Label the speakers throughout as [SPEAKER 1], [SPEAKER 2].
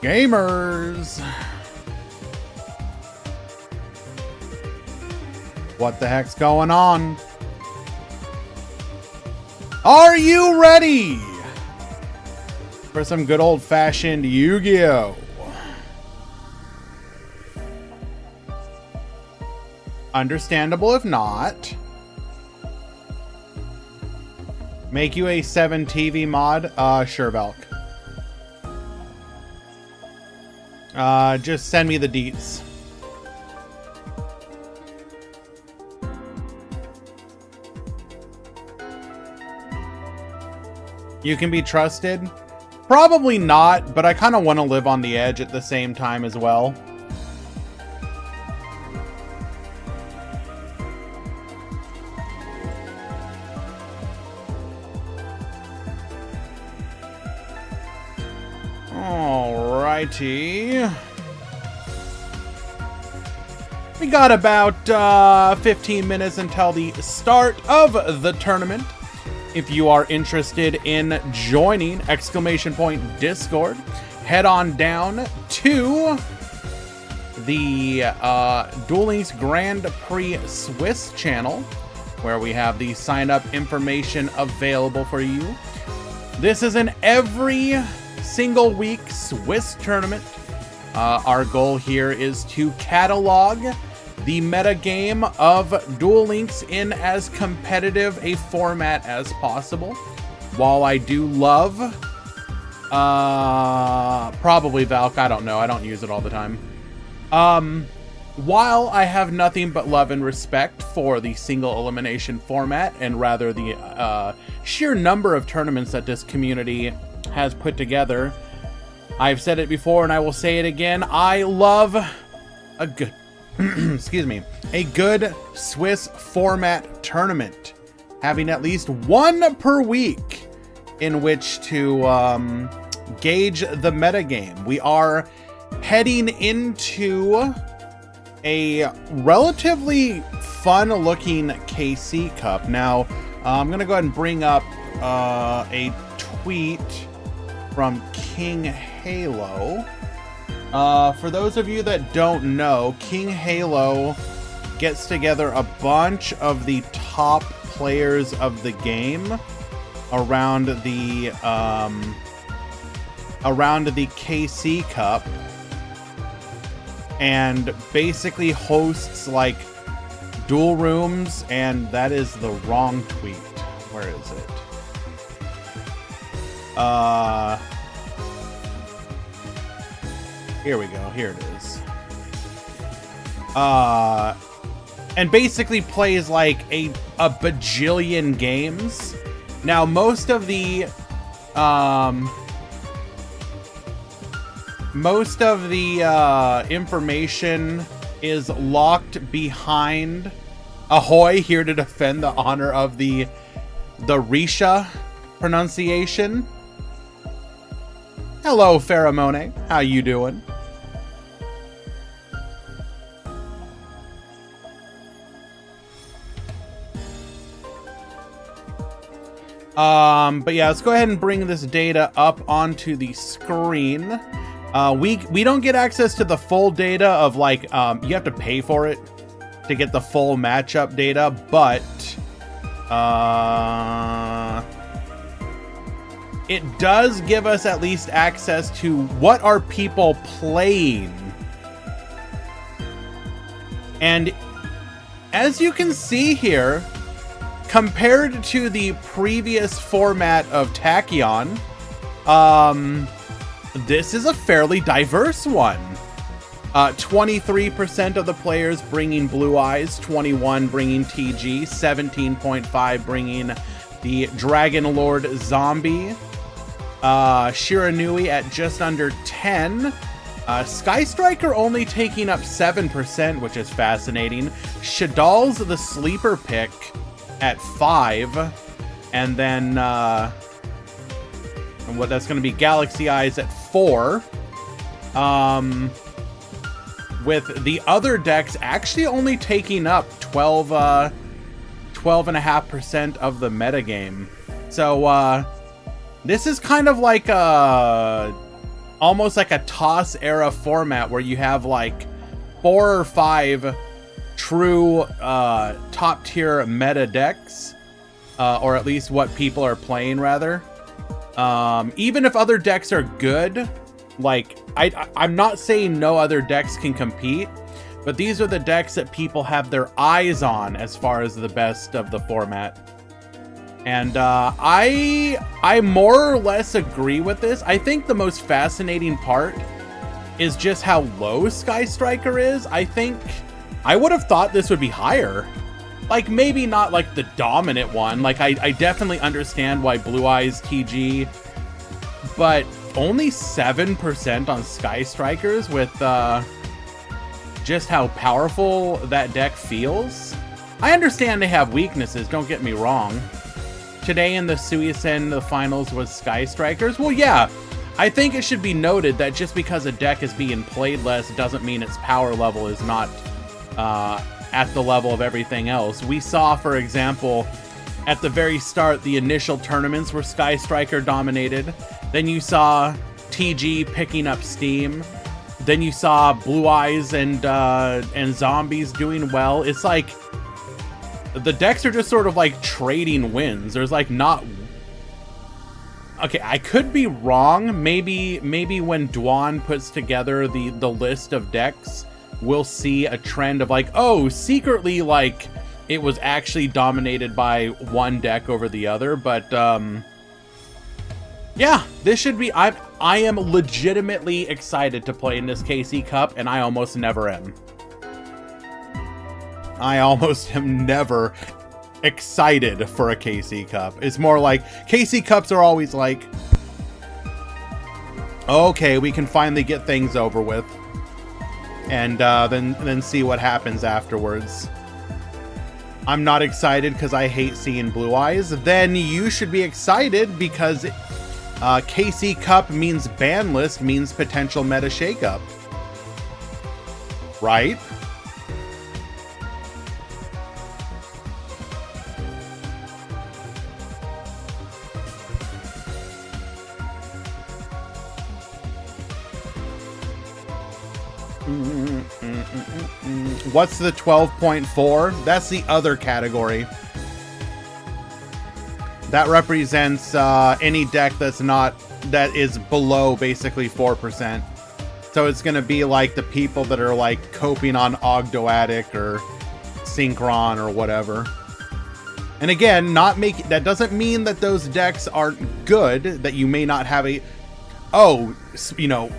[SPEAKER 1] Gamers! What the heck's going on? Are you ready for some good old-fashioned Yu-Gi-Oh? Understandable if not. Make you a 7 TV mod? Sure, Valk. Just send me the deets. You can be trusted? Probably not, but I kind of want to live on the edge at the same time as well. Alrighty. We got about 15 minutes until the start of the tournament. If you are interested in joining Discord, head on down to the Duel Links Grand Prix Swiss channel, where we have the sign-up information available for you. This is an every single week Swiss tournament. Our goal here is to catalog the meta game of Duel Links in as competitive a format as possible. While I do love probably Valk, I don't know, I don't use it all the time. While I have nothing but love and respect for the single elimination format, and rather the sheer number of tournaments that this community has put together, I've said it before and I will say it again, I love a good excuse me, a good Swiss format tournament, having at least one per week in which to gauge the metagame. We are heading into a relatively fun-looking KC Cup. Now, I'm going to go ahead and bring up a tweet from King Halo. For those of you that don't know, King Halo gets together a bunch of the top players of the game around the KC Cup, and basically hosts like duel rooms. And that is the wrong tweet. Where is it? Here we go. Here it is. And basically plays like a bajillion games. Now, most of the information is locked behind Ahoy, here to defend the honor of the Risha pronunciation. Hello, Pheromone. How you doing? But yeah, let's go ahead and bring this data up onto the screen. We don't get access to the full data of like, you have to pay for it to get the full matchup data, but it does give us at least access to what are people playing. And as you can see here, compared to the previous format of Tachyon, this is a fairly diverse one. 23% of the players bringing Blue Eyes, 21 bringing TG, 17.5 bringing the Dragon Lord Zombie, Shiranui at just under 10, Sky Striker only taking up 7%, which is fascinating. Shadal's the sleeper pick at 5, and then and what that's going to be Galaxy Eyes at 4. With the other decks actually only taking up 12.5% of the metagame. So this is kind of like a almost like a toss era format where you have like 4 or 5 true top tier meta decks, or at least what people are playing rather. Even if other decks are good, like I'm not saying no other decks can compete, but these are the decks that people have their eyes on as far as the best of the format. And I more or less agree with this. I think the most fascinating part is just how low Sky Striker is. I would have thought this would be higher. Like, maybe not like the dominant one. Like, I definitely understand why Blue Eyes TG, but only 7% on Sky Strikers with just how powerful that deck feels. I understand they have weaknesses, don't get me wrong. Today in the Suicune, the finals was Sky Strikers. Well, yeah, I think it should be noted that just because a deck is being played less doesn't mean its power level is not at the level of everything else. We saw, for example, at the very start, the initial tournaments were Sky Striker dominated. Then you saw TG picking up steam. Then you saw Blue Eyes and Zombies doing well. It's like the decks are just sort of like trading wins. There's like not... Okay, I could be wrong. Maybe when Dwan puts together the list of decks, we'll see a trend of like, oh, secretly, like, it was actually dominated by one deck over the other. But, yeah, this should be... I am legitimately excited to play in this KC Cup, and I almost never am. I almost am never excited for a KC Cup. It's more like, KC Cups are always like, okay, we can finally get things over with. And then see what happens afterwards. I'm not excited because I hate seeing Blue Eyes. Then you should be excited because KC Cup means ban list, means potential meta shakeup. Right? What's the 12.4? That's the other category. That represents any deck that is below basically 4%. So it's going to be like the people that are like coping on Ogdoadic or Synchron or whatever. And again, that doesn't mean that those decks aren't good, that you may not have a... Oh, you know,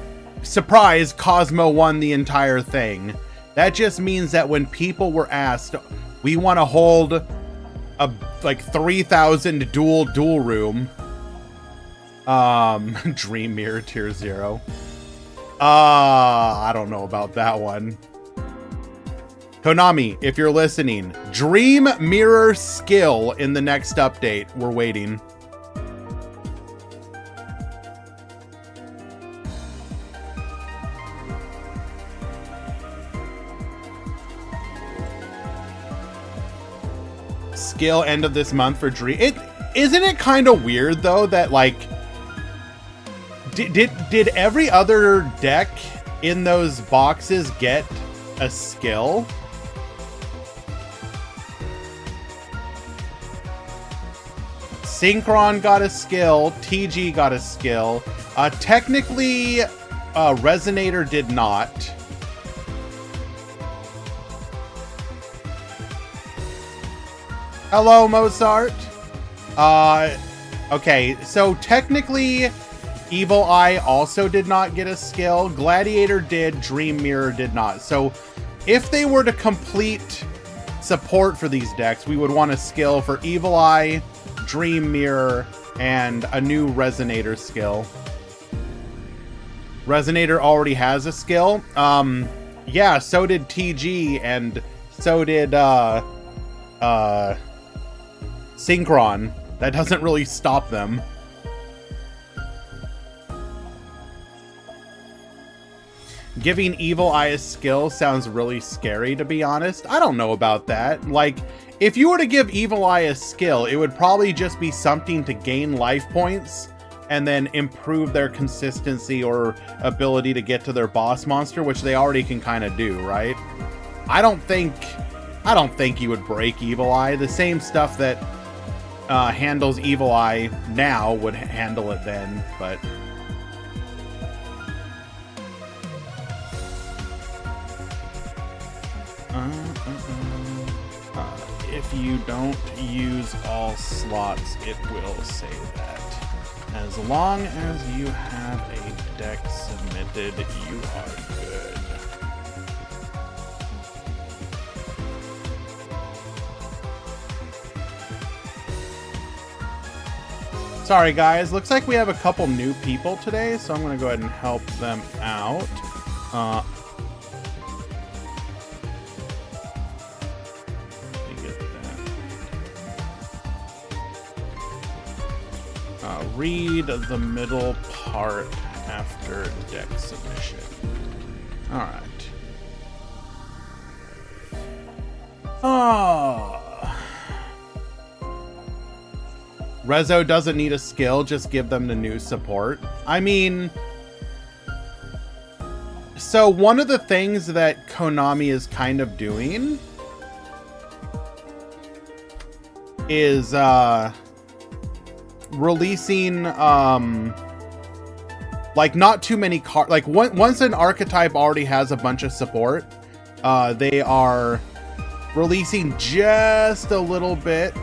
[SPEAKER 1] surprise, Cosmo won the entire thing. That just means that when people were asked, we want to hold a like 3,000 dual room, Dream Mirror Tier 0. I don't know about that one. Konami, if you're listening, Dream Mirror skill in the next update. We're waiting. Skill end of this month for Dream. Isn't it kind of weird though that like did every other deck in those boxes get a skill? Synchron got a skill, TG got a skill. Technically, Resonator did not. Hello, Mozart. Okay, so technically, Evil Eye also did not get a skill. Gladiator did, Dream Mirror did not. So if they were to complete support for these decks, we would want a skill for Evil Eye, Dream Mirror, and a new Resonator skill. Resonator already has a skill. Yeah, so did TG, and so did, Synchron. That doesn't really stop them. Giving Evil Eye a skill sounds really scary, to be honest. I don't know about that. Like, if you were to give Evil Eye a skill, it would probably just be something to gain life points and then improve their consistency or ability to get to their boss monster, which they already can kind of do, right? I don't think you would break Evil Eye. The same stuff that handles Evil Eye now would handle it then, but if you don't use all slots, it will say that. As long as you have a deck submitted, you are good. Sorry guys, looks like we have a couple new people today, so I'm going to go ahead and help them out. Read the middle part after deck submission. All right. Oh. Rezo doesn't need a skill, just give them the new support. I mean, so one of the things that Konami is kind of doing is releasing like not too many cards. Like once an archetype already has a bunch of support, they are releasing just a little bit.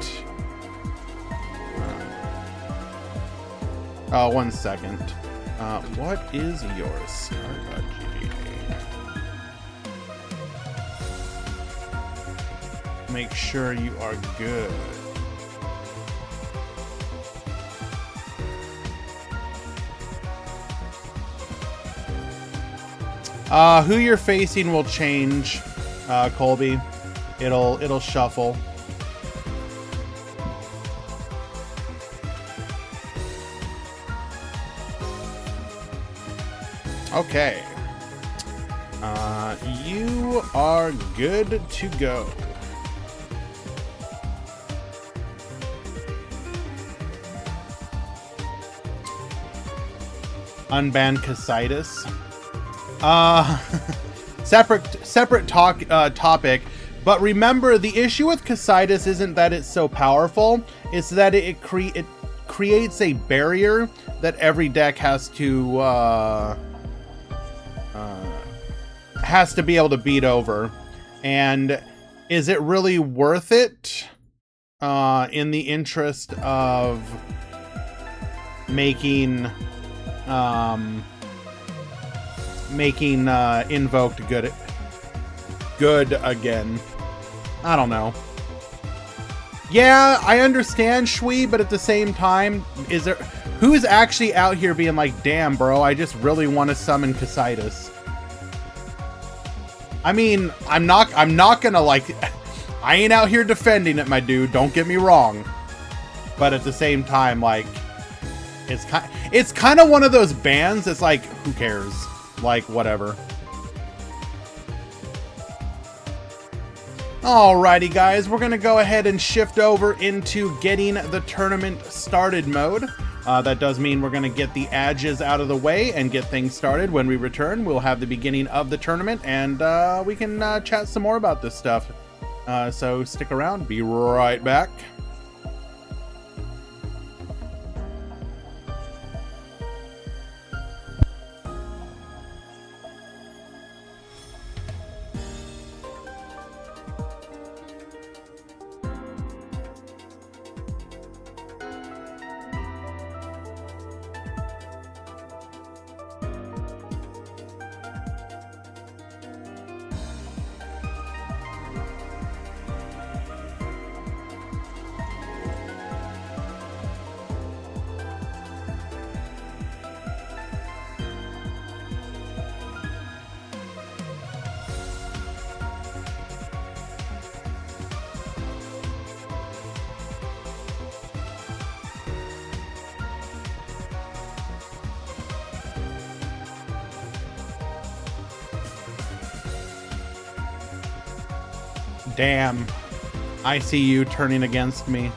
[SPEAKER 1] One second. What is your start.gg? Make sure you are good. Who you're facing will change, Colby. It'll shuffle. Okay. You are good to go. Unban Casitas. Separate topic, but remember the issue with Casitas isn't that it's so powerful, it's that it creates a barrier that every deck has to be able to beat over. And is it really worth it in the interest of making invoked good again? I don't know. Yeah, I understand, Shui, but at the same time, who's actually out here being like, damn, bro, I just really want to summon Casitas? I mean, I'm not gonna like, I ain't out here defending it, my dude, don't get me wrong. But at the same time, like, it's kind of one of those bans that's like, who cares? Like, whatever. Alrighty, guys, we're gonna go ahead and shift over into getting the tournament started mode. That does mean we're gonna get the edges out of the way and get things started. When we return, we'll have the beginning of the tournament, and we can chat some more about this stuff. So stick around, be right back. Damn. I see you turning against me.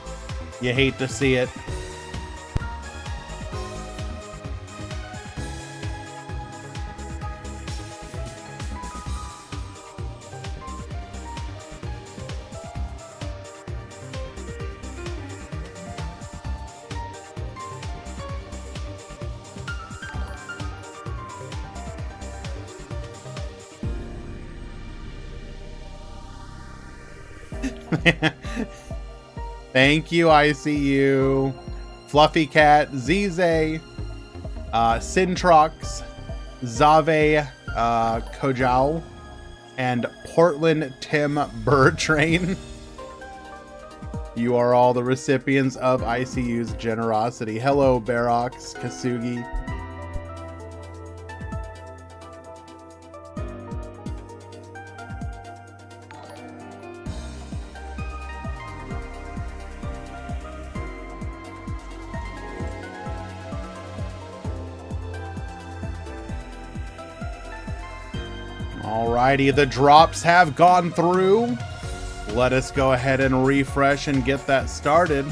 [SPEAKER 1] You hate to see it. Thank you, ICU. Fluffy Cat, Zize, Syntrox, Zave, Kojal, and Portland Tim Burtrain. You are all the recipients of ICU's generosity. Hello, Barox, Kasugi. Alrighty, the drops have gone through. Let us go ahead and refresh and get that started.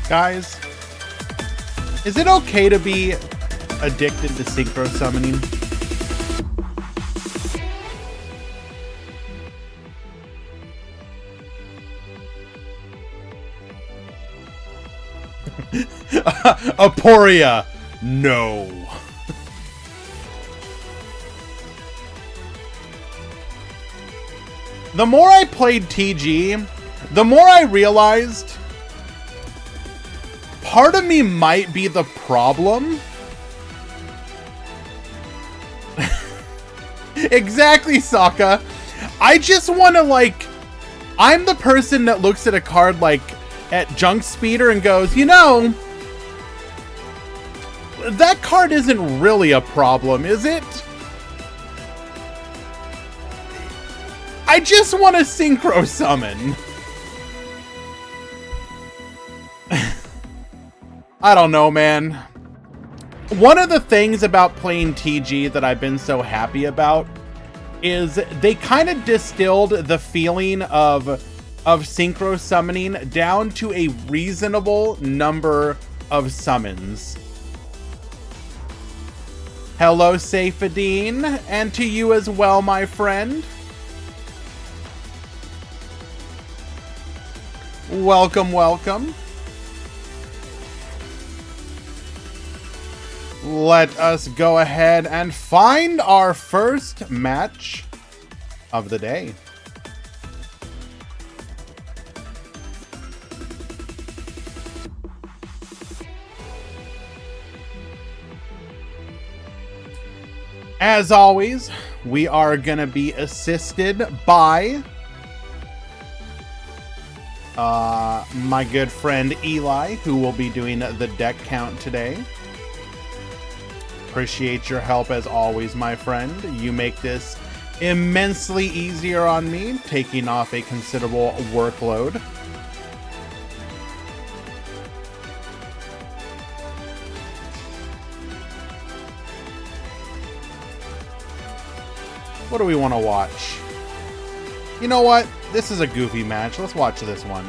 [SPEAKER 1] Guys, is it okay to be addicted to synchro summoning? Aporia, no. The more I played TG, the more I realized part of me might be the problem. Exactly, Sokka. I just want to, like, I'm the person that looks at a card like at Junk Speeder and goes, you know, that card isn't really a problem, is it? I just want to synchro summon. I don't know, man. One of the things about playing TG that I've been so happy about is they kind of distilled the feeling of synchro summoning down to a reasonable number of summons. Hello, Saifadine, and to you as well, my friend. Welcome, welcome. Let us go ahead and find our first match of the day. As always, we are going to be assisted by my good friend Eli, who will be doing the deck count today. Appreciate your help as always, my friend. You make this immensely easier on me, taking off a considerable workload. What do we want to watch? You know what? This is a goofy match. Let's watch this one.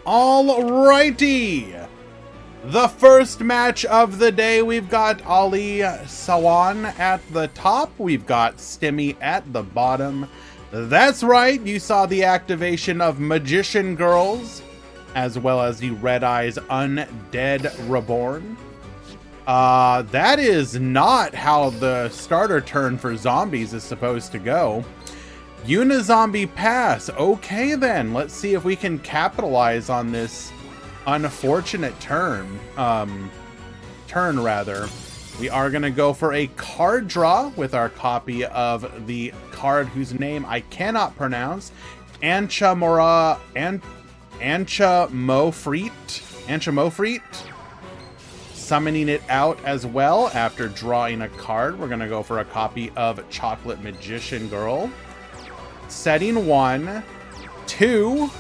[SPEAKER 1] Alrighty. The first match of the day, we've got Ali Sawan at the top. We've got Stimmy at the bottom. That's right, you saw the activation of Magician Girls, as well as the Red Eyes Undead Reborn. That is not how the starter turn for zombies is supposed to go. Unizombie pass. Okay then, let's see if we can capitalize on this unfortunate turn. We are gonna go for a card draw with our copy of the card whose name I cannot pronounce. Ancha Mofreet. Summoning it out as well after drawing a card. We're gonna go for a copy of Chocolate Magician Girl. Setting 1, 2,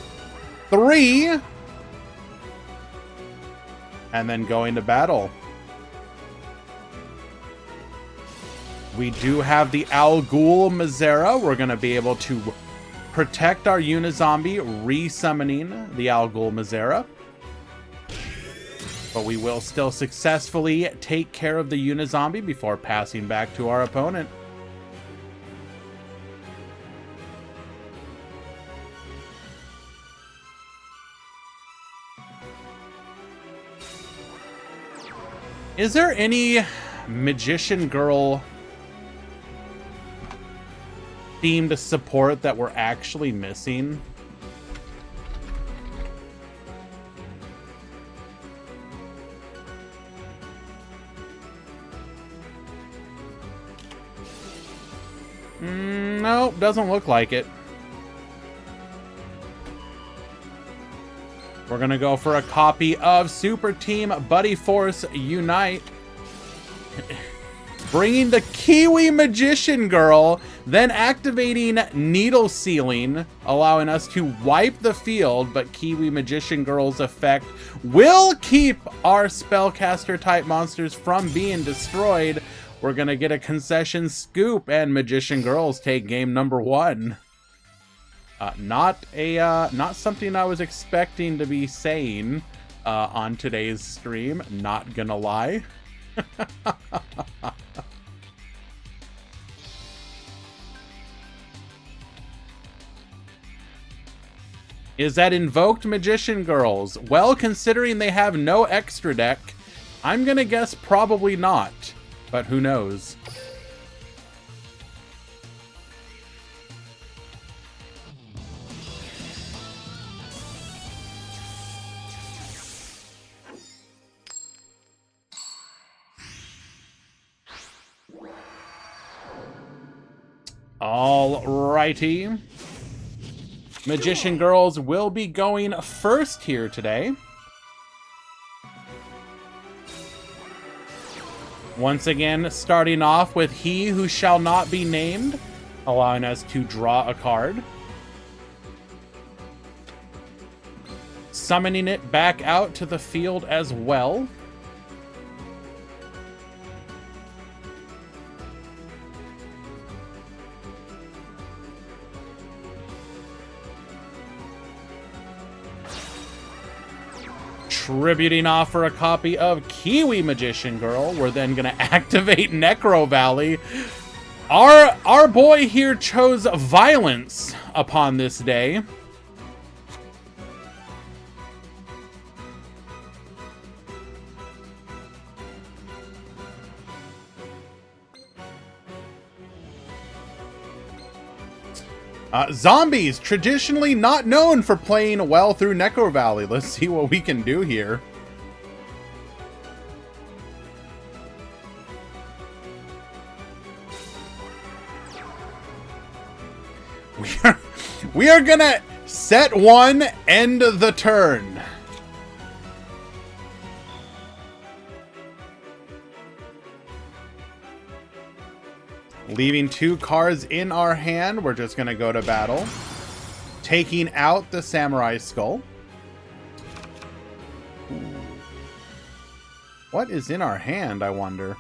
[SPEAKER 1] 3, and then going to battle. We do have the Al Ghul Mazera. We're going to be able to protect our Unizombie, re-summoning the Al Ghul Mazera. But we will still successfully take care of the Unizombie before passing back to our opponent. Is there any Magician Girl themed support that we're actually missing? Nope, doesn't look like it. We're gonna go for a copy of Super Team Buddy Force Unite. Bringing the Kiwi Magician Girl, then activating Needle Sealing, allowing us to wipe the field, but Kiwi Magician Girl's effect will keep our Spellcaster type monsters from being destroyed. We're gonna get a concession scoop, and Magician Girls take game number 1. Not something I was expecting to be saying on today's stream, not gonna lie. Is that Invoked Magician Girls? Well, considering they have no extra deck, I'm gonna guess probably not, but who knows? Alrighty. Magician Girls will be going first here today. Once again, starting off with He Who Shall Not Be Named, allowing us to draw a card. Summoning it back out to the field as well. Tributing off for a copy of Kiwi Magician Girl. We're then going to activate Necro Valley. Our boy here chose violence upon this day. Zombies, traditionally not known for playing well through Necro Valley. Let's see what we can do here. We are gonna set 1, end the turn. Leaving 2 cards in our hand, we're just going to go to battle. Taking out the Samurai Skull. Ooh. What is in our hand, I wonder?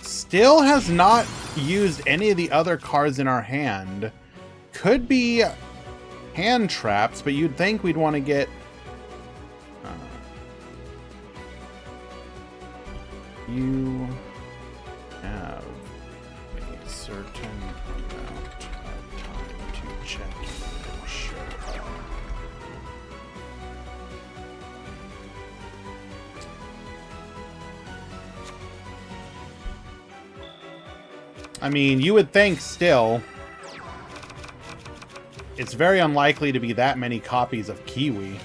[SPEAKER 1] Still has not used any of the other cards in our hand. Could be hand traps, but you'd think we'd want to get... you have a certain amount of time to check and show up. I mean, you would think still, it's very unlikely to be that many copies of Kiwi.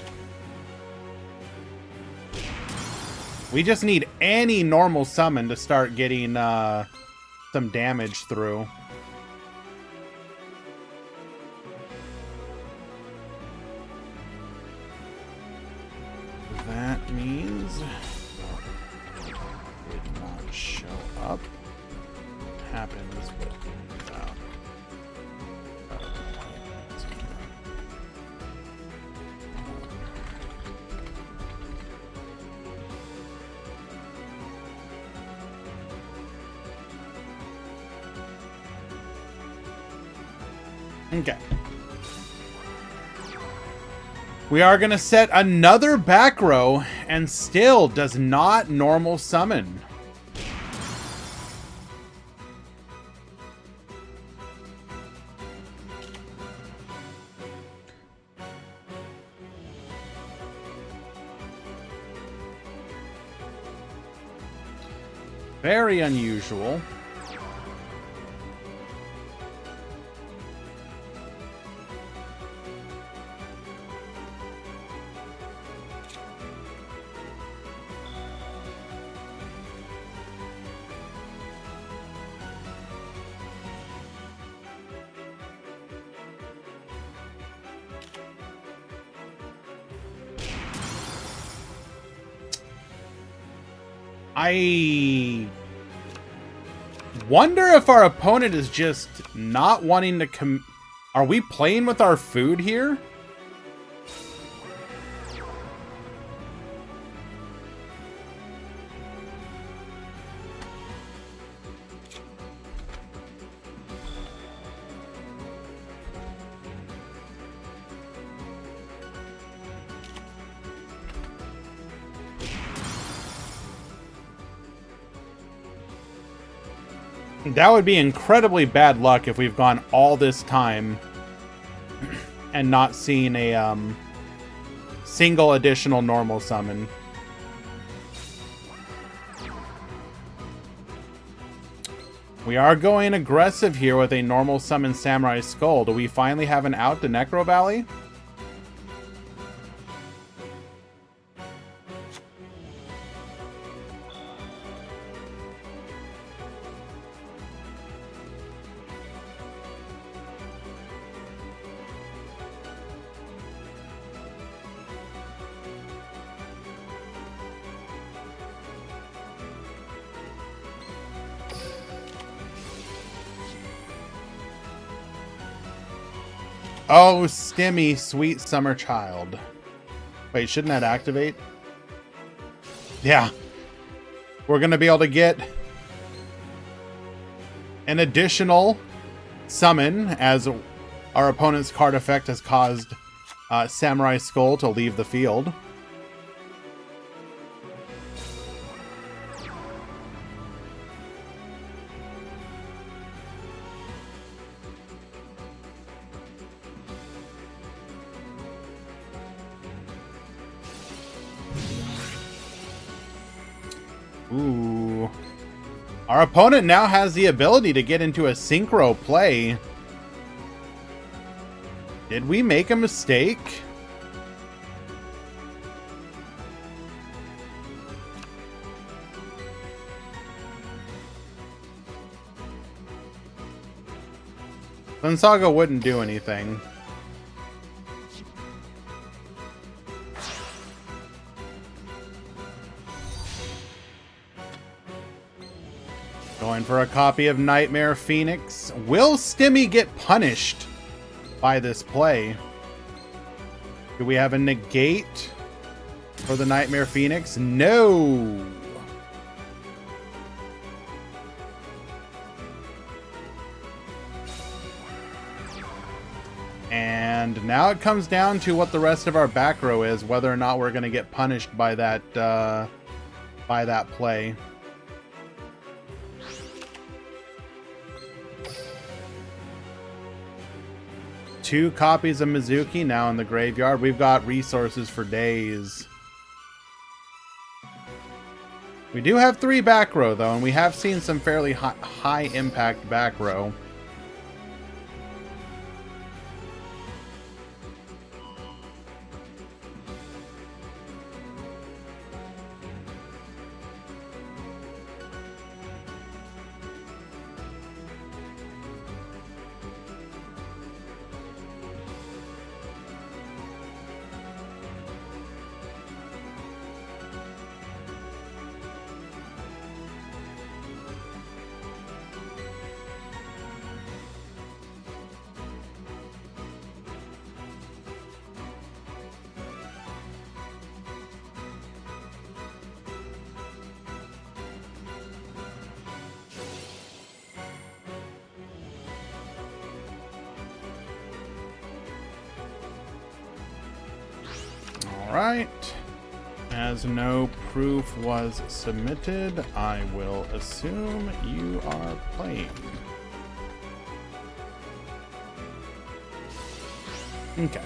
[SPEAKER 1] We just need any normal summon to start getting some damage through. That means did not show up. Happens without okay. We are going to set another back row and still does not normal summon. Very unusual. I wonder if our opponent is just not wanting to Are we playing with our food here? That would be incredibly bad luck if we've gone all this time and not seen a single additional normal summon. We are going aggressive here with a normal summon Samurai Skull. Do we finally have an out to Necro Valley? Oh, Stimmy, sweet summer child. Wait, shouldn't that activate? Yeah. We're going to be able to get an additional summon as our opponent's card effect has caused Samurai Skull to leave the field. Ooh. Our opponent now has the ability to get into a synchro play. Did we make a mistake? Sun Saga wouldn't do anything. Going for a copy of Nightmare Phoenix. Will Stimmy get punished by this play? Do we have a negate for the Nightmare Phoenix? No. And now it comes down to what the rest of our back row is, whether or not we're going to get punished by that play. Two copies of Mizuki now in the graveyard. We've got resources for days. We do have 3 back row, though, and we have seen some fairly high impact back row. Alright, as no proof was submitted, I will assume you are playing. Okay.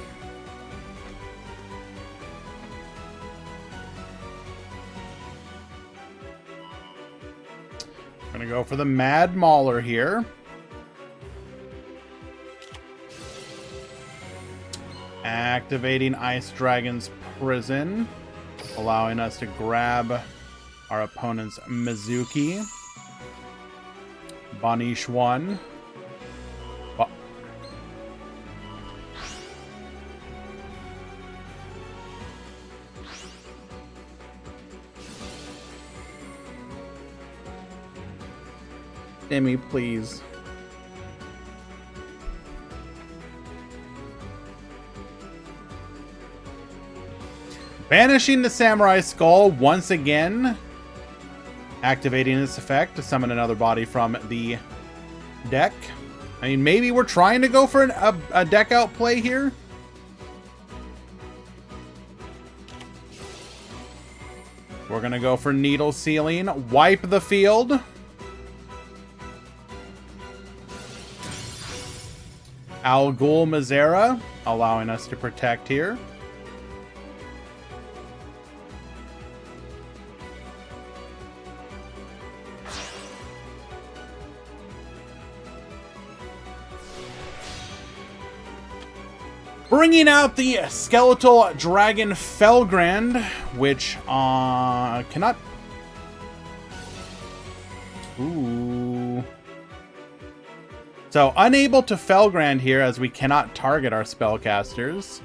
[SPEAKER 1] I'm gonna go for the Mad Mauler here. Activating Ice Dragon's Prison, allowing us to grab our opponent's Mizuki. Banish 1. Demi, please. Banishing the Samurai Skull once again. Activating this effect to summon another body from the deck. I mean, maybe we're trying to go for a deck out play here. We're going to go for Needle Sealing. Wipe the field. Al Ghul Mazera, allowing us to protect here. Bringing out the Skeletal Dragon Felgrand, which cannot... Ooh. So, unable to Felgrand here as we cannot target our spellcasters.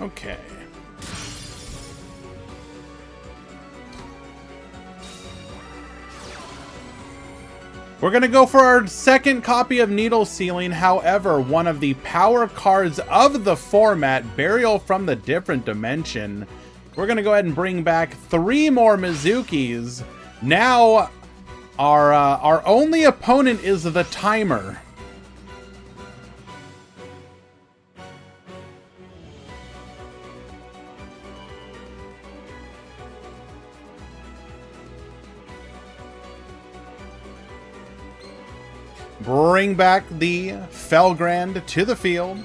[SPEAKER 1] Okay. We're going to go for our second copy of Needle Sealing. However, one of the power cards of the format, Burial from the Different Dimension. We're going to go ahead and bring back 3 more Mizukis. Now, our only opponent is the Timer. Bring back the Felgrand to the field.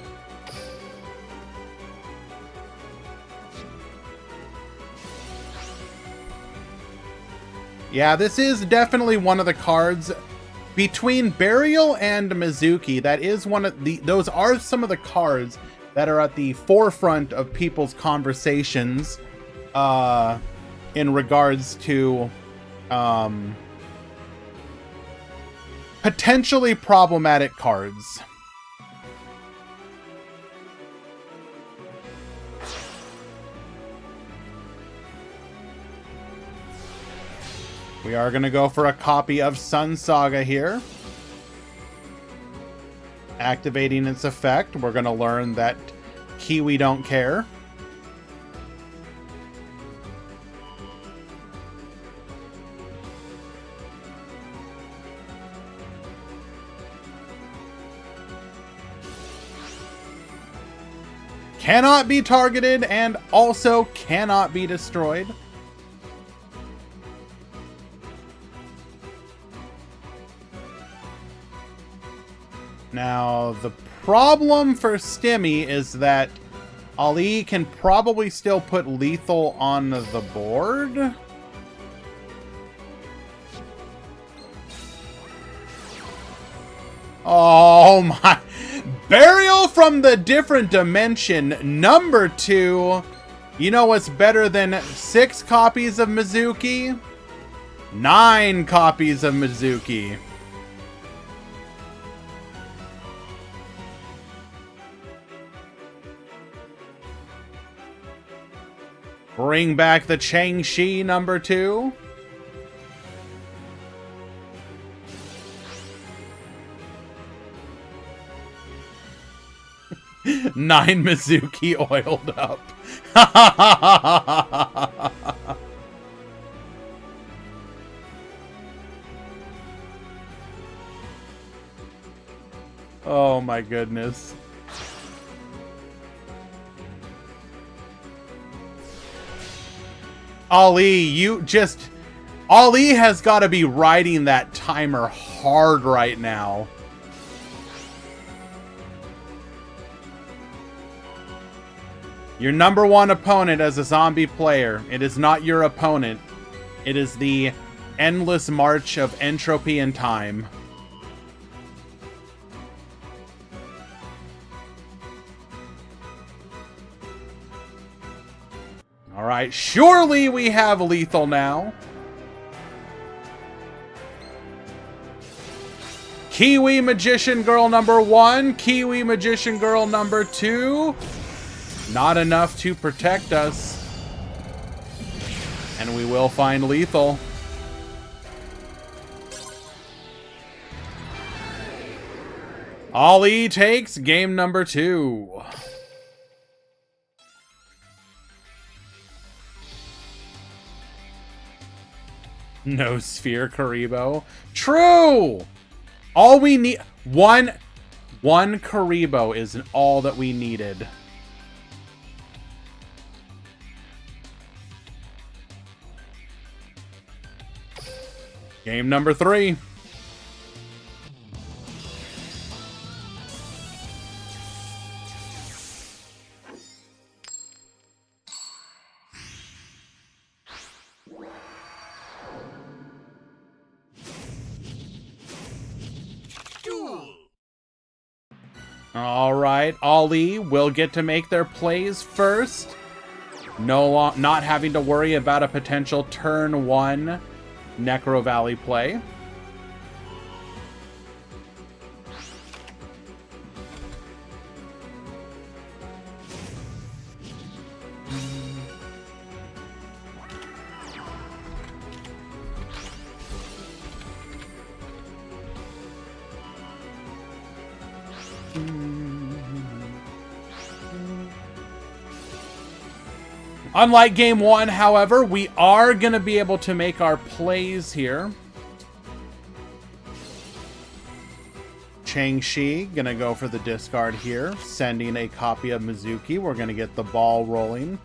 [SPEAKER 1] Yeah, this is definitely one of the cards between Burial and Mizuki. That is one of the, those are some of the cards that are at the forefront of people's conversations in regards to potentially problematic cards. We are going to go for a copy of Sun Saga here. Activating its effect, we're going to learn that Kiwi don't care. Cannot be targeted and also cannot be destroyed. Now, the problem for Stimmy is that Ali can probably still put lethal on the board. Oh my. Burial from the Different Dimension, number 2. You know what's better than 6 copies of Mizuki? 9 copies of Mizuki. Bring back the Changshi, number 2. Nine Mizuki oiled up. Oh my goodness. Ali, you just... Ali has got to be riding that timer hard right now. Your number 1 opponent as a zombie player. It is not your opponent. It is the endless march of entropy and time. Alright, surely we have lethal now. Kiwi Magician Girl number 1, Kiwi Magician Girl number 2. Not enough to protect us. And we will find lethal. Ali takes game number 2. No Sphere Karibo. True! All we need... One Karibo is all that we needed. Game number 3.
[SPEAKER 2] Duel.
[SPEAKER 1] All right, Ali will get to make their plays first. Not having to worry about a potential turn 1 Necro Valley play. Unlike game 1, however, we are going to be able to make our plays here. Changshi going to go for the discard here, sending a copy of Mizuki. We're going to get the ball rolling.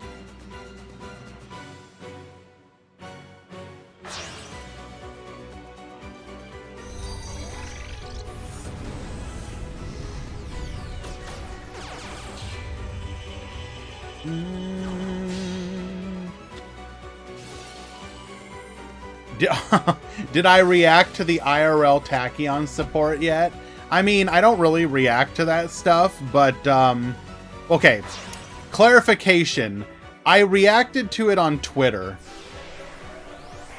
[SPEAKER 1] Did I react to the IRL Tachyon support yet? I mean, I don't really react to that stuff, but, okay. Clarification. I reacted to it on Twitter.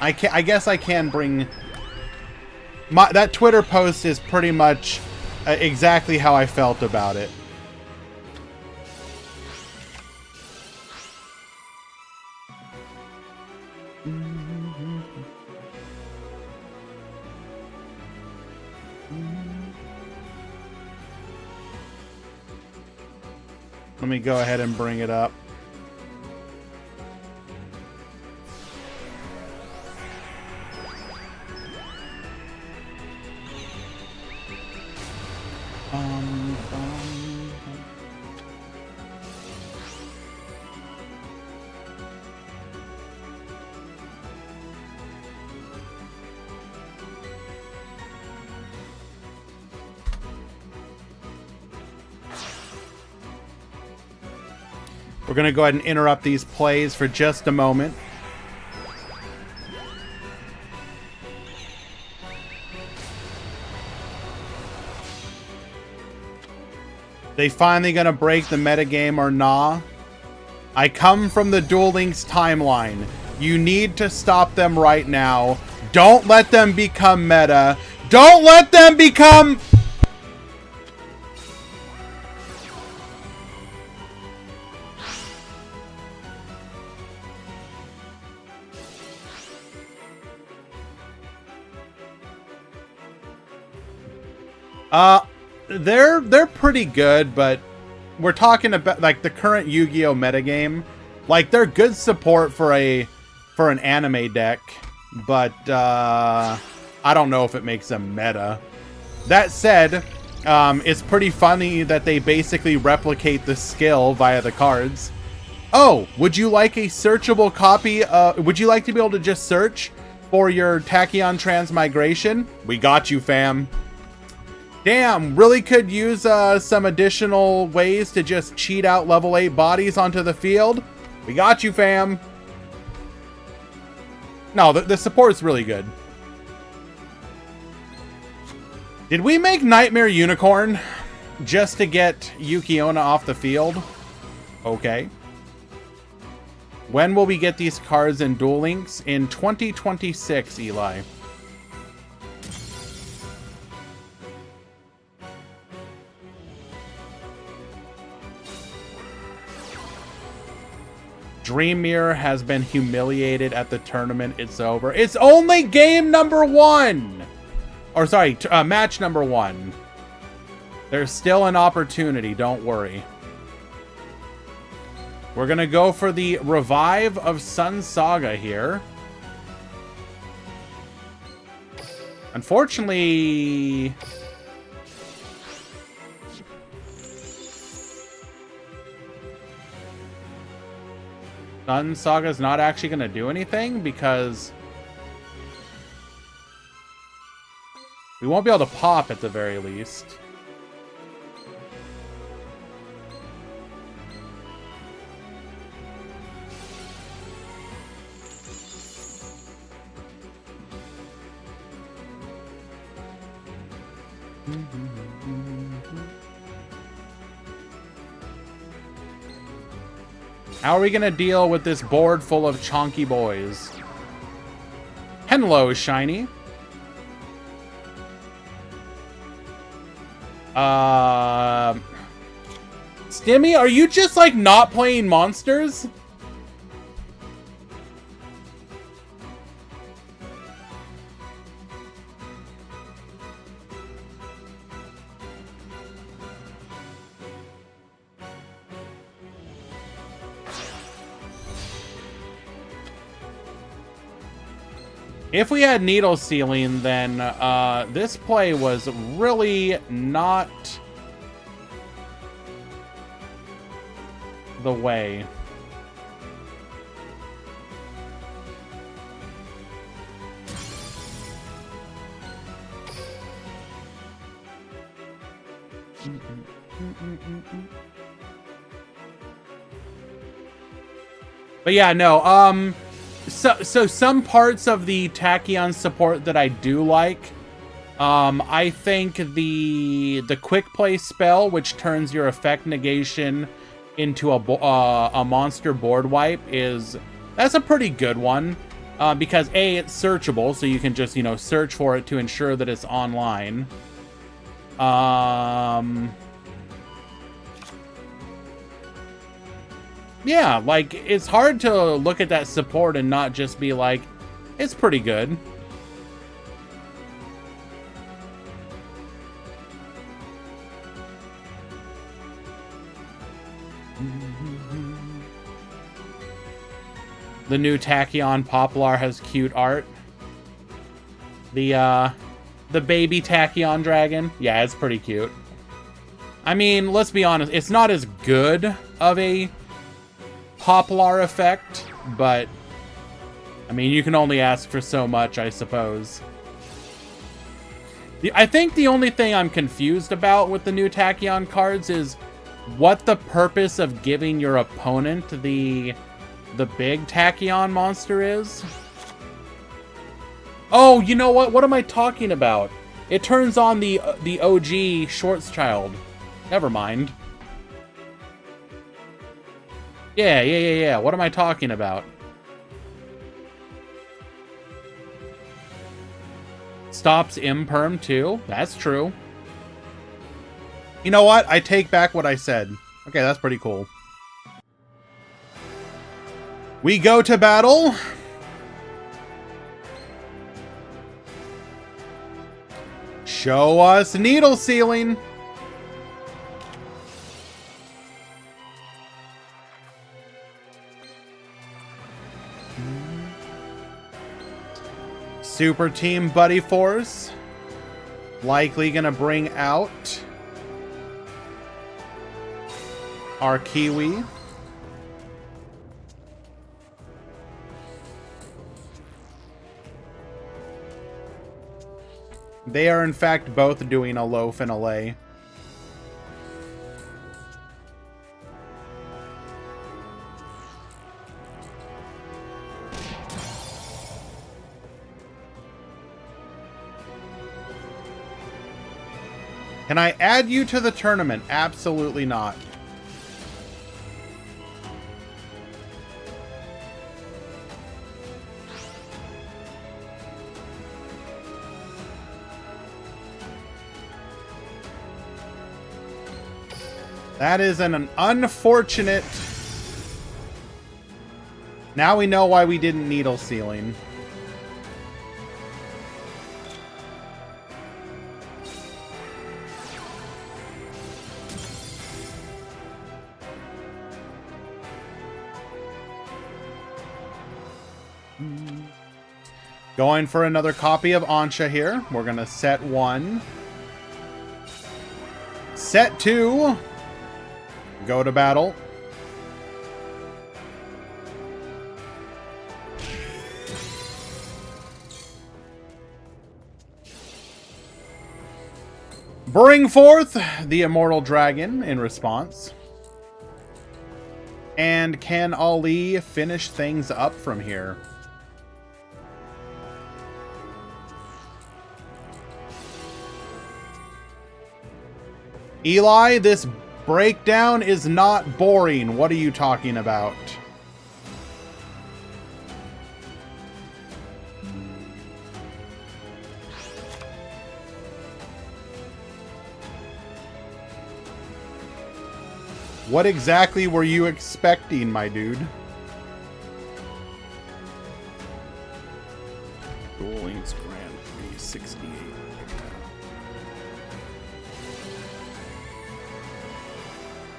[SPEAKER 1] I guess I can bring... that Twitter post is pretty much exactly how I felt about it. Let me go ahead and bring it up. We're going to go ahead and interrupt these plays for just a moment. They finally going to break the metagame or nah? I come from the Duel Links timeline. You need to stop them right now. Don't let them become meta. Don't let them become... They're pretty good, but we're talking about like the current Yu-Gi-Oh metagame. Like they're good support for an anime deck, but I don't know if it makes them meta. That said, it's pretty funny that they basically replicate the skill via the cards. Oh, would you like a searchable copy? Would you like to be able to just search for your Tachyon Transmigration? We got you, fam. Damn, really could use some additional ways to just cheat out level 8 bodies onto the field. We got you, fam. No, the support's really good. Did we make Nightmare Unicorn just to get Yukiona off the field? Okay. When will we get these cards in Duel Links? In 2026, Eli. Dream Mirror has been humiliated at the tournament. It's over. It's only game number 1! Or sorry, match number 1. There's still an opportunity, don't worry. We're gonna go for the revive of Sun Saga here. Unfortunately... Sun Saga's not actually going to do anything because we won't be able to pop at the very least. How are we going to deal with this board full of chonky boys? Henlo is shiny. Stimmy, are you just like not playing monsters? If we had needle sealing, then this play was really not the way. But yeah, no. So some parts of the Tachyon support that I do like. I think the quick play spell, which turns your effect negation into a monster board wipe, that's a pretty good one. Because A, it's searchable, so you can just, search for it to ensure that it's online. Yeah, like, it's hard to look at that support and not just be like, it's pretty good. The new Tachyon Poplar has cute art. The baby Tachyon dragon. Yeah, it's pretty cute. I mean, let's be honest, it's not as good of a Poplar effect, but I mean, you can only ask for so much, I suppose. I think the only thing I'm confused about with the new Tachyon cards is what the purpose of giving your opponent the big Tachyon monster is. Oh, you know what? What am I talking about? It turns on the OG Schwarzschild. Never mind. Yeah. What am I talking about? Stops imperm too. That's true. You know what? I take back what I said. Okay, that's pretty cool. We go to battle. Show us needle sealing. Super Team Buddy Force. Likely gonna bring out our Kiwi. They are in fact both doing a loaf and a lay. Can I add you to the tournament? Absolutely not. That is an unfortunate... Now we know why we didn't needle sealing. Going for another copy of Ansha here. We're going to set 1. Set 2. Go to battle. Bring forth the Immortal Dragon in response. And can Ali finish things up from here? Eli, this breakdown is not boring. What are you talking about? What exactly were you expecting, my dude? Duel Links Grand Prix 68.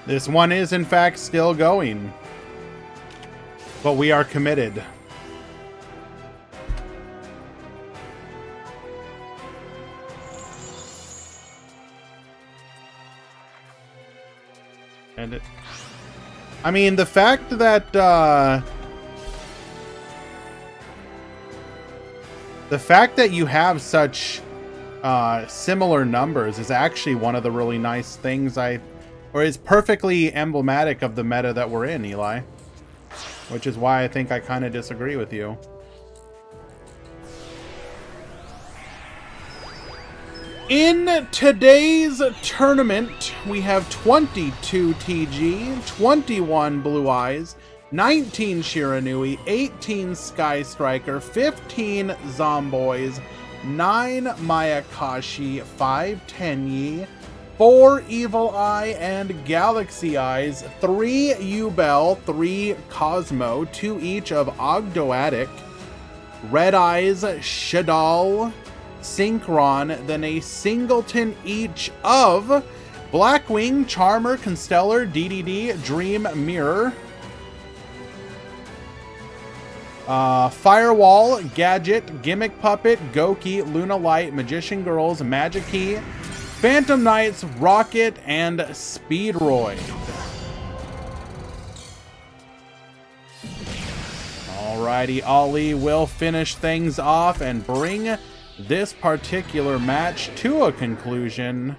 [SPEAKER 1] This one is, in fact, still going. But we are committed. And it... I mean, the fact that... the fact that you have such similar numbers is actually one of the really nice things or is perfectly emblematic of the meta that we're in, Eli. which is why I think I kind of disagree with you. In today's tournament, we have 22 TG, 21 Blue Eyes, 19 Shiranui, 18 Sky Striker, 15 Zomboys, 9 Mayakashi, 5 Tenyi, 4 Evil Eye and Galaxy Eyes, 3 Yubel, 3 Cosmo, 2 each of Ogdoadic, Red Eyes, Shadal, Synchron, then a singleton each of Blackwing, Charmer, Constellar, DDD, Dream Mirror, Firewall, Gadget, Gimmick Puppet, Goki, Luna Light, Magician Girls, Magic-Key, Phantom Knights, Rocket, and Speedroid. Alrighty, Ali will finish things off and bring this particular match to a conclusion.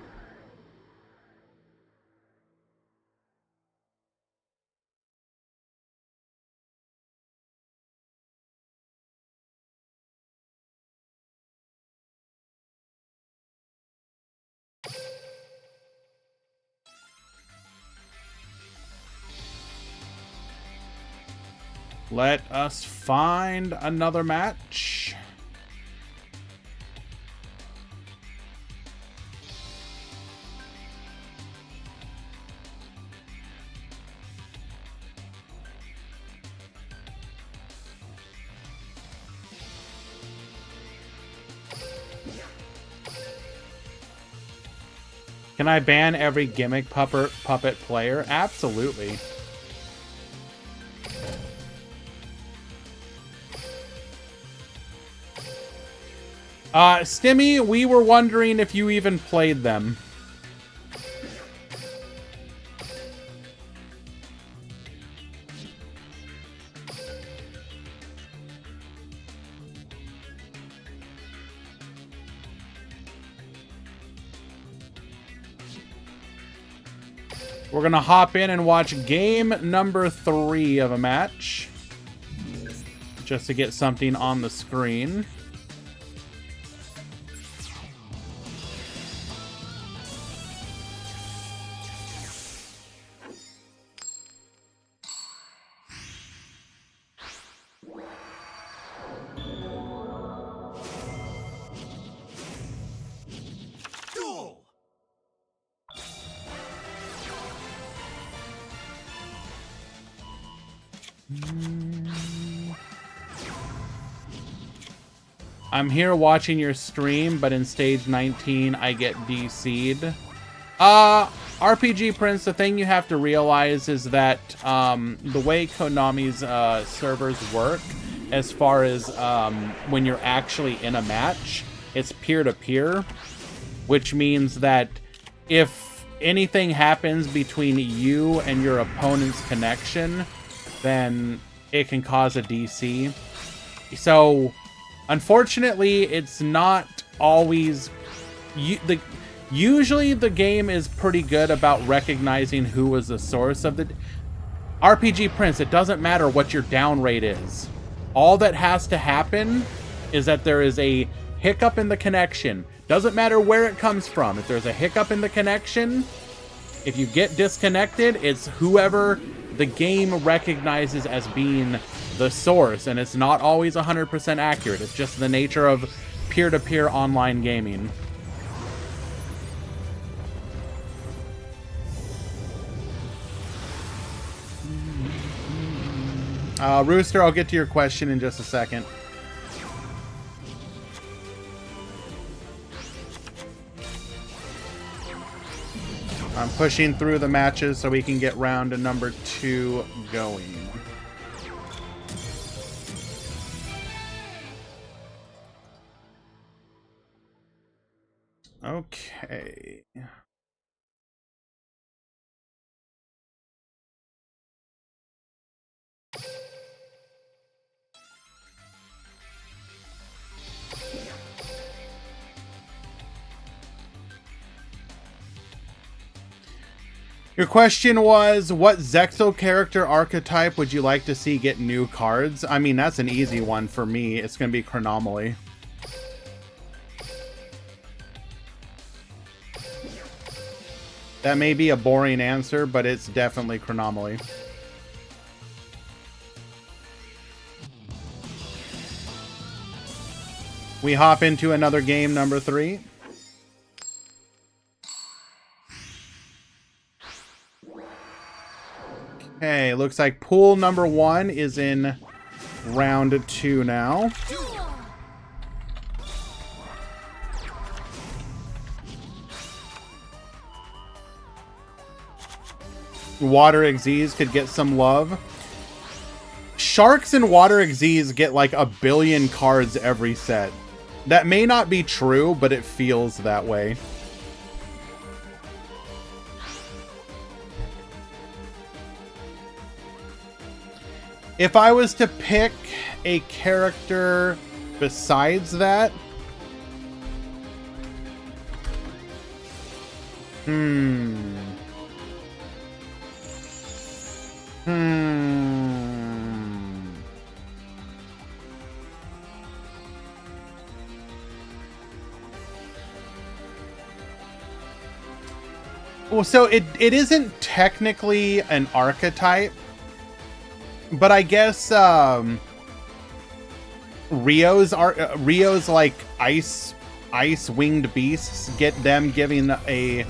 [SPEAKER 1] Let us find another match. Can I ban every gimmick puppet player? Absolutely. Stimmy, we were wondering if you even played them. We're gonna hop in and watch game number 3 of a match, just to get something on the screen.
[SPEAKER 2] Duel.
[SPEAKER 1] I'm here watching your stream, but in stage 19, I get DC'd. RPG Prince, the thing you have to realize is that the way Konami's servers work, as far as when you're actually in a match, it's peer-to-peer, which means that if anything happens between you and your opponent's connection, then it can cause a DC. So, unfortunately, it's not always... Usually the game is pretty good about recognizing who was the source of the... RPG Prince, it doesn't matter what your down rate is. All that has to happen is that there is a hiccup in the connection. Doesn't matter where it comes from. If there's a hiccup in the connection, if you get disconnected, it's whoever the game recognizes as being the source, and it's not always 100% accurate. It's just the nature of peer-to-peer online gaming. Rooster, I'll get to your question in just a second. I'm pushing through the matches so we can get round to number 2 going. Okay. Your question was, what Zexal character archetype would you like to see get new cards? I mean, that's an easy one for me. It's going to be Chronomaly. That may be a boring answer, but it's definitely Chronomaly. We hop into another game, number 3. Okay, looks like pool number 1 is in round 2 now. Water Xyz could get some love. Sharks and Water Xyz get like 1 billion cards every set. That may not be true, but it feels that way. If I was to pick a character besides that... Well, so it isn't technically an archetype, but I guess Rio's like ice winged beasts, get them giving a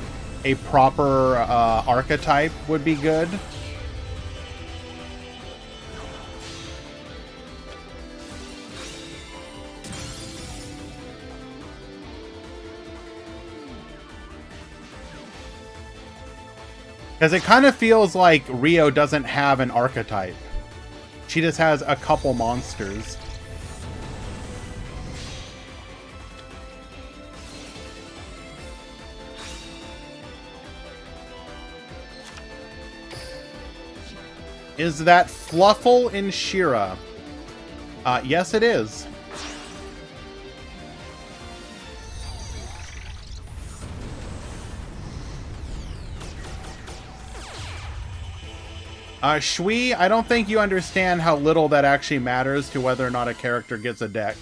[SPEAKER 1] proper archetype would be good. Because it kind of feels like Rio doesn't have an archetype. She just has a couple monsters. Is that Fluffle in Shira? Yes, it is. Shui, I don't think you understand how little that actually matters to whether or not a character gets a deck.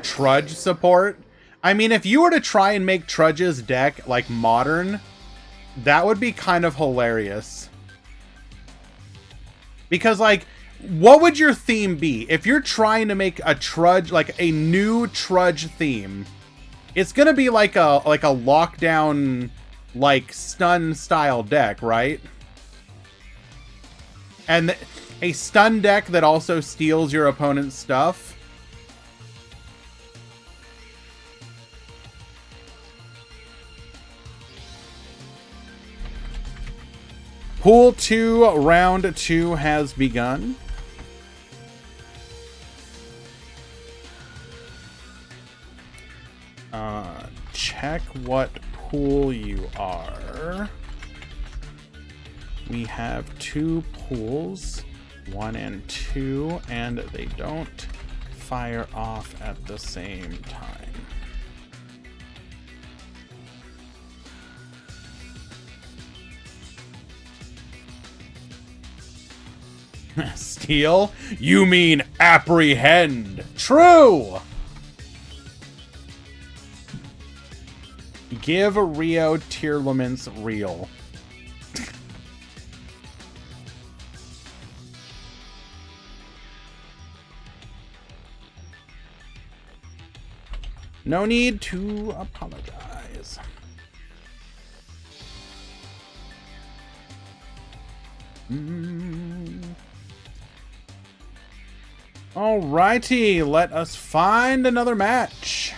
[SPEAKER 1] Trudge support? I mean, if you were to try and make Trudge's deck, like, modern, that would be kind of hilarious. Because, like, what would your theme be? If you're trying to make a Trudge, like a new Trudge theme, it's gonna be like a lockdown, like stun style deck, right? And a stun deck that also steals your opponent's stuff. Pool 2, round 2 has begun. Check what pool you are. We have 2 pools, 1 and 2, and they don't fire off at the same time. Steal? You mean apprehend. True! Give Rio Tearlaments real. No need to apologize. Alrighty, let us find another match.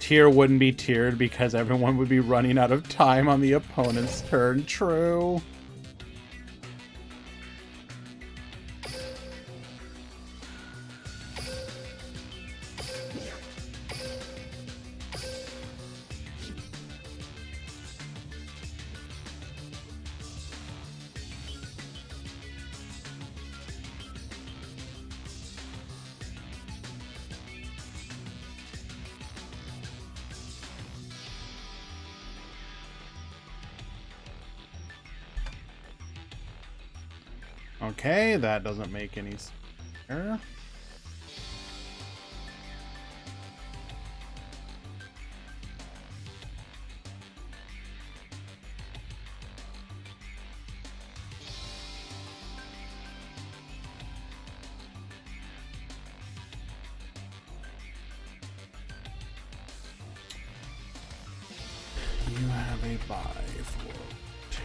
[SPEAKER 1] Tier wouldn't be tiered because everyone would be running out of time on the opponent's turn. True. Okay, that doesn't make any sense. You have a buy for 2.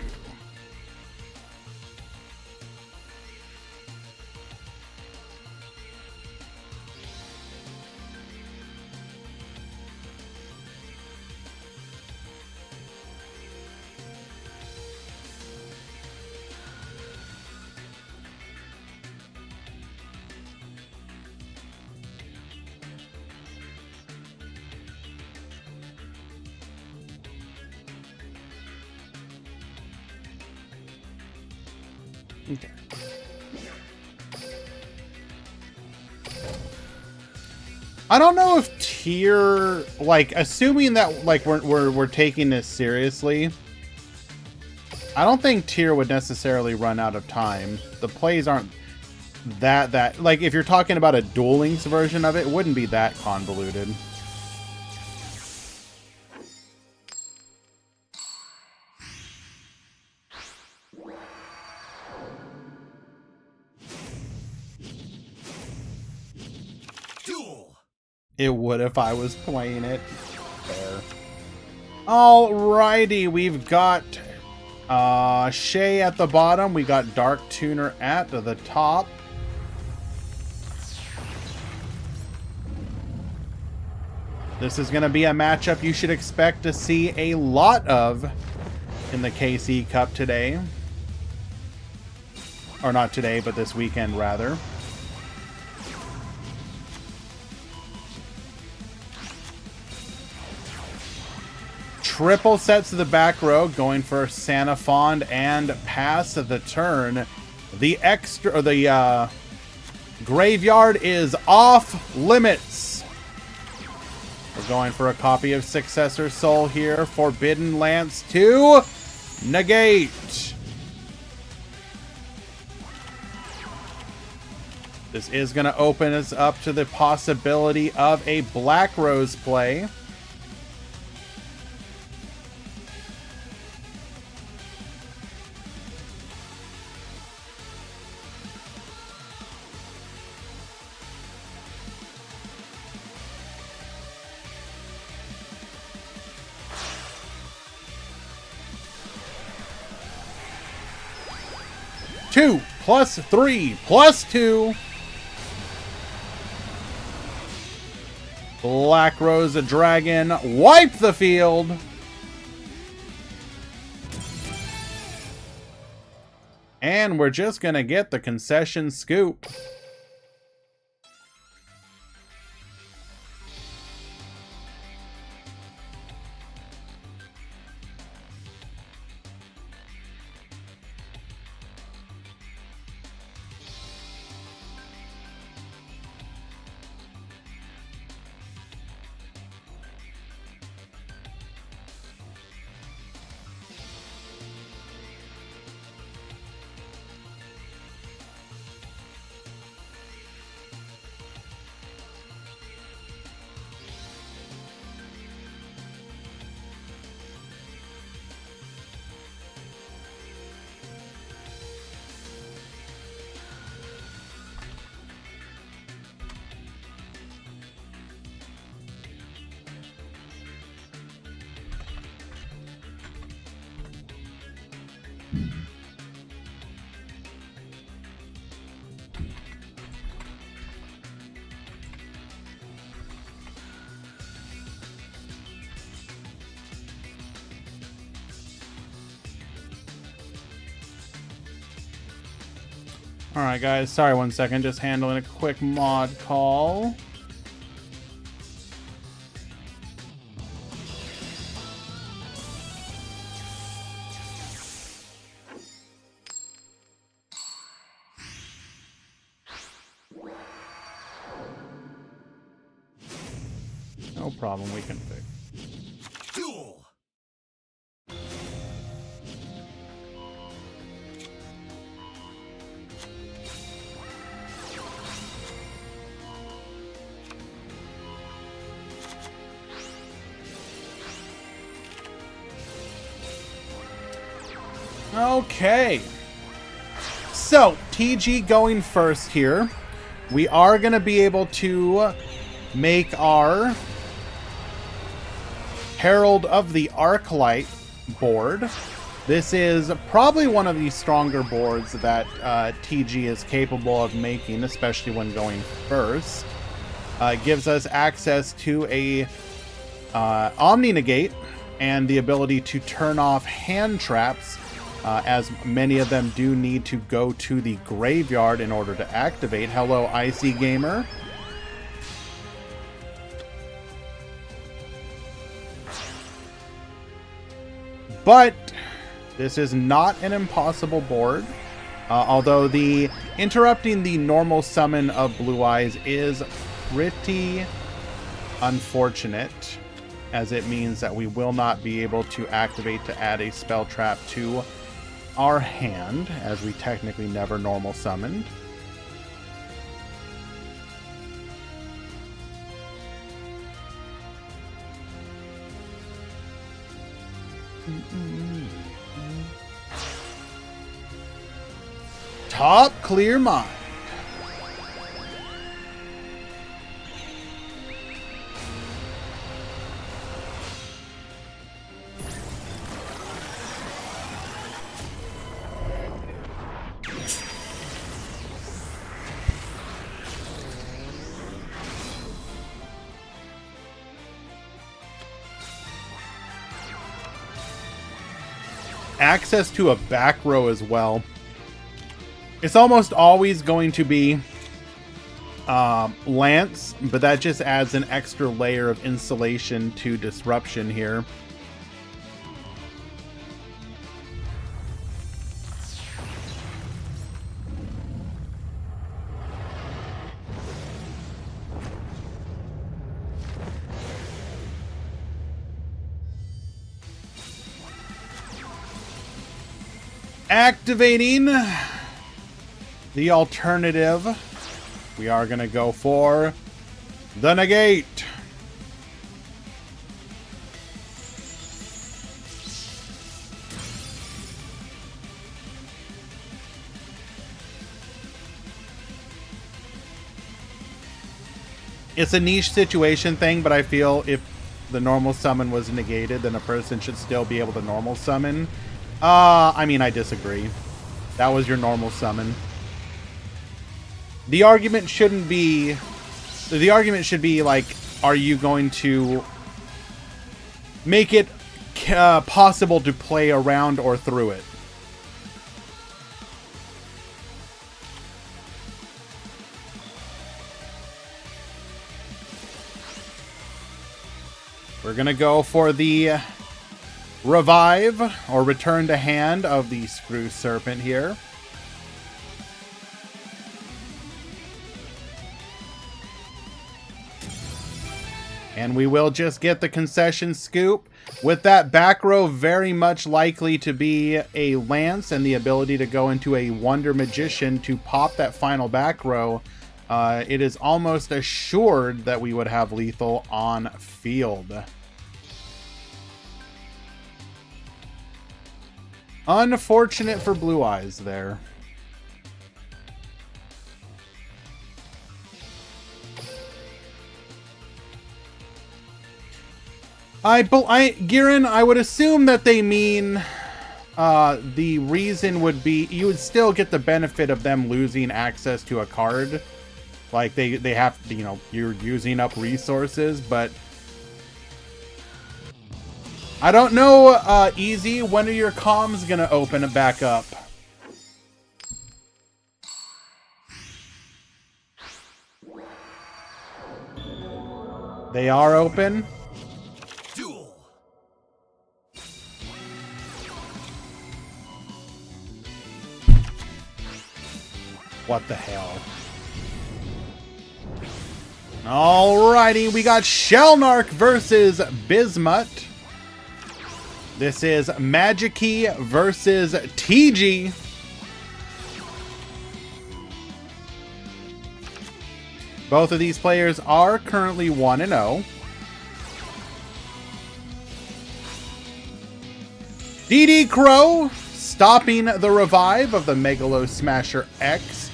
[SPEAKER 1] Okay. I don't know if tier, like, assuming that like we're taking this seriously, I don't think tier would necessarily run out of time. The plays aren't that like, if you're talking about a Duel Links version of it, it wouldn't be that convoluted.
[SPEAKER 2] Duel.
[SPEAKER 1] It would if I was playing it. Fair. Alrighty, we've got Shay at the bottom. We got Dark Tuner at the top. This is going to be a matchup you should expect to see a lot of in the KC Cup today. Or not today, but this weekend, rather. Triple sets to the back row, going for Santa Fond and pass of the turn. The extra, or the graveyard is off limits. We're going for a copy of Successor Soul here. Forbidden Lance to negate. This is going to open us up to the possibility of a Black Rose play. Two plus 3 plus 2. Black Rose, a dragon, wipe the field. And we're just gonna get the concession scoop. Alright, guys. Sorry, 1 second. Just handling a quick mod call. No problem, we can fix.
[SPEAKER 2] Duel.
[SPEAKER 1] Okay. So, TG going first here. We are going to be able to make our Herald of the Arclight board. This is probably one of the stronger boards that TG is capable of making, especially when going first. It gives us access to a Omni Negate and the ability to turn off hand traps, as many of them do need to go to the graveyard in order to activate. Hello, Icy Gamer. But this is not an impossible board, although the interrupting the normal summon of Blue Eyes is pretty unfortunate, as it means that we will not be able to activate to add a spell trap to our hand, as we technically never normal summoned. Top clear mind. Access to a back row as well. It's almost always going to be Lance, but that just adds an extra layer of insulation to disruption here. Activating the alternative. We are going to go for the negate. It's a niche situation thing, but I feel if the normal summon was negated, then a person should still be able to normal summon. I mean, I disagree. That was your normal summon. The argument shouldn't be... The argument should be, like, are you going to make it possible to play around or through it? We're gonna go for the revive or return to hand of the Screw Serpent here. And we will just get the concession scoop. With that back row very much likely to be a Lance and the ability to go into a Wonder Magician to pop that final back row, it is almost assured that we would have lethal on field. Unfortunate for Blue Eyes there. Giran, I would assume that they mean the reason would be you would still get the benefit of them losing access to a card. Like they have to, you know, you're using up resources, but I don't know, Easy, when are your comms gonna open it back up? They are open.
[SPEAKER 2] Duel.
[SPEAKER 1] What the hell? Alrighty, we got Shellnark versus Bismuth. This is Magic-Key versus TG. Both of these players are currently 1-0. DD Crow stopping the revive of the Megalo Smasher X.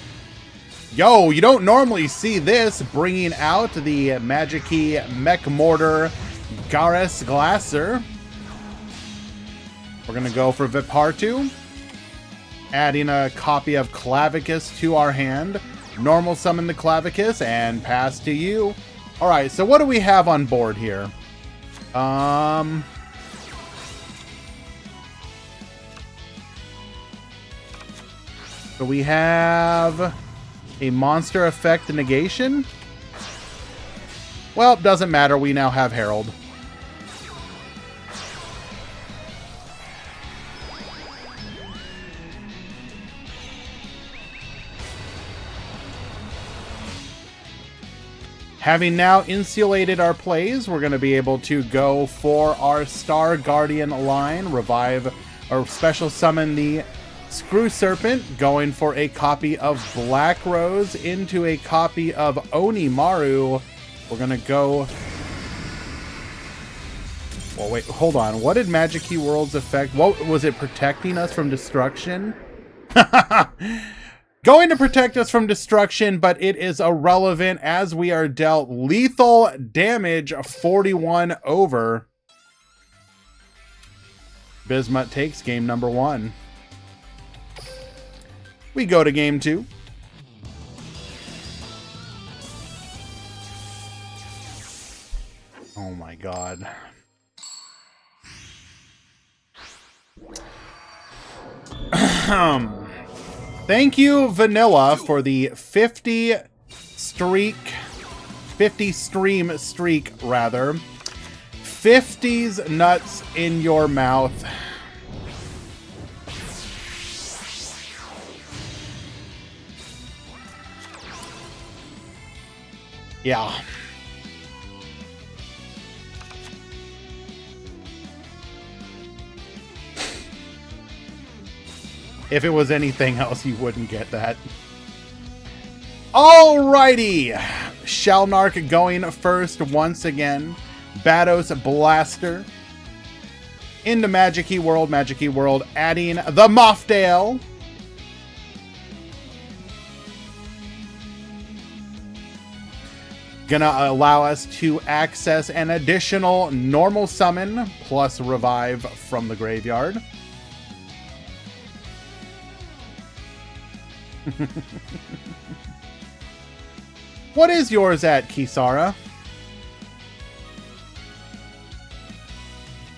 [SPEAKER 1] Yo, you don't normally see this, bringing out the Magic-Key Mech Mortar Gares Glasser. We're going to go for Vipartu, adding a copy of Clavicus to our hand. Normal summon the Clavicus and pass to you. All right, so what do we have on board here? So we have a monster effect negation. Well, doesn't matter. We now have Herald. Having now insulated our plays, we're going to be able to go for our Star Guardian line, revive or special summon the Screw Serpent, going for a copy of Black Rose into a copy of Onimaru. We're going to go... Well, wait, hold on. What did Magic-Key World's effect... What was it, protecting us from destruction? Going to protect us from destruction, but it is irrelevant as we are dealt lethal damage 41 over. Bismuth takes game number 1. We go to game 2. Oh my god. Thank you, Vanilla, for the 50 stream streak, rather. 50s nuts in your mouth. Yeah. If it was anything else, you wouldn't get that. Alrighty. Shellnark going first once again. Bados Blaster. Into Magic-Key World. Magic-Key World adding the Moffdale. Gonna allow us to access an additional normal summon plus revive from the graveyard. What is yours at, Kisara?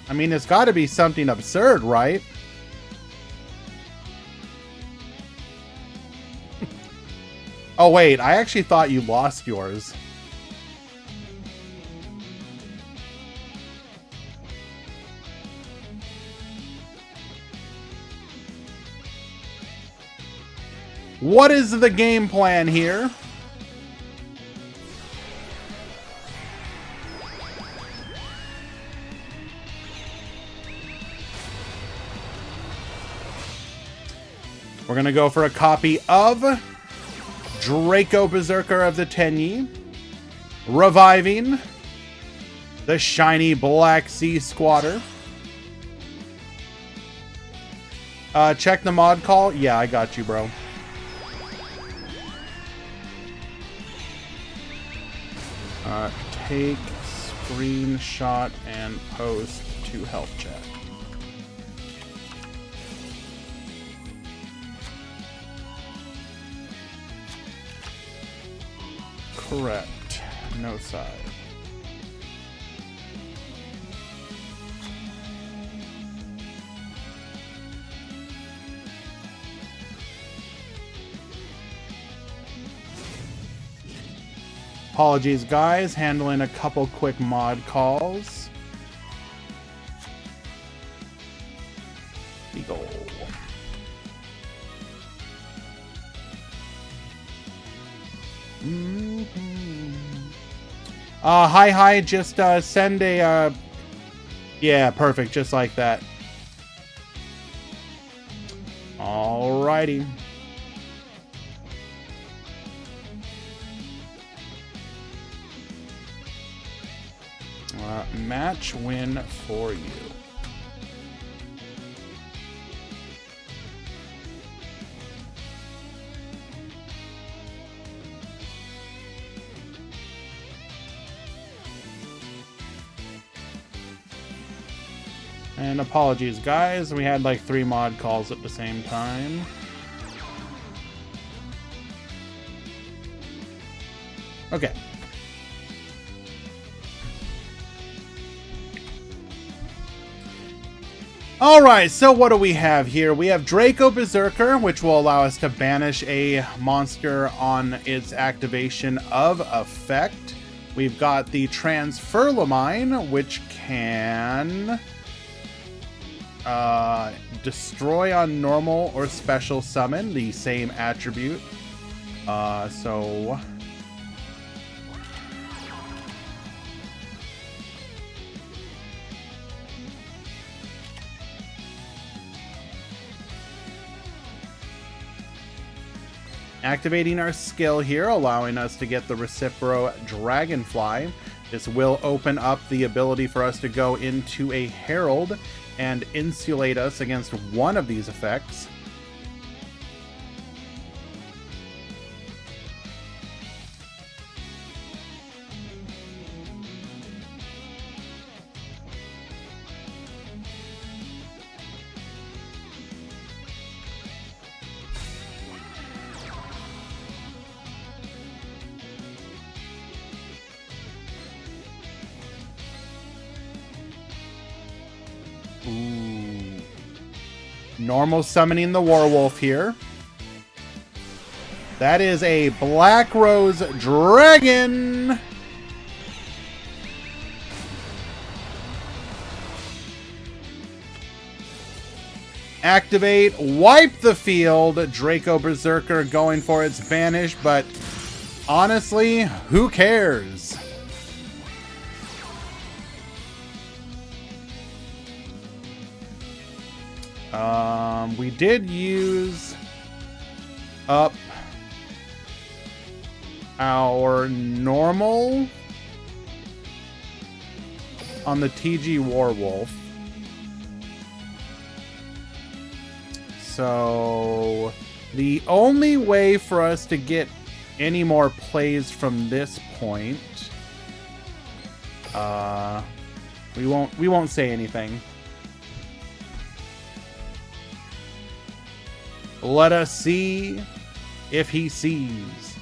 [SPEAKER 1] I mean, it's got to be something absurd, right? Oh, wait. I actually thought you lost yours. What is the game plan here? We're going to go for a copy of Draco Berserker of the Tenyi, reviving the shiny Black Sea Squatter. Check the mod call. Yeah, I got you, bro. Take screenshot and post to health chat. Correct. No side. Apologies, guys. Handling a couple quick mod calls. Eagle. Hi, just send a, yeah, perfect, just like that. Alrighty. Match win for you. And apologies, guys. We had like 3 mod calls at the same time. Okay. Alright, so what do we have here? We have Draco Berserker, which will allow us to banish a monster on its activation of effect. We've got the Transfer Lamine, which can destroy on normal or special summon, the same attribute. So activating our skill here, allowing us to get the Recipro Dragonfly. This will open up the ability for us to go into a Herald and insulate us against one of these effects. Ooh. Normal summoning the Werewolf here. That is a Black Rose Dragon. Activate, wipe the field. Draco Berserker going for its banish, but honestly, who cares? We did use up our normal on the TG Werewolf. So the only way for us to get any more plays from this point, we won't say anything. Let us see if he sees.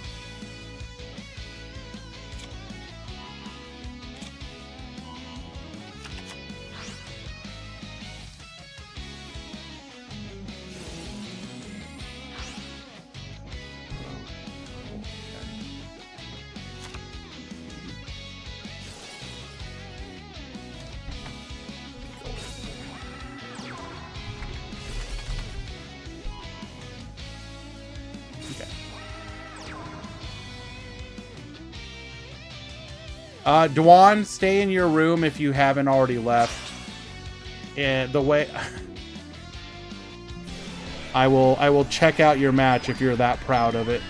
[SPEAKER 1] Dwan, stay in your room if you haven't already left. And the way I will check out your match if you're that proud of it.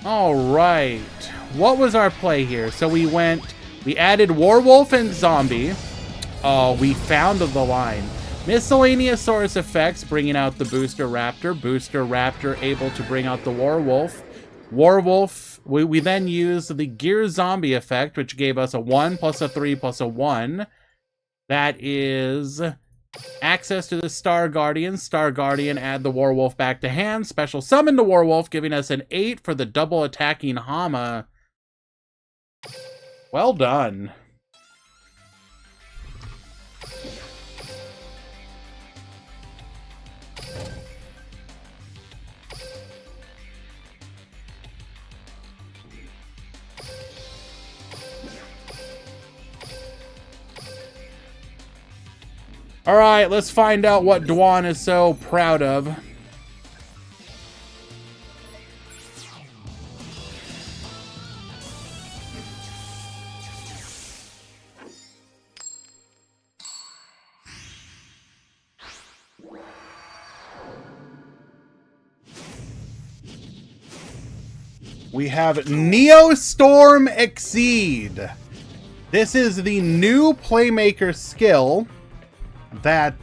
[SPEAKER 1] All right, what was our play here? So we added Werewolf and Zombie. Oh, we found the line. Miscellaneous source effects, bringing out the Booster Raptor. Booster Raptor able to bring out the Werewolf. Werewolf, we then used the Gear Zombie effect, which gave us a 1 plus a 3 plus a 1. That is Access to the Star Guardian. Star Guardian, add the Warwolf back to hand. Special summon the Warwolf, giving us an 8 for the double attacking Hama. Well done. All right, let's find out what Dwan is so proud of. We have Neostorm Exceed. This is the new Playmaker skill that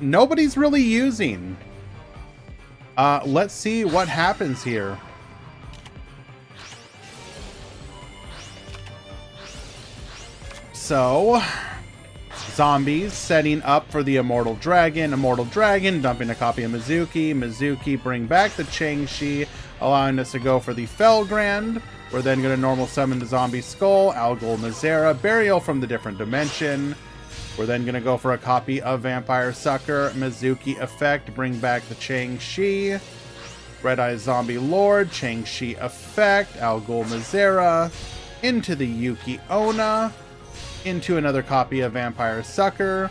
[SPEAKER 1] nobody's really using. Let's see what happens here. So, zombies setting up for the Immortal Dragon. Immortal Dragon dumping a copy of Mizuki. Mizuki bring back the Changshi, allowing us to go for the Felgrand. We're then going to normal summon the Zombie Skull, Algol Mazera, Burial from the Different Dimension. We're then going to go for a copy of Vampire Sucker, Mizuki Effect, bring back the Changshi. Red Eye Zombie Lord, Changshi Effect, Algol Mazera, into the Yuki Onna, into another copy of Vampire Sucker.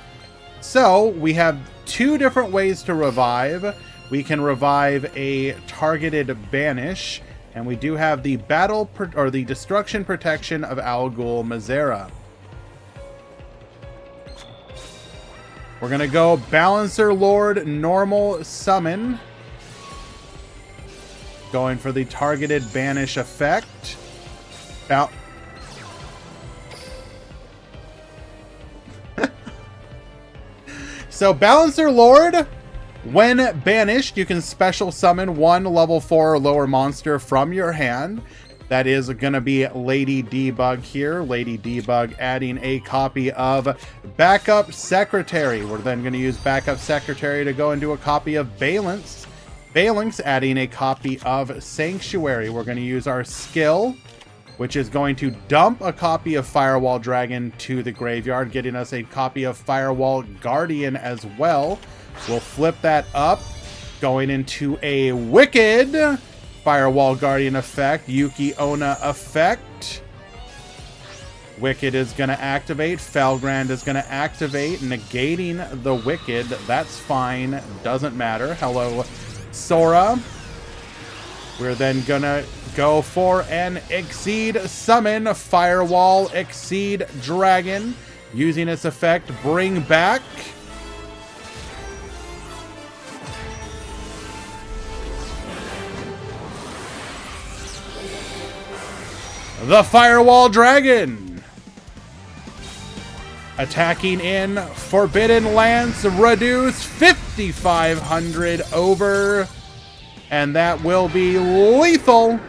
[SPEAKER 1] So, we have two different ways to revive. We can revive a targeted Banish, and we do have the the Destruction Protection of Algol Mazera. We're going to go Balancer Lord, normal summon. Going for the targeted Banish effect. So Balancer Lord, when banished, you can special summon one level 4 or lower monster from your hand. That is going to be Lady Debug here. Lady Debug adding a copy of Backup Secretary. We're then going to use Backup Secretary to go into a copy of Balance. Phalanx adding a copy of Sanctuary. We're going to use our skill, which is going to dump a copy of Firewall Dragon to the graveyard, getting us a copy of Firewall Guardian as well. We'll flip that up, going into a Wicked Firewall Guardian effect, Yuki Onna effect. Wicked is going to activate. Felgrand is going to activate, negating the Wicked. That's fine. Doesn't matter. Hello, Sora. We're then going to go for an Exceed summon. Firewall Exceed Dragon. Using its effect, bring back the Firewall Dragon. Attacking in Forbidden Lance, reduce 5,500 over. And that will be lethal.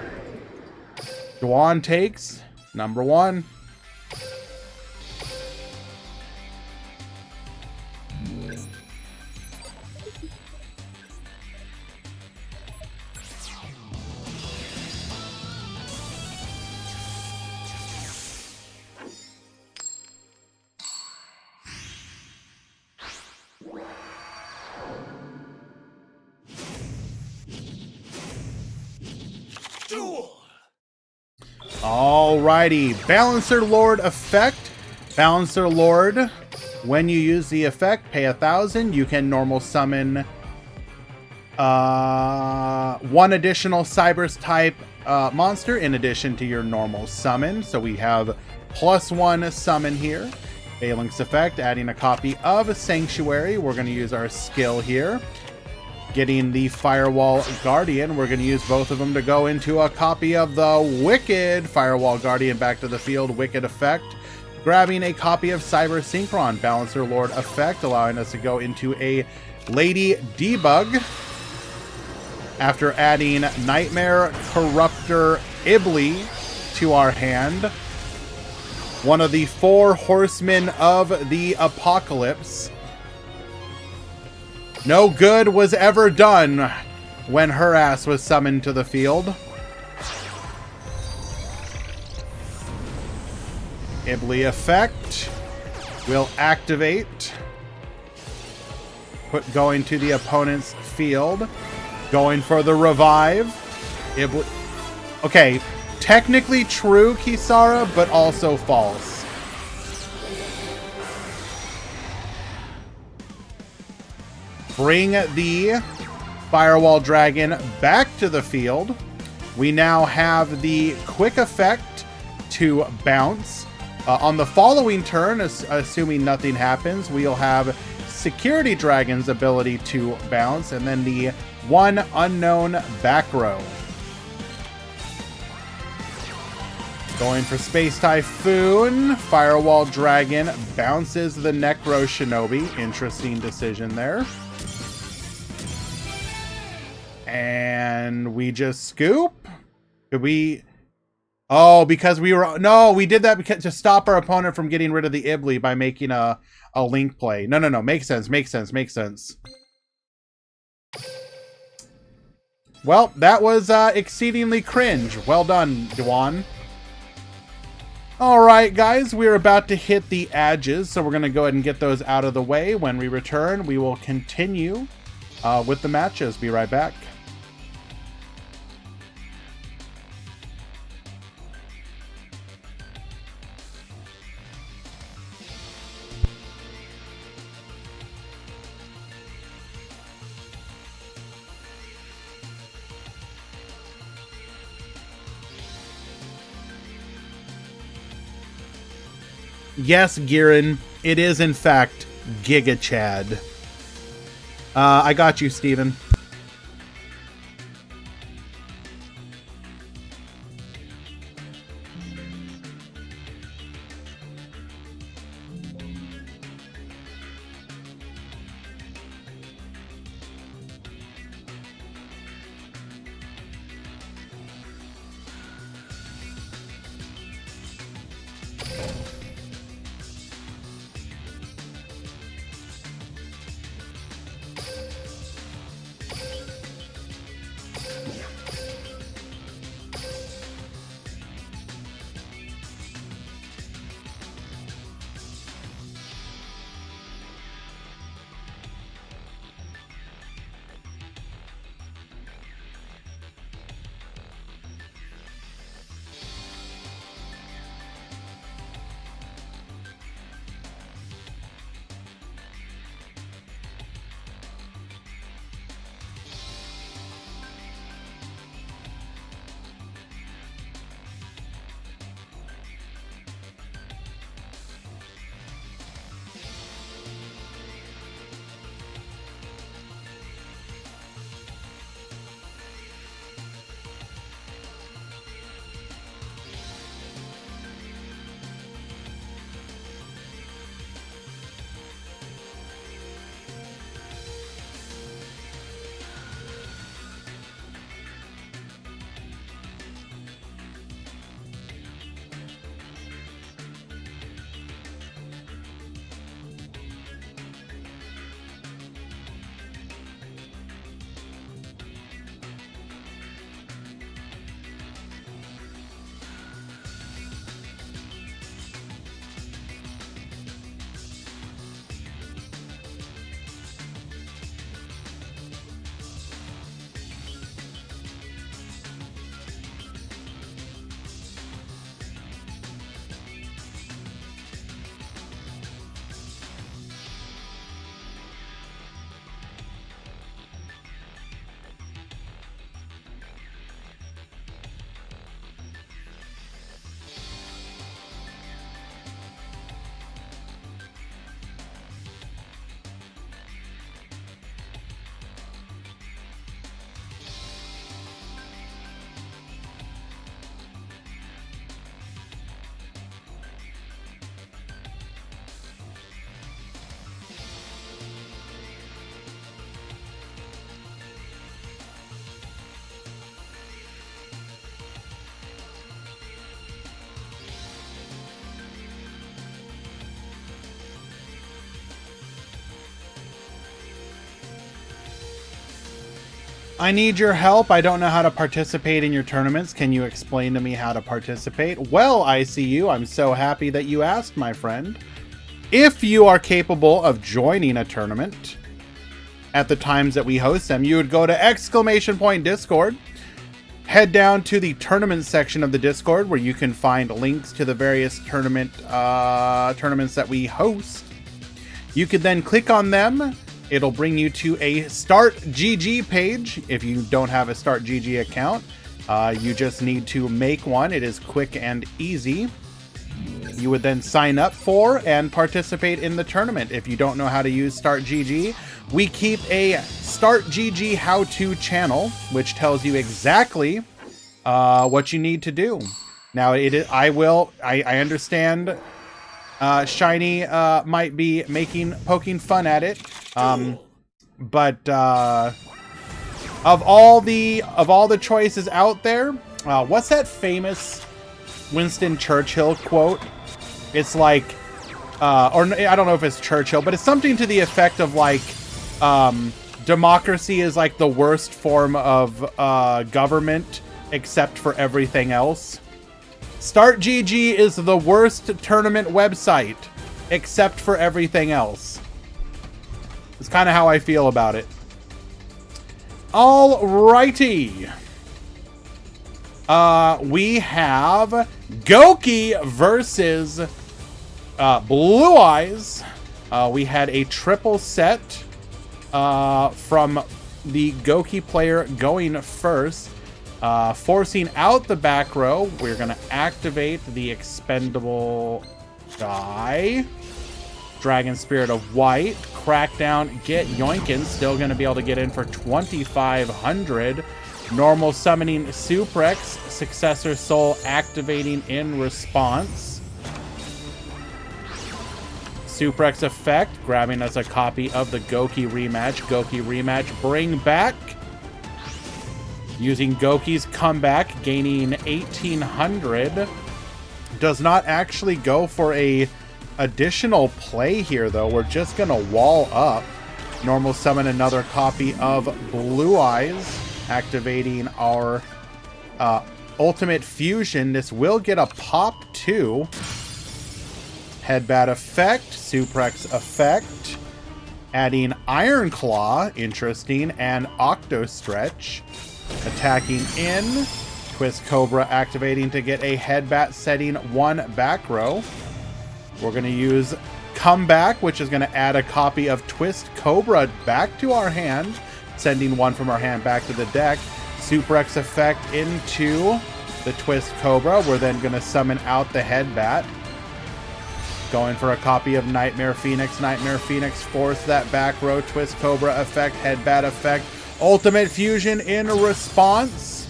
[SPEAKER 1] Dwan takes number 1.
[SPEAKER 2] Duel.
[SPEAKER 1] Alrighty, Balancer Lord effect. Balancer Lord, when you use the effect, pay 1,000. You can normal summon one additional Cybers type monster in addition to your normal summon. So we have +1 summon here. Phalanx effect, adding a copy of Sanctuary. We're going to use our skill here. Getting the Firewall Guardian. We're going to use both of them to go into a copy of the Wicked Firewall Guardian back to the field. Wicked effect. Grabbing a copy of Cyber Synchron. Balancer Lord effect, allowing us to go into a Lady Debug. After adding Nightmare Corruptor Ibli to our hand. One of the 4 horsemen of the apocalypse. No good was ever done when her ass was summoned to the field. Ibly effect will activate. Going to the opponent's field. Going for the revive. Ibly. Okay, technically true, Kisara, but also false. Bring the Firewall Dragon back to the field. We now have the quick effect to bounce. On the following turn, assuming nothing happens, we'll have Security Dragon's ability to bounce, and then the one unknown back row. Going for Space Typhoon, Firewall Dragon bounces the Necro Shinobi. Interesting decision there. And we just scoop. Could we... Oh, because we were... No, we did that because to stop our opponent from getting rid of the Ibly by making a link play. No. Makes sense. Well, that was exceedingly cringe. Well done, Dewan. Alright, guys. We're about to hit the edges, so we're going to go ahead and get those out of the way. When we return, we will continue with the matches. Be right back. Yes, Giran, it is in fact Giga Chad. I got you, Steven. I need your help. I don't know how to participate in your tournaments. Can you explain to me how to participate? Well, I see you. I'm so happy that you asked, my friend. If you are capable of joining a tournament at the times that we host them, you would go to !Discord, head down to the tournament section of the Discord where you can find links to the various tournaments that we host. You could then click on them. It'll bring you to a Start GG page. If you don't have a Start GG account, you just need to make one. It is quick and easy. You would then sign up for and participate in the tournament. If you don't know how to use Start GG, we keep a Start GG how-to channel, which tells you exactly what you need to do. Now, I understand Shiny might be poking fun at it, but of all the choices out there, what's that famous Winston Churchill quote? It's like, or I don't know if it's Churchill, but it's something to the effect of like, democracy is like the worst form of government except for everything else. Start GG is the worst tournament website except for everything else. It's kind of how I feel about it. Alrighty. We have Goki versus Blue Eyes. We had a triple set from the Goki player going first. Forcing out the back row, we're going to activate the expendable die. Dragon Spirit of White. Crackdown, get Yoinkin. Still going to be able to get in for 2,500. Normal summoning Suprex. Successor Soul activating in response. Suprex effect, grabbing us a copy of the Goki rematch. Goki rematch, bring back. Using Goki's comeback, gaining 1,800. Does not actually go for a additional play here, though. We're just going to wall up. Normal summon another copy of Blue Eyes, activating our Ultimate Fusion. This will get a pop too. Headbat effect, Suprex effect, adding Iron Claw, interesting, and Octo Stretch. Attacking in. Twist Cobra activating to get a headbat, setting one back row. We're going to use Comeback, which is going to add a copy of Twist Cobra back to our hand, sending one from our hand back to the deck. Suprex effect into the Twist Cobra. We're then going to summon out the headbat. Going for a copy of Nightmare Phoenix. Nightmare Phoenix, force that back row. Twist Cobra effect, headbat effect. Ultimate Fusion in response.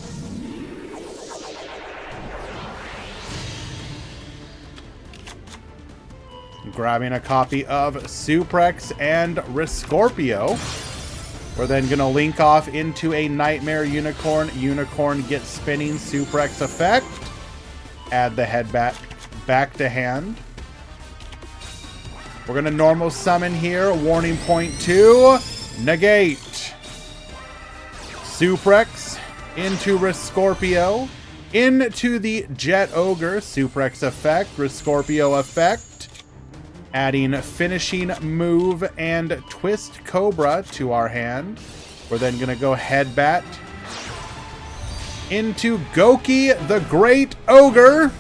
[SPEAKER 1] Grabbing a copy of Suprex and Rescorpio. We're then going to link off into a Nightmare Unicorn. Unicorn gets spinning. Suprex effect. Add the headbat back to hand. We're going to normal summon here. Warning point 2. Negate. Suprex into Rescorpio, into the Jet Ogre. Suprex effect, Rescorpio effect, adding finishing move and Twist Cobra to our hand. We're then going to go headbat into Goki the Great Ogre.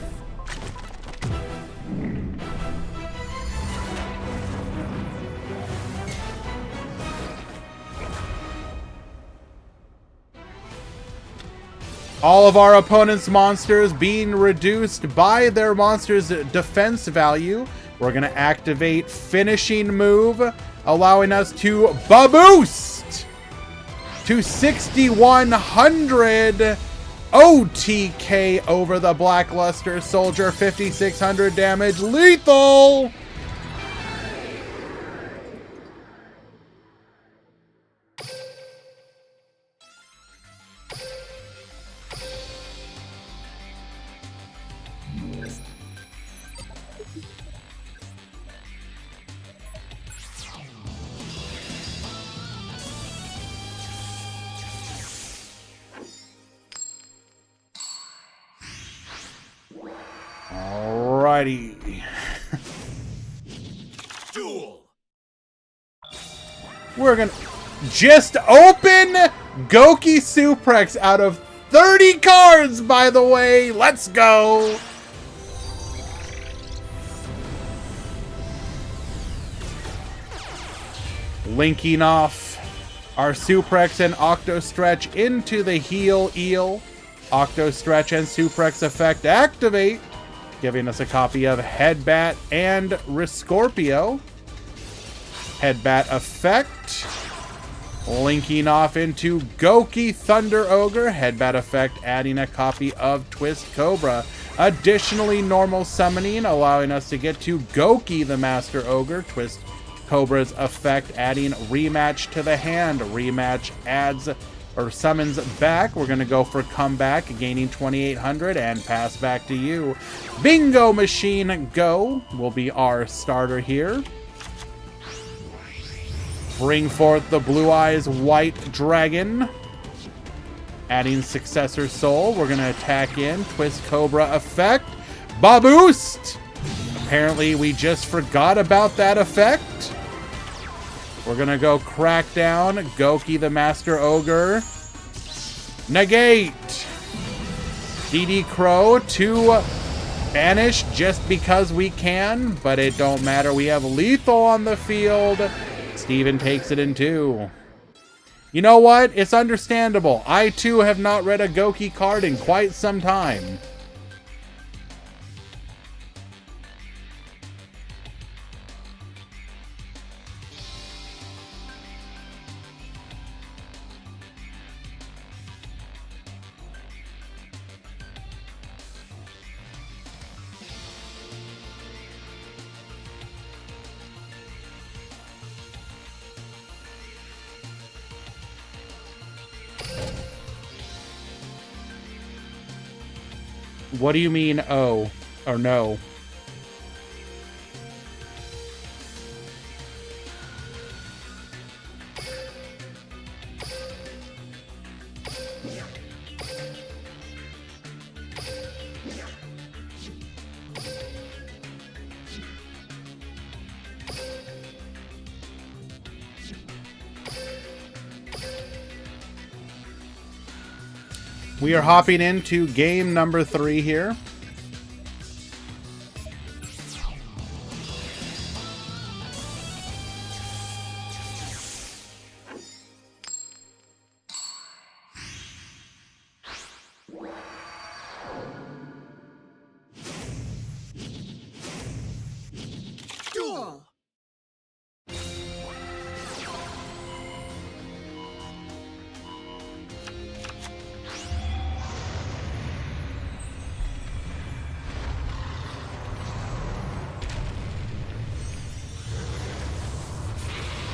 [SPEAKER 1] All of our opponent's monsters being reduced by their monster's defense value. We're going to activate finishing move, allowing us to boost to 6,100 OTK over the Blackluster Soldier. 5,600 damage, lethal. Alrighty.
[SPEAKER 2] Duel.
[SPEAKER 1] We're gonna just open Goki Suprex out of 30 cards, by the way. Let's go. Linking off our Suprex and Octo Stretch into the Heal Eel. Octo Stretch and Suprex effect activate, giving us a copy of Headbat and Rescorpio. Headbat effect. Linking off into Goki Thunder Ogre. Headbat effect adding a copy of Twist Cobra. Additionally, normal summoning, allowing us to get to Goki the Master Ogre. Twist Cobra's effect adding Rematch to the hand. Rematch adds or summons back. We're going to go for Comeback, gaining 2,800 and pass back to you. Bingo Machine Go will be our starter here. Bring forth the Blue Eyes White Dragon. Adding Successor Soul. We're going to attack in. Twist Cobra effect. Baboost! Apparently, we just forgot about that effect. We're going to go Crackdown. Goki the Master Ogre. Negate. DD Crow to banish just because we can, but it don't matter. We have lethal on the field. Steven takes it in 2. You know what? It's understandable. I, too, have not read a Goki card in quite some time. What do you mean, oh, or no? We are hopping into game number 3 here.
[SPEAKER 2] Duel.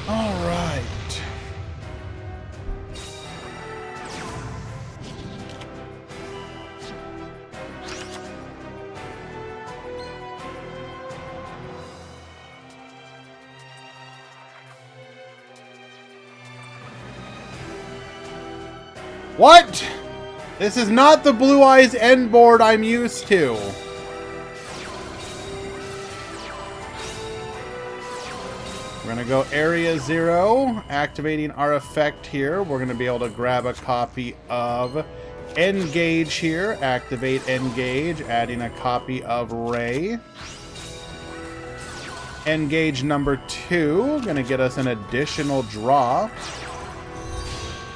[SPEAKER 1] All right. What? This is not the Blue Eyes end board I'm used to. We're going to go Area 0, activating our effect here. We're going to be able to grab a copy of Engage here. Activate Engage, adding a copy of Ray. Engage number 2, going to get us an additional draw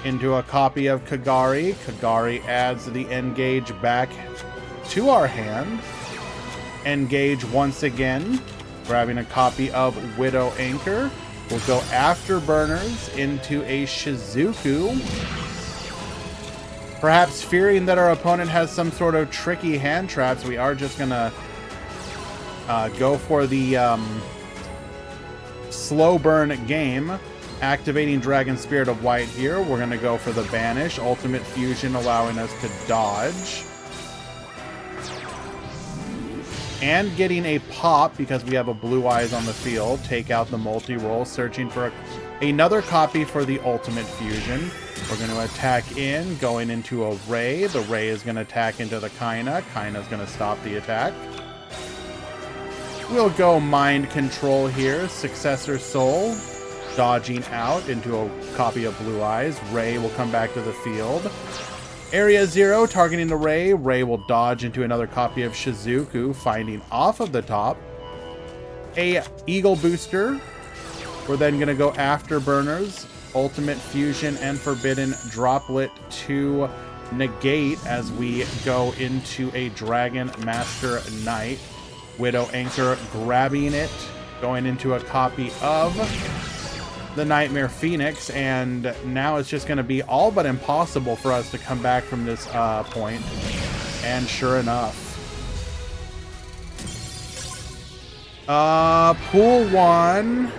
[SPEAKER 1] into a copy of Kagari. Kagari adds the Engage back to our hand. Engage once again. Grabbing a copy of Widow Anchor. We'll go Afterburners into a Shizuku. Perhaps fearing that our opponent has some sort of tricky hand traps, we are just going to go for the slow burn game. Activating Dragon Spirit of White here. We're going to go for the Banish. Ultimate Fusion allowing us to dodge. And getting a pop because we have a Blue Eyes on the field. Take out the multi-roll, searching for another copy for the Ultimate Fusion. We're going to attack in, going into a Ray. The Ray is going to attack into the Kaina. Kaina's going to stop the attack. We'll go Mind Control here. Successor Soul, dodging out into a copy of Blue Eyes. Ray will come back to the field. Area 0, targeting the Ray. Ray will dodge into another copy of Shizuku, finding off of the top a Eagle Booster. We're then going to go Afterburners, Ultimate Fusion, and Forbidden Droplet to negate as we go into a Dragon Master Knight. Widow Anchor grabbing it, going into a copy of the Nightmare Phoenix, and now it's just going to be all but impossible for us to come back from this point. And sure enough, Pool 1.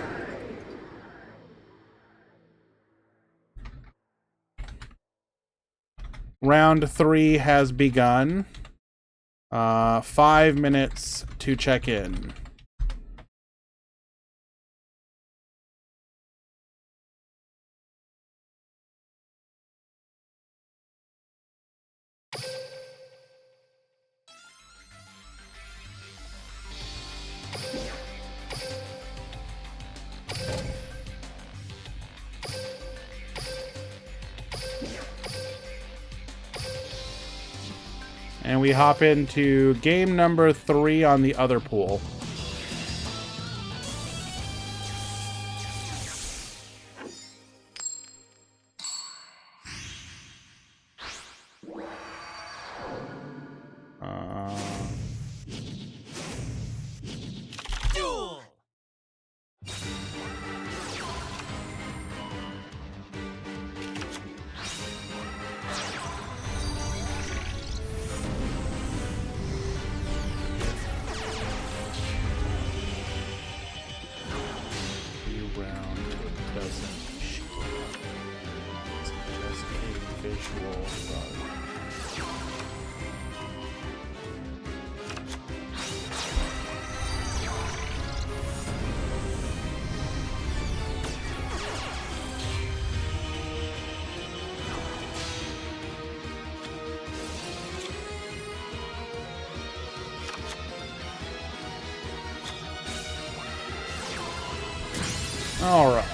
[SPEAKER 1] Round 3 has begun. 5 minutes to check in. And we hop into game number 3 on the other pool.
[SPEAKER 2] Duel.
[SPEAKER 1] All right.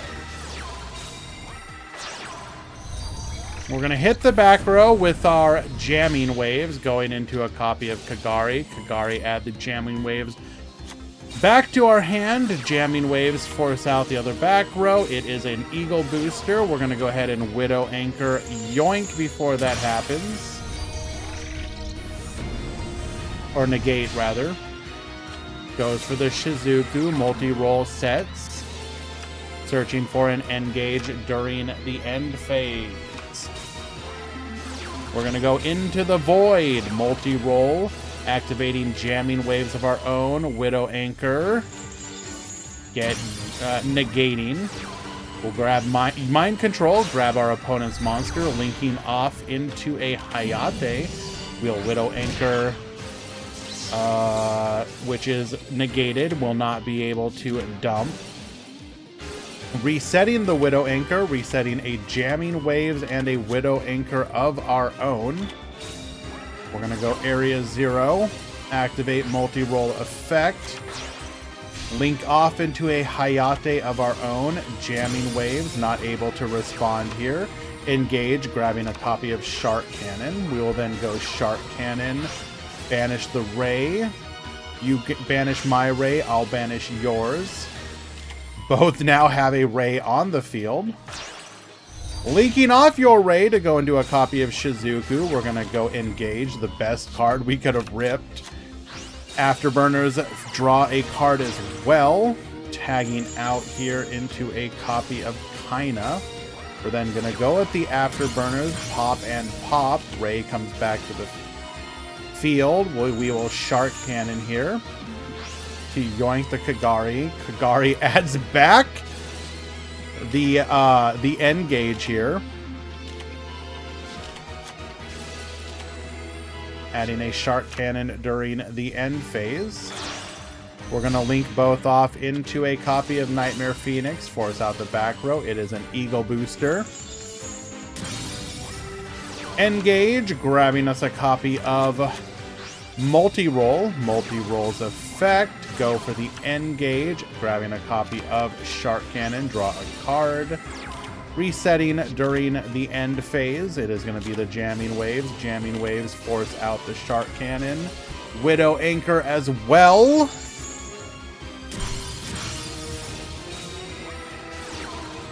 [SPEAKER 1] We're going to hit the back row with our Jamming Waves, going into a copy of Kagari. Kagari add the Jamming Waves back to our hand. Jamming Waves force out the other back row. It is an Eagle Booster. We're going to go ahead and Widow Anchor yoink before that happens. Or negate, rather. Goes for the Shizuku. Multi-roll sets. Searching for an engage during the end phase. We're going to go into the void. Multi-roll. Activating Jamming Waves of our own. Widow Anchor. Get negating. We'll grab Mind Control. Grab our opponent's monster. Linking off into a Hayate. We'll Widow Anchor. Which is negated. Will not be able to dump. Resetting the Widow Anchor, resetting a Jamming Waves and a Widow Anchor of our own. We're going to go Area 0, activate Multi-Roll Effect, link off into a Hayate of our own, Jamming Waves, not able to respond here. Engage, grabbing a copy of Shark Cannon. We will then go Shark Cannon, banish the Ray. You banish my Ray, I'll banish yours. Both now have a Ray on the field. Linking off your Ray to go into a copy of Shizuku. We're going to go engage, the best card we could have ripped. Afterburners draw a card as well. Tagging out here into a copy of Kaina. We're then going to go with the Afterburners, pop and pop. Ray comes back to the field. We will Shark Cannon here to yoink the Kagari. Kagari adds back the engage here. Adding a Shark Cannon during the end phase. We're going to link both off into a copy of Nightmare Phoenix. Force out the back row. It is an Eagle Booster. Engage, grabbing us a copy of Multi-Roll. Multi-Roll's Effect. effect, go for the Engage, grabbing a copy of Shark Cannon, draw a card. Resetting during the end phase, it is going to be the Jamming Waves. Jamming Waves force out the Shark Cannon. Widow Anchor as well.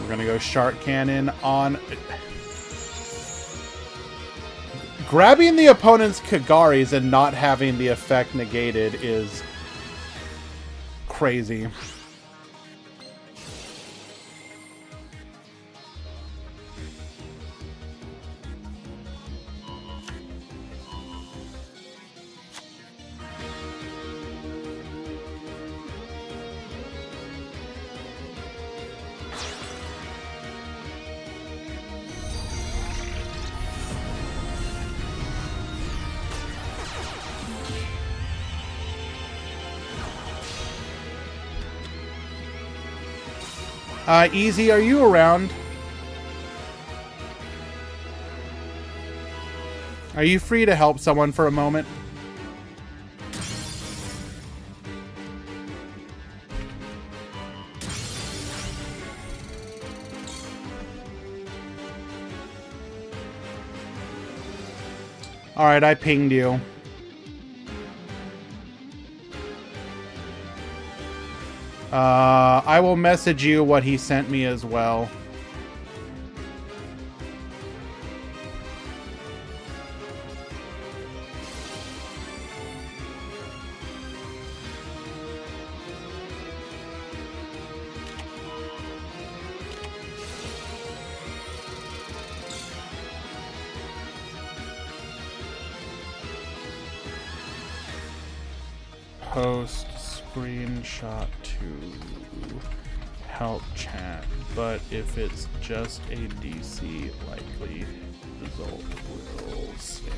[SPEAKER 1] We're going to go Shark Cannon on... Grabbing the opponent's Kagaris and not having the effect negated is crazy. Easy, are you around? Are you free to help someone for a moment? All right, I pinged you. I will message you what he sent me as well. Post screenshot to help chat, but if it's just a DC, likely result will stand.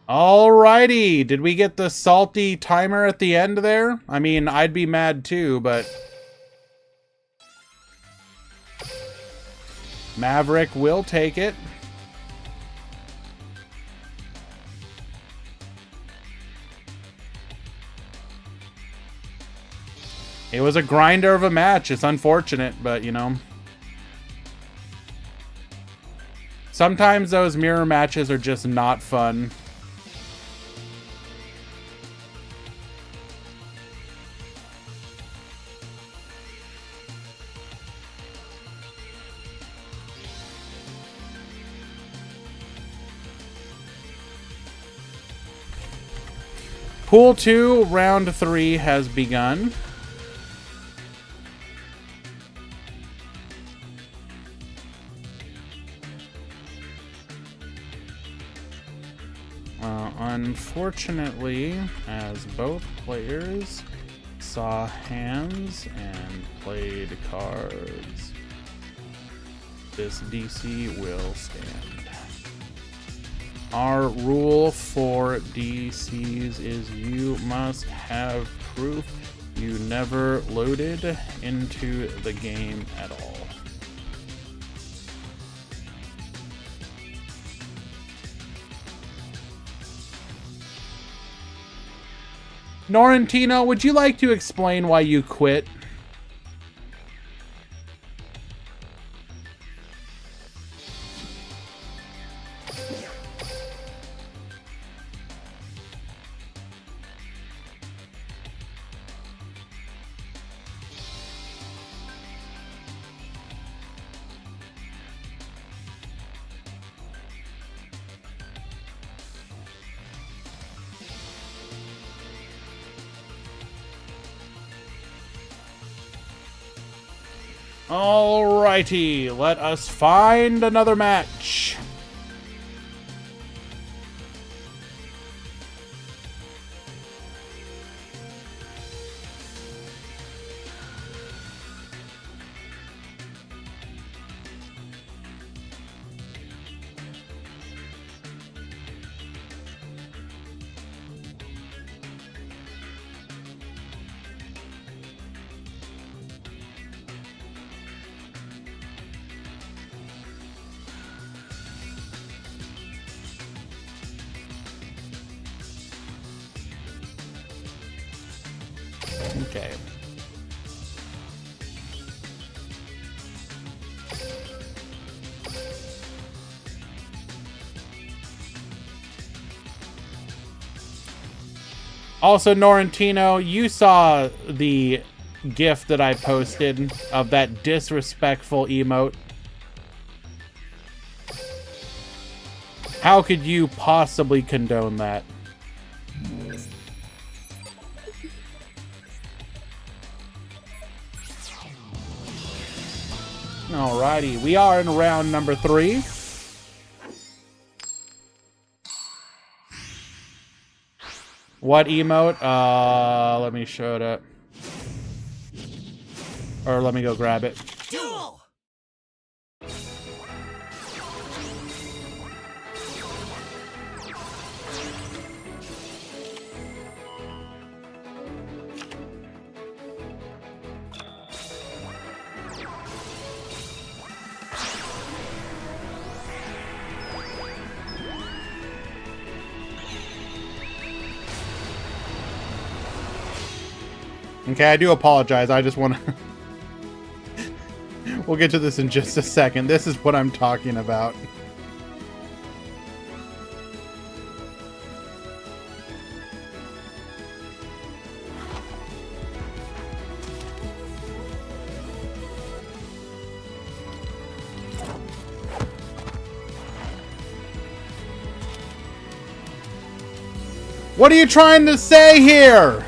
[SPEAKER 1] Alrighty, did we get the salty timer at the end there? I mean, I'd be mad too, but... Maverick will take it. It was a grinder of a match. It's unfortunate, but you know. Sometimes those mirror matches are just not fun. Pool 2, round 3 has begun. Unfortunately, as both players saw hands and played cards, this DC will stand. Our rule for DCs is you must have proof you never loaded into the game at all. Norrentino, would you like to explain why you quit? Alrighty, let us find another match. Okay. Also, Norrentino, you saw the GIF that I posted of that disrespectful emote. How could you possibly condone that? Alrighty, we are in round number 3. What emote? Let me show it up. Or let me go grab it.
[SPEAKER 2] Duel.
[SPEAKER 1] Okay, I do apologize. I just want to... We'll get to this in just a second. This is what I'm talking about. What are you trying to say here?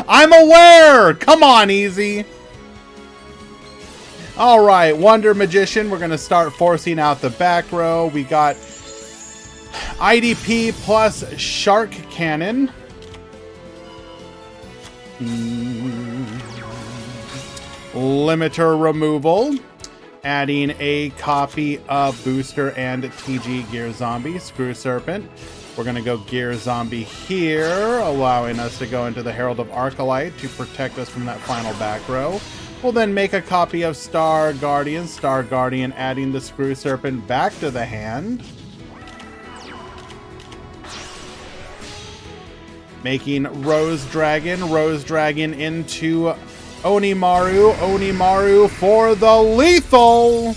[SPEAKER 1] I'm aware! Come on, easy. Alright, Wonder Magician. We're going to start forcing out the back row. We got IDP plus Shark Cannon. Limiter removal. Adding a copy of Booster and TG Gear Zombie. Screw Serpent. We're going to go Gear Zombie here, allowing us to go into the Herald of Arcalite to protect us from that final back row. We'll then make a copy of Star Guardian, adding the Screw Serpent back to the hand. Making Rose Dragon into Onimaru for the lethal!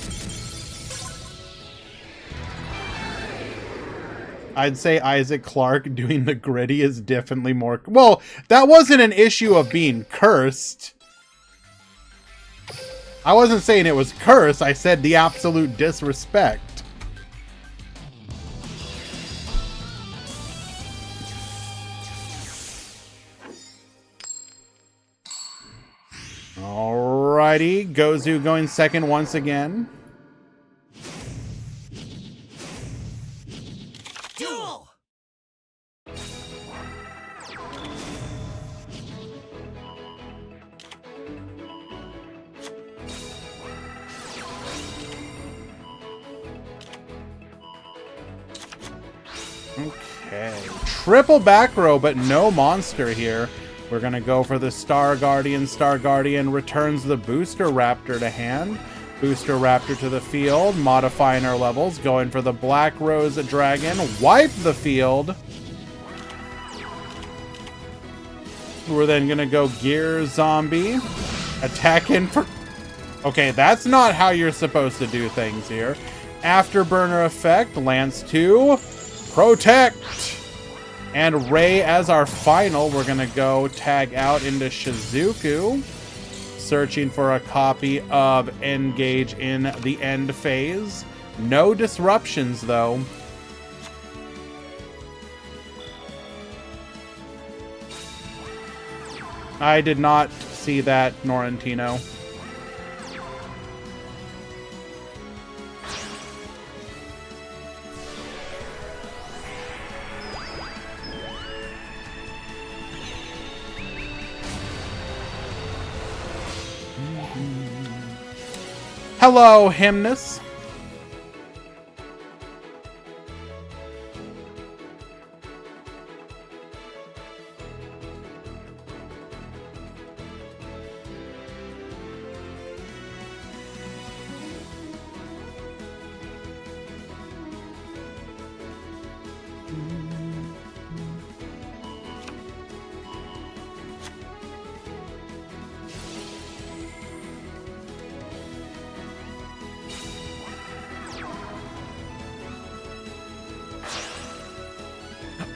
[SPEAKER 1] I'd say Isaac Clarke doing the gritty is definitely more... Well, that wasn't an issue of being cursed. I wasn't saying it was cursed. I said the absolute disrespect. Alrighty. Gozu going second once again.
[SPEAKER 2] Duel.
[SPEAKER 1] Okay. Triple back row, but no monster here. We're going to go for the Star Guardian. Star Guardian returns the Booster Raptor to hand. Booster Raptor to the field, modifying our levels. Going for the Black Rose Dragon. Wipe the field. We're then going to go Gear Zombie. Attack in for... Okay, that's not how you're supposed to do things here. Afterburner effect. Lance 2. Protect. And Ray as our final. We're going to go tag out into Shizuku. searching for a copy of Engage in the End phase. No disruptions, though. I did not see that, Norrentino. Hello, Hymnus.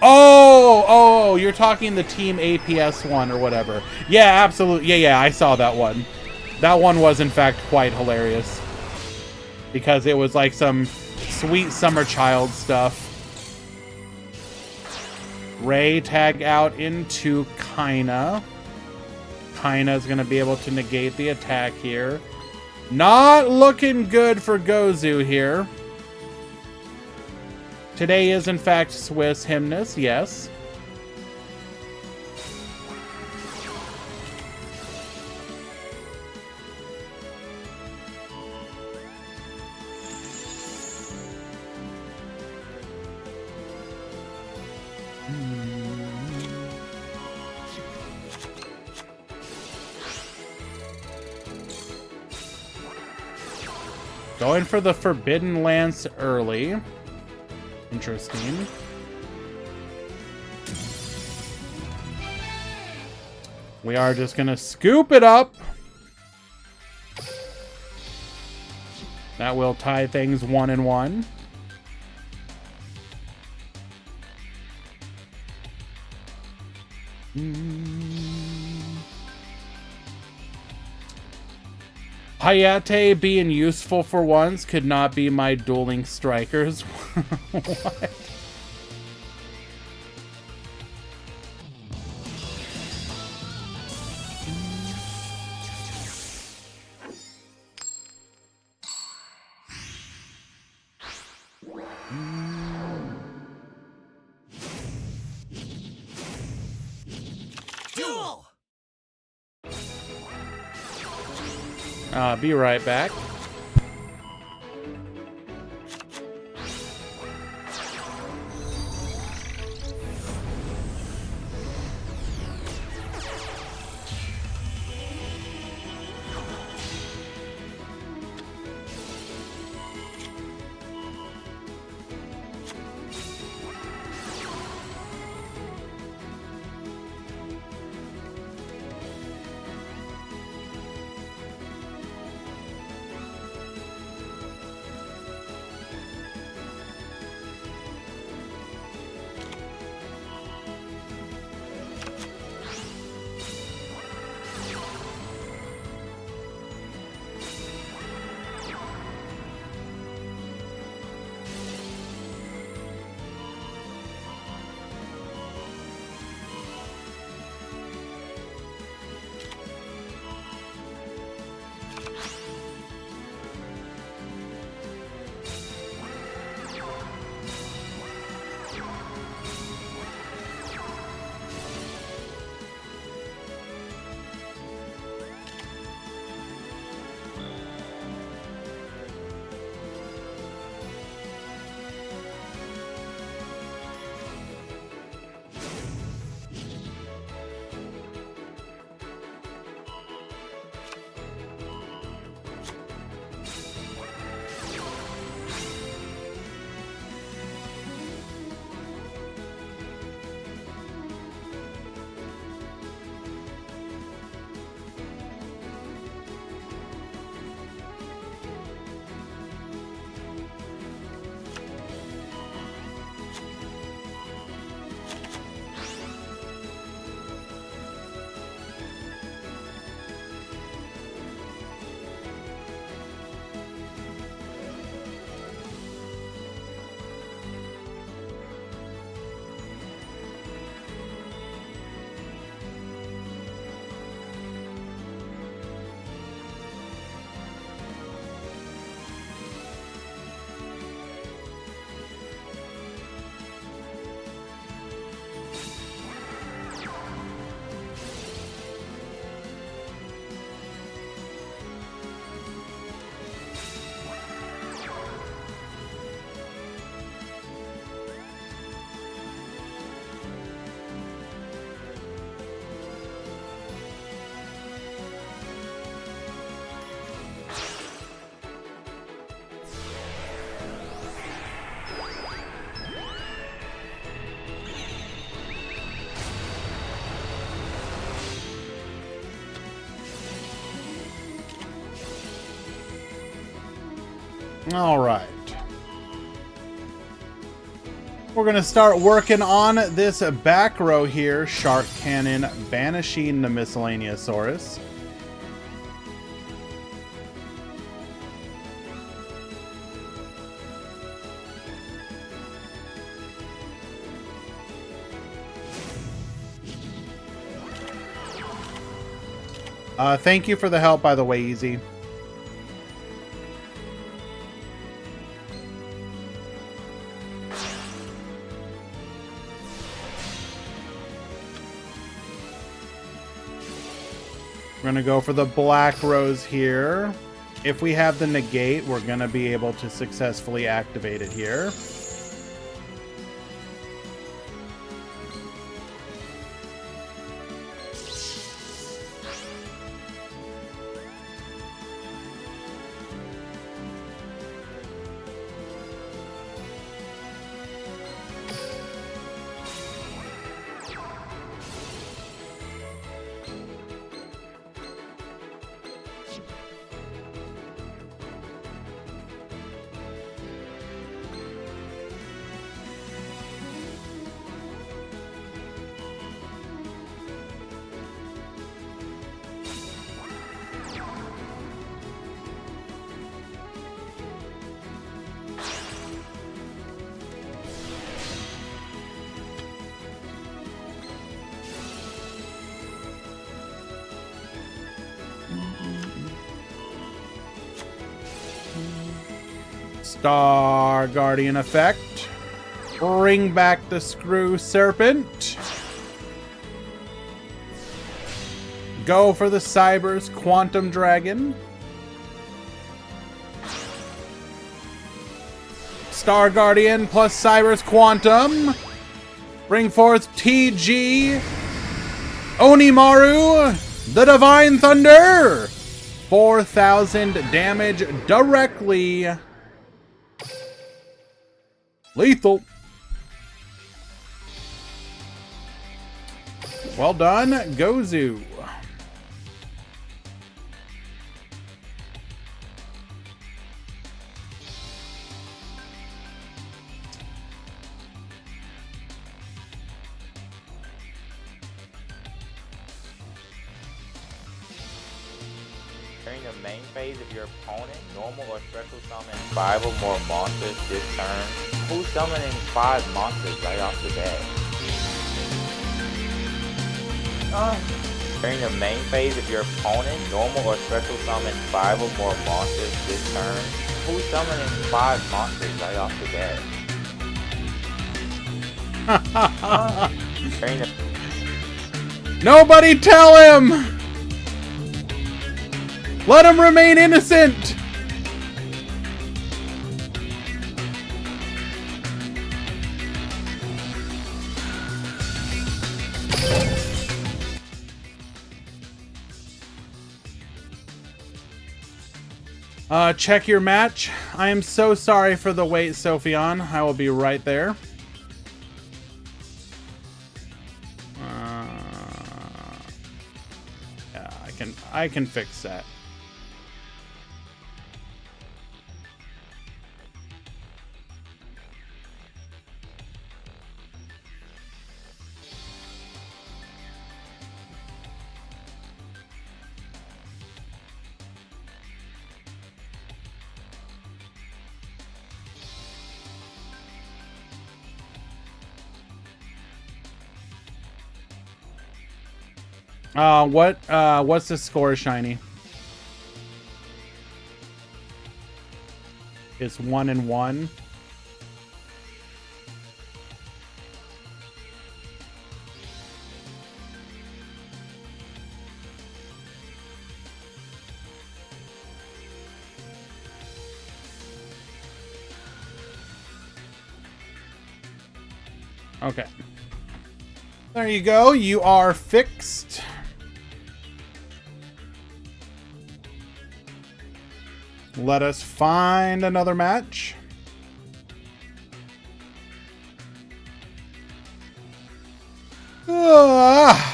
[SPEAKER 1] Oh, you're talking the Team APS one or whatever. Yeah, absolutely. Yeah, I saw that one. That one was, in fact, quite hilarious. Because it was like some sweet summer child stuff. Ray tag out into Kaina. Kaina's going to be able to negate the attack here. Not looking good for Gozu here. Today is, in fact, Swiss Hymnus, yes. Going for the Forbidden Lance early. Interesting. We are just gonna scoop it up. That will tie things 1-1. Hayate being useful for once could not be my dueling strikers. What?
[SPEAKER 2] Duel!
[SPEAKER 1] Be right back. All right. We're going to start working on this back row here. Shark Cannon banishing the Miscellaneousaurus. Thank you for the help, by the way, Easy. We're going to go for the black rose here. If we have the negate, we're going to be able to successfully activate it here. Star Guardian effect. Bring back the Screw Serpent. Go for the Cyber's Quantum Dragon. Star Guardian plus Cyber's Quantum. Bring forth TG. Onimaru, the Divine Thunder. 4,000 damage directly. Lethal. Well done, Gozu.
[SPEAKER 3] During the main phase of your opponent, normal or special summon 5 or more monsters this turn. Who's summoning 5 monsters right off the bat? During the main phase of your opponent, normal or special summon 5 or more monsters this turn. Who's summoning 5 monsters right off the bat? During the
[SPEAKER 1] Nobody tell him! Let him remain innocent! Check your match. I am so sorry for the wait, Sophion. I will be right there. Yeah, I can fix that. What's the score, Shiny? It's 1-1. Okay. There you go. You are fixed. Let us find another match. Ah.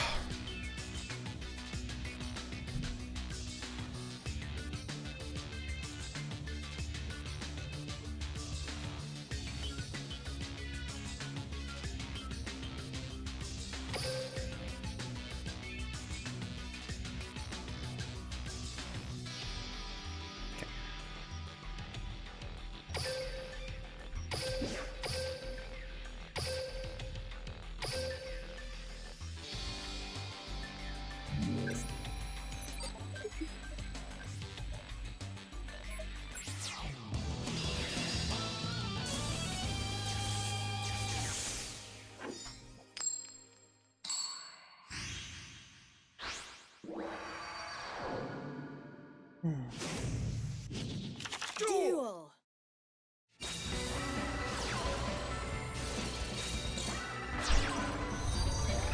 [SPEAKER 2] Duel.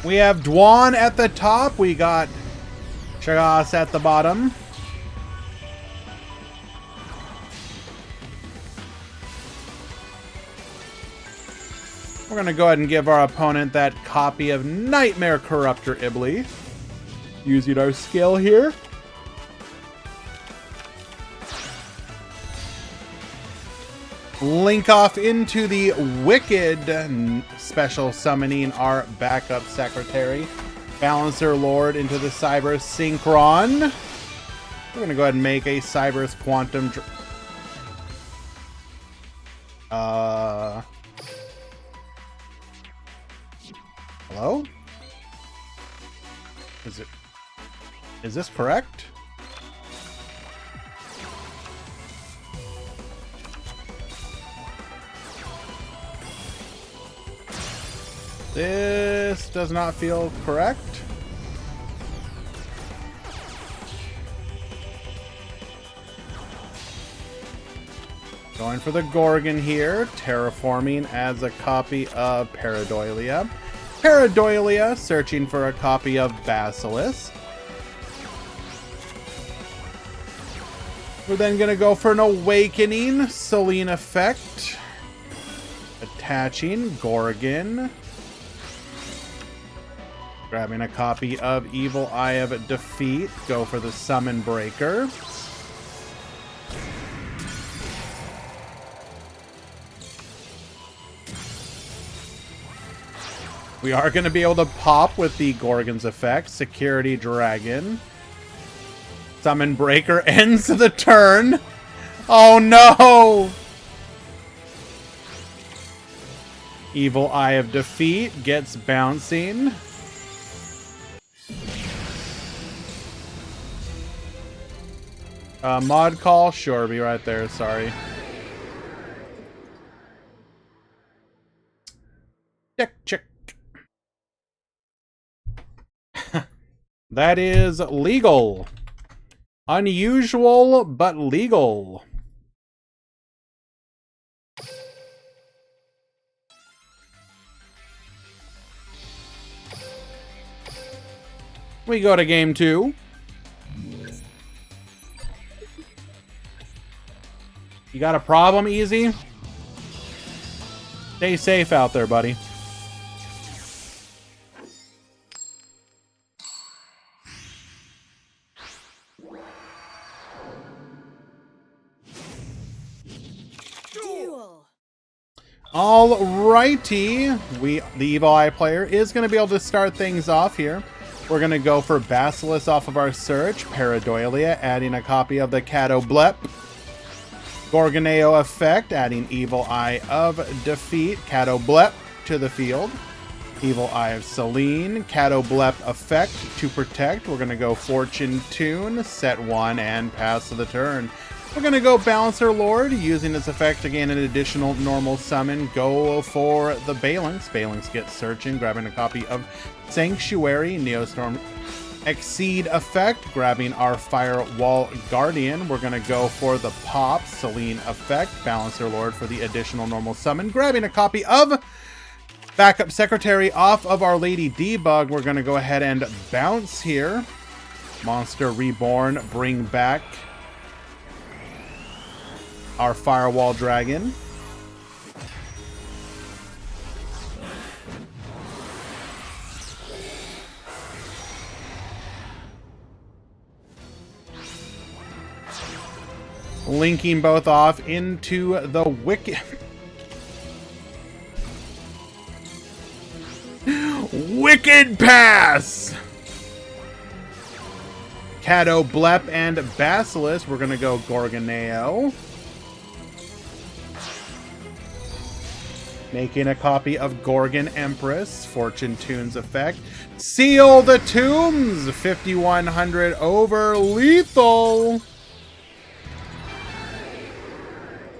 [SPEAKER 1] We have Dwan at the top. We got Chagas at the bottom. We're going to go ahead and give our opponent that copy of Nightmare Corruptor Ibly. Using our skill here. Link off into the Wicked special summoning our backup secretary. Balancer Lord into the Cyber Synchron. We're going to go ahead and make a Cyber's Quantum... Hello? Is this correct? This does not feel correct. Going for the Gorgon here. Terraforming as a copy of Paradoilia. Paradoilia searching for a copy of Basilisk. We're then going to go for an Awakening. Selene effect. Attaching Gorgon. Grabbing a copy of Evil Eye of Defeat. Go for the Summon Breaker. We are going to be able to pop with the Gorgon's effect. Security Dragon. Summon Breaker ends the turn. Oh no! Evil Eye of Defeat gets bouncing. Mod call? Sure, be right there, sorry. Check. That is legal. Unusual, but legal. We go to game 2. You got a problem, Easy? Stay safe out there, buddy.
[SPEAKER 2] Duel.
[SPEAKER 1] Alrighty. The Evil Eye player is going to be able to start things off here. We're going to go for Basilisk off of our search. Paradoilia, adding a copy of the Cato Blep. Gorgoneo effect, adding Evil Eye of Defeat. Cato Blep to the field. Evil Eye of Selene. Cato Blep effect to protect. We're going to go Fortune Tune, set 1, and pass to the turn. We're going to go Balancer Lord, using this effect to gain an additional normal summon. Go for the Balinx. Balinx gets searching, grabbing a copy of Sanctuary. Neostorm Exceed effect, grabbing our Firewall Guardian. We're going to go for the Pop. Selene effect, Balancer Lord for the additional normal summon. Grabbing a copy of Backup Secretary off of Our Lady Debug. We're going to go ahead and bounce here. Monster Reborn, bring back our Firewall Dragon. Linking both off into the Wicked. Wicked Pass! Cato Blep and Basilisk. We're going to go Gorgoneo. Making a copy of Gorgon Empress. Fortune Tune's effect. Seal the Tombs! 5100 over lethal!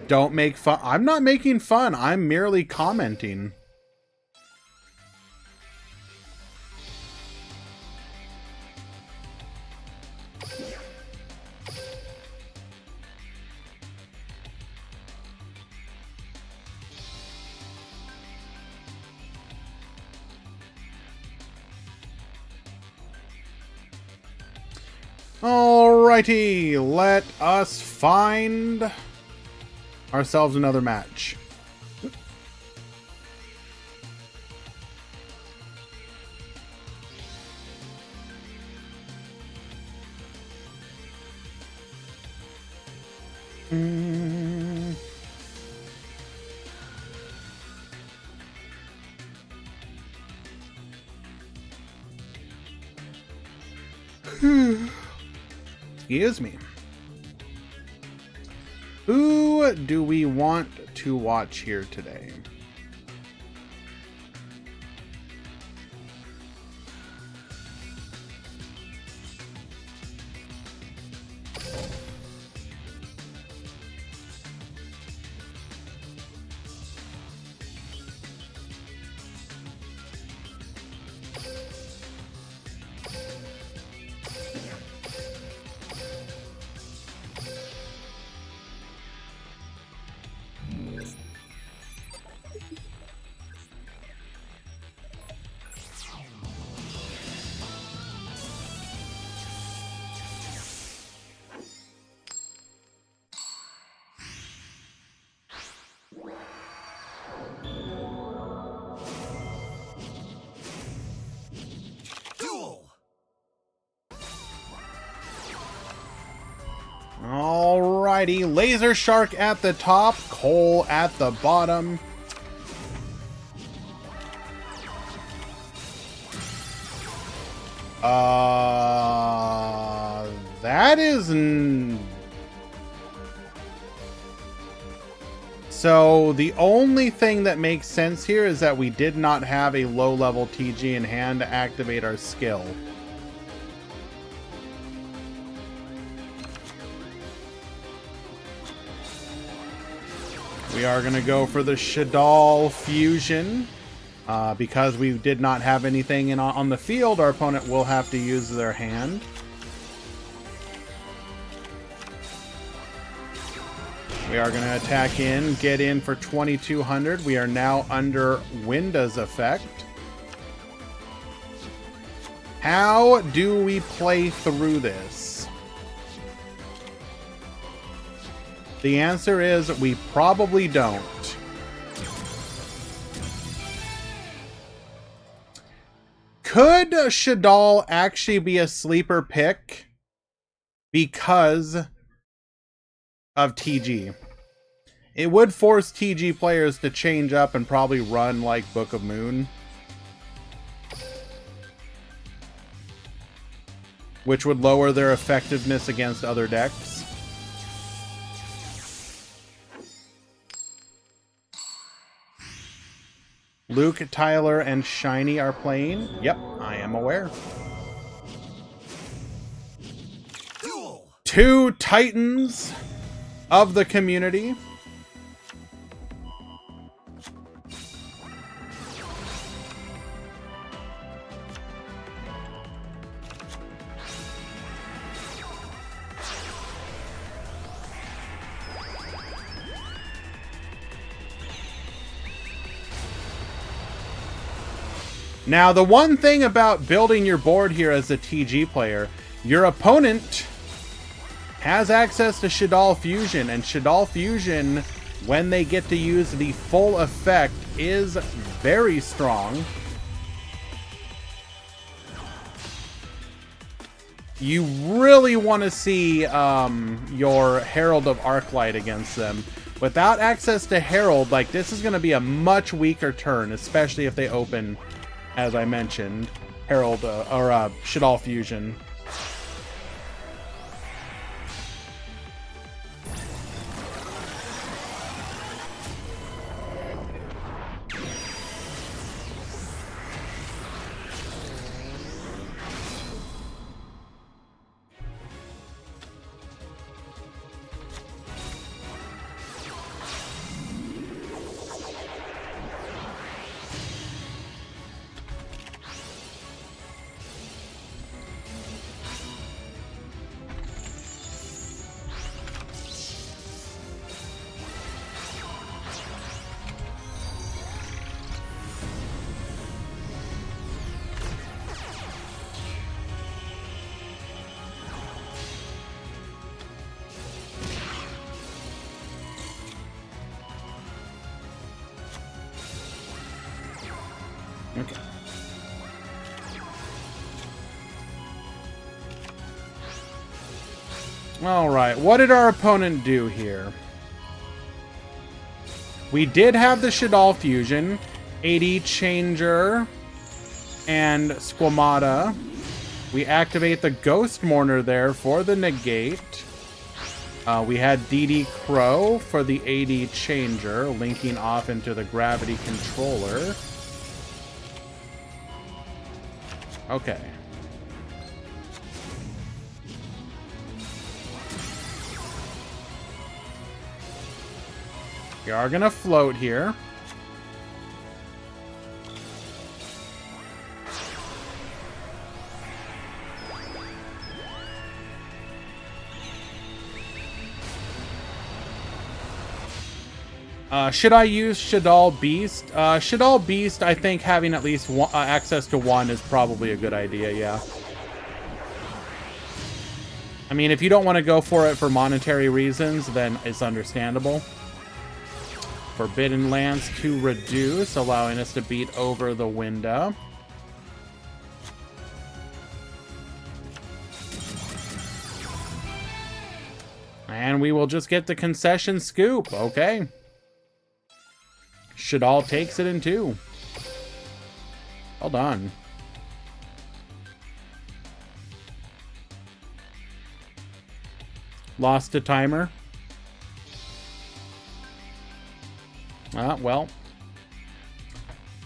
[SPEAKER 1] Don't make fun. I'm not making fun. I'm merely commenting. Alrighty, let us find ourselves another match. Excuse me. Who do we want to watch here today?
[SPEAKER 2] Duel.
[SPEAKER 1] Alrighty, Laser Shark at the top, Cole at the bottom. That is... So the only thing that makes sense here is that we did not have a low-level TG in hand to activate our skill. We are going to go for the Shadal Fusion. Because we did not have anything on the field, our opponent will have to use their hand. We are going to attack in, get in for 2200. We are now under Winda's effect. How do we play through this? The answer is we probably don't. Could Shadal actually be a sleeper pick because of TG? It would force TG players to change up and probably run like Book of Moon, which would lower their effectiveness against other decks. Luke, Tyler, and Shiny are playing. Yep, I am aware.
[SPEAKER 2] Duel.
[SPEAKER 1] Two titans of the community. Now, the one thing about building your board here as a TG player, your opponent has access to Shadal Fusion, and Shadal Fusion, when they get to use the full effect, is very strong. You really want to see your Herald of Arclight against them. Without access to Herald, like, this is going to be a much weaker turn, especially if they open, as I mentioned, Herald or Shadal Fusion. Okay. All right. What did our opponent do here? We did have the Shadal fusion, AD Changer, and Squamata. We activate the Ghost Mourner there for the negate. We had DD Crow for the AD Changer, linking off into the Gravity Controller. Okay. We are gonna float here. Should I use Shadal Beast? Shadal Beast, I think having at least one, access to one is probably a good idea, yeah. I mean, if you don't want to go for it for monetary reasons, then it's understandable. Forbidden Lance to reduce, allowing us to beat over the window. And we will just get the concession scoop, okay. Shadal takes it in 2. Well done. Lost a timer. Well.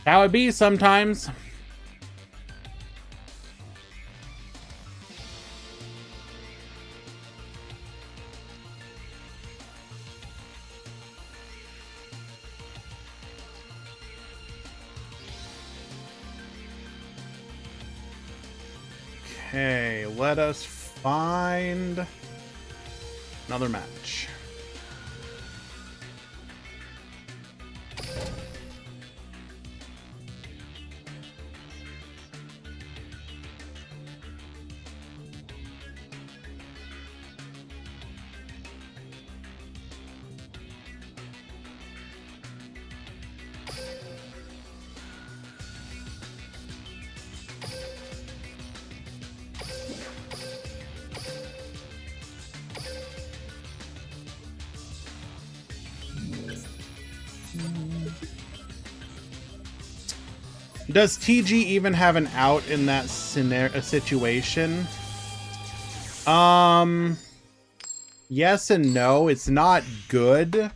[SPEAKER 1] How it be sometimes. Okay, let us find another match. Does TG even have an out in that situation? Yes and no. It's not good.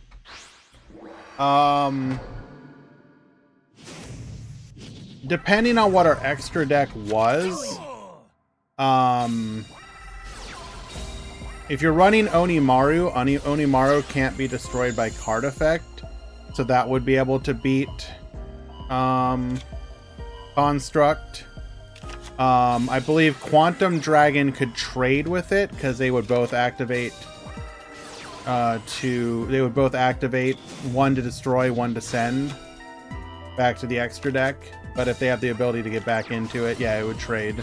[SPEAKER 1] Depending on what our extra deck was, if you're running Onimaru, Onimaru can't be destroyed by card effect, so that would be able to beat Construct. I believe Quantum Dragon could trade with it because they would both activate they would both activate, one to destroy, one to send back to the extra deck. But if they have the ability to get back into it, yeah, it would trade.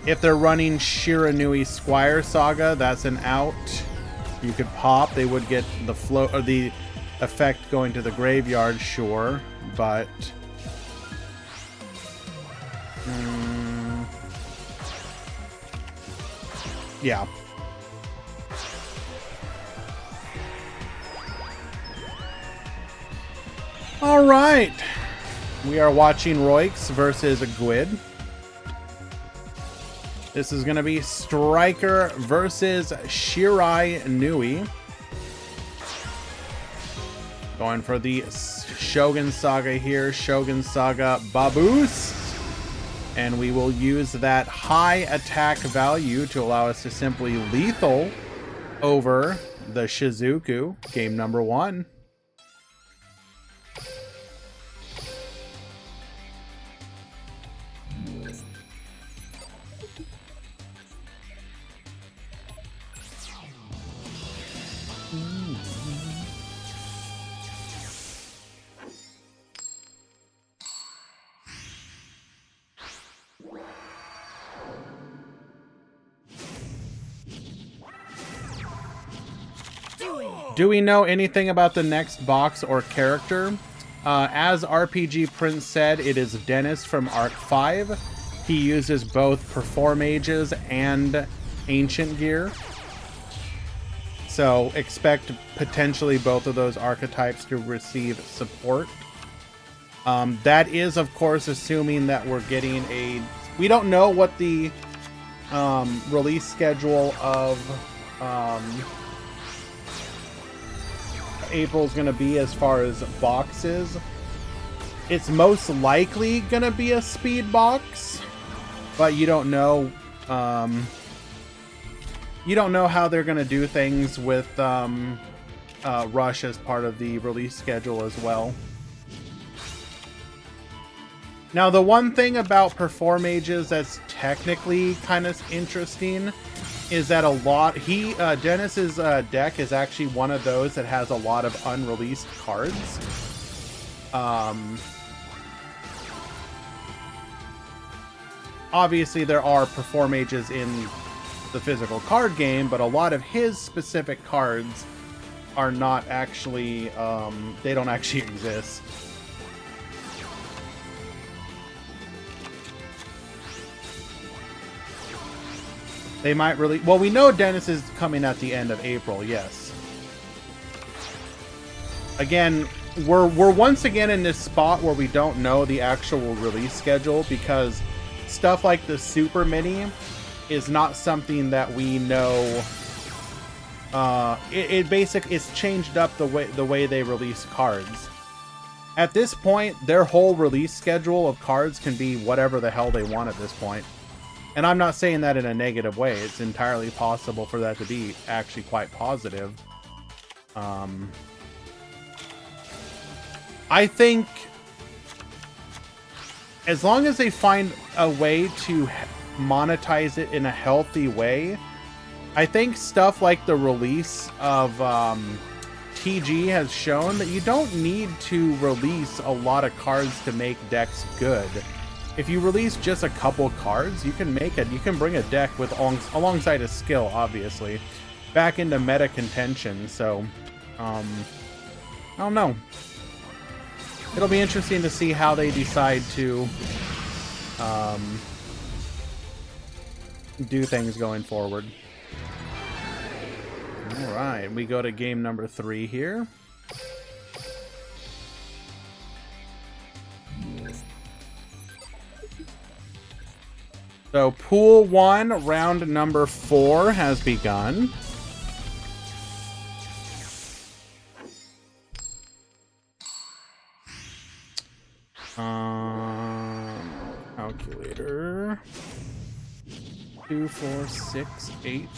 [SPEAKER 1] If they're running Shiranui Squire Saga, that's an out. You could pop. They would get the flow or the effect going to the graveyard, sure, but yeah. All right, we are watching Roix versus Gwyd. This is going to be Striker versus Shirai Nui. Going for the Shogun Saga here. Shogun Saga Babus. And we will use that high attack value to allow us to simply lethal over the Shizuku. Game number 1.
[SPEAKER 2] Duel.
[SPEAKER 1] Do we know anything about the next box or character? As RPG Prince said, it is Dennis from Arc 5. He uses both Perform Mages and Ancient Gear. So expect potentially both of those archetypes to receive support. That is, of course, assuming that we're getting a... We don't know what the release schedule of April is going to be as far as boxes. It's most likely going to be a speed box, but you don't know. You don't know how they're going to do things with Rush as part of the release schedule as well. Now, the one thing about Perform Mages that's technically kind of interesting is that Dennis's deck is actually one of those that has a lot of unreleased cards. Obviously, there are Perform Mages in the physical card game, but a lot of his specific cards are not actually, they don't actually exist. They might really... Well, we know Dennis is coming at the end of April, yes. Again, we're once again in this spot where we don't know the actual release schedule, because stuff like the Super Mini is not something that we know. It's changed up the way they release cards. At this point, their whole release schedule of cards can be whatever the hell they want at this point. And I'm not saying that in a negative way. It's entirely possible for that to be actually quite positive. I think as long as they find a way to monetize it in a healthy way, I think stuff like the release of TG has shown that you don't need to release a lot of cards to make decks good. If you release just a couple cards, you can bring a deck with alongside a skill, obviously, back into meta contention. So, I don't know. It'll be interesting to see how they decide to do things going forward. All right, we go to game number 3 here. So pool 1, round number 4 has begun. Calculator. 2, 4, 6, 8,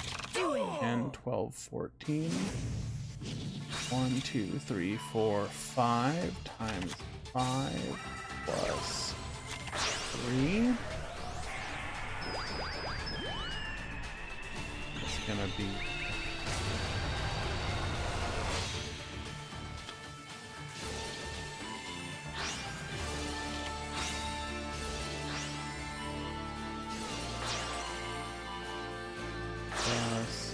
[SPEAKER 1] 10, 12, 14. 1, 2, 3, 4, 5 times 5 plus 3. It's gonna be plus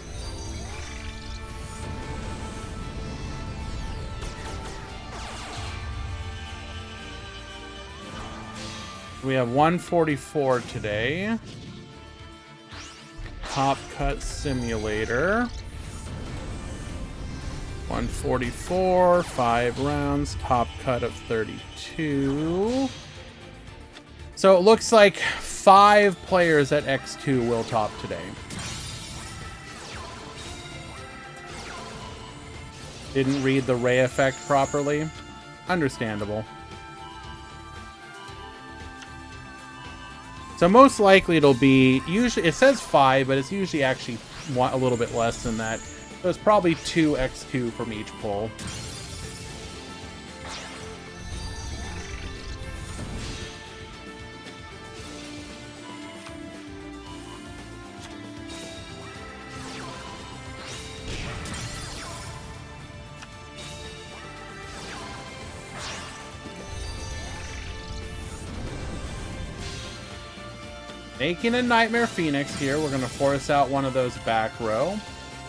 [SPEAKER 1] we have 144 today. Top Cut Simulator. 144, 5 rounds, top cut of 32. So it looks like 5 players at X2 will top today. Didn't read the Ray effect properly. Understandable. So most likely it'll be, usually it says 5, but it's usually actually a little bit less than that. So it's probably 2 X2 from each pull. Making a Nightmare Phoenix here. We're going to force out one of those back row.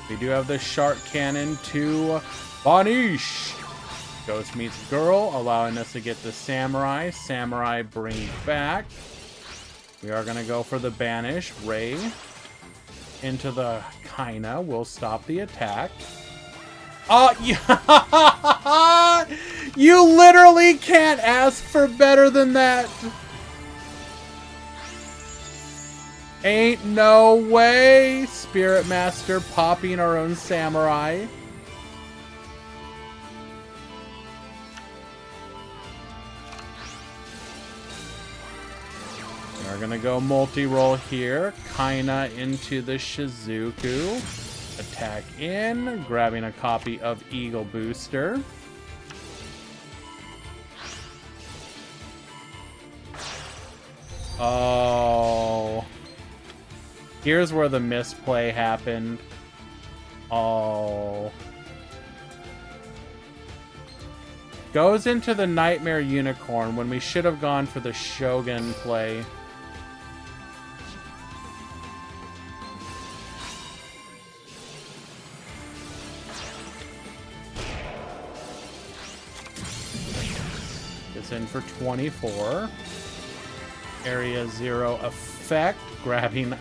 [SPEAKER 1] We do have the Shark Cannon to Vanish. Ghost meets Girl, allowing us to get the Samurai. Samurai bring back. We are going to go for the Banish. Ray into the Kaina will stop the attack. Yeah. You literally can't ask for better than that. Ain't no way. Spirit Master popping our own Samurai. We're gonna go multi-roll here. Kaina into the Shizuku. Attack in, grabbing a copy of Eagle Booster. Oh. Here's where the misplay happened. Oh. Goes into the Nightmare Unicorn when we should have gone for the Shogun play. This in for 24. Area 0 effect. Grabbing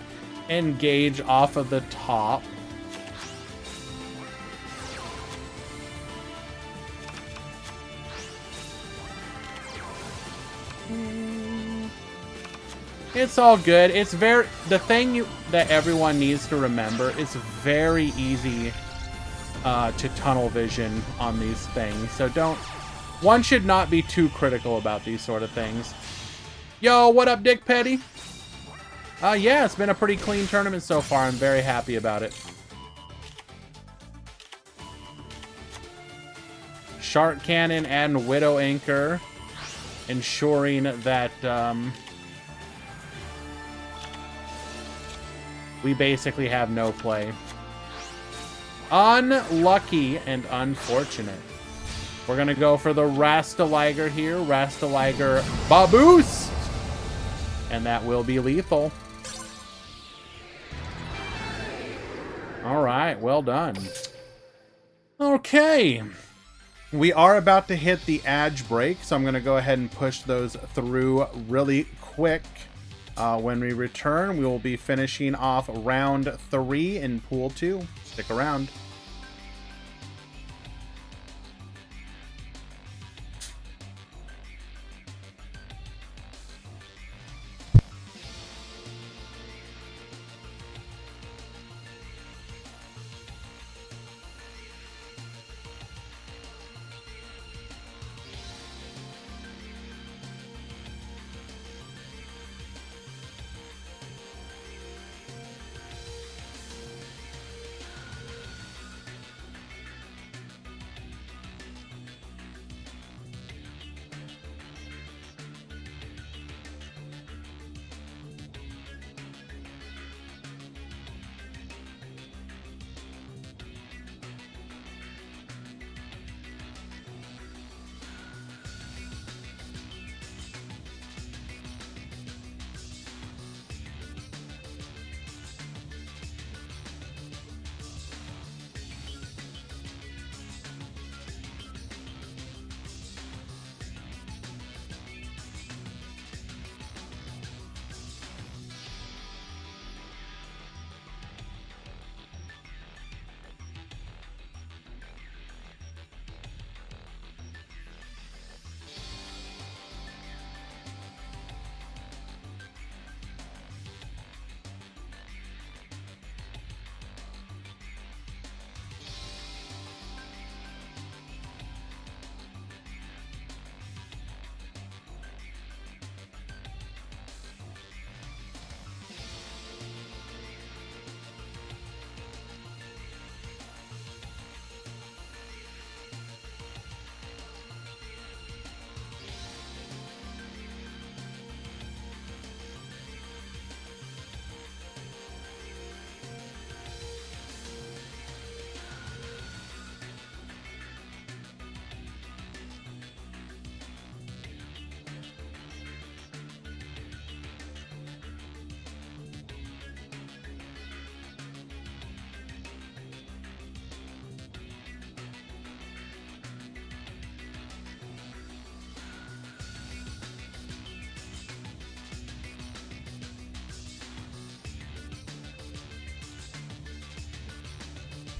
[SPEAKER 1] Engage off of the top. It's all good. It's very... The thing that everyone needs to remember, it's very easy to tunnel vision on these things. So don't... One should not be too critical about these sort of things. Yo, what up, Dick Petty? Yeah, it's been a pretty clean tournament so far. I'm very happy about it. Shark Cannon and Widow Anchor, ensuring that we basically have no play. Unlucky and unfortunate. We're going to go for the Rastaliger here. Rastaliger Baboose! And that will be lethal. Alright, well done. Okay. We are about to hit the edge break, so I'm going to go ahead and push those through really quick. When we return, we will be finishing off round 3 in Pool 2. Stick around.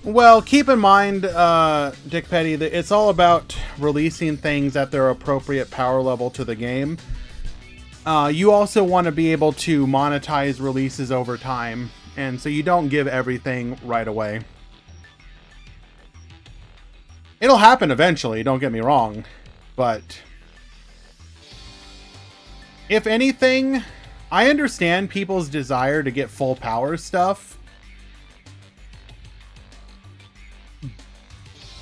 [SPEAKER 1] Well, keep in mind, Dick Petty, that it's all about releasing things at their appropriate power level to the game. You also want to be able to monetize releases over time, and so you don't give everything right away. It'll happen eventually, don't get me wrong, but if anything, I understand people's desire to get full power stuff,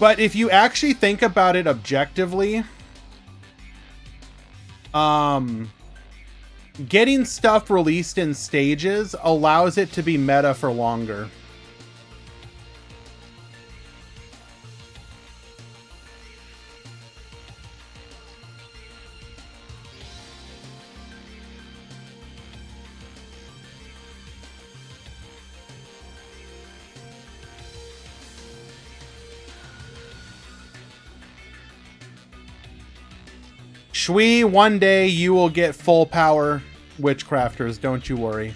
[SPEAKER 1] but if you actually think about it objectively, getting stuff released in stages allows it to be meta for longer. Shui, one day you will get full power witchcrafters, don't you worry.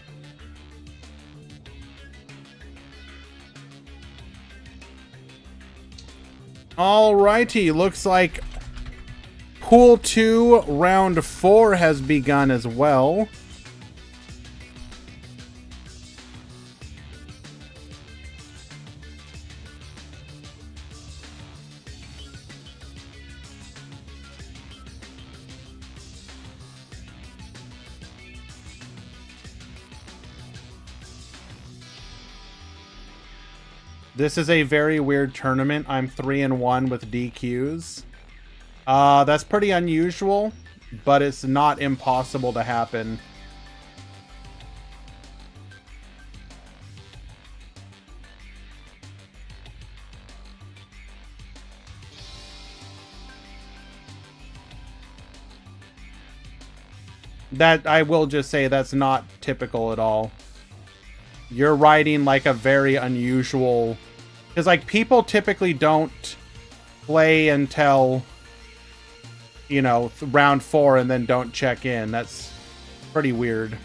[SPEAKER 1] Alrighty, looks like Pool 2, Round 4 has begun as well. This is a very weird tournament. I'm 3-1 with DQs. That's pretty unusual, but it's not impossible to happen. That, I will just say, that's not typical at all. You're riding like a very unusual... Because, like, people typically don't play until, you know, round 4 and then don't check in. That's pretty weird.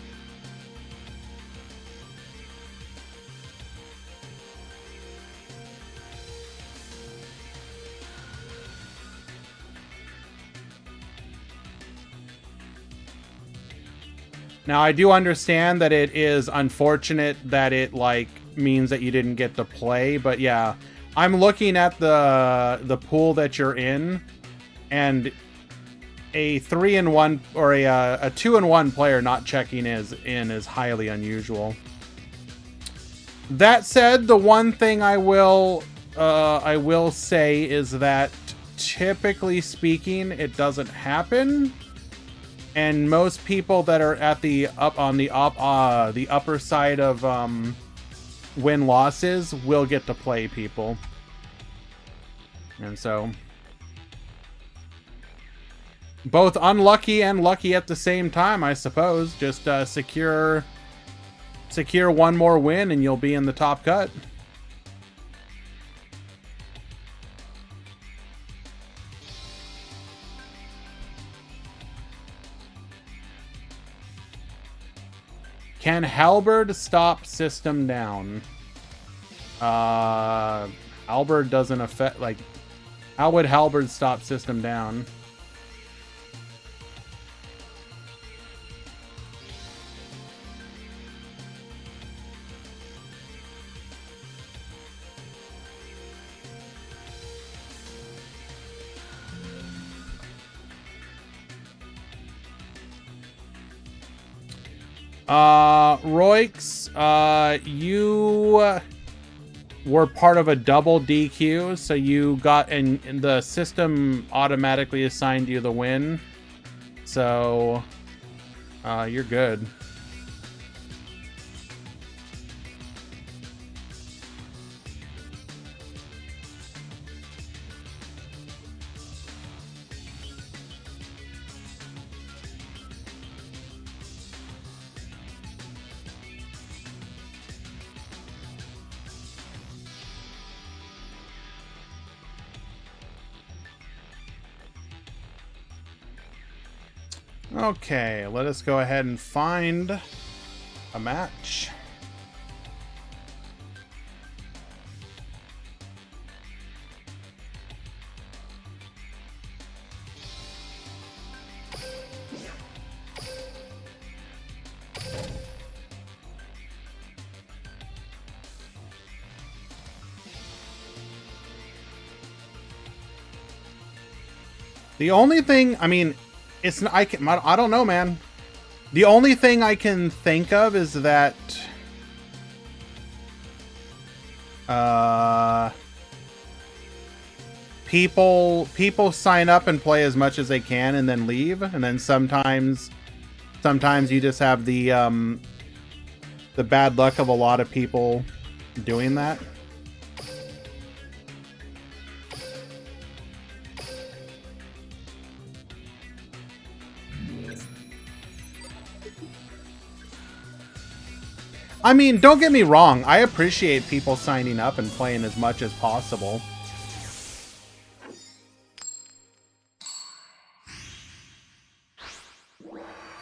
[SPEAKER 1] Now, I do understand that it is unfortunate that it, like, means that you didn't get to play, but yeah, I'm looking at the pool that you're in, and a 3-1 or a 2-1 player not checking in is highly unusual. That said, the one thing I will say is that typically speaking, it doesn't happen. And most people that are at the upper side of win-losses will get to play people. And so both unlucky and lucky at the same time, I suppose. Just secure one more win and you'll be in the top cut. Can Halberd stop system down? Halberd doesn't affect, like, how would Halberd stop system down? Roix, you were part of a double DQ, so you got, and the system automatically assigned you the win. So, you're good. Okay, let us go ahead and find a match. The only thing, I mean, it's I don't know, man. The only thing I can think of is that people sign up and play as much as they can and then leave, and then sometimes you just have the bad luck of a lot of people doing that. I mean, don't get me wrong. I appreciate people signing up and playing as much as possible.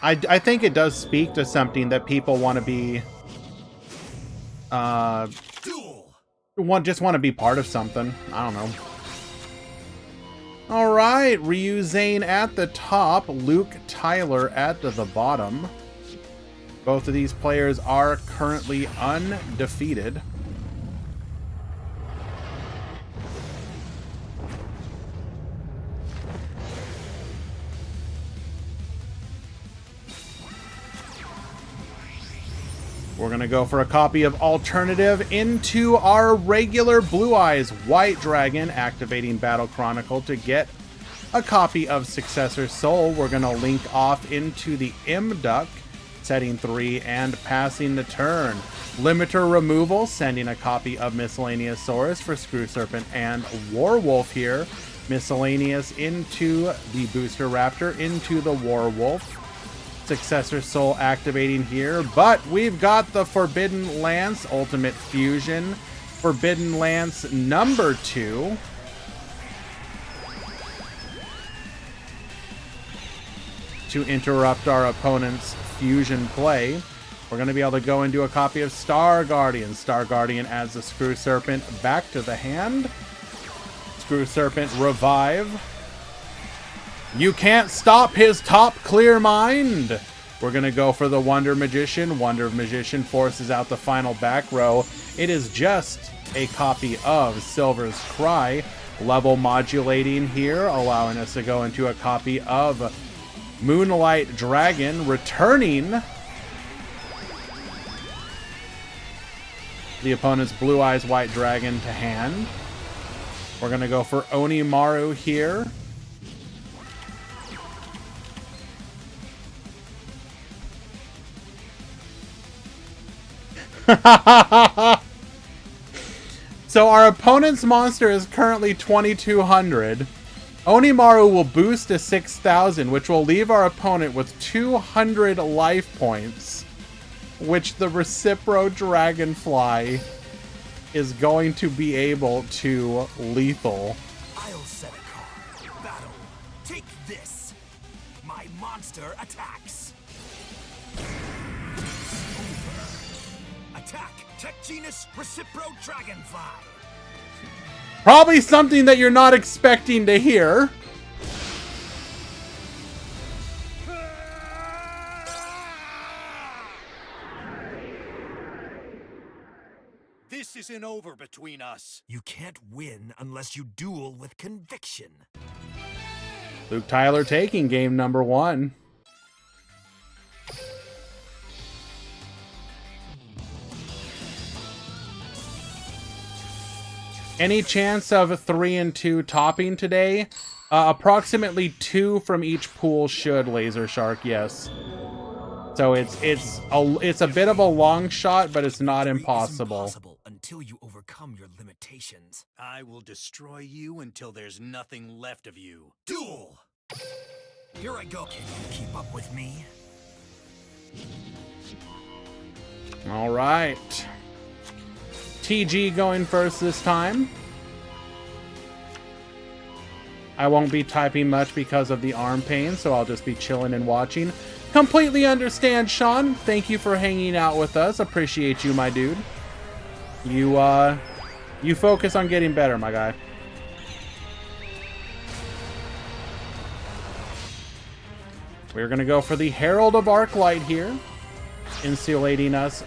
[SPEAKER 1] I think it does speak to something that people want to be... just want to be part of something. I don't know. Alright, Ryu Zane at the top, Luke Tyler at the bottom. Both of these players are currently undefeated. We're going to go for a copy of Alternative into our regular Blue Eyes White Dragon, activating Battle Chronicle to get a copy of Successor Soul. We're going to link off into the M-Duck, setting 3 and passing the turn. Limiter removal, sending a copy of Miscellaneous Saurus for Screw Serpent and Warwolf here. Miscellaneous into the Booster Raptor, into the Warwolf. Successor Soul activating here, but we've got the Forbidden Lance Ultimate Fusion. Forbidden Lance number 2. To interrupt our opponent's fusion play. We're going to be able to go into a copy of Star Guardian. Star Guardian adds the Screw Serpent back to the hand. Screw Serpent revive. You can't stop his top clear mind. We're going to go for the Wonder Magician. Wonder Magician forces out the final back row. It is just a copy of Silver's Cry. Level modulating here, allowing us to go into a copy of Moonlight Dragon, returning the opponent's Blue Eyes White Dragon to hand. We're going to go for Onimaru here. So our opponent's monster is currently 2200. Onimaru will boost to 6000, which will leave our opponent with 200 life points, which the Recipro Dragonfly is going to be able to lethal.
[SPEAKER 2] I'll set a card. Battle. Take this. My monster attacks. Attack. Tech Genus Recipro Dragonfly.
[SPEAKER 1] Probably something that you're not expecting to hear.
[SPEAKER 2] This isn't over between us. You can't win unless you duel with conviction.
[SPEAKER 1] Luke Tyler taking game number 1. Any chance of 3 and 2 topping today? Approximately 2 from each pool should, Laser Shark, yes. So it's a bit of a long shot, but it's not impossible.
[SPEAKER 2] Until you overcome your limitations. I will destroy you until there's nothing left of you. Duel! Here I go. Can you keep up with me?
[SPEAKER 1] All right. TG going first this time. I won't be typing much because of the arm pain, so I'll just be chilling and watching. Completely understand, Sean. Thank you for hanging out with us. Appreciate you, my dude. You focus on getting better, my guy. We're gonna go for the Herald of Arclight here, insulating us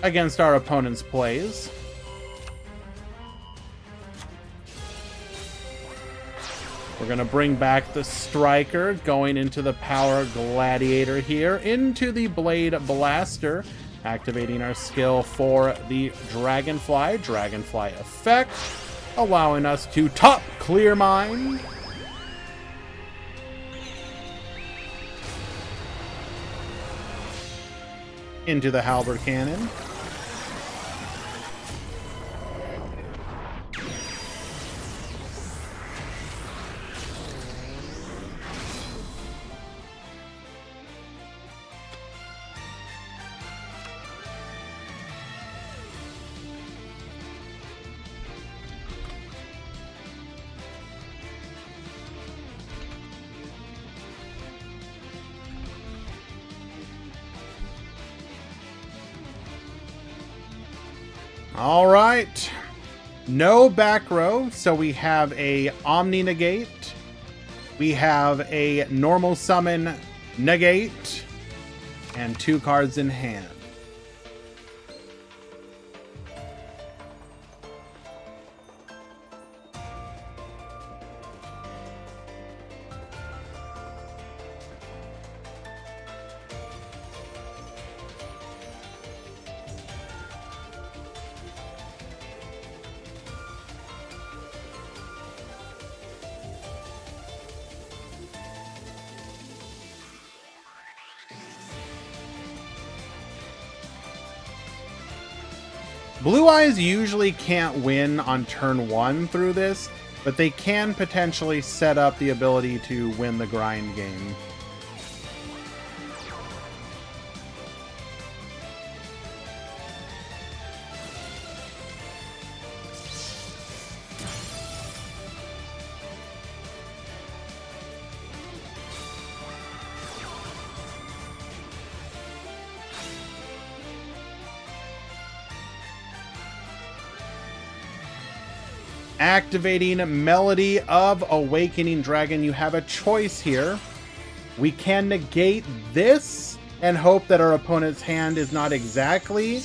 [SPEAKER 1] against our opponent's plays. We're going to bring back the Striker, going into the Power Gladiator here, into the Blade Blaster, activating our skill for the Dragonfly effect, allowing us to top Clear Mind. Into the Halberd Cannon. All right, no back row, so we have a Omni Negate, we have a normal summon Negate, and 2 cards in hand. Blue Eyes usually can't win on turn 1 through this, but they can potentially set up the ability to win the grind game. Activating Melody of Awakening Dragon. You have a choice here. We can negate this and hope that our opponent's hand is not exactly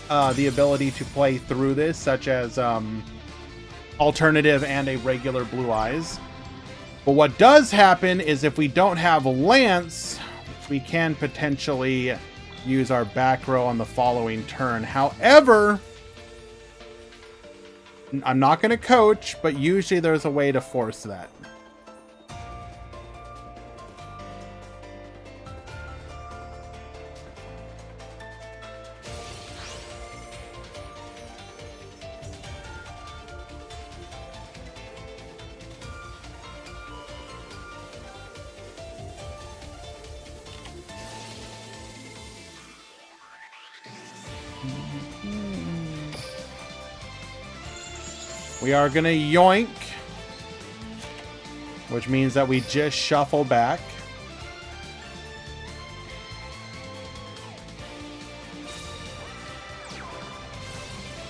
[SPEAKER 1] the ability to play through this, such as alternative and a regular Blue Eyes. But what does happen is if we don't have Lance, we can potentially use our back row on the following turn. However, I'm not going to coach, but usually there's a way to force that. We are going to yoink, which means that we just shuffle back.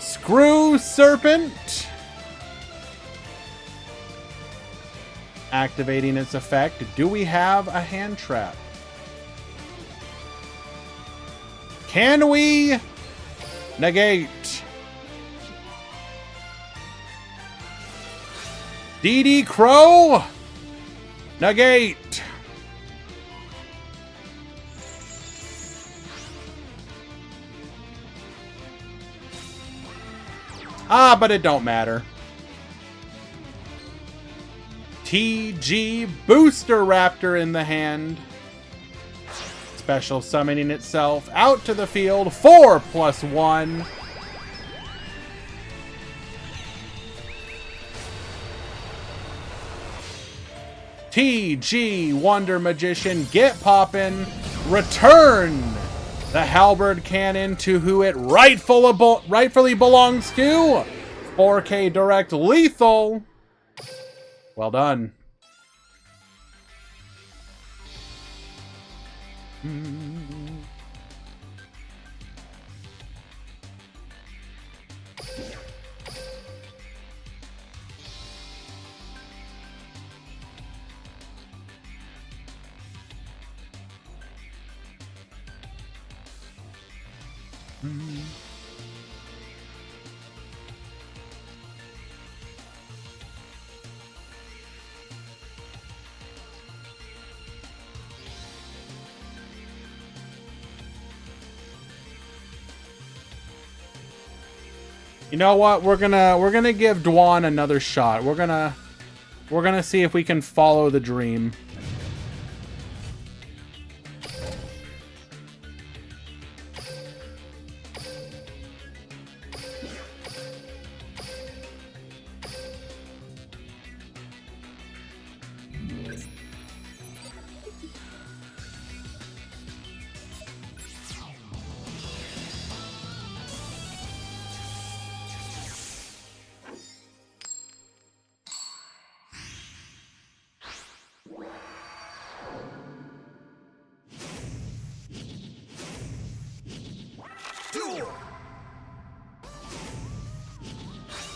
[SPEAKER 1] Screw Serpent. Activating its effect. Do we have a hand trap? Can we negate? DD Crow, negate. But it don't matter. TG Booster Raptor in the hand. Special summoning itself out to the field. 4+1. TG Wonder Magician, get poppin', return the Halberd Cannon to who it rightfully belongs to. 4K Direct Lethal. Well done. You know what? We're gonna give Dwan another shot. We're gonna see if we can follow the dream.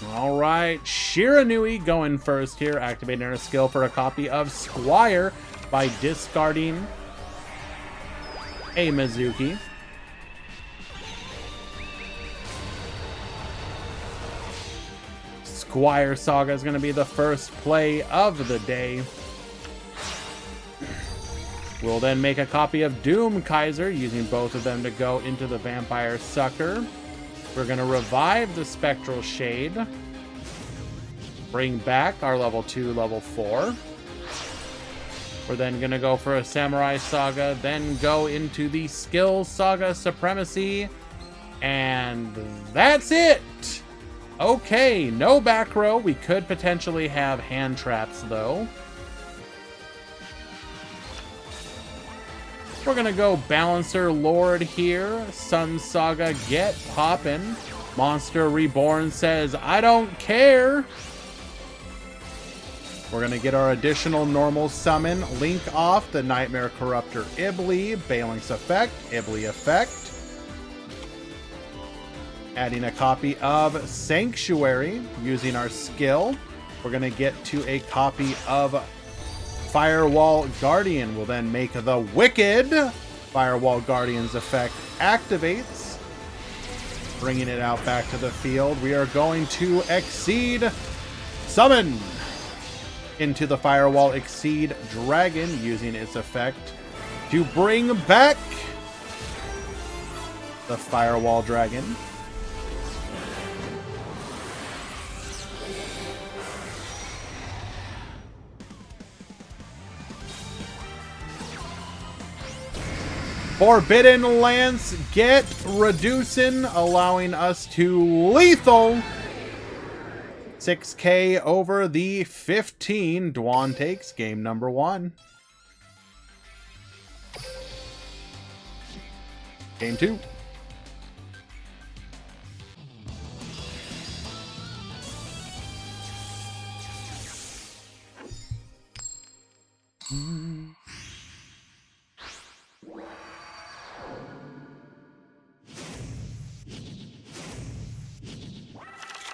[SPEAKER 1] All right, Shiranui going first here, activating her skill for a copy of Squire by discarding a Mizuki. Squire Saga is going to be the first play of the day. We'll then make a copy of Doom Kaiser, using both of them to go into the Vampire Sucker. We're going to revive the Spectral Shade. Bring back our level 2, level 4. We're then going to go for a Samurai Saga, then go into the Skill Saga Supremacy. And that's it! Okay, no back row. We could potentially have hand traps, though. We're gonna go Balancer Lord here. Sun Saga, get poppin'. Monster Reborn says, I don't care. We're gonna get our additional normal summon. Link off the Nightmare Corruptor Ibli. Balance effect, Ibli effect. Adding a copy of Sanctuary using our skill. We're gonna get to a copy of Firewall Guardian. Will then make the Wicked Firewall Guardian's effect activates, bringing it out back to the field. We are going to Exceed Summon into the Firewall Exceed Dragon, using its effect to bring back the Firewall Dragon. Forbidden Lance, get reducing, allowing us to lethal. 6K over the 15. Dwan takes game number 1. Game 2.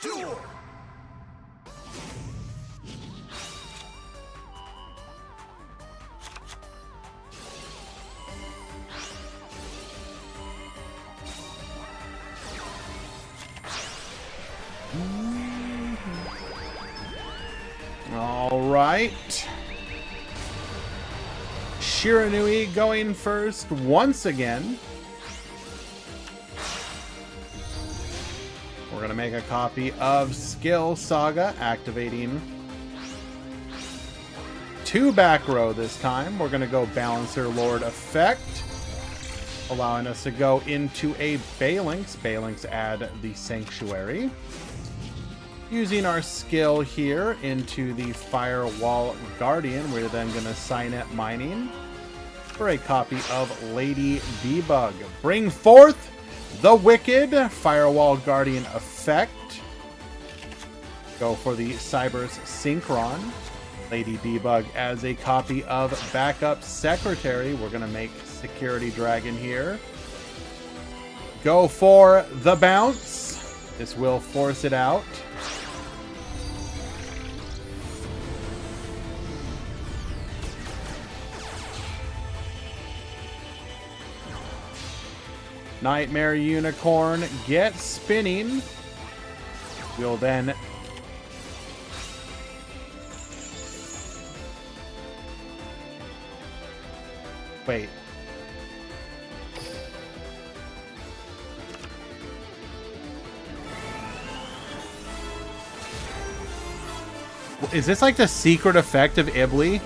[SPEAKER 2] Duel!
[SPEAKER 1] All right. Shiranui going first once again. We're going to make a copy of Skill Saga, activating 2 back row this time. We're going to go Balancer Lord effect, allowing us to go into a Phalanx. Phalanx add the Sanctuary. Using our skill here into the Firewall Guardian, we're then going to Signet Mining for a copy of Lady Debug. Bring forth the Wicked Firewall Guardian effect. Go for the Cyber's Synchron. Lady Debug as a copy of Backup Secretary. We're going to make Security Dragon here. Go for the Bounce. This will force it out. Nightmare Unicorn, get spinning. We'll then wait. Is this like the secret effect of Ibli?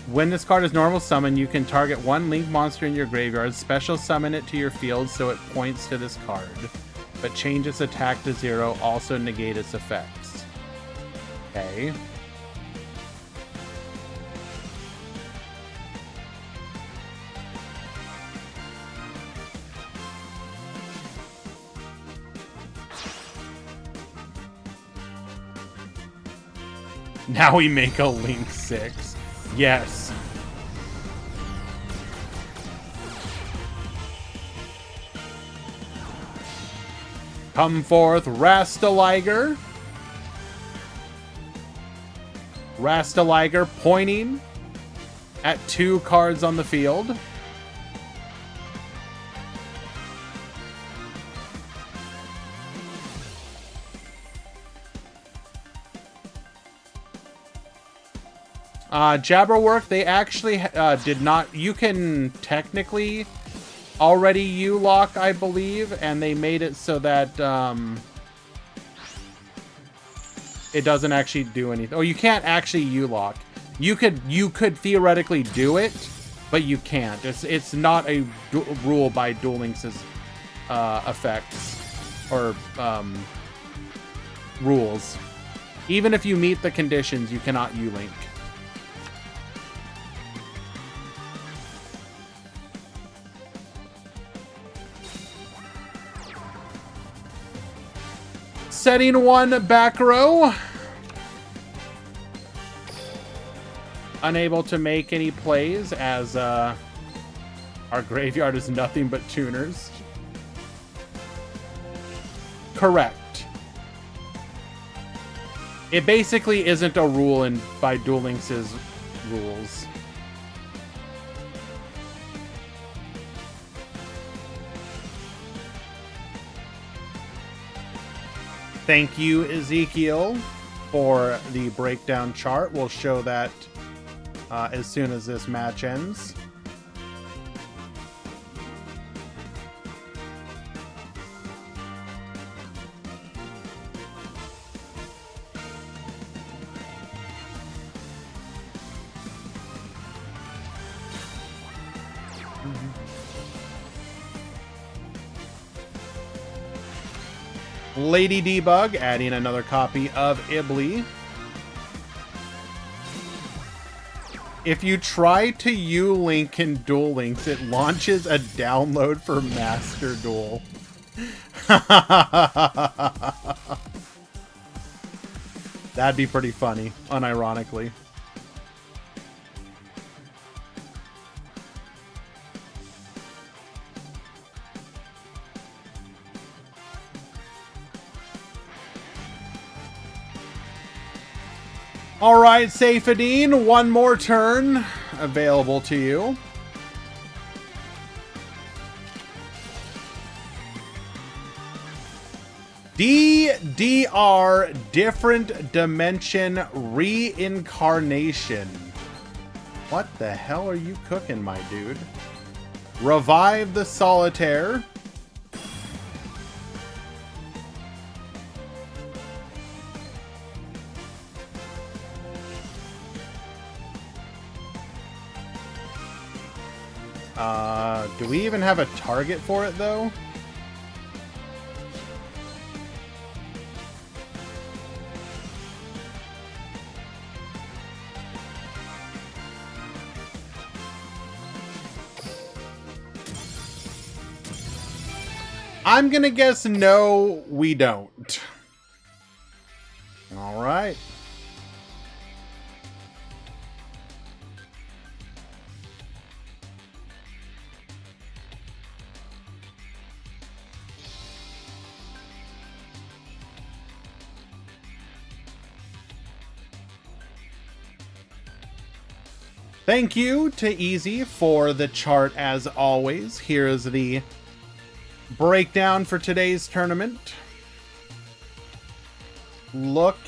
[SPEAKER 1] When this card is normal summon, you can target one Link monster in your graveyard, special summon it to your field so it points to this card, but change its attack to 0, also negate its effects. Okay. Now we make a Link 6. Yes. Come forth, Rastaliger. Rastaliger pointing at 2 cards on the field. Jabberwork, they actually did not... You can technically already U-lock, I believe, and they made it so that it doesn't actually do anything. Oh, you can't actually U-lock. You could theoretically do it, but you can't. It's not a rule by Duel Links' effects or rules. Even if you meet the conditions, you cannot U-link. Setting 1 back row. Unable to make any plays as our graveyard is nothing but tuners. Correct. It basically isn't a rule by Duel Links' rules. Thank you, Ezekiel, for the breakdown chart. We'll show that as soon as this match ends. Lady Debug adding another copy of Ibli. If you try to U-Link in Duel Links, it launches a download for Master Duel. That'd be pretty funny, unironically. All right, Saifadine, one more turn available to you. DDR, Different Dimension Reincarnation. What the hell are you cooking, my dude? Revive the Solitaire. Do we even have a target for it, though? I'm gonna guess no, we don't. All right. Thank you to Easy for the chart as always. Here's the breakdown for today's tournament. Look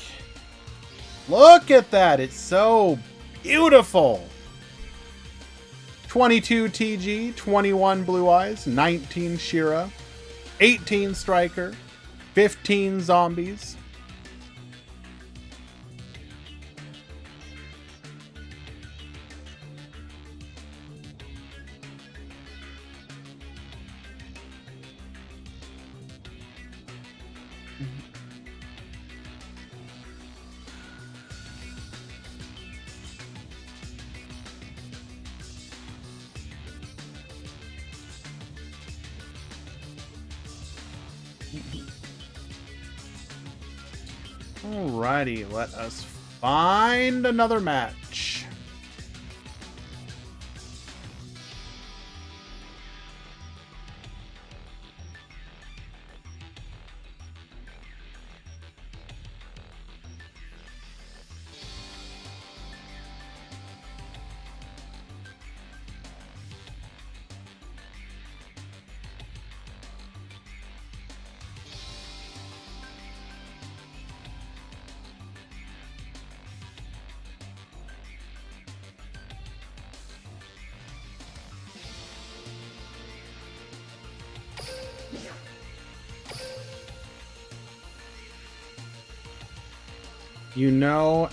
[SPEAKER 1] at that. It's so beautiful. 22 TG, 21 Blue Eyes, 19 Shira, 18 Striker, 15 Zombies. Alrighty, let us find another match. You know,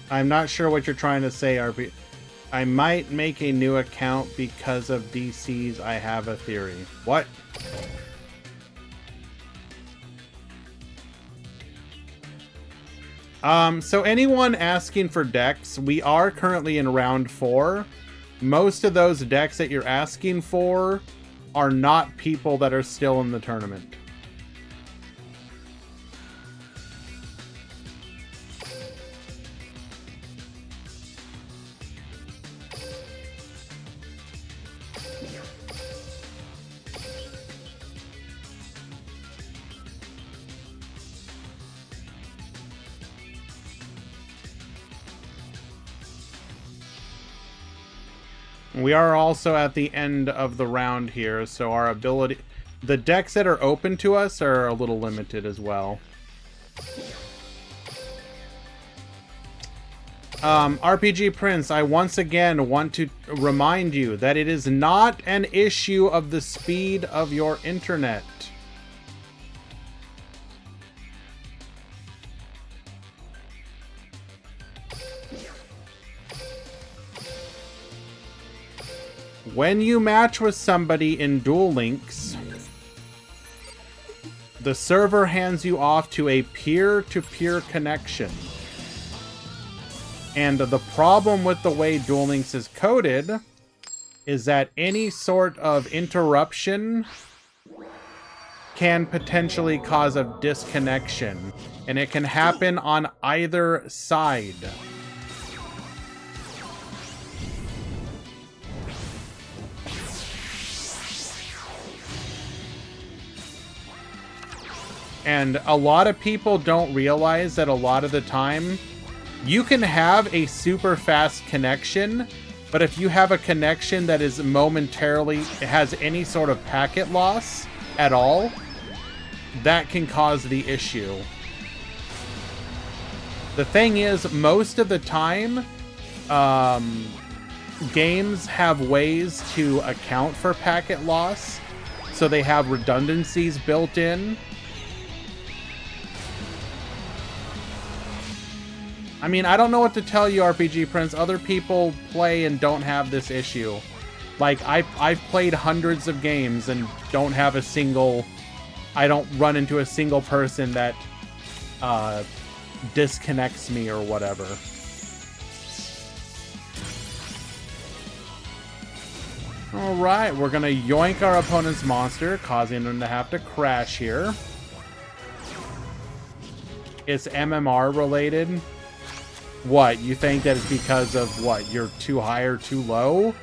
[SPEAKER 1] I'm not sure what you're trying to say, RP. I might make a new account because of DC's I Have a Theory. What? So anyone asking for decks, we are currently in round 4. Most of those decks that you're asking for are not people that are still in the tournament. We are also at the end of the round here, so our ability... The decks that are open to us are a little limited as well. RPG Prince, I once again want to remind you that it is not an issue of the speed of your internet. When you match with somebody in Duel Links, the server hands you off to a peer-to-peer connection. And the problem with the way Duel Links is coded is that any sort of interruption can potentially cause a disconnection, and it can happen on either side. And a lot of people don't realize that a lot of the time, you can have a super fast connection, but if you have a connection that is momentarily, has any sort of packet loss at all, that can cause the issue. The thing is, most of the time, games have ways to account for packet loss, so they have redundancies built in. I mean, I don't know what to tell you, RPG Prince. Other people play and don't have this issue. Like, I've played hundreds of games and don't have a single... I don't run into a single person that disconnects me or whatever. Alright, we're gonna yoink our opponent's monster, causing them to have to crash here. It's MMR related. What, you think that it's because of what, you're too high or too low?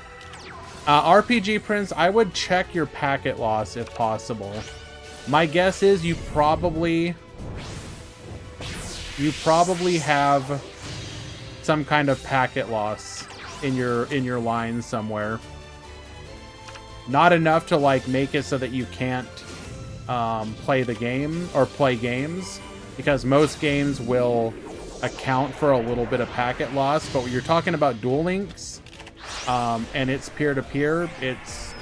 [SPEAKER 1] RPG Prince, I would check your packet loss if possible. My guess is you probably have some kind of packet loss in your line somewhere. Not enough to like make it so that you can't play the game or play games, because most games will account for a little bit of packet loss, but when you're talking about Duel Links, and it's peer-to-peer, it's...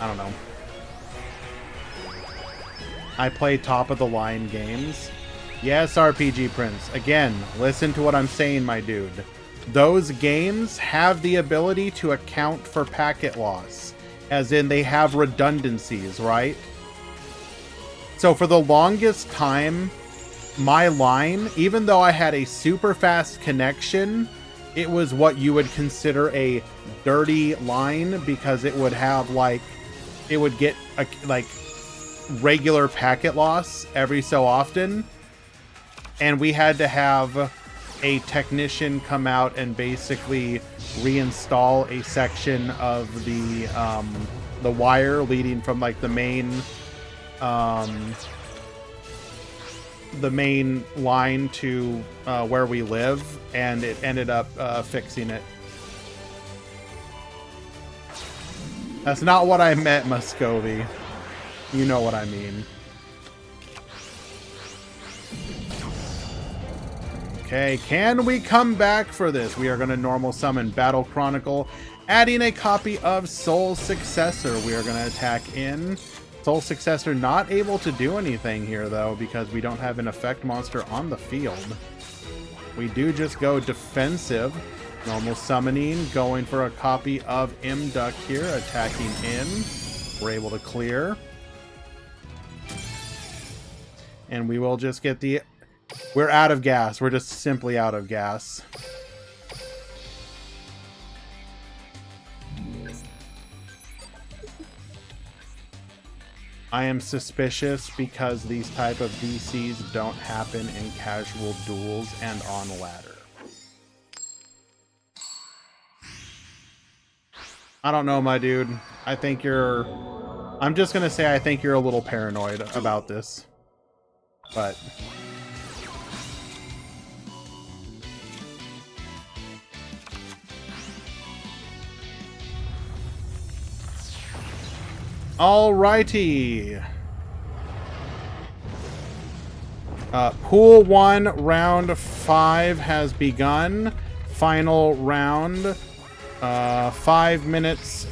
[SPEAKER 1] I don't know. I play top-of-the-line games. Yes, RPG Prince. Again, listen to what I'm saying, my dude. Those games have the ability to account for packet loss. As in, they have redundancies, right? So for the longest time, my line, even though I had a super fast connection, it was what you would consider a dirty line because it would have, like, it would get, like, regular packet loss every so often. And we had to have a technician come out and basically reinstall a section of the wire leading from like the main line to where we live, and it ended up fixing it. That's not what I meant, Muscovy. You know what I mean. Okay, can we come back for this? We are going to normal summon Battle Chronicle, adding a copy of Soul Successor. We are going to attack in. Soul Successor not able to do anything here, though, because we don't have an effect monster on the field. We do just go defensive. Normal summoning, going for a copy of Duck here, attacking in. We're able to clear. And we will just get the... We're out of gas. We're just simply out of gas. I am suspicious because these type of DCs don't happen in casual duels and on ladder. I don't know, my dude. I think you're... I'm just gonna say I think you're a little paranoid about this. But... Alrighty. Pool 1, round 5 has begun. Final round. 5 minutes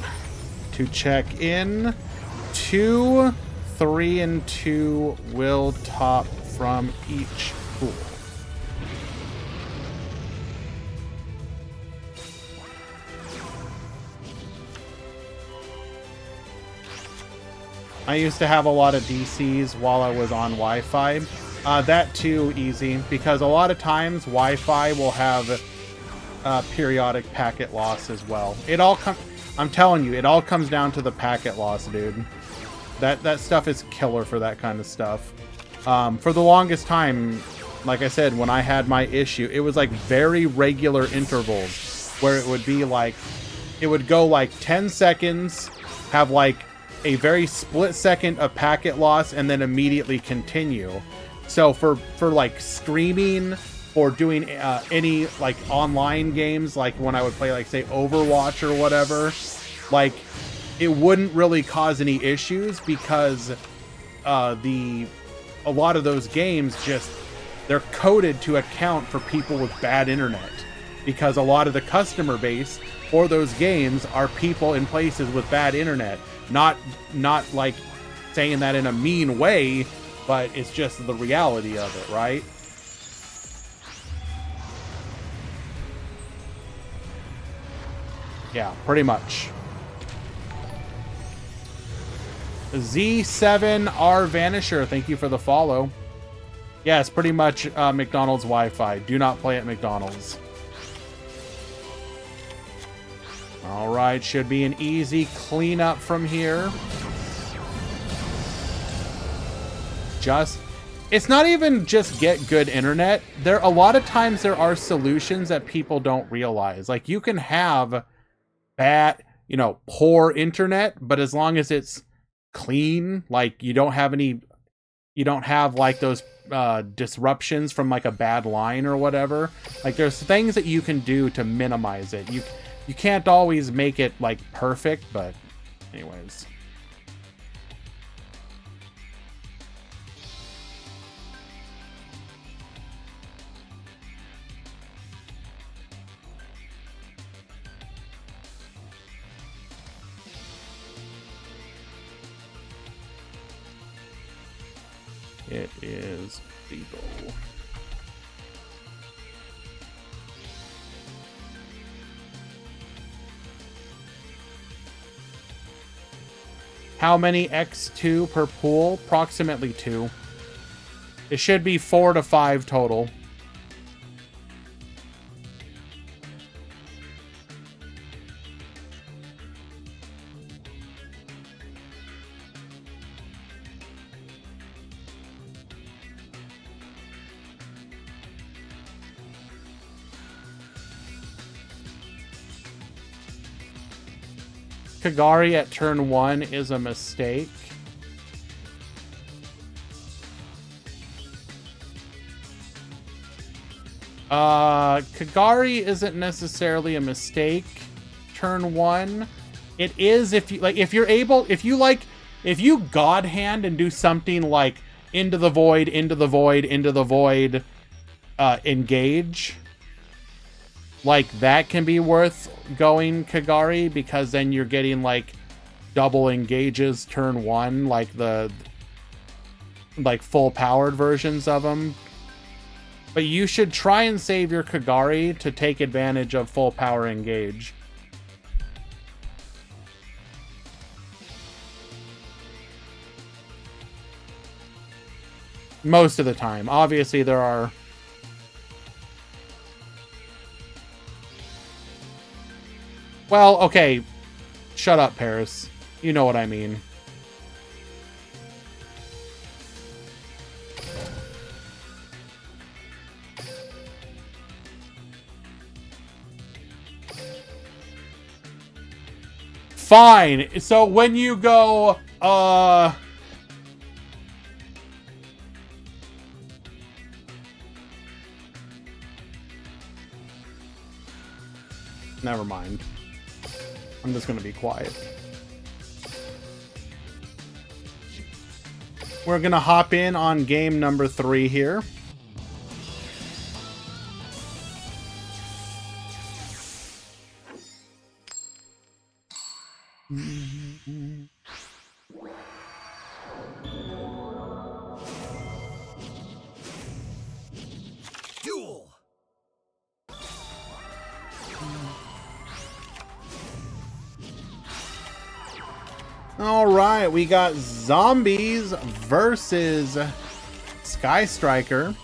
[SPEAKER 1] to check in. 2, 3, and 2 will top from each pool. I used to have a lot of DCs while I was on Wi-Fi. That too easy, because a lot of times Wi-Fi will have periodic packet loss as well. I'm telling you, it all comes down to the packet loss, dude. That stuff is killer for that kind of stuff. For the longest time, like I said, when I had my issue, it was like very regular intervals where it would be like, it would go like 10 seconds, have like a very split second of packet loss, and then immediately continue. So for like streaming or doing any like online games, like when I would play like say Overwatch or whatever, like it wouldn't really cause any issues because a lot of those games just, they're coded to account for people with bad internet, because a lot of the customer base for those games are people in places with bad internet. Not like saying that in a mean way, but it's just the reality of it, right? Yeah, pretty much. Z7R Vanisher, thank you for the follow. Yes, pretty much McDonald's Wi-Fi. Do not play at McDonald's. All right, should be an easy cleanup from here. It's not even just get good internet. A lot of times there are solutions that people don't realize. Like you can have bad, poor internet, but as long as it's clean, like you don't have like those disruptions from like a bad line or whatever. Like there's things that you can do to minimize it. You can't always make it, like, perfect, but anyways. It is legal. How many X2 per pool? Approximately 2. It should be 4 to 5 total. Kagari at turn 1 is a mistake. Kagari isn't necessarily a mistake. Turn 1. It is if you like, if you God Hand and do something like into the void, engage. Like, that can be worth going Kagari, because then you're getting, like, double engages turn 1, like the, like, full-powered versions of them. But you should try and save your Kagari to take advantage of full-power engage. Most of the time. Obviously, there are... Well, okay. Shut up, Paris. You know what I mean. Fine. So when you go, never mind. I'm just going to be quiet. We're going to hop in on game number 3 here.
[SPEAKER 2] Duel.
[SPEAKER 1] All right, we got Zombies versus Sky Striker.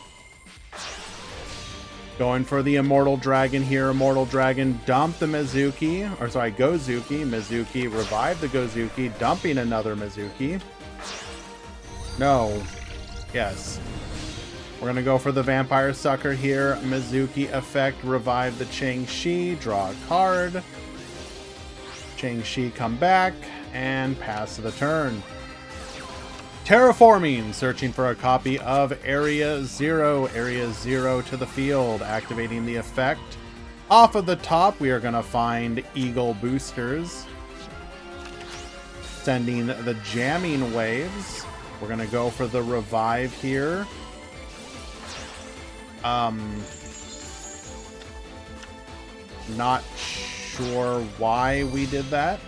[SPEAKER 1] Going for the Immortal Dragon here. Immortal Dragon dump the Mizuki, or sorry, Gozuki. Mizuki revive the Gozuki, dumping another Mizuki. No. Yes. We're gonna go for the Vampire Sucker here. Mizuki effect, revive the Chang-Chi, draw a card. Chang-Chi come back and pass the turn. Terraforming, searching for a copy of Area 0. Area 0 to the field, activating the effect. Off of the top, we are going to find Eagle Boosters. Sending the Jamming Waves. We're going to go for the Revive here. Not sure why we did that.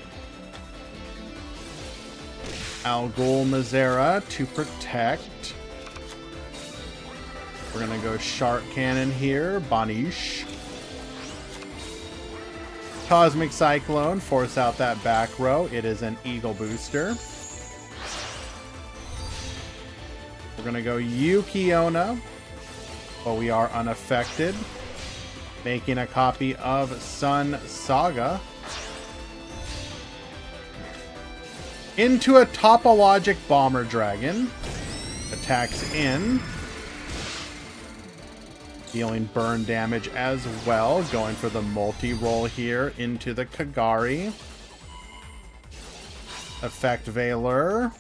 [SPEAKER 1] Al Ghul Mazera to protect. We're gonna go Shark Cannon here. Banish. Cosmic Cyclone, force out that back row. It is an Eagle Booster. We're gonna go Yukiona, but we are unaffected. Making a copy of Sun Saga. Into a Topologic Bomber Dragon. Attacks in. Dealing burn damage as well. Going for the multi-roll here into the Kagari. Effect Veiler.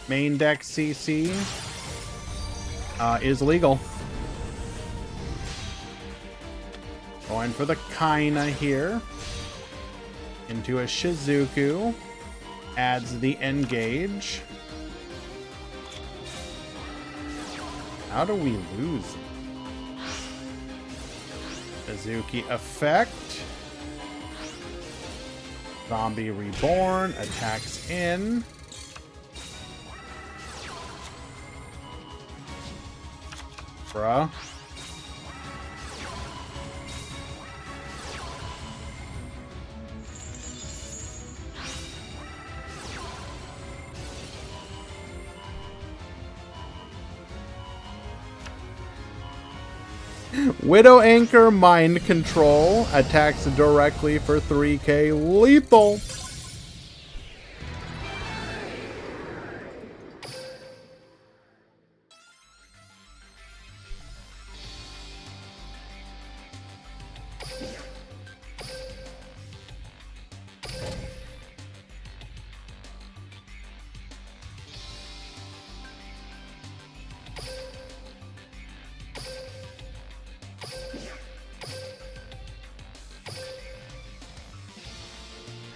[SPEAKER 1] Main deck CC is legal. Going for the Kaina here. Into a Shizuku. Adds the Engage. How do we lose? Suzuki effect. Zombie Reborn attacks in. Bruh. Widow Anchor Mind Control attacks directly for 3k lethal.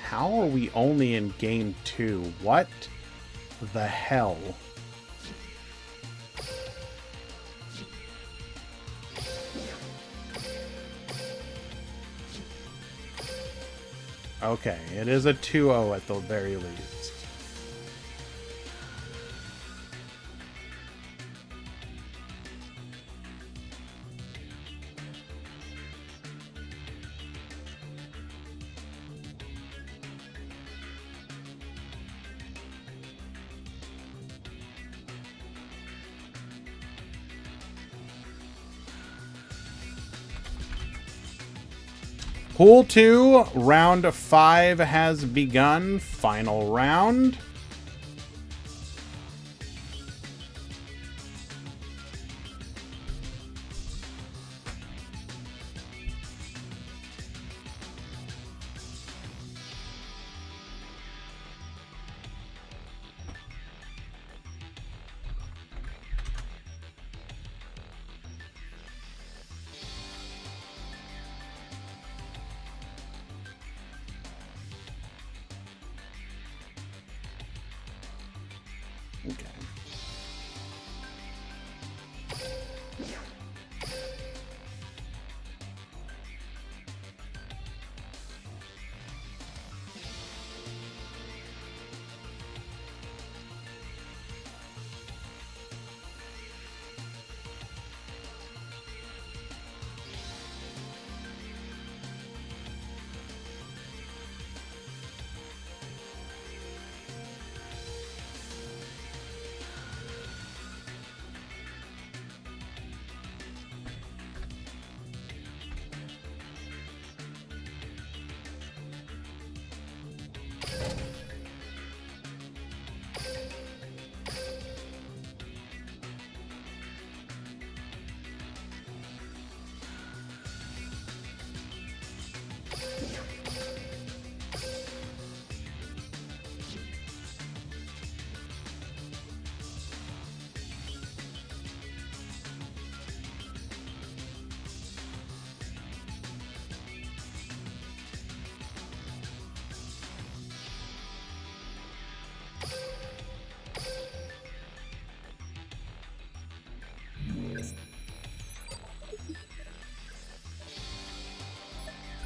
[SPEAKER 1] How are we only in game 2? What the hell? Okay, it is a 2-0 at the very least. Pool 2, round 5 has begun. Final round. Okay.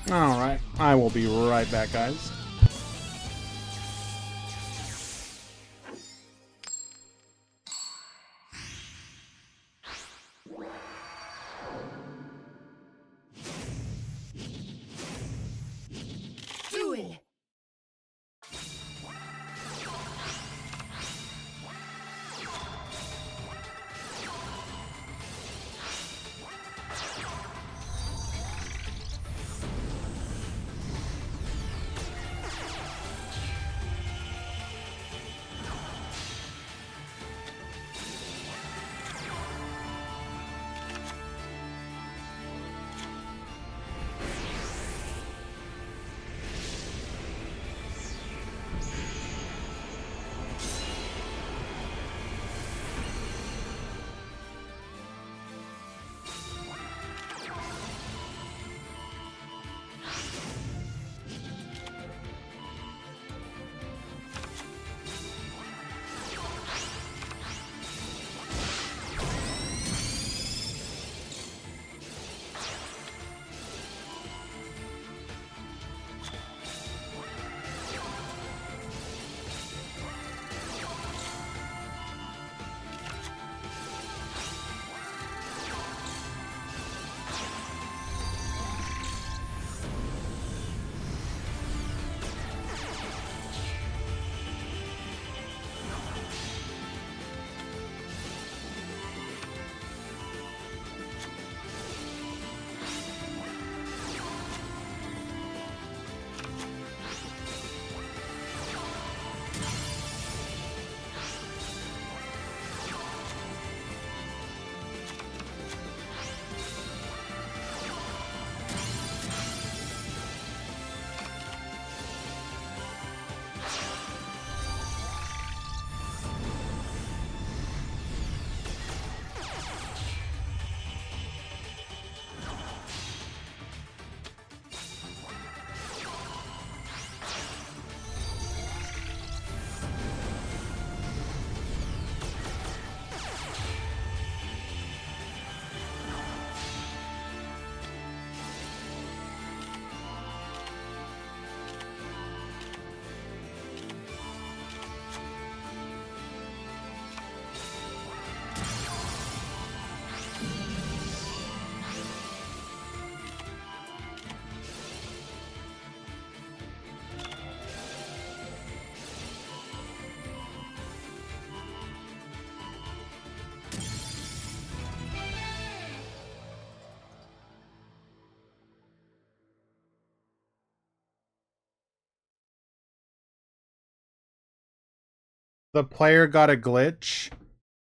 [SPEAKER 1] Alright, I will be right back, guys.
[SPEAKER 4] Duel.
[SPEAKER 1] The player got a glitch.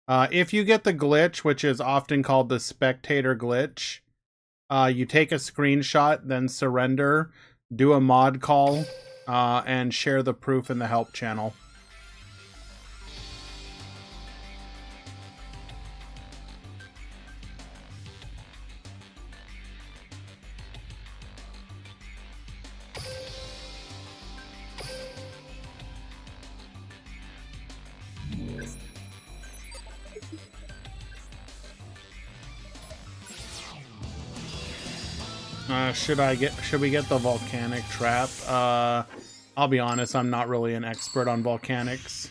[SPEAKER 1] If you get the glitch, which is often called the spectator glitch, you take a screenshot, then surrender, do a mod call, and share the proof in the help channel. Should we get the volcanic trap? I'll be honest, I'm not really an expert on volcanics.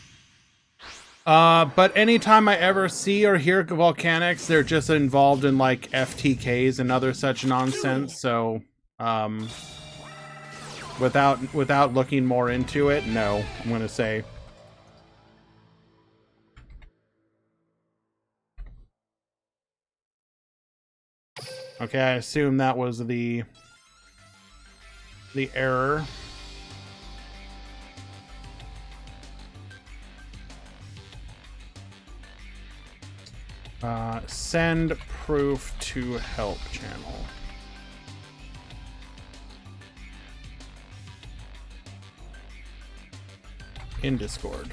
[SPEAKER 1] But anytime I ever see or hear volcanics, they're just involved in like FTKs and other such nonsense. So, without looking more into it, no, I'm gonna say. Okay, I assume that was the error. Send proof to help channel. In Discord.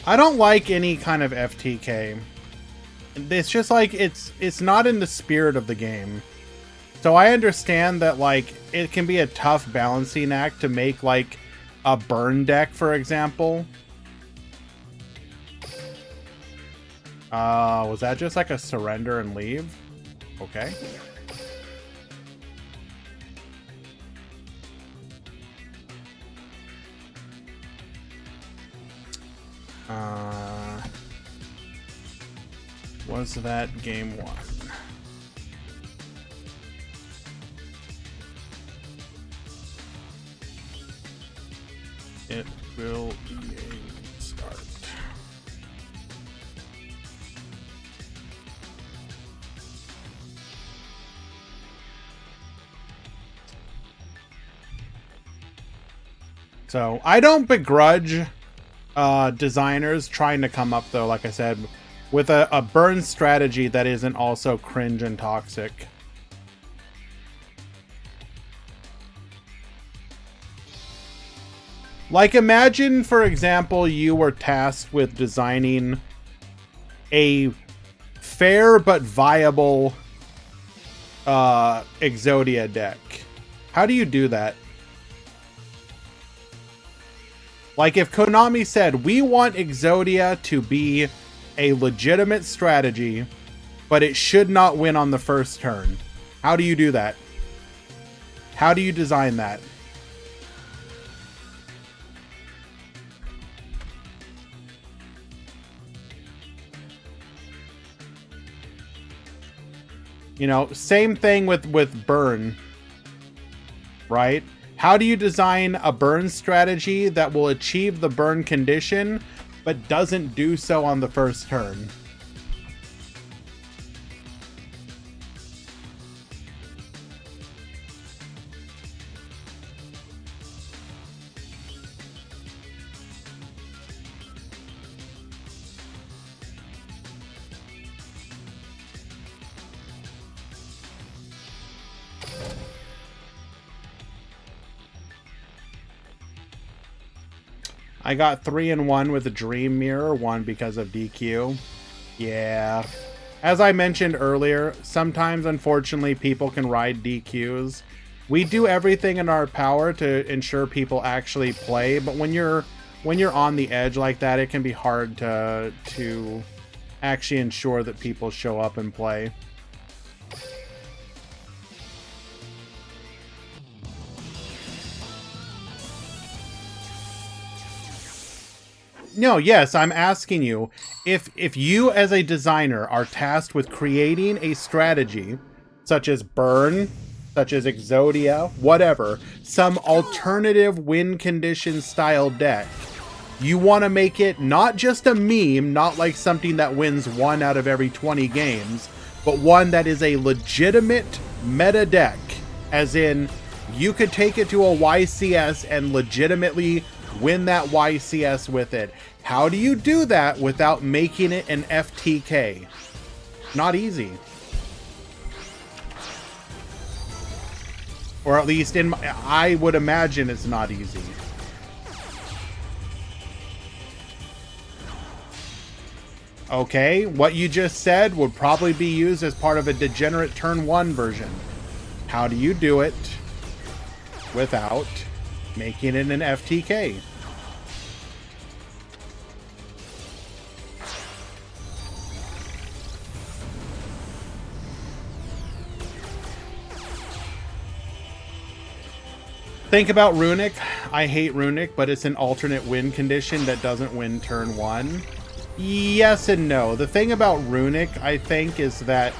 [SPEAKER 1] I don't like any kind of FTK. It's just like it's not in the spirit of the game. So I understand that like it can be a tough balancing act to make like a burn deck, for example. Was that just like a surrender and leave? Okay. Was that game 1? It will be a start. So I don't begrudge designers trying to come up, though, like I said, with a burn strategy that isn't also cringe and toxic. Like, imagine, for example, you were tasked with designing a fair but viable Exodia deck. How do you do that? Like, if Konami said, we want Exodia to be a legitimate strategy, but it should not win on the first turn. How do you do that? How do you design that? You know, same thing with burn, right? How do you design a burn strategy that will achieve the burn condition, but doesn't do so on the first turn? I got 3-1 with a Dream Mirror, 1 because of DQ. Yeah. As I mentioned earlier, sometimes, unfortunately, people can ride DQs. We do everything in our power to ensure people actually play, but when you're on the edge like that, it can be hard to actually ensure that people show up and play. No, yes, I'm asking you, if you as a designer are tasked with creating a strategy, such as Burn, such as Exodia, whatever, some alternative win condition style deck, you want to make it not just a meme, not like something that wins 1 out of every 20 games, but one that is a legitimate meta deck, as in you could take it to a YCS and legitimately win that YCS with it. How do you do that without making it an FTK? Not easy. Or at least I would imagine it's not easy. Okay, what you just said would probably be used as part of a degenerate turn 1 version. How do you do it without making it an FTK? Think about Runic. I hate Runic, but it's an alternate win condition that doesn't win turn 1. Yes and no. The thing about Runic, I think, is that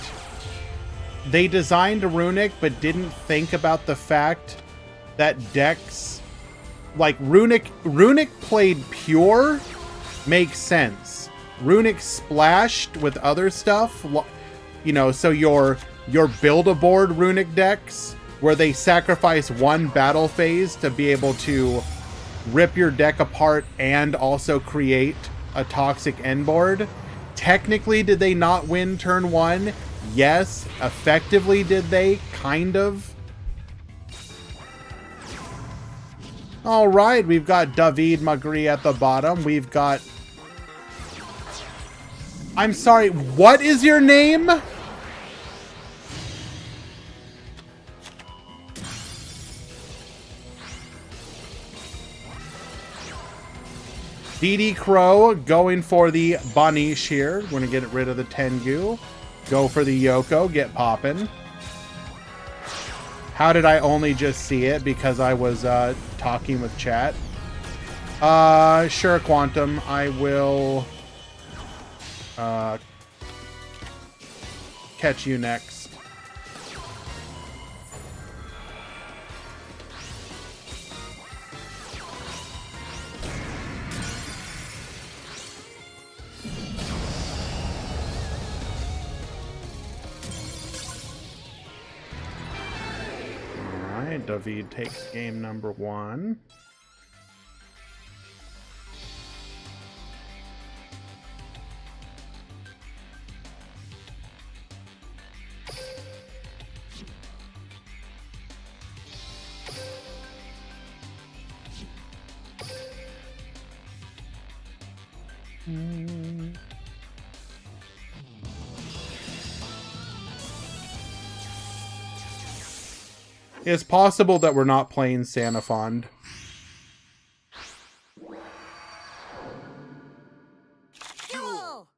[SPEAKER 1] they designed Runic but didn't think about the fact that decks like Runic played pure makes sense. Runic splashed with other stuff, you know, so your build-a-board Runic decks where they sacrifice one battle phase to be able to rip your deck apart and also create a toxic end board. Technically, did they not win turn 1? Yes. Effectively, did they? Kind of. All right, we've got David Magri at the bottom. We've got... I'm sorry, what is your name? DD Crow going for the Banish here. We're going to get rid of the Tengu. Go for the Yoko. Get poppin'. How did I only just see it? Because I was talking with chat. Sure, Quantum. I will catch you next. David takes game number 1. It's possible that we're not playing Sanafond.
[SPEAKER 4] Duel!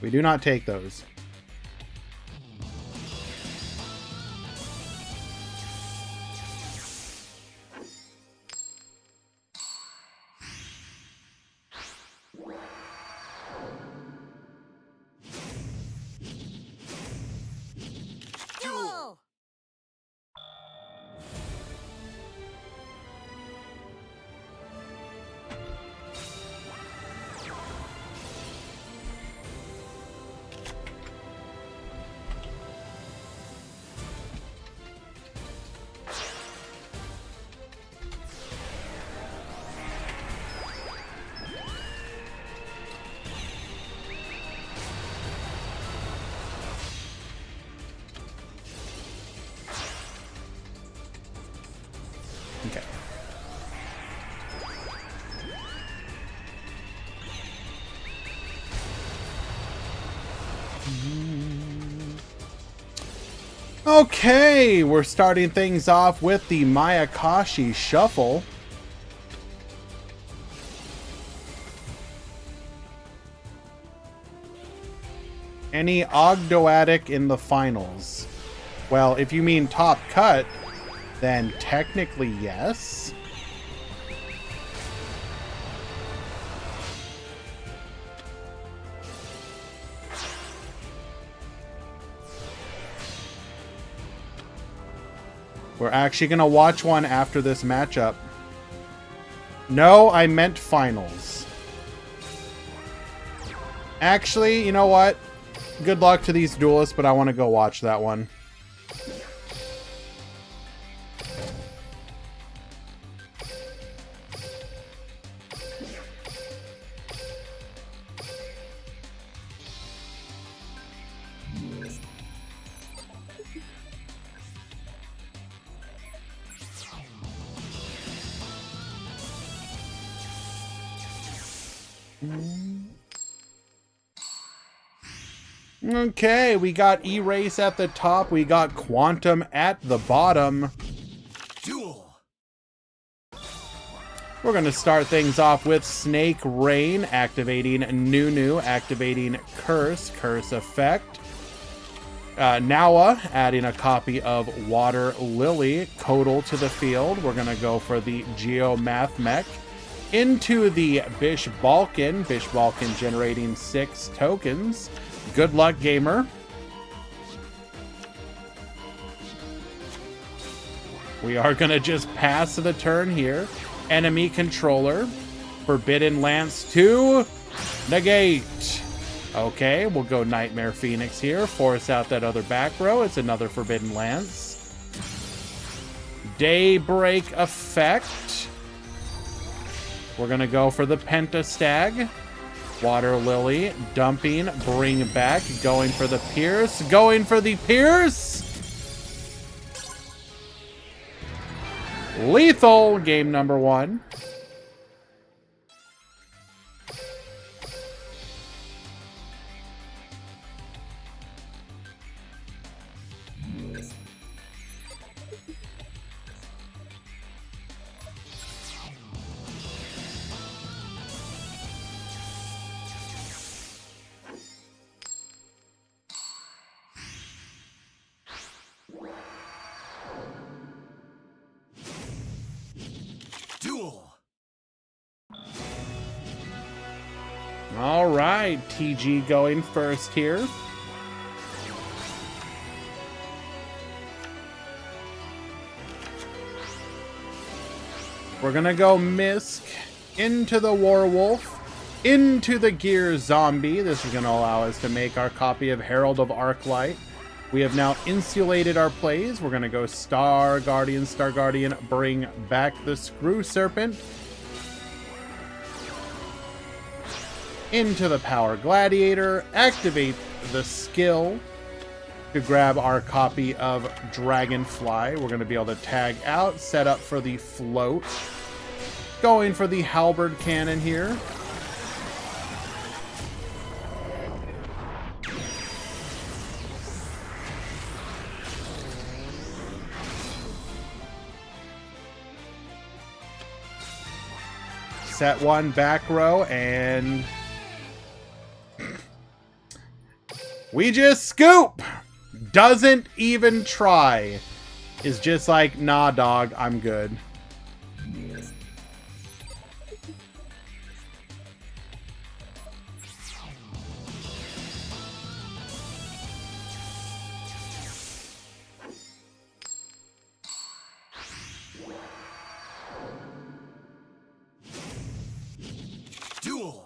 [SPEAKER 1] We do not take those.
[SPEAKER 4] Duel!
[SPEAKER 1] Okay. Okay, we're starting things off with the Mayakashi Shuffle. Any Ogdoadic in the finals? Well, if you mean top cut, then technically yes. We're actually going to watch one after this matchup. No, I meant finals. Actually, you know what? Good luck to these duelists, but I want to go watch that one. Okay, we got Erase at the top. We got Quantum at the bottom.
[SPEAKER 2] Duel.
[SPEAKER 1] We're going to start things off with Snake Rain, activating Nunu, activating Curse effect. Nawa, adding a copy of Water Lily, Codal to the field. We're going to go for the Geomath Mech. Into the Bish Balkan generating 6 tokens. Good luck, gamer. We are going to just pass the turn here. Enemy controller. Forbidden Lance to negate. Okay, we'll go Nightmare Phoenix here. Force out that other back row. It's another Forbidden Lance. Daybreak effect. We're going to go for the Pentastag. Water Lily, dumping, bring back, going for the Pierce, going for the Pierce! Lethal, game number 1.
[SPEAKER 2] Duel.
[SPEAKER 1] All right, TG going first here. We're gonna go Misk into the Warwolf, into the Gear Zombie. This is gonna allow us to make our copy of Herald of Arclight. We have now insulated our plays. We're gonna go Star Guardian, bring back the Screw Serpent. Into the Power Gladiator, activate the skill to grab our copy of Dragonfly. We're going to be able to tag out, set up for the float. Going for the Halberd Cannon here. Set one back row and we just scoop! Doesn't even try. Is just like, nah, dog, I'm good.
[SPEAKER 2] Duel.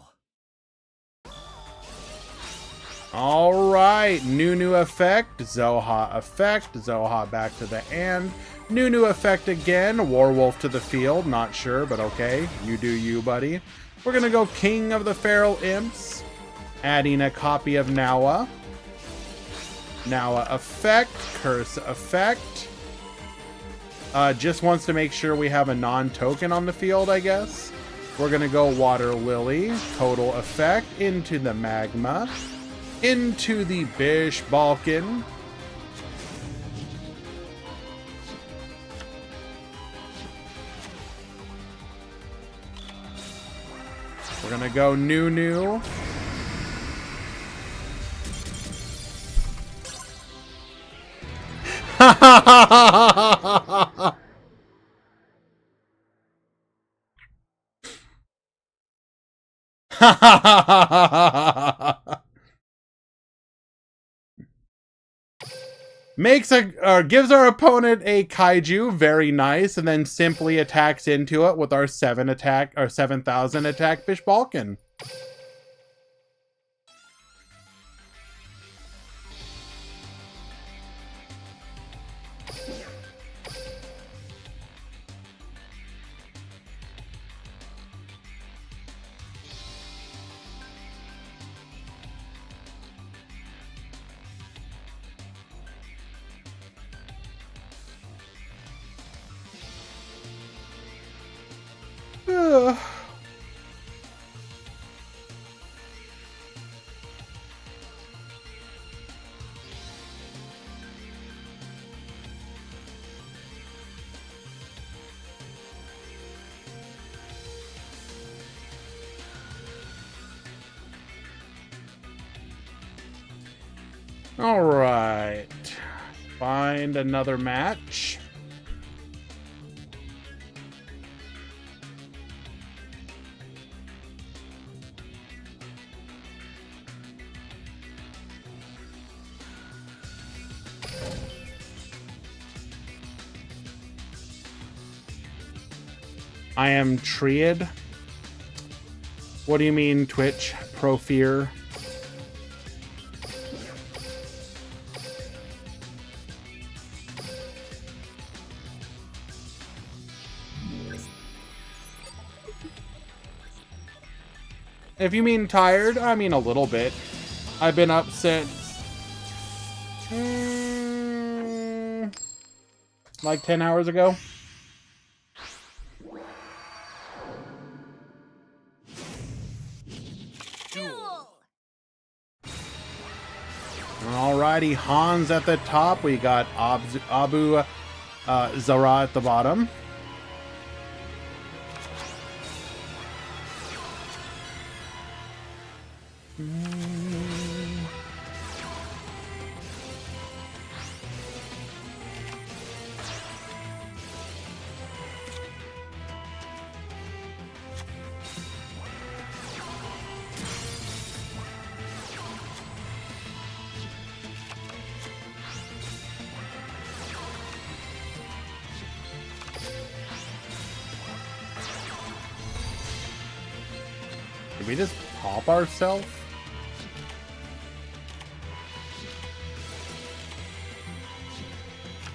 [SPEAKER 1] All right, Nunu effect, Zoha back to the hand, Nunu effect again, Warwolf to the field, not sure, but okay, you do you, buddy. We're gonna go King of the Feral Imps, adding a copy of Nawa. Nawa effect, Curse effect. Just wants to make sure we have a non-token on the field, I guess. We're gonna go Water Lily, Total effect, into the Magma. Into the Bish Balkan. We're gonna go Nunu. Ha ha ha ha ha ha. gives our opponent a kaiju, very nice, and then simply attacks into it with our 7,000 attack Fish Balkan. All right, find another match. I am Triad. What do you mean, Twitch? Profear? If you mean tired, I mean a little bit. I've been up since like 10 hours ago.
[SPEAKER 4] Duel.
[SPEAKER 1] Alrighty, Hans at the top. We got Abu Zara at the bottom. Did we just pop ourselves?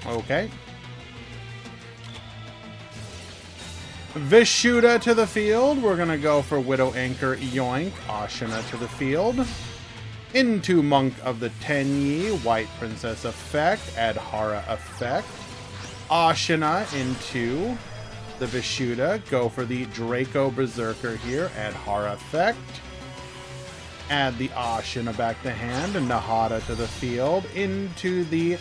[SPEAKER 1] Okay. Vishuddha to the field. We're gonna go for Widow Anchor Yoink. Ashina to the field. Into Monk of the Tenyi. White Princess effect. Adhara effect. Ashina into the Vishuddha. Go for the Draco Berserker here. Adhara effect. Add the Ashina back to hand. And Nahada to the field. Into the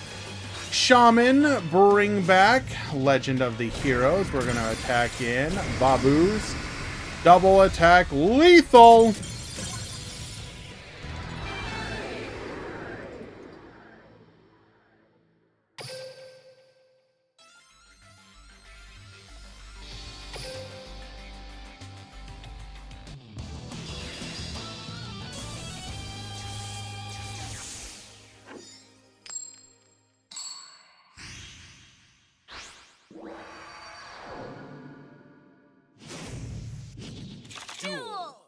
[SPEAKER 1] Shaman. Bring back Legend of the Heroes. We're going to attack in. Babu's double attack. Lethal.
[SPEAKER 4] Duel.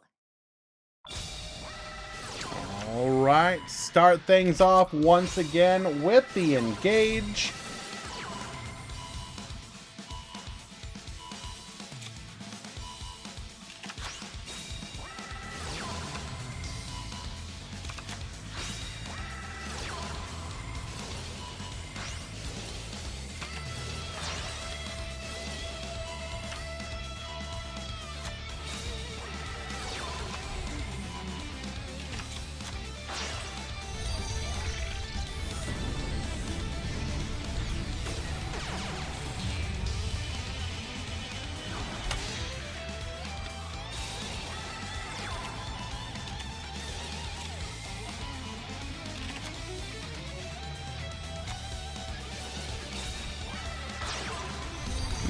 [SPEAKER 1] All right, start things off once again with the engage.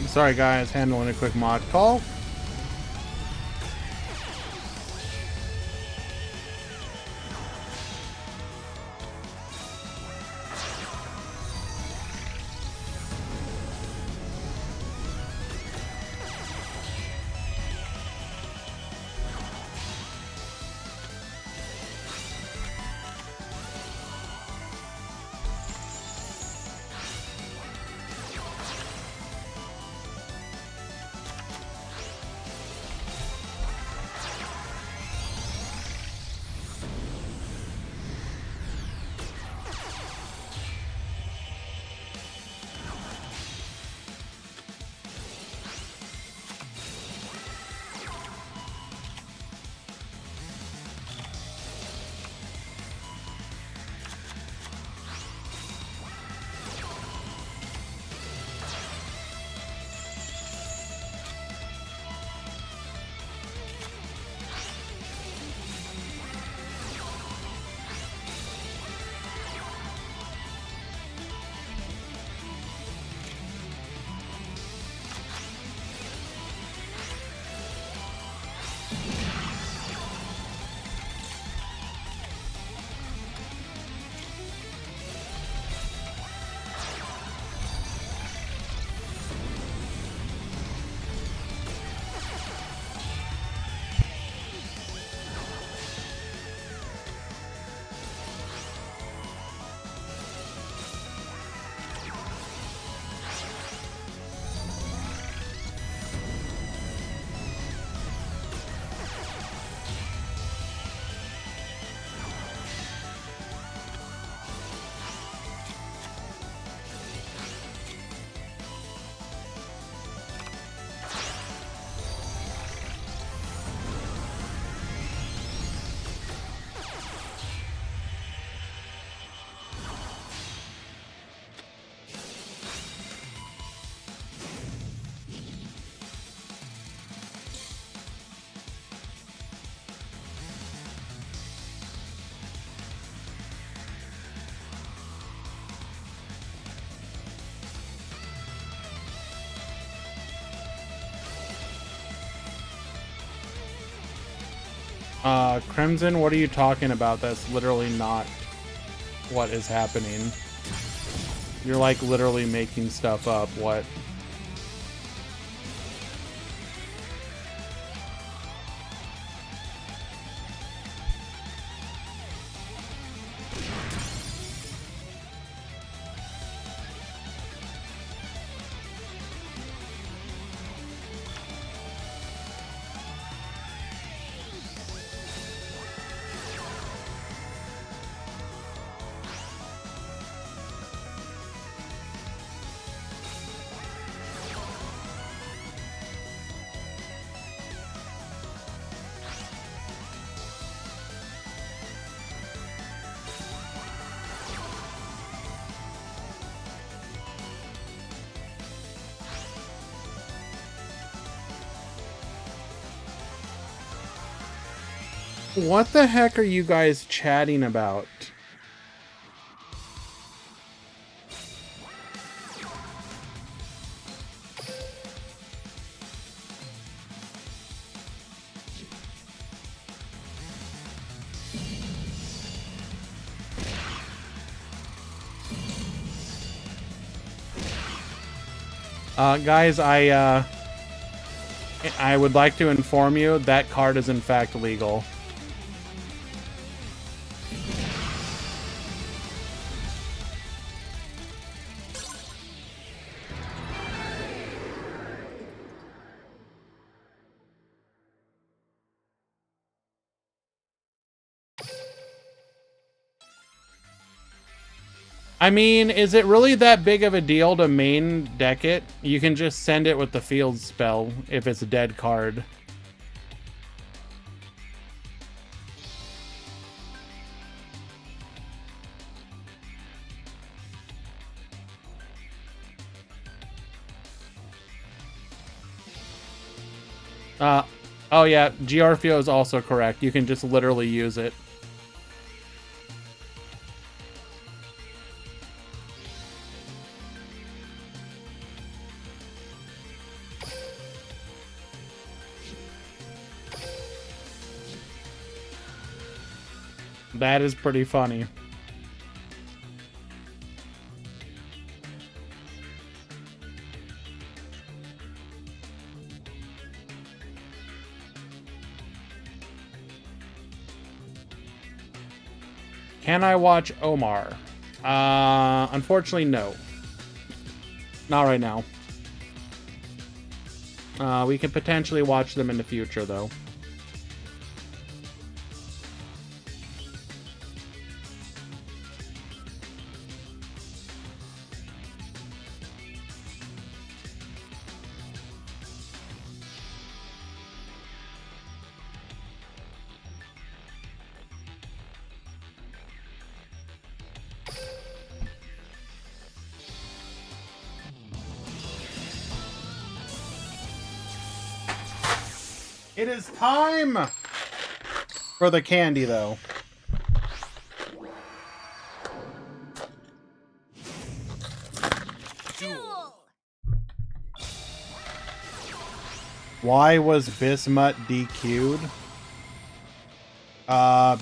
[SPEAKER 1] Sorry guys, handling a quick mod call. Crimson, what are you talking about? That's literally not what is happening. You're like literally making stuff up. What? What the heck are you guys chatting about? Guys, I would like to inform you that card is in fact legal. I mean, is it really that big of a deal to main deck it? You can just send it with the field spell if it's a dead card. Oh yeah, Giorfio is also correct. You can just literally use it. That is pretty funny. Can I watch Omar? Unfortunately, no. Not right now. We can potentially watch them in the future, though. It is time for the candy, though.
[SPEAKER 4] Duel.
[SPEAKER 1] Why was Bismuth DQ'd?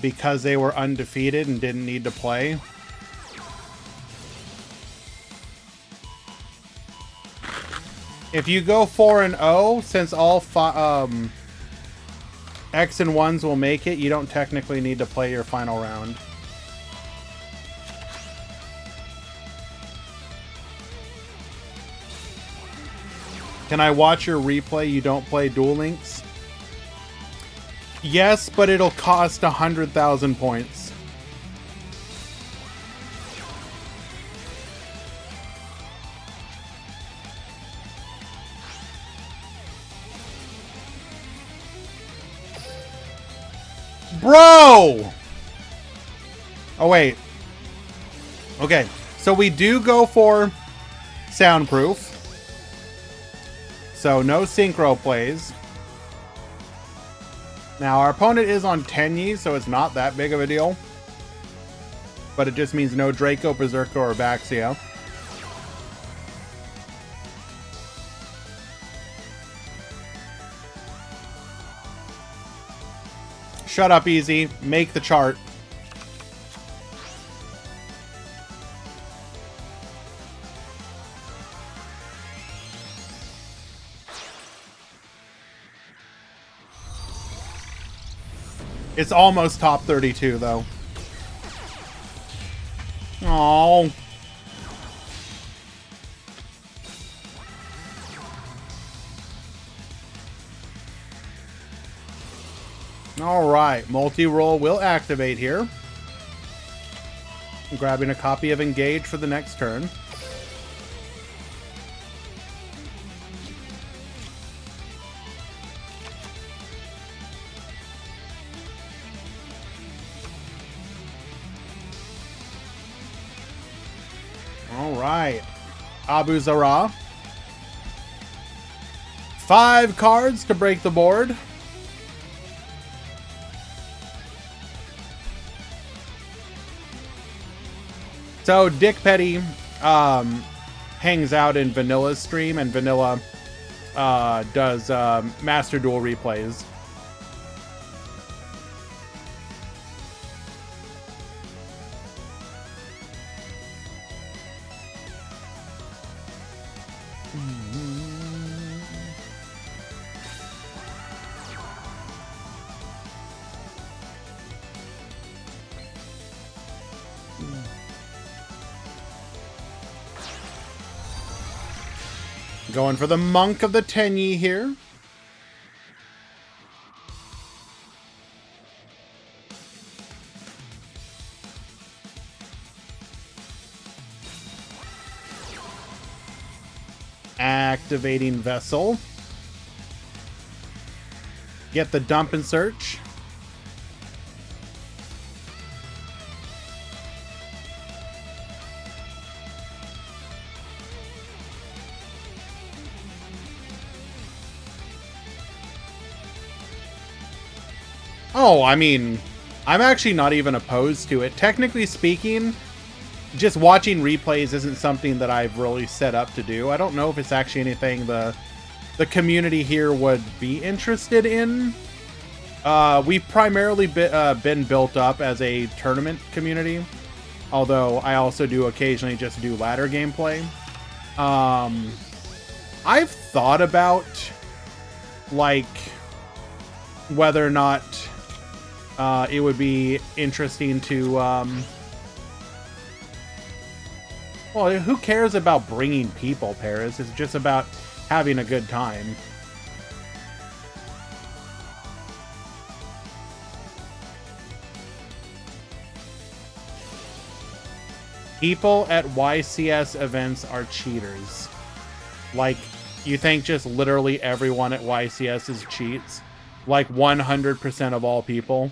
[SPEAKER 1] Because they were undefeated and didn't need to play. If you go 4-0, since all X and 1s will make it, you don't technically need to play your final round. Can I watch your replay? You don't play Duel Links? Yes, but it'll cost 100,000 points. Bro! Oh, wait. Okay, so we do go for soundproof. So no synchro plays. Now, our opponent is on Tenyi, so it's not that big of a deal. But it just means no Draco, Berserker, or Baxia. Shut up, Easy. Make the chart. It's almost top 32, though. Oh. All right, multi-roll will activate here. I'm grabbing a copy of Engage for the next turn. All right, Abu Zara. 5 cards to break the board. So Dick Petty hangs out in Vanilla's stream, and Vanilla does Master Duel replays. Going for the Monk of the Tenyi here. Activating Vessel. Get the Dump and Search. Oh, I mean, I'm actually not even opposed to it. Technically speaking, just watching replays isn't something that I've really set up to do. I don't know if it's actually anything the community here would be interested in. We've primarily been built up as a tournament community, although I also do occasionally just do ladder gameplay. I've thought about, like, whether or not it would be interesting to, well, who cares about bringing people, Paris? It's just about having a good time. People at YCS events are cheaters. Like, you think just literally everyone at YCS is cheats? Like 100% of all people?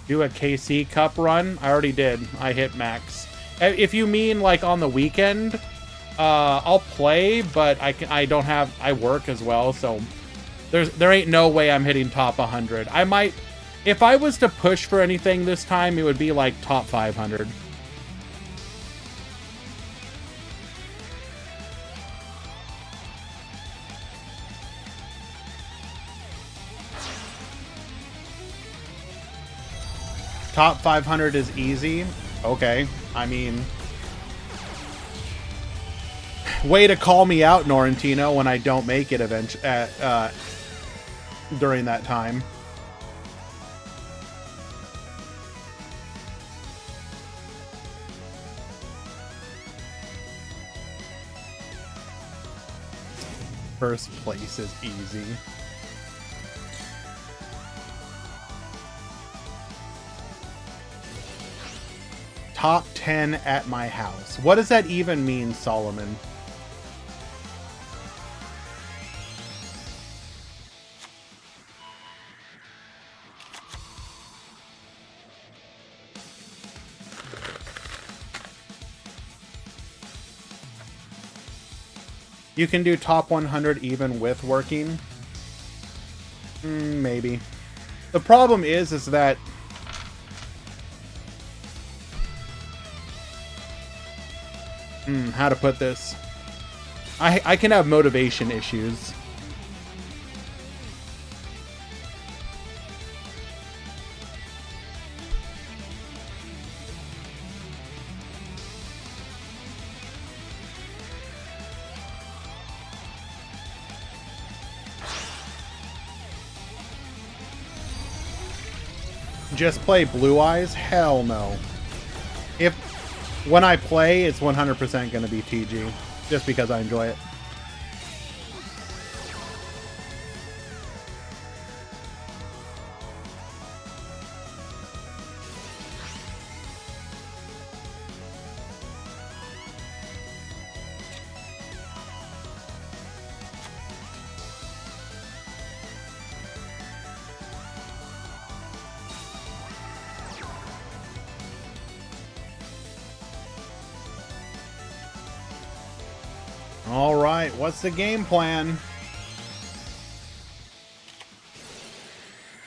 [SPEAKER 1] Do a KC Cup run? I already did. I hit max. If you mean like on the weekend, I'll play, but I don't have, I work as well, so there ain't no way I'm hitting top 100. I might, if I was to push for anything this time, it would be like top 500. Top 500 is easy. Okay, I mean, way to call me out, Norrentino, when I don't make it during that time. First place is easy. Top 10 at my house. What does that even mean, Solomon? You can do top 100 even with working? Maybe. The problem is that How to put this? I can have motivation issues. Just play Blue Eyes? Hell no. When I play, it's 100% going to be TG. Just because I enjoy it. All right, what's the game plan?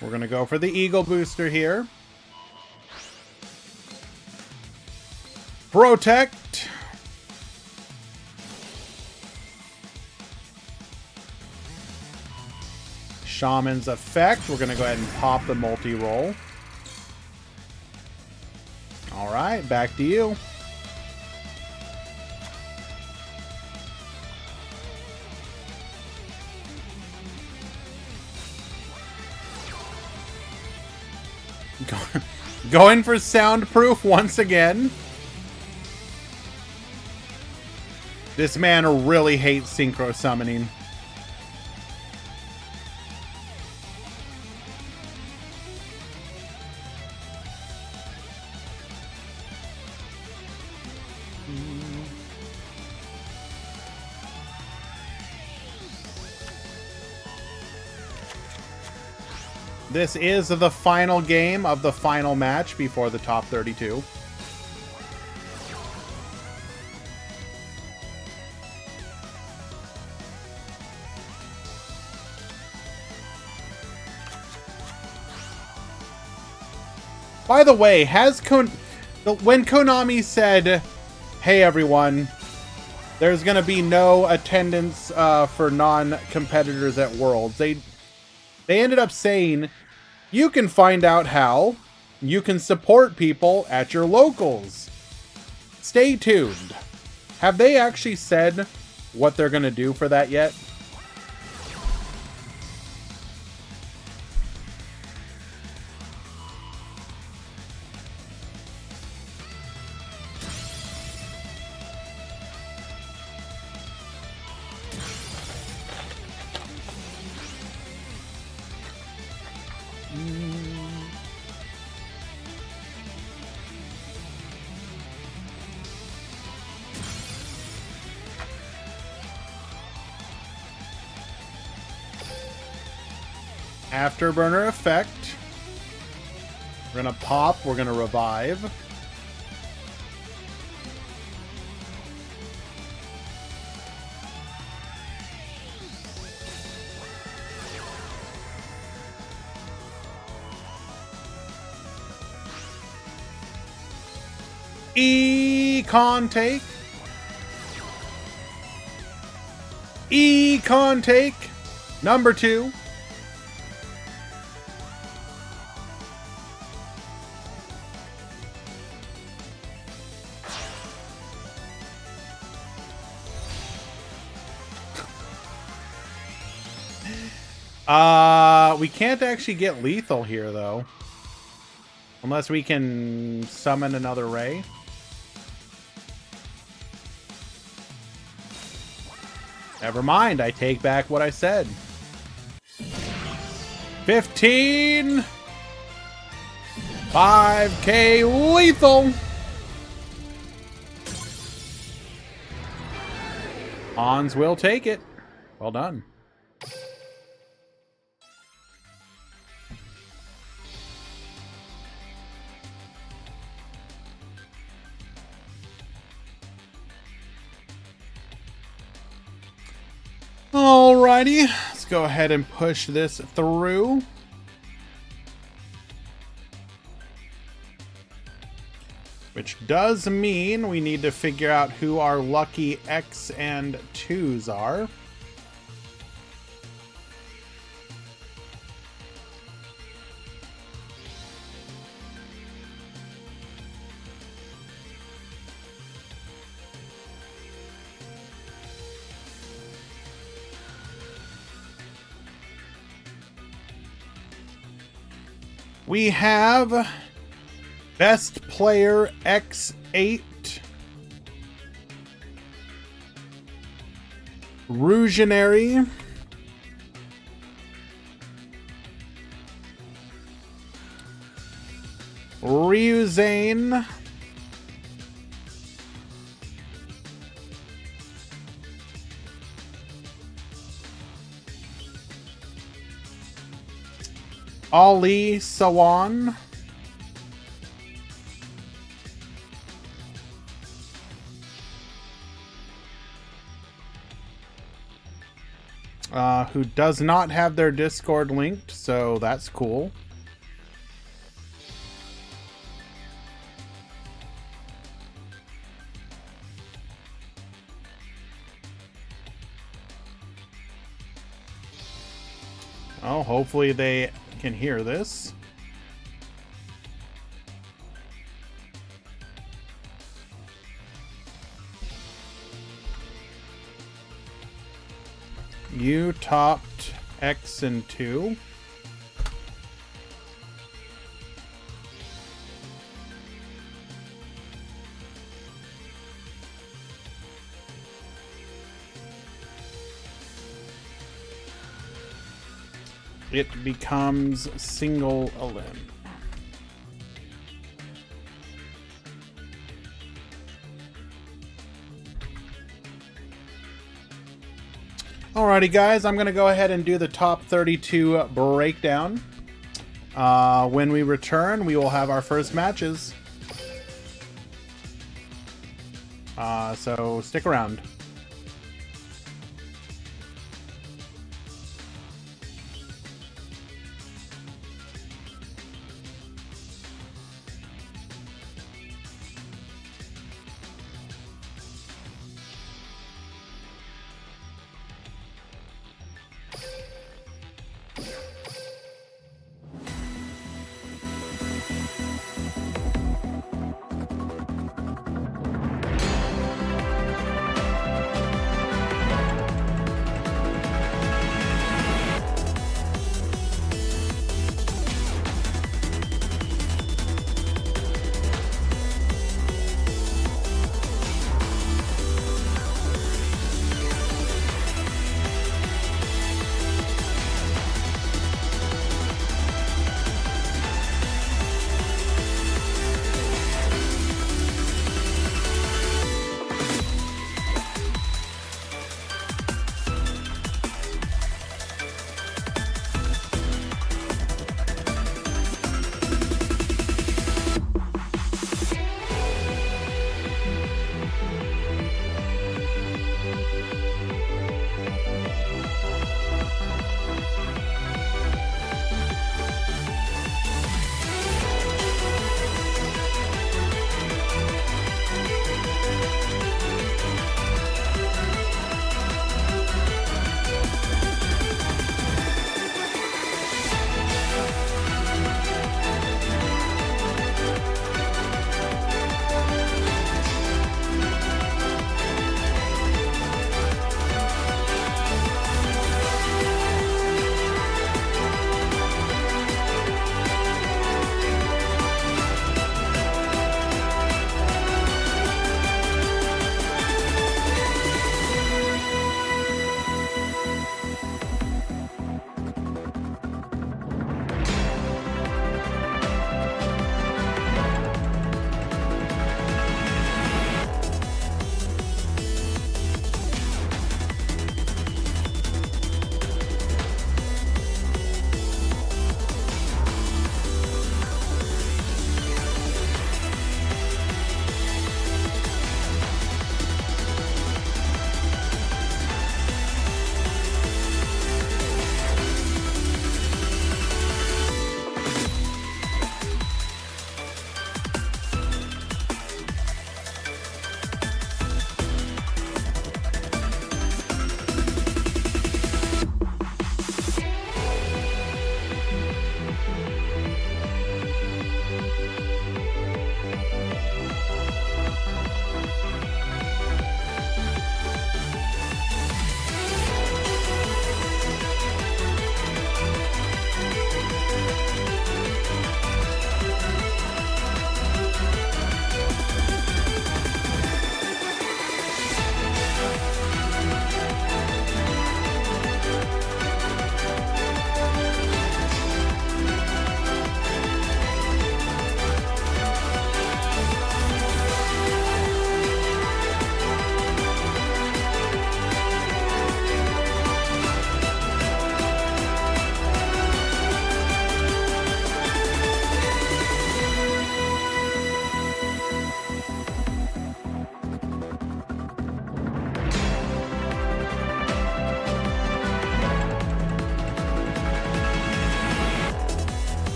[SPEAKER 1] We're going to go for the Eagle Booster here. Protect. Shaman's Effect. We're going to go ahead and pop the multi-roll. All right, back to you. Going for soundproof once again. This man really hates synchro summoning. This is the final game of the final match before the top 32. By the way, when Konami said, "Hey everyone, there's going to be no attendance for non-competitors at Worlds," they ended up saying, you can find out how you can support people at your locals. Stay tuned. Have they actually said what they're going to do for that yet? Afterburner Effect. We're gonna pop, we're gonna revive. Econ take. Econ take. Number 2. We can't actually get lethal here, though. Unless we can summon another ray. Never mind, I take back what I said. 15! 5K lethal! Hans will take it. Well done. Alrighty, let's go ahead and push this through. Which does mean we need to figure out who our lucky X and 2s are. We have Best Player X8, Rougenary, Ryuzane, Ali Sawan, who does not have their Discord linked, so that's cool. Oh, hopefully they can hear this. You topped X and 2. It becomes single elim. Alrighty guys, I'm going to go ahead and do the top 32 breakdown. When we return, we will have our first matches. So stick around.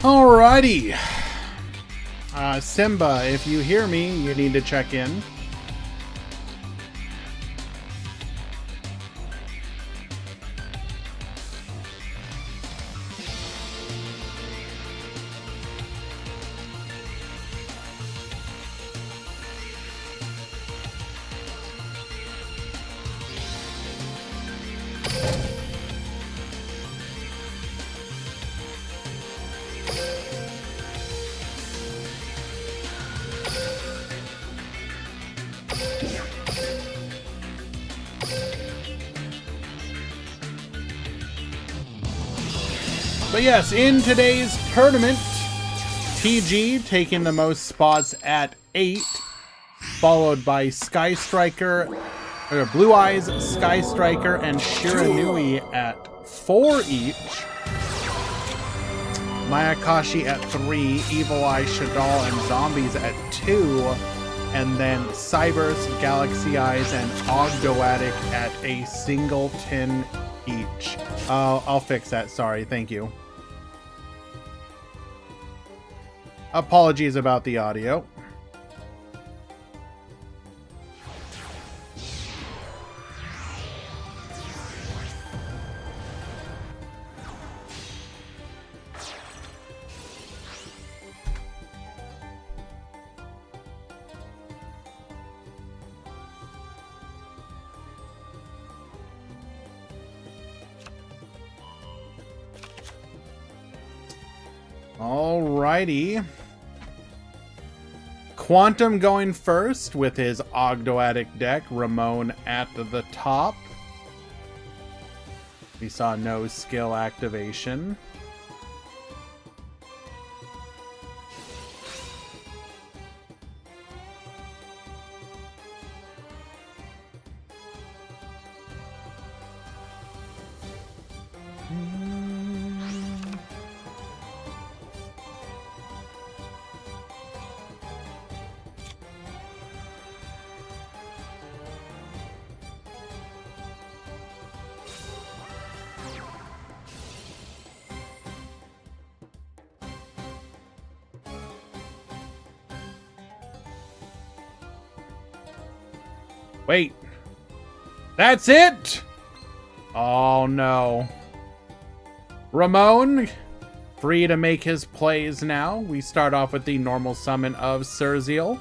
[SPEAKER 1] Alrighty. Simba, if you hear me, you need to check in. But yes, in today's tournament, TG taking the most spots at 8, followed by Sky Striker, or Blue Eyes, Sky Striker, and Shiranui at 4 each. Mayakashi at 3, Evil Eye, Shadal, and Zombies at 2, and then Cybers, Galaxy Eyes, and Ogdoadic at a singleton each. I'll fix that, sorry, thank you. Apologies about the audio. Alrighty. Quantum going first with his Ogdoadic deck. Ramon at the top. We saw no skill activation. Wait. That's it? Oh no. Ramon, free to make his plays now. We start off with the normal summon of Surzeal.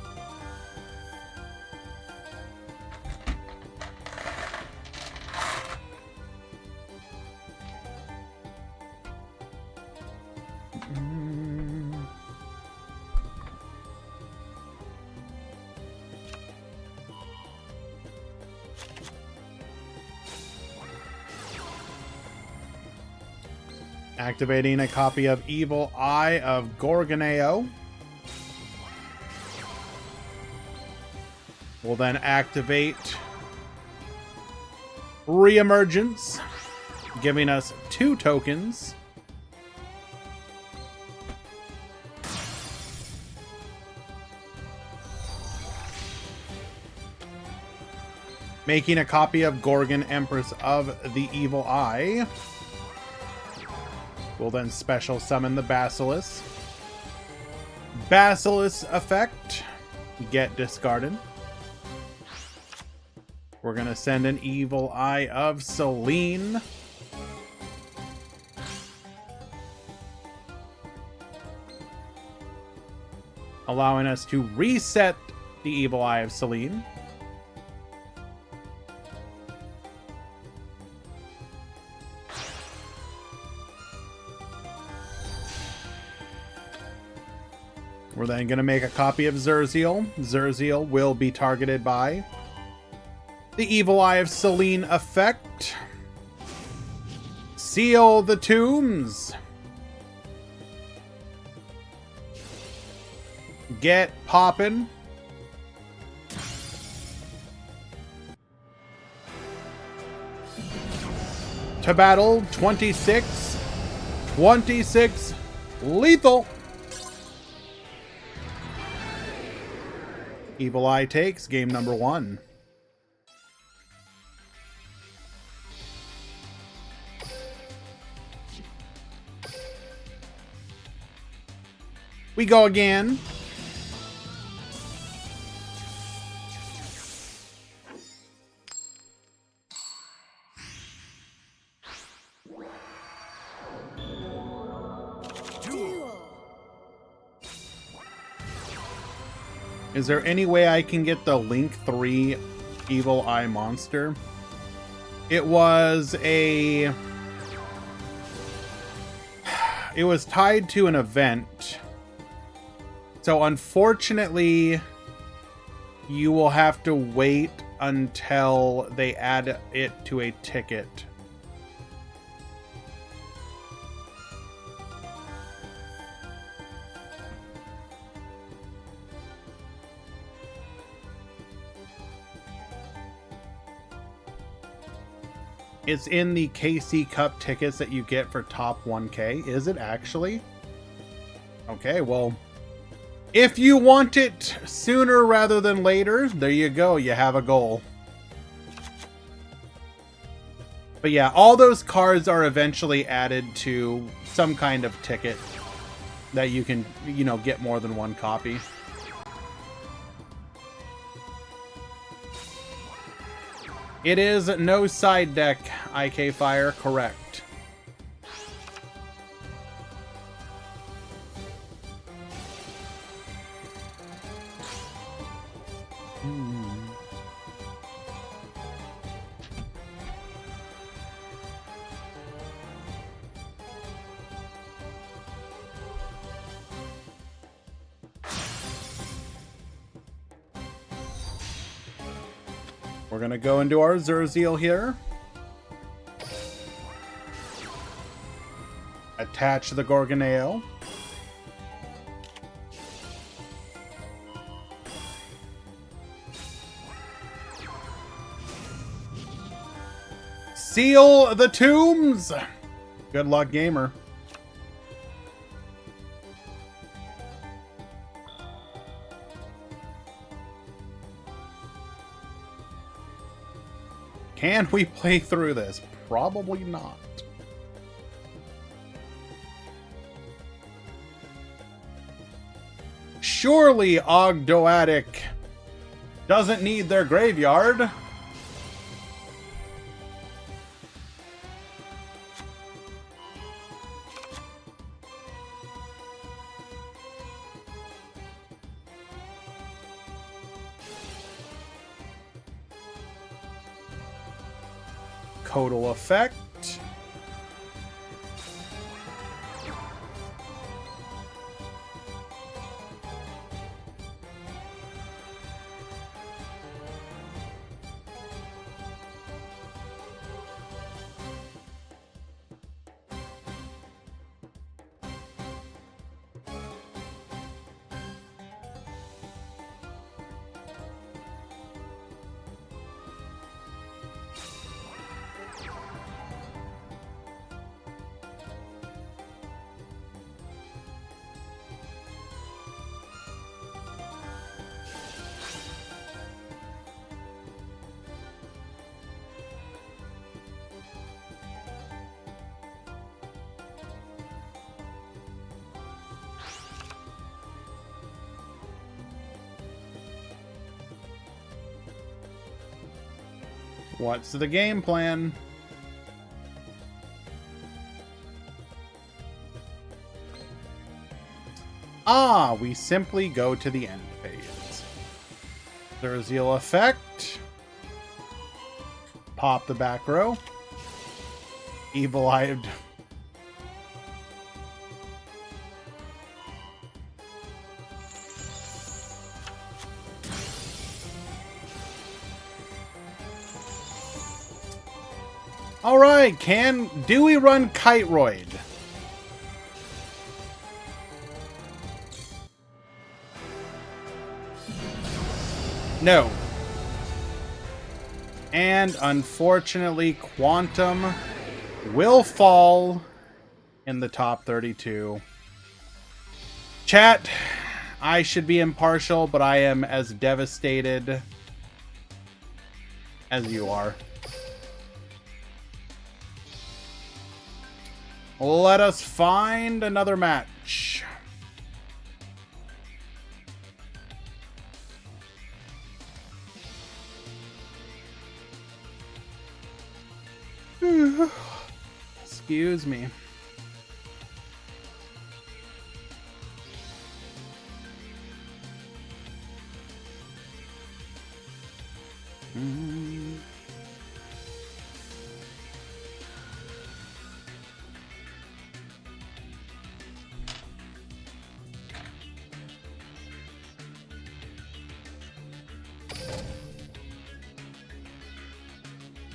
[SPEAKER 1] Activating a copy of Evil Eye of Gorgoneo. We'll then activate Reemergence, giving us 2 tokens. Making a copy of Gorgon, Empress of the Evil Eye. We'll then special summon the Basilisk. Basilisk effect. Get discarded. We're going to send an Evil Eye of Selene. Allowing us to reset the Evil Eye of Selene. We're then going to make a copy of Zurzeal. Zurzeal will be targeted by the Evil Eye of Selene effect. Seal the Tombs. Get poppin'. To battle, 26. 26. Lethal. Evil Eye takes game number 1. We go again.
[SPEAKER 4] Duel.
[SPEAKER 1] Is there any way I can get the Link 3 Evil Eye monster? It was tied to an event. So unfortunately, you will have to wait until they add it to a ticket. It's in the KC Cup tickets that you get for top 1K. Is it actually? Okay, well, if you want it sooner rather than later, there you go. You have a goal. But yeah, all those cards are eventually added to some kind of ticket that you can, you know, get more than one copy. It is no side deck, IK Fire, correct. We're gonna go into our Zerziel here. Attach the Gorgoneo. Seal the tombs! Good luck, gamer. Can we play through this? Probably not. Surely Ogdoadic doesn't need their graveyard. Codal effect. What's the game plan? Ah, we simply go to the end phase. Zerziel effect. Pop the back row. Evil-eyed. Alright, do we run Kiteroid? No. And unfortunately, Quantum will fall in the top 32. Chat, I should be impartial, but I am as devastated as you are. Let us find another match. Excuse me.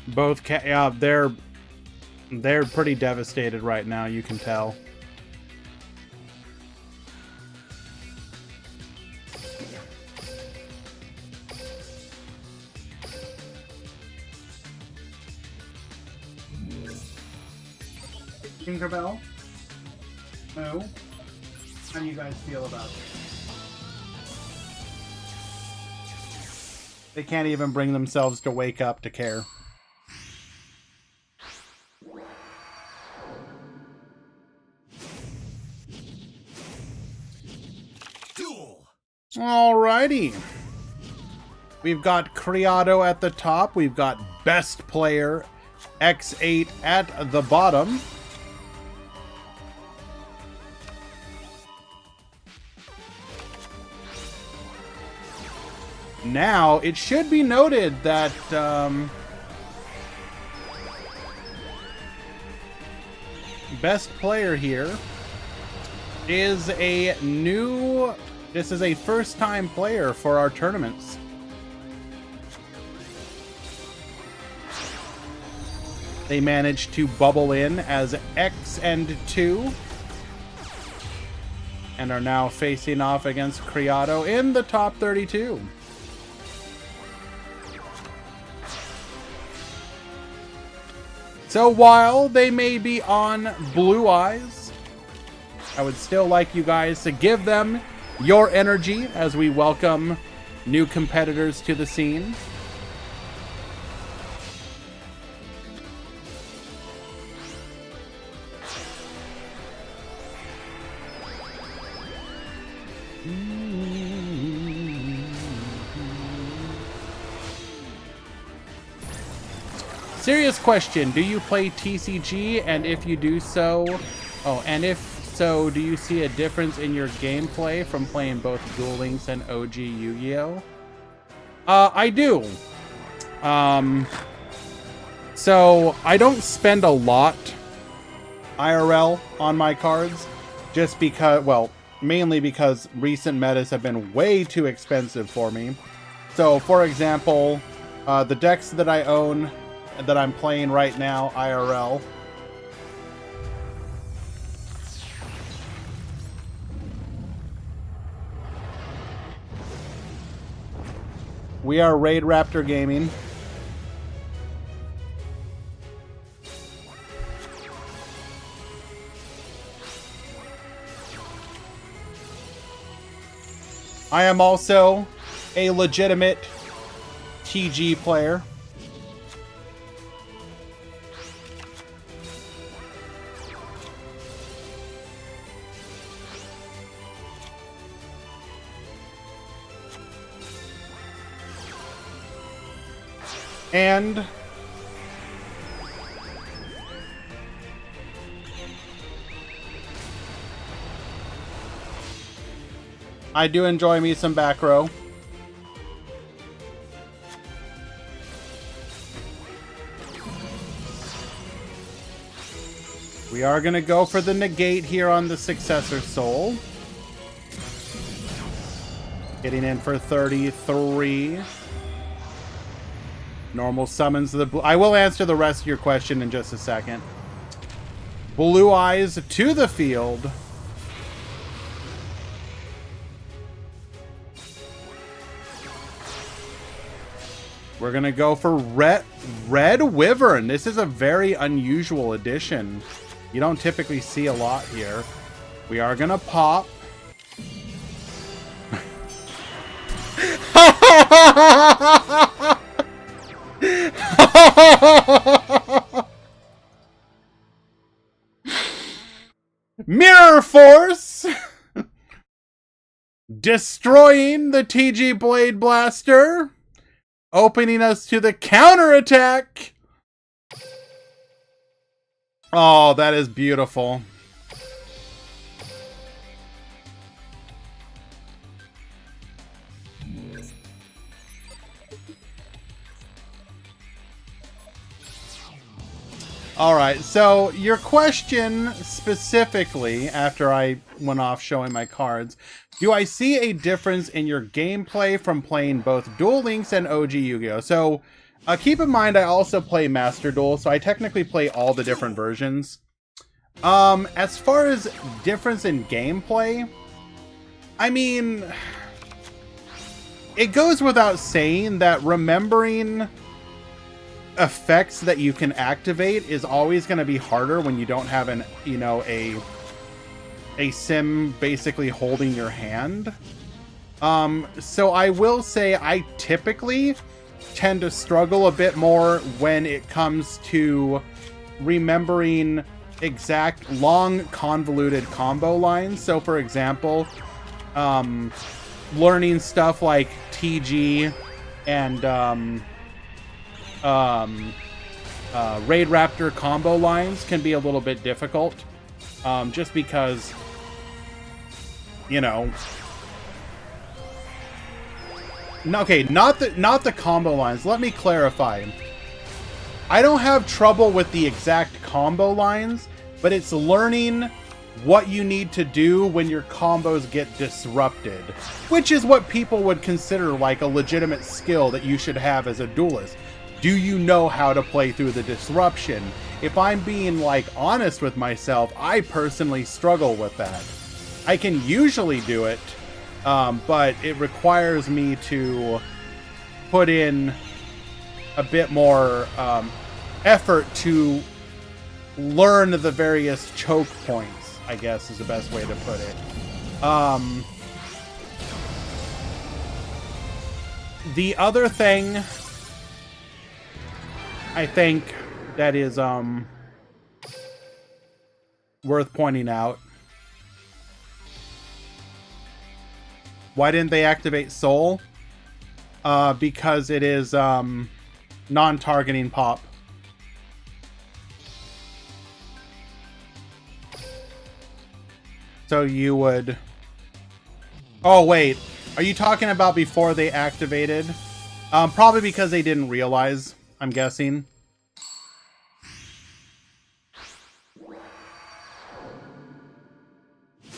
[SPEAKER 1] Both yeah, they're pretty devastated right now, you can tell. Tinkerbell? No? How do you guys feel about it? They can't even bring themselves to wake up to care.
[SPEAKER 2] Duel.
[SPEAKER 1] Alrighty. We've got Criado at the top. We've got Best Player X8 at the bottom. Now, it should be noted that Best Player here is a new... This is a first-time player for our tournaments. They managed to bubble in as X and 2 and are now facing off against Criado in the top 32. So while they may be on Blue Eyes, I would still like you guys to give them your energy as we welcome new competitors to the scene. Serious question, do you play TCG? And if you do so, do you see a difference in your gameplay from playing both Duel Links and OG Yu-Gi-Oh? I do. So I don't spend a lot IRL on my cards, just because, well, mainly because recent metas have been way too expensive for me. So, for example, the decks that I own, that I'm playing right now, IRL, we are Raid Raptor Gaming. I am also a legitimate TG player. And I do enjoy me some back row. We are going to go for the negate here on the Successor Soul. Getting in for 33. Normal summons the blue. I will answer the rest of your question in just a second. Blue Eyes to the field. We're going to go for Red Wyvern. This is a very unusual addition. You don't typically see a lot here. We are going to pop. Mirror Force destroying the TG Blade Blaster, opening us to the counterattack Oh, that is beautiful. All right, so your question specifically, after I went off showing my cards, do I see a difference in your gameplay from playing both Duel Links and OG Yu-Gi-Oh? So keep in mind I also play Master Duel, so I technically play all the different versions. As far as difference in gameplay, I mean, it goes without saying that remembering effects that you can activate is always going to be harder when you don't have an, you know, a sim basically holding your hand. So I will say I typically tend to struggle a bit more when it comes to remembering exact long convoluted combo lines. So for example, learning stuff like TG and Raid Raptor combo lines can be a little bit difficult, just because, you know. Okay, not the combo lines. Let me clarify. I don't have trouble with the exact combo lines, but it's learning what you need to do when your combos get disrupted, which is what people would consider like a legitimate skill that you should have as a duelist. Do you know how to play through the disruption? If I'm being like honest with myself, I personally struggle with that. I can usually do it, but it requires me to put in a bit more effort to learn the various choke points, I guess is the best way to put it. The other thing I think that is worth pointing out. Why didn't they activate Soul? Because it is non-targeting pop. So you would... Oh, wait. Are you talking about before they activated? Probably because they didn't realize, I'm guessing.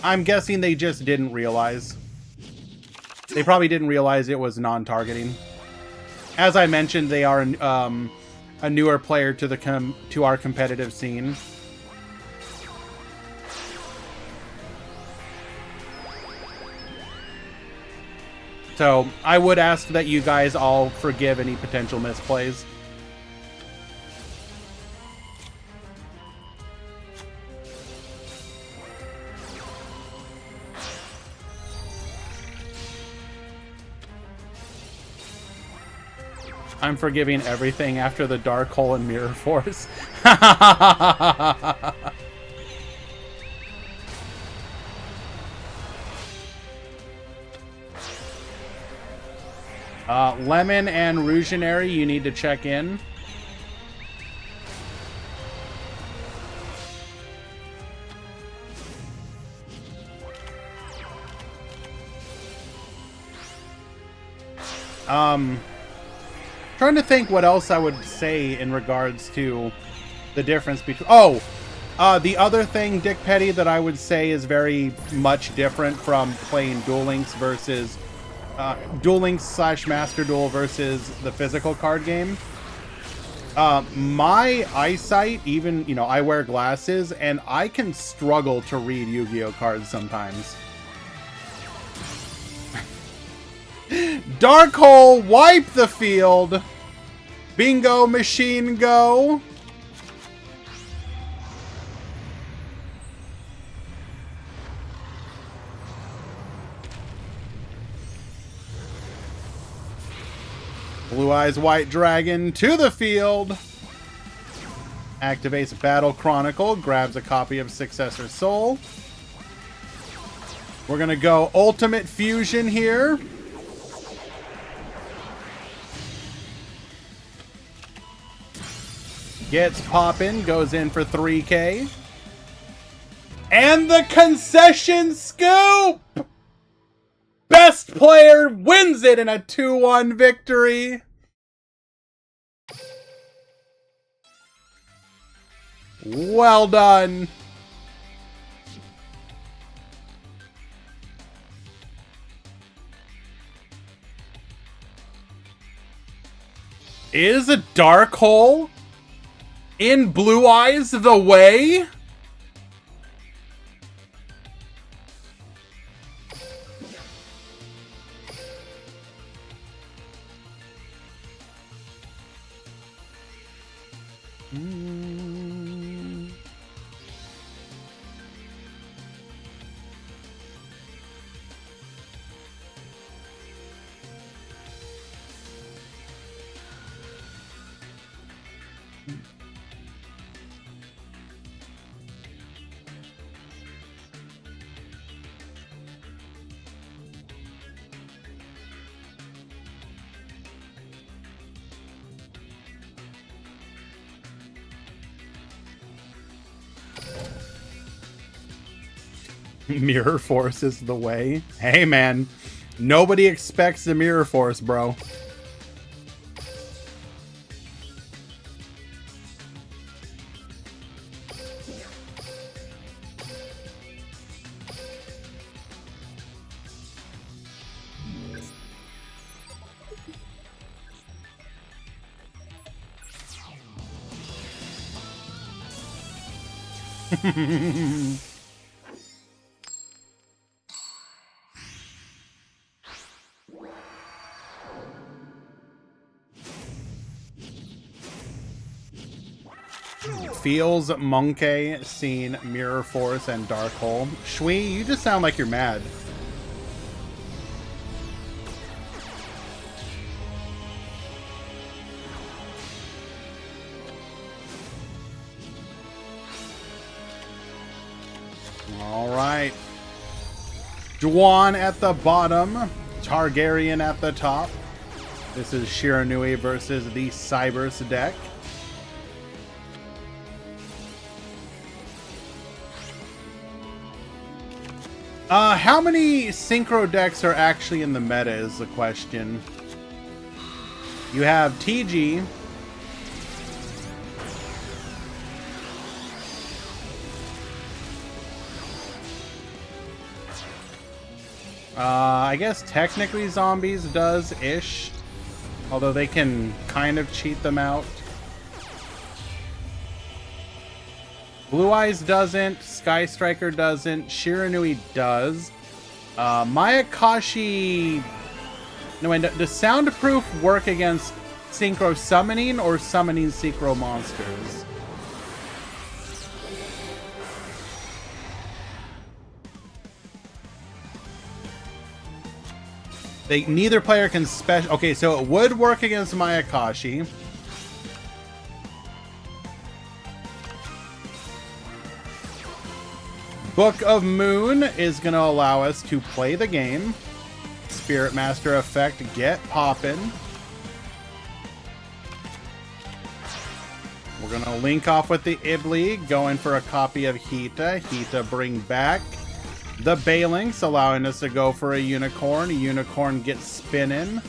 [SPEAKER 1] I'm guessing they just didn't realize. They probably didn't realize it was non-targeting. As I mentioned, they are a newer player to our competitive scene. So I would ask that you guys all forgive any potential misplays. I'm forgiving everything after the Dark Hole and Mirror Force. Lemon and Rougeonary, you need to check in. Trying to think what else I would say in regards to the difference between... Oh! The other thing, Dick Petty, that I would say is very much different from playing Duel Links versus... Duel Links / Master Duel versus the physical card game. My eyesight, even, you know, I wear glasses, and I can struggle to read Yu-Gi-Oh cards sometimes. Dark Hole, wipe the field! Bingo machine go! Blue Eyes White Dragon to the field. Activates Battle Chronicle. Grabs a copy of Successor Soul. We're going to go Ultimate Fusion here. Gets poppin', goes in for 3K. And the concession scoop! Best player wins it in a 2-1 victory. Well done. Is a dark hole in Blue Eyes the way? Mirror Force is the way. Hey, man. Nobody expects the Mirror Force, bro. Feels Monkey, Scene, Mirror Force, and Dark Hole. Shui, you just sound like you're mad. All right. Juan at the bottom. Targaryen at the top. This is Shiranui versus the Cybers deck. How many synchro decks are actually in the meta is the question. You have TG. I guess technically Zombies does-ish. Although they can kind of cheat them out. Blue Eyes doesn't, Sky Striker doesn't, Shiranui does. Mayakashi... No, wait, does Soundproof work against Synchro Summoning or Summoning Synchro Monsters? Neither player can special... Okay, so it would work against Mayakashi. Book of Moon is going to allow us to play the game. Spirit Master effect, get poppin'. We're going to link off with the Ibli, going for a copy of Hita. Hita bring back the Balinks, allowing us to go for a Unicorn. A Unicorn gets spinning.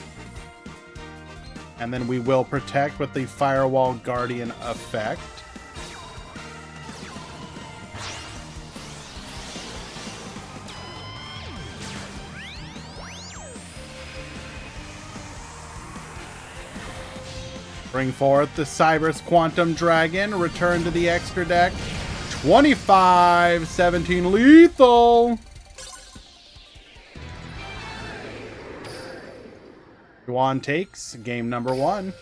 [SPEAKER 1] And then we will protect with the Firewall Guardian effect. Bring forth the Cybers Quantum Dragon. Return to the extra deck. 25-17 lethal. Juan takes game number 1.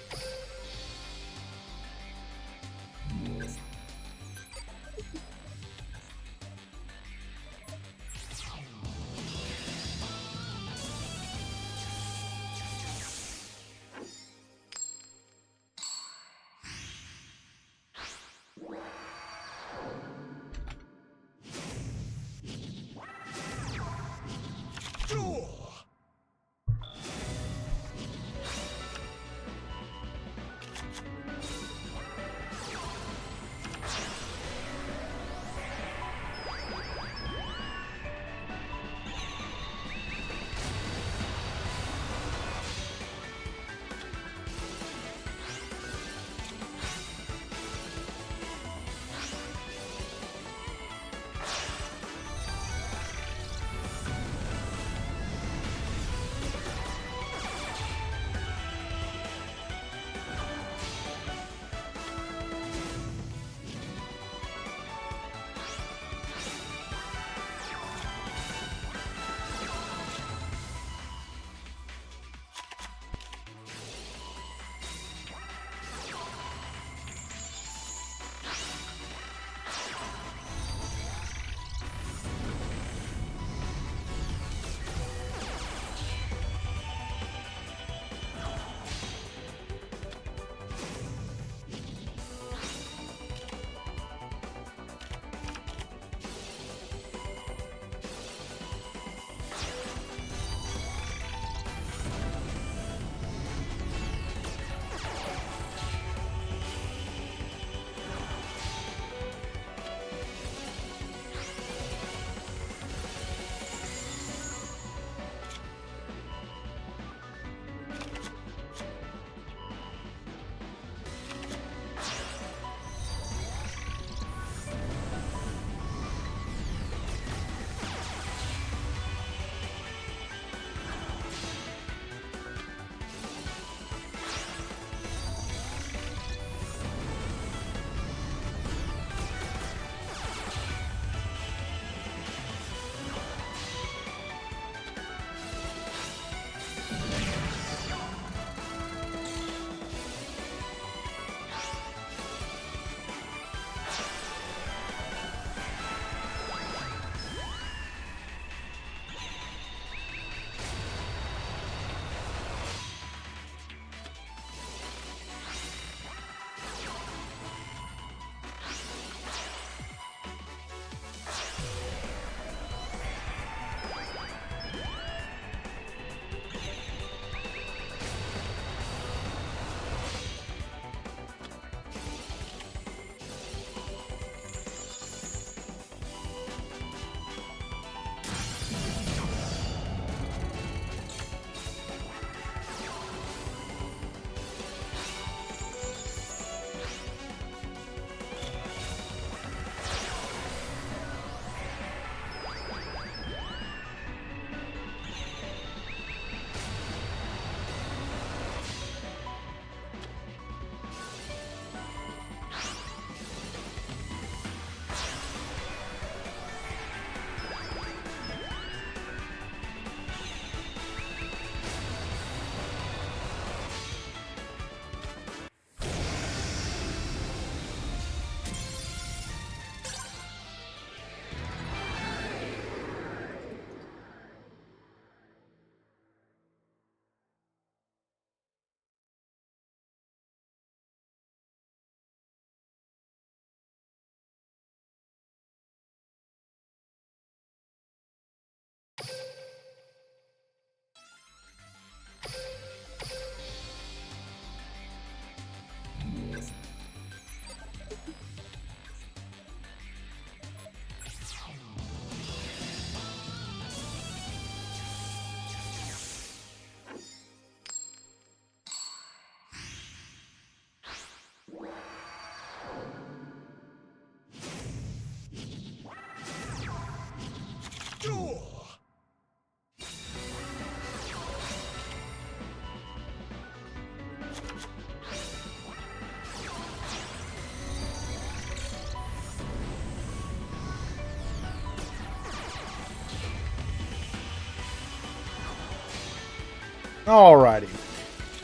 [SPEAKER 1] Alrighty.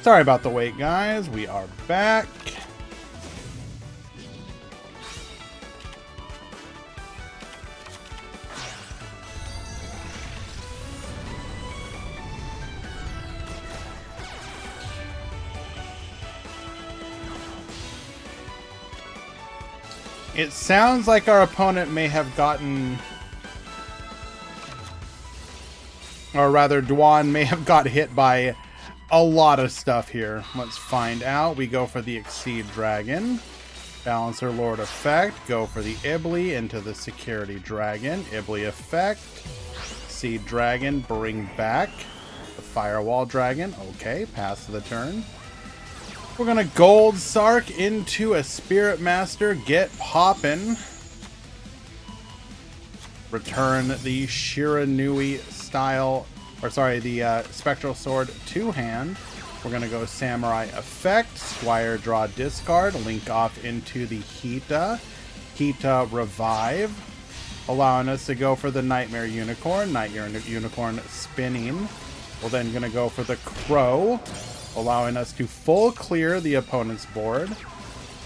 [SPEAKER 1] Sorry about the wait, guys. We are back. It sounds like our opponent may have gotten... Or rather, Dwan may have got hit by a lot of stuff here. Let's find out. We go for the Exceed Dragon. Balancer Lord effect. Go for the Ibly into the Security Dragon. Ibly effect. Seed Dragon. Bring back the Firewall Dragon. Okay, pass the turn. We're gonna Gold Sark into a Spirit Master. Get poppin'. Return the Shiranui style, or sorry, the Spectral Sword to hand. We're gonna go Samurai effect. Squire draw discard. Link off into the Hita. Hita revive, allowing us to go for the Nightmare Unicorn. Nightmare Unicorn spinning. We're then gonna go for the Crow, allowing us to full clear the opponent's board.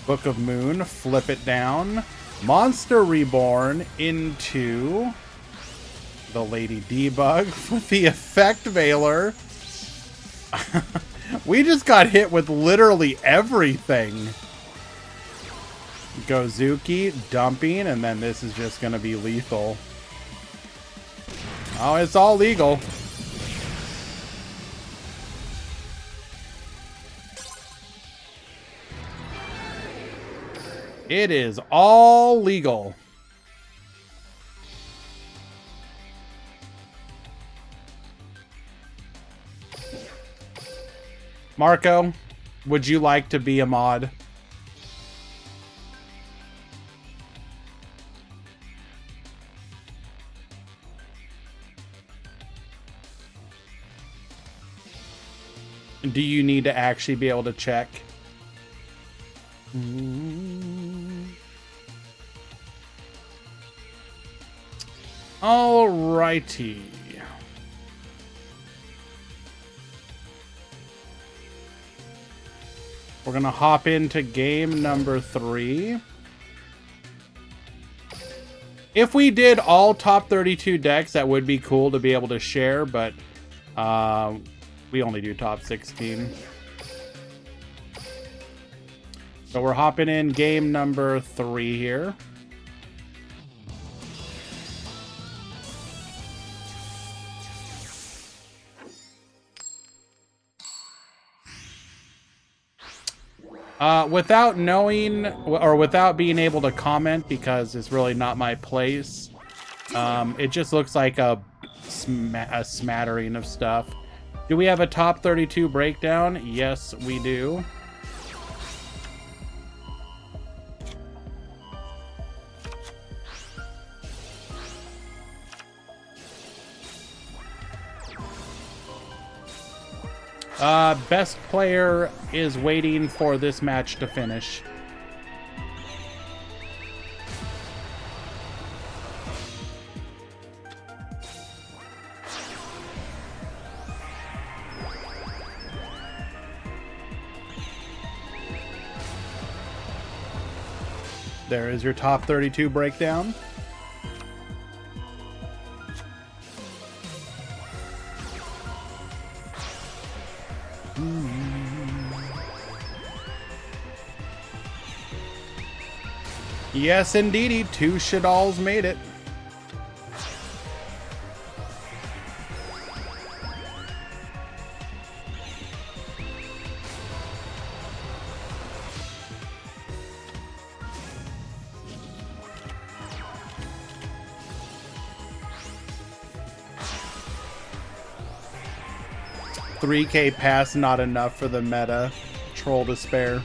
[SPEAKER 1] Book of Moon, flip it down. Monster Reborn into the Lady Debug with the Effect Veiler. We just got hit with literally everything. Gozuki, dumping, and then this is just going to be lethal. Oh, it's all legal. It is all legal. Marco, would you like to be a mod? Do you need to actually be able to check? Alrighty. We're gonna hop into game number 3. If we did all top 32 decks, that would be cool to be able to share, but we only do top 16. So we're hopping in game number 3 here. Without knowing, or without being able to comment, because it's really not my place, it just looks like a smattering of stuff. Do we have a top 32 breakdown? Yes, we do. Best player is waiting for this match to finish. There is your top 32 breakdown. Yes, indeedy, 2 Shadalls made it. $3K pass, not enough for the meta. Troll despair.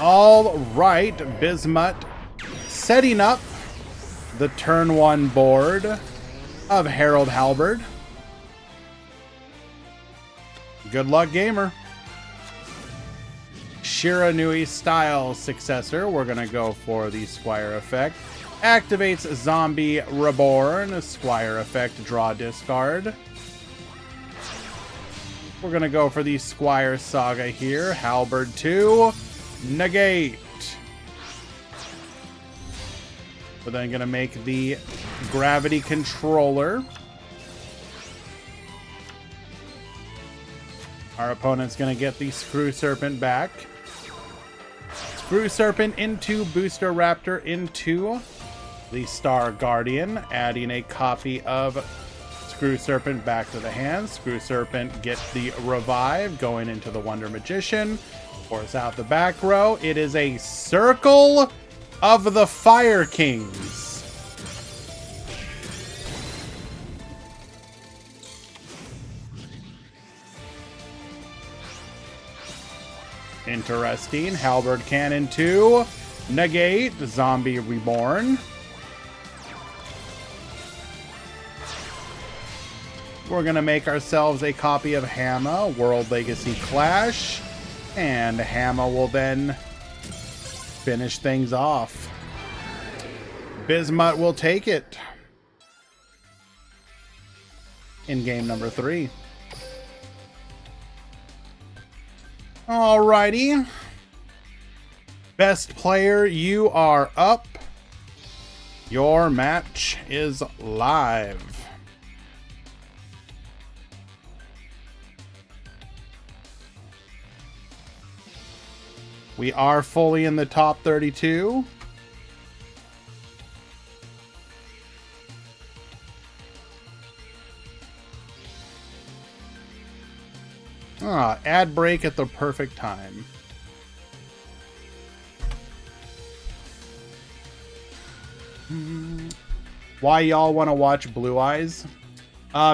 [SPEAKER 1] All right, Bismuth setting up the turn 1 board of Harold Halberd. Good luck, gamer. Shiranui style successor. We're going to go for the Squire effect. Activates Zombie Reborn. Squire effect, draw, discard. We're going to go for the Squire Saga here. Halberd 2. Negate. We're then going to make the Gravity Controller. Our opponent's going to get the Screw Serpent back. Screw Serpent into Booster Raptor into the Star Guardian, adding a copy of Screw Serpent back to the hand. Screw Serpent gets the revive, going into the Wonder Magician. Force out the back row. It is a Circle of the Fire Kings. Interesting. Halberd Cannon 2. Negate. Zombie Reborn. We're going to make ourselves a copy of Hammer, World Legacy Clash. And Hammer will then finish things off. Bismuth will take it in game number 3. Alrighty. Best player, you are up. Your match is live. We are fully in the top 32. Ad break at the perfect time. Why y'all want to watch Blue Eyes?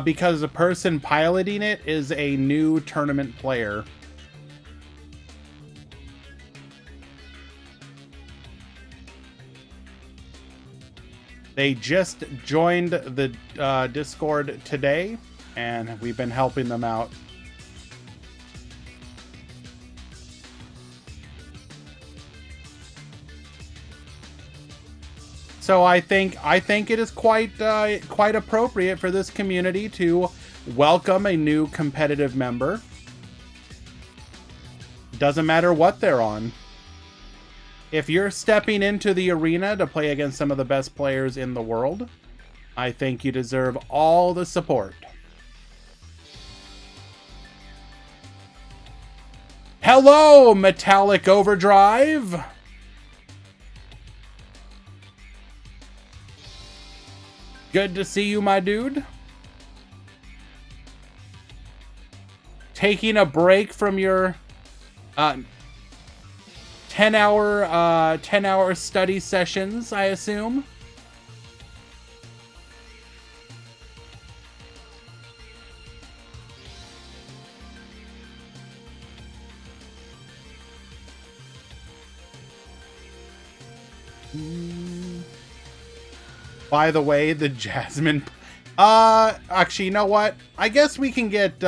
[SPEAKER 1] Because the person piloting it is a new tournament player. They just joined the Discord today, and we've been helping them out. So I think it is quite appropriate for this community to welcome a new competitive member. Doesn't matter what they're on. If you're stepping into the arena to play against some of the best players in the world, I think you deserve all the support. Hello, Metallic Overdrive! Good to see you, my dude. Taking a break from your 10-hour study sessions, I assume. By the way, the Jasmine... actually, you know what? I guess we can get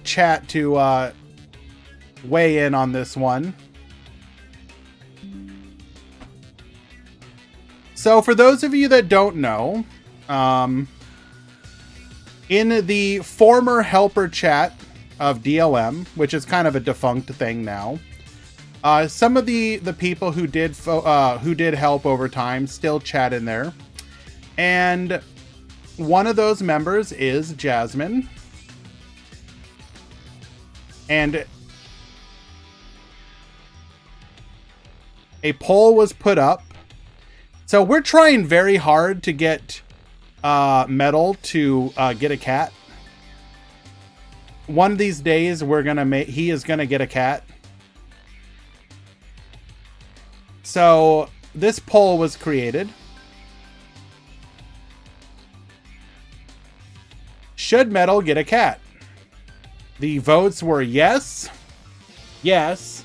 [SPEAKER 1] chat to weigh in on this one. So for those of you that don't know, in the former helper chat of DLM, which is kind of a defunct thing now, some of the people who did help over time still chat in there, and one of those members is Jasmine, and a poll was put up. So we're trying very hard to get Metal to get a cat. One of these days, he is gonna get a cat. So this poll was created. Should Metal get a cat? The votes were yes, yes,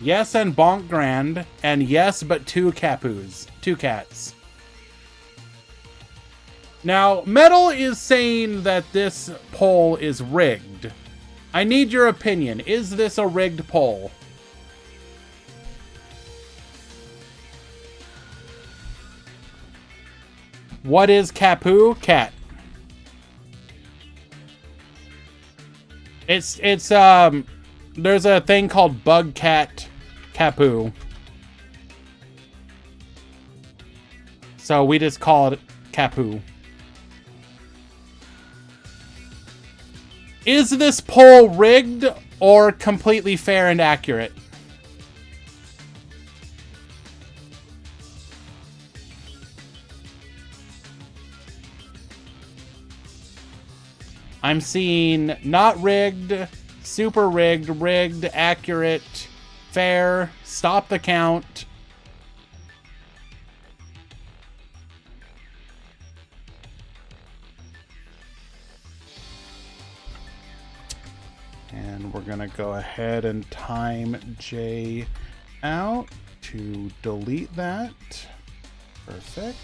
[SPEAKER 1] yes and bonk grand, and yes but two cats. Now, Metal is saying that this poll is rigged. I need your opinion. Is this a rigged poll? What is Kapu? Cat. It's there's a thing called Bug Cat Kapu. So we just call it Kapu. Is this poll rigged or completely fair and accurate? I'm seeing not rigged, super rigged, rigged, accurate, fair, stop the count. And we're going to go ahead and time J out to delete that. Perfect.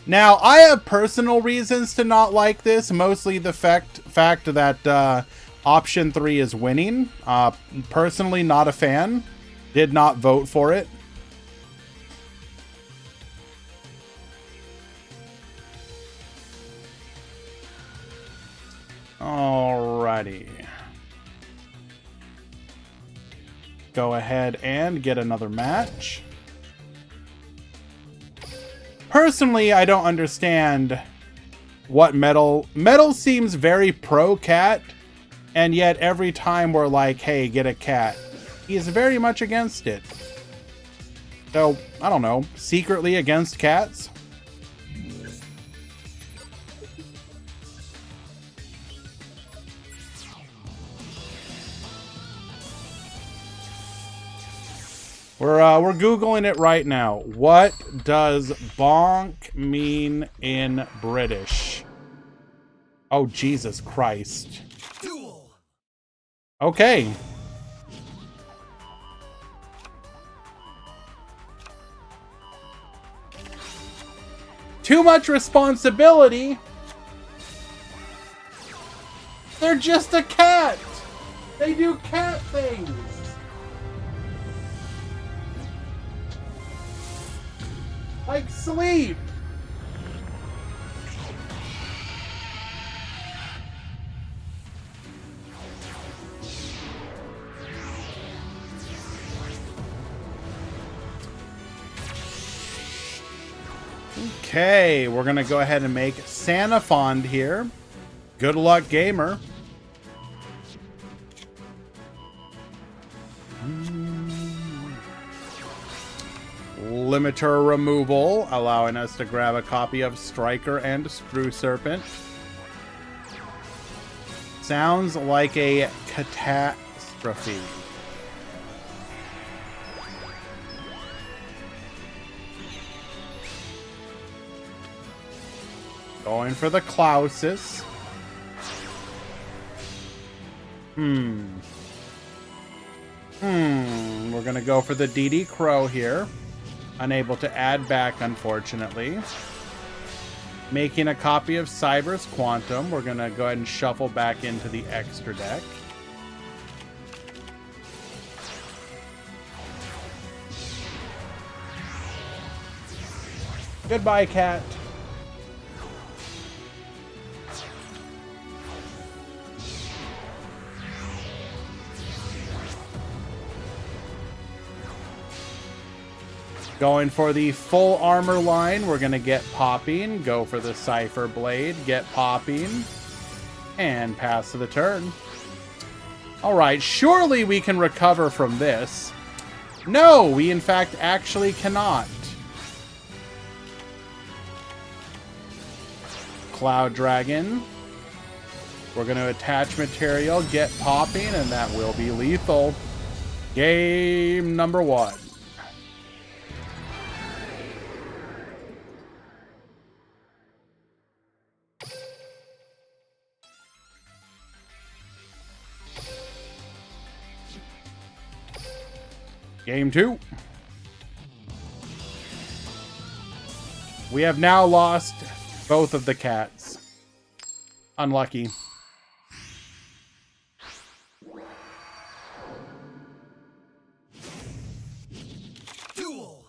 [SPEAKER 1] Now, I have personal reasons to not like this, mostly the fact that option 3 is winning. Personally, not a fan. Did not vote for it. Alrighty. Go ahead and get another match. Personally, I don't understand what Metal seems very pro cat, and yet every time we're like, hey, get a cat, he's very much against it. So, I don't know, secretly against cats? We're Googling it right now. What does bonk mean in British? Oh, Jesus Christ.
[SPEAKER 2] Duel.
[SPEAKER 1] Okay. Too much responsibility. They're just a cat. They do cat things. Like sleep. Okay, we're gonna go ahead and make Santa Fond here. Good luck, gamer. Limiter removal, allowing us to grab a copy of Striker and Screw Serpent. Sounds like a catastrophe. Going for the Klausus. We're gonna go for the DD Crow here. Unable to add back, unfortunately. Making a copy of Cyber's Quantum. We're gonna go ahead and shuffle back into the extra deck. Goodbye, cat. Going for the full armor line, we're going to get Popping. Go for the Cypher Blade, get Popping, and pass to the turn. Alright, surely we can recover from this. No, we in fact actually cannot. Cloud Dragon. We're going to attach material, get Popping, and that will be lethal. Game number 1. Game 2. We have now lost both of the cats. Unlucky.
[SPEAKER 2] Duel!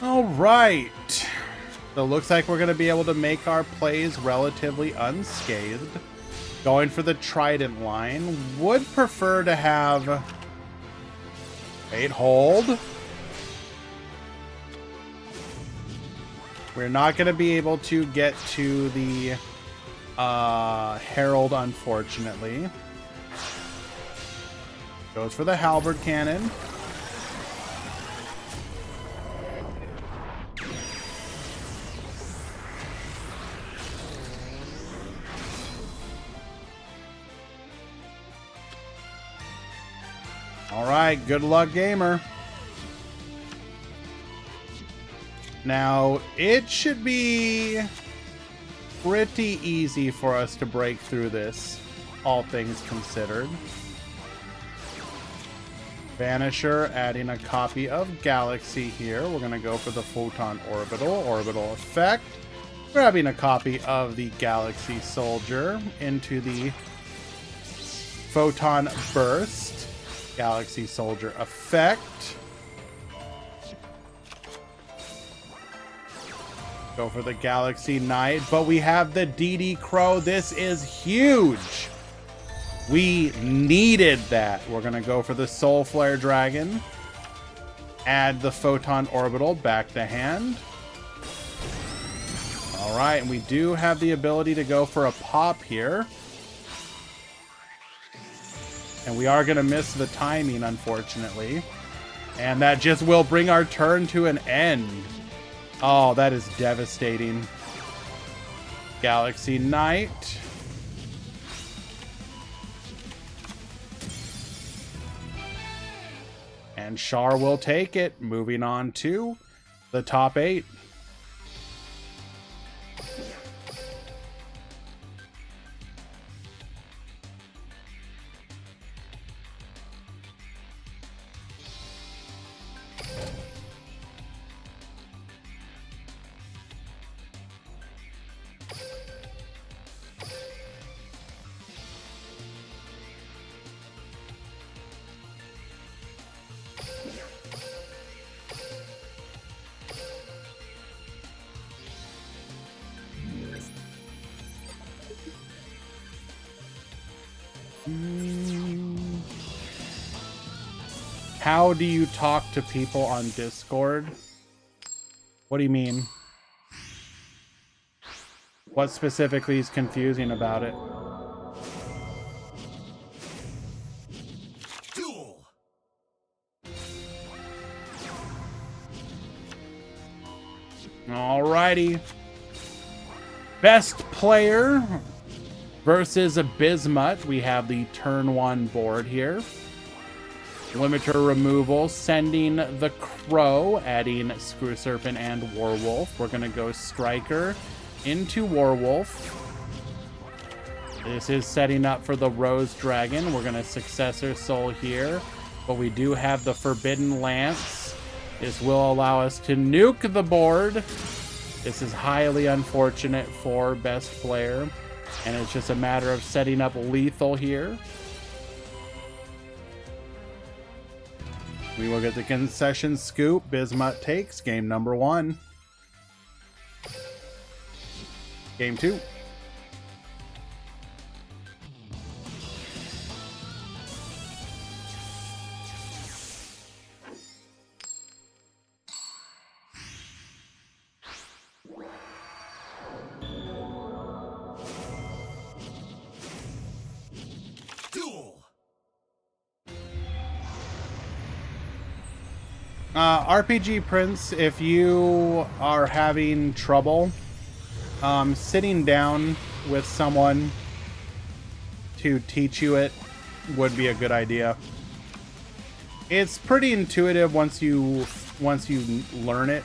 [SPEAKER 1] All right. So it looks like we're going to be able to make our plays relatively unscathed. Going for the Trident line. Would prefer to have... Wait, hold. We're not going to be able to get to the Herald, unfortunately. Goes for the Halberd Cannon. All right, good luck, gamer. Now, it should be pretty easy for us to break through this, all things considered. Vanisher, adding a copy of Galaxy here. We're going to go for the Photon Orbital effect. Grabbing a copy of the Galaxy Soldier into the Photon Burst. Galaxy Soldier effect. Go for the Galaxy Knight, but we have the DD Crow. This is huge. We needed that. We're going to go for the Soul Flare Dragon. Add the Photon Orbital back to hand. All right, and we do have the ability to go for a pop here. And we are going to miss the timing, unfortunately. And that just will bring our turn to an end. Oh, that is devastating. Galaxy Knight. And Char will take it. Moving on to the top 8. How do you talk to people on Discord? What do you mean? What specifically is confusing about it?
[SPEAKER 2] Duel!
[SPEAKER 1] Alrighty. Best player versus Abysmut. We have the turn 1 board here. Limiter removal, sending the Crow, adding Screw Serpent and Warwolf. We're going to go Striker into Warwolf. This is setting up for the Rose Dragon. We're going to Successor Soul here, but we do have the Forbidden Lance. This will allow us to nuke the board. This is highly unfortunate for best player, and it's just a matter of setting up lethal here. We will get the concession scoop. Bismuth takes game number 1. Game 2. RPG Prince, if you are having trouble sitting down with someone to teach you it would be a good idea. It's pretty intuitive once you learn it.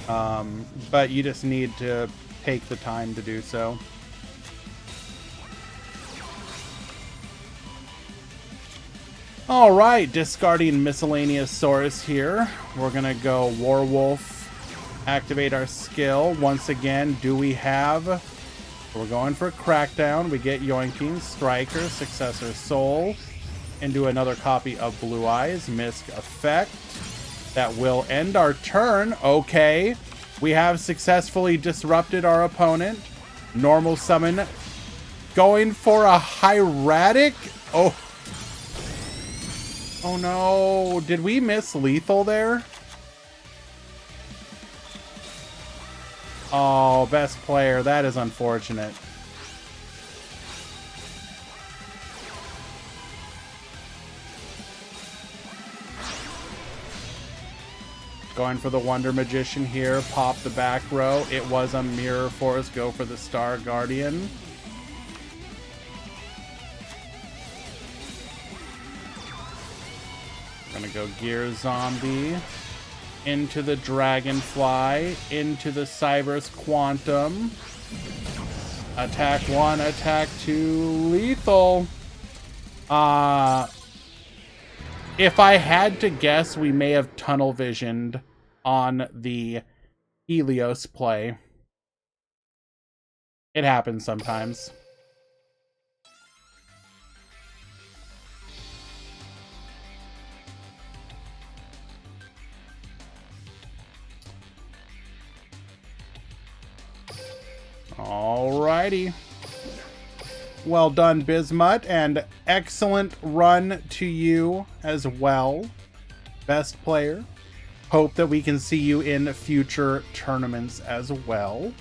[SPEAKER 1] But you just need to take the time to do so. All right, discarding Miscellaneous Saurus here. We're going to go Warwolf, activate our skill. Once again, do we have... We're going for Crackdown. We get Yoinking, Striker, Successor Soul, and do another copy of Blue Eyes, Misk Effect. That will end our turn. Okay, we have successfully disrupted our opponent. Normal summon, going for a Hieratic. Oh no, did we miss lethal there? Oh, best player, that is unfortunate. Going for the Wonder Magician here, pop the back row. It was a Mirror Force, go for the Star Guardian. Gonna go Gear Zombie, into the Dragonfly, into the Cyberse Quantum. Attack 1, attack 2, lethal. If I had to guess, we may have tunnel visioned on the Helios play. It happens sometimes. Alrighty. Well done, Bismuth, and excellent run to you as well, best player. Hope that we can see you in future tournaments as well.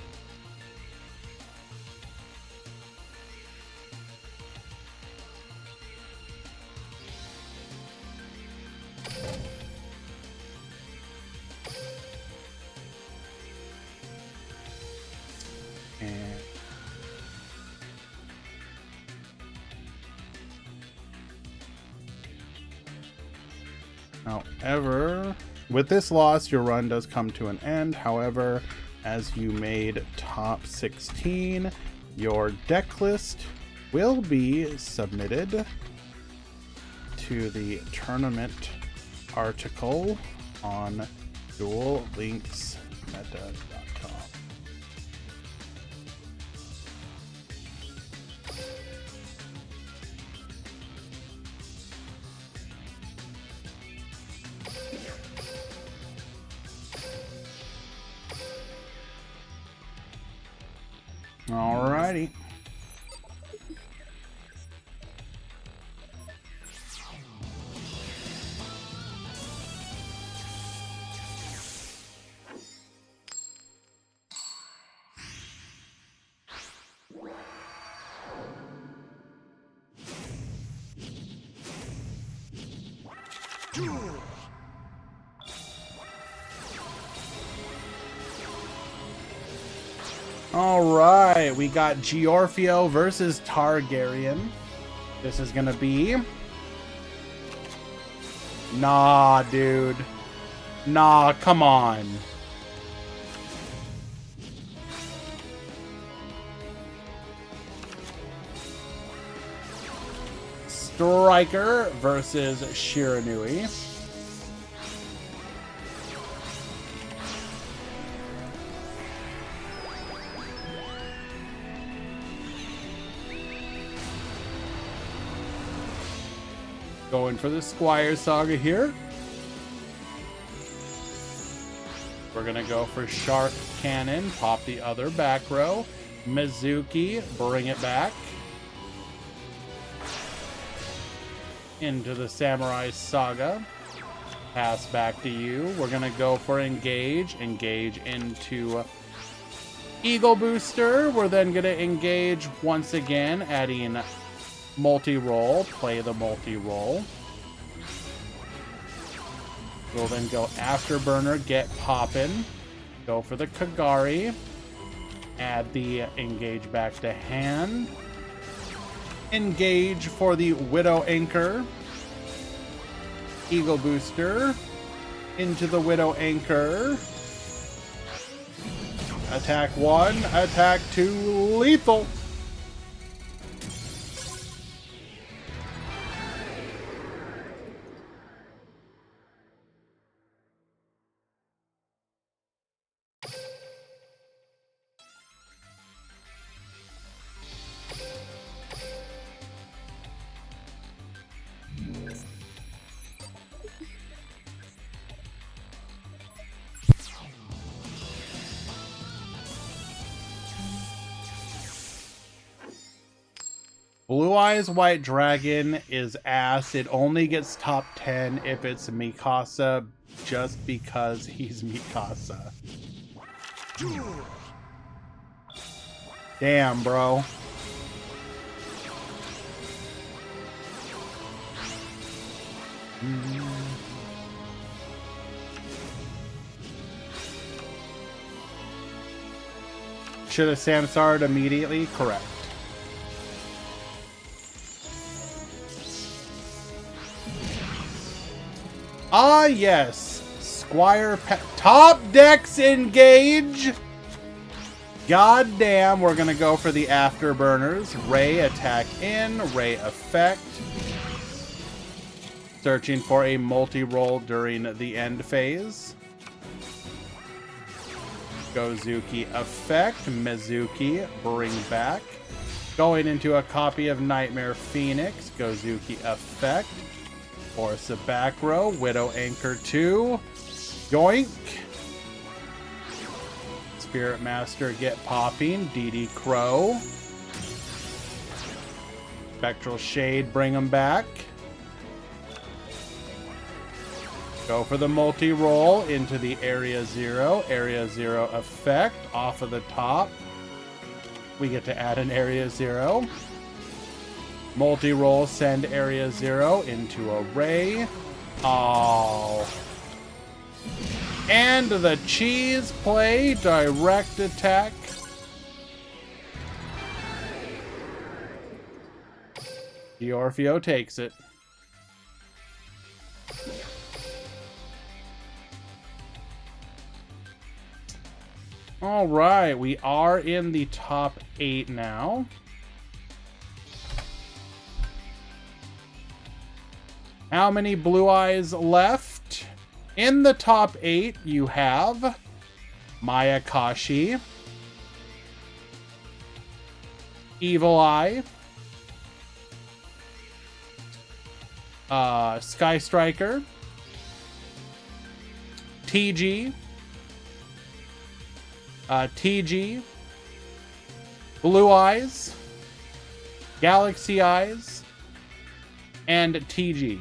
[SPEAKER 1] However, with this loss, your run does come to an end. However, as you made top 16, your deck list will be submitted to the tournament article on duellinksmeta.com. Alrighty.
[SPEAKER 2] Duel!
[SPEAKER 1] Alright, we got Georfio versus Targaryen. This is gonna be... Nah, dude. Nah, come on. Striker versus Shiranui. Going for the Squire Saga here. We're going to go for Shark Cannon, pop the other back row. Mizuki, bring it back. Into the Samurai Saga. Pass back to you. We're going to go for Engage. Engage into Eagle Booster. We're then going to engage once again, adding multi-roll, play the multi-roll. We'll then go Afterburner, get poppin', go for the Kagari, add the engage back to hand, engage for the Widow Anchor, Eagle Booster, into the Widow Anchor, Attack 1, attack 2, lethal. Blue Eyes White Dragon is ass. It only gets top 10 if it's Mikasa, just because he's Mikasa. Damn, bro. Should have Samsar'd immediately? Correct. Ah, yes. Squire top decks engage. God damn, we're going to go for the afterburners. Ray attack in, Ray effect. Searching for a multi-roll during the end phase. Gozuki effect, Mizuki bring back. Going into a copy of Nightmare Phoenix, Gozuki effect. Force of back row, Widow Anchor 2. Yoink. Spirit Master get popping, DD Crow. Spectral Shade, bring them back. Go for the multi-roll into the Area 0. Area 0 effect off of the top. We get to add an Area 0. Multi-roll, send Area 0 into a Ray. Oh. And the cheese play, direct attack. Diorfeo takes it. All right, we are in the top 8 now. How many Blue Eyes left? In the top 8, you have Mayakashi, Evil Eye, Sky Striker, TG, TG, Blue Eyes, Galaxy Eyes, and TG.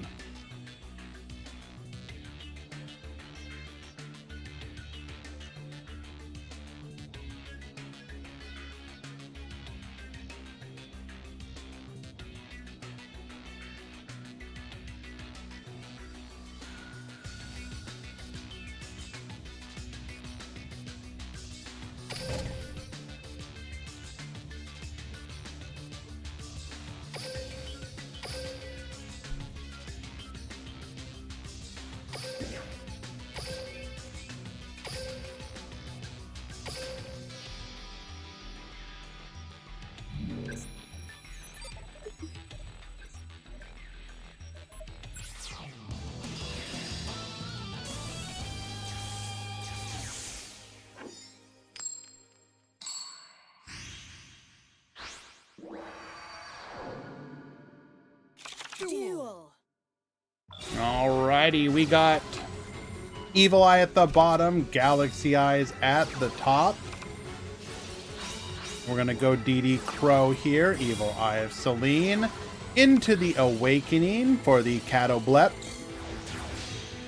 [SPEAKER 4] Duel.
[SPEAKER 1] Alrighty, we got Evil Eye at the bottom, Galaxy Eyes at the top. We're gonna go DD Crow here, Evil Eye of Selene, into the Awakening for the Catoblep.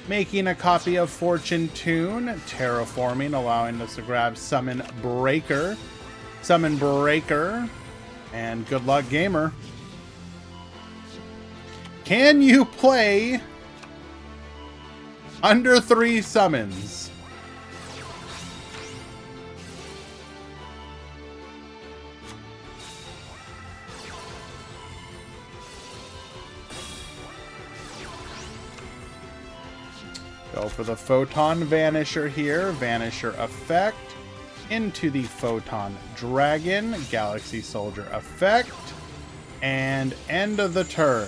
[SPEAKER 1] Making a copy of Fortune Tune, terraforming, allowing us to grab Summon Breaker, and good luck, gamer. Can you play under 3 summons? Go for the Photon Vanisher here. Vanisher effect. into the Photon Dragon, Galaxy Soldier effect, and end of the turn.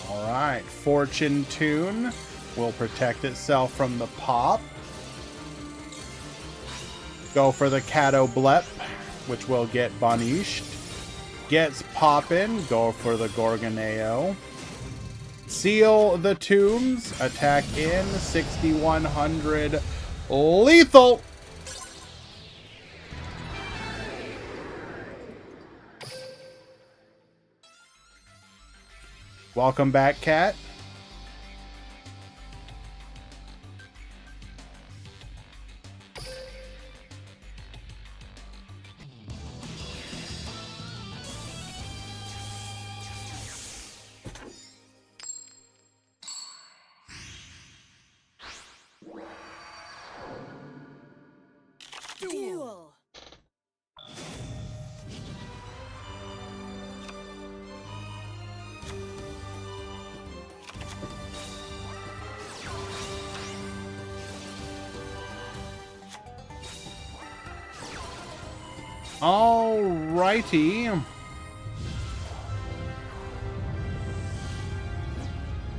[SPEAKER 1] Alright, Fortune Tune will protect itself from the pop. Go for the Kato Blep, which will get Banished. Gets Poppin', go for the Gorgoneo. Seal the Tombs, attack in, 6100, lethal! Welcome back, Cat.
[SPEAKER 4] Duel.
[SPEAKER 1] Alrighty.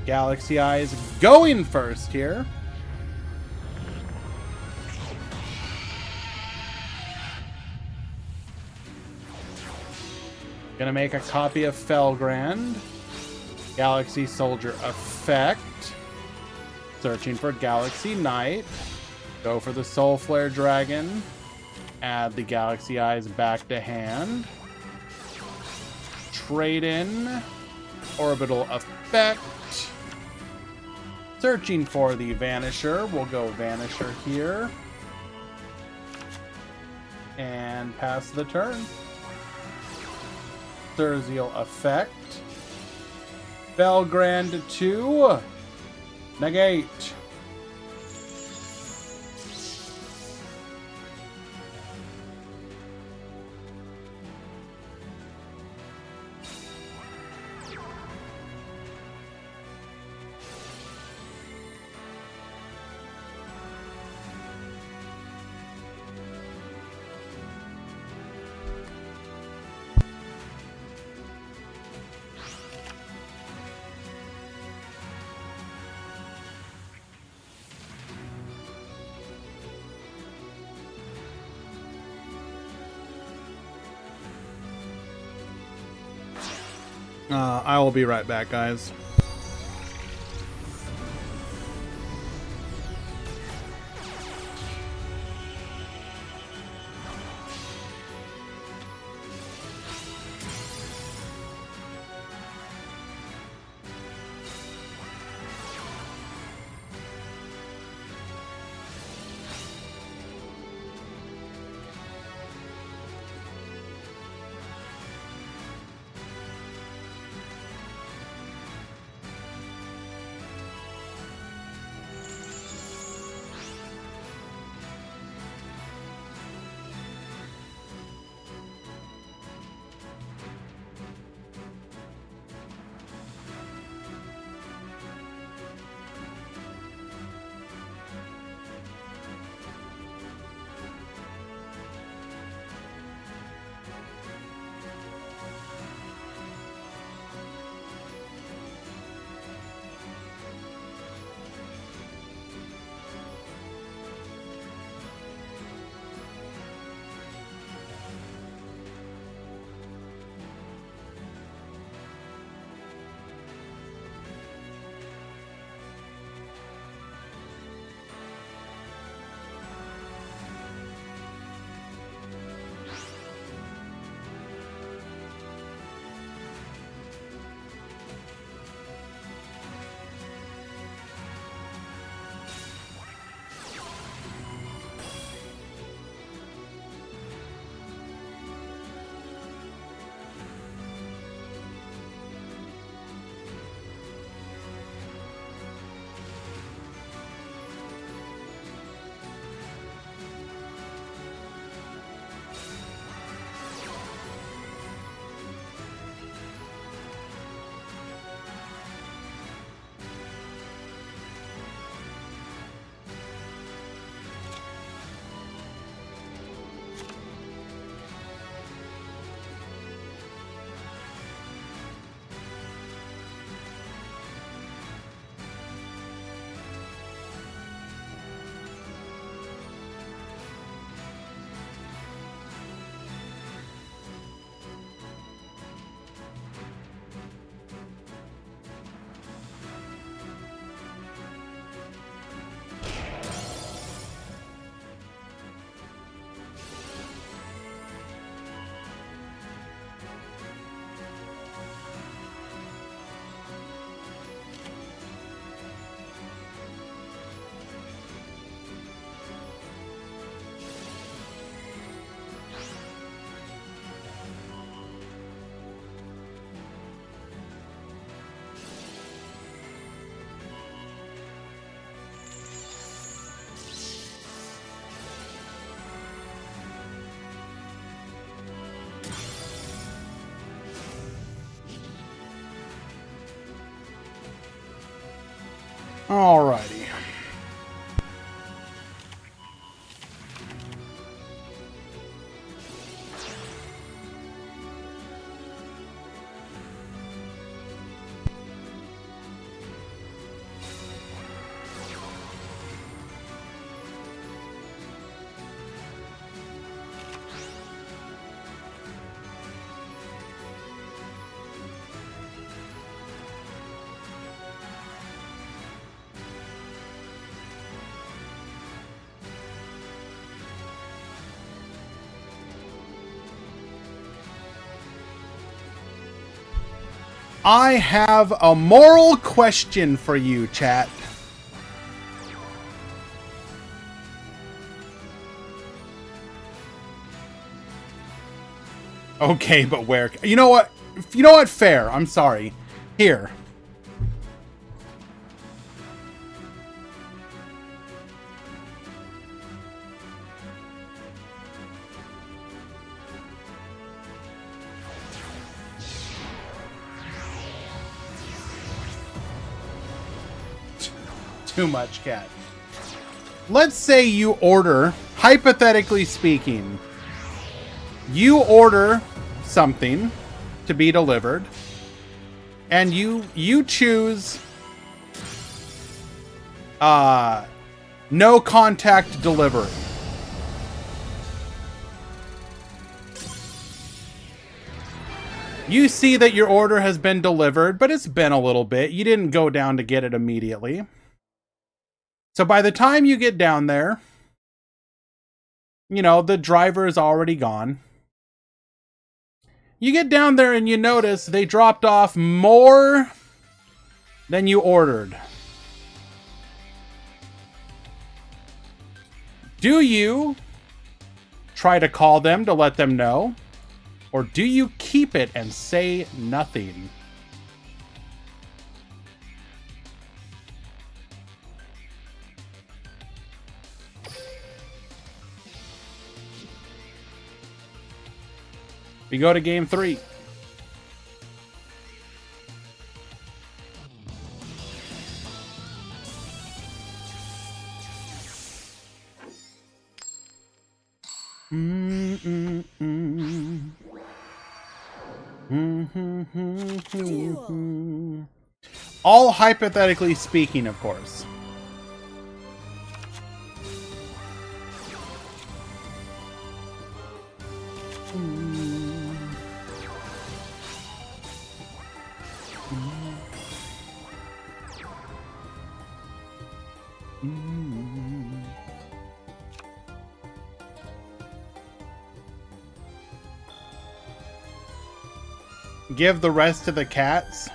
[SPEAKER 1] Galaxy Eyes going first here. Gonna make a copy of Felgrand. Galaxy Soldier effect. Searching for Galaxy Knight. Go for the Soul Flare Dragon. Add the Galaxy Eyes back to hand. Trade in. Orbital effect. Searching for the Vanisher. We'll go Vanisher here. And pass the turn. Thurzial effect. Belgrand 2. Negate. I will be right back, guys. Alrighty. I have a moral question for you, chat. Okay, but where? You know what? You know what? Fair. I'm sorry. Here. Too much, cat. Let's say you order, hypothetically speaking, you order something to be delivered, and you choose no contact delivery. You see that your order has been delivered, but it's been a little bit. You didn't go down to get it immediately. So by the time you get down there, you know, the driver is already gone. You get down there and you notice they dropped off more than you ordered. Do you try to call them to let them know? Or do you keep it and say nothing? We go to game 3.
[SPEAKER 4] Duel.
[SPEAKER 1] All hypothetically speaking, of course. Give the rest to the cats?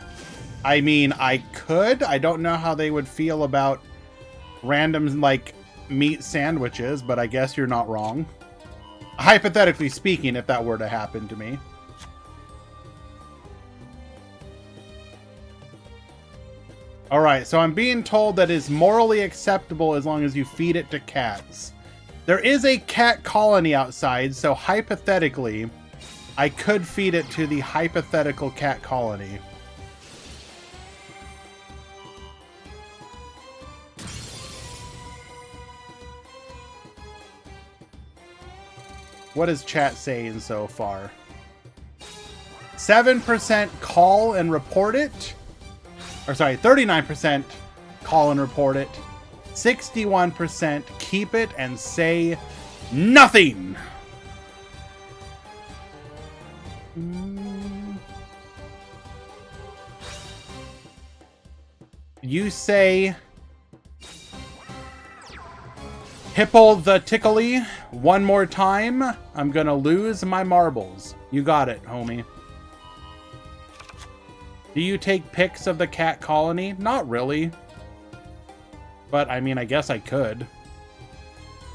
[SPEAKER 1] I mean, I could. I don't know how they would feel about random, like, meat sandwiches, but I guess you're not wrong. Hypothetically speaking, if that were to happen to me. Alright, so I'm being told that it's morally acceptable as long as you feed it to cats. There is a cat colony outside, so hypothetically, I could feed it to the hypothetical cat colony. What is chat saying so far? 7% call and report it. Or sorry, 39% call and report it. 61% keep it and say nothing. You say Hipple the Tickly one more time. I'm gonna lose my marbles. You got it, homie. Do you take pics of the cat colony? Not really. But, I mean, I guess I could.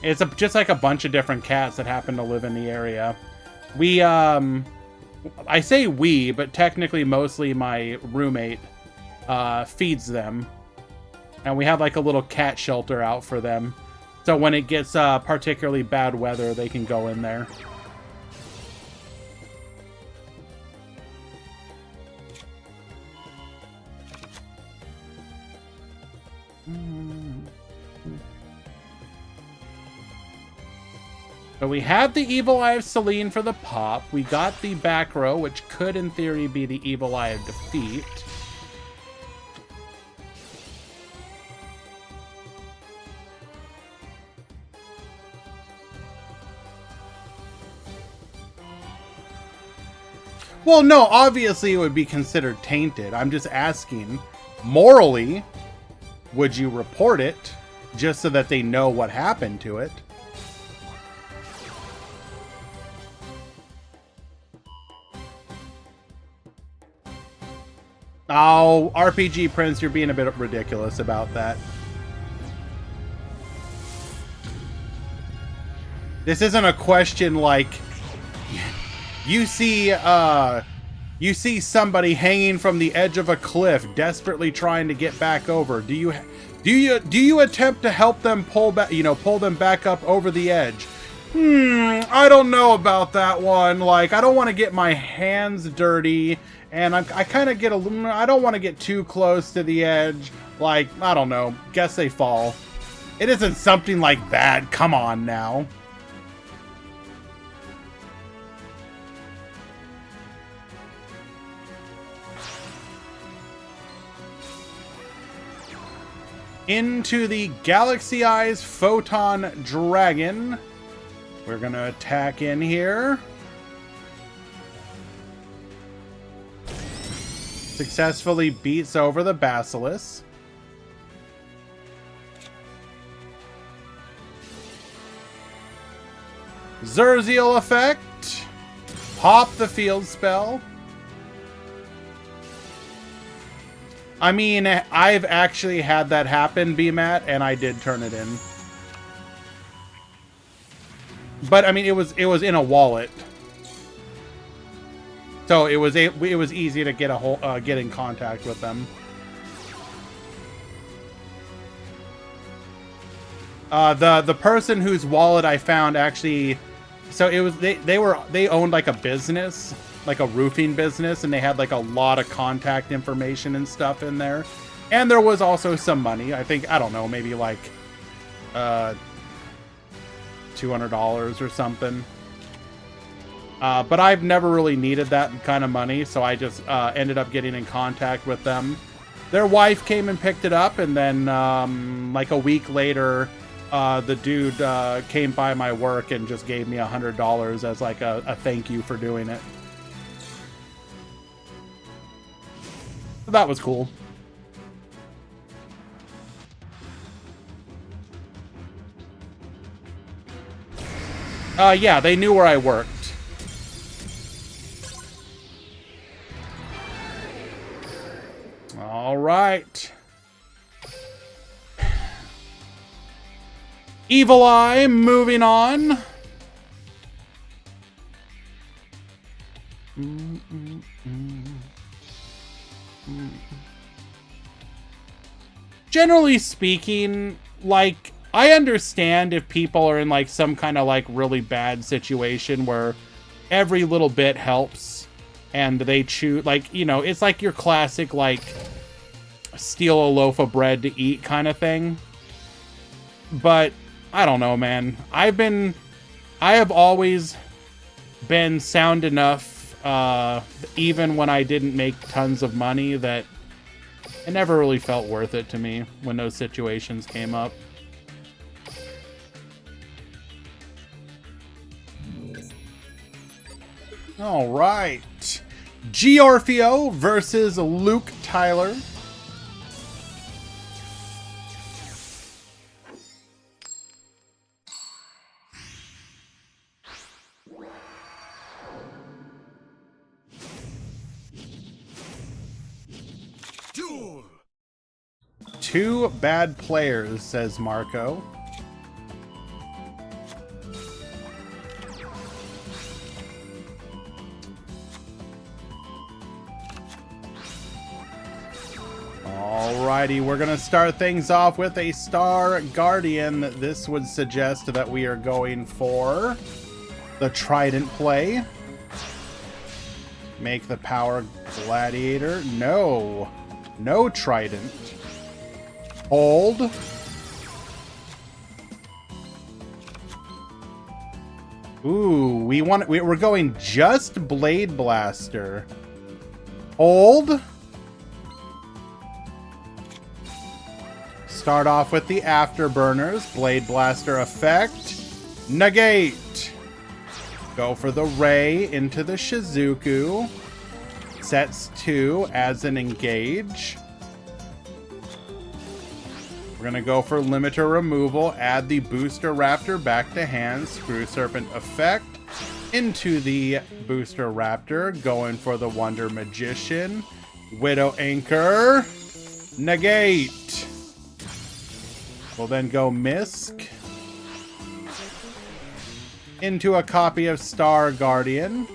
[SPEAKER 1] It's just like a bunch of different cats that happen to live in the area. We, I say we, but technically mostly my roommate feeds them. And we have like a little cat shelter out for them. So when it gets particularly bad weather, they can go in there. So we have the Evil Eye of Selene for the pop. We got the back row, which could, in theory, be the Evil Eye of Defeat. Well, no, obviously it would be considered tainted. I'm just asking, morally, would you report it just so that they know what happened to it? Oh, RPG Prince, you're being a bit ridiculous about that. This isn't a question like you see somebody hanging from the edge of a cliff, desperately trying to get back over. Do you attempt to help them pull them back up over the edge? I don't know about that one. Like, I don't want to get my hands dirty, and I kind of I don't want to get too close to the edge. Like, I don't know. Guess they fall. It isn't something like that. Come on now. Into the Galaxy Eyes Photon Dragon. We're gonna attack in here. Successfully beats over the Basilisk. Zerziel effect. Pop the field spell. I mean, I've actually had that happen, BMAT, and I did turn it in. But I mean, it was in a wallet, so it was easy to get in contact with them. The person whose wallet I found actually, so it was they owned like a business, like a roofing business, and they had like a lot of contact information and stuff in there, and there was also some money. I think, I don't know, maybe like $200 or something. But I've never really needed that kind of money, so I just ended up getting in contact with them. Their wife came and picked it up, and then like a week later, the dude came by my work and just gave me $100 as like a thank you for doing it. So that was cool. Yeah, they knew where I worked. All right. Evil Eye, moving on. Generally speaking, like, I understand if people are in like some kind of like really bad situation where every little bit helps and they choose, like, you know, it's like your classic like steal a loaf of bread to eat kind of thing. But I don't know, man. I have always been sound enough, even when I didn't make tons of money, that it never really felt worth it to me when those situations came up. All right. Giorfio versus Luke Tyler.
[SPEAKER 2] Duel.
[SPEAKER 1] Two bad players, says Marco. Alrighty, we're gonna start things off with a Star Guardian. This would suggest that we are going for the Trident play. Make the power Gladiator. No Trident. Hold. Ooh, we're going just Blade Blaster. Hold. Start off with the Afterburners. Blade Blaster effect. Negate. Go for the Ray into the Shizuku. Sets 2 as an engage. We're going to go for limiter removal. Add the Booster Raptor back to hand. Screw Serpent effect into the Booster Raptor. Going for the Wonder Magician. Widow Anchor. Negate. We'll then go Misk into a copy of Star Guardian.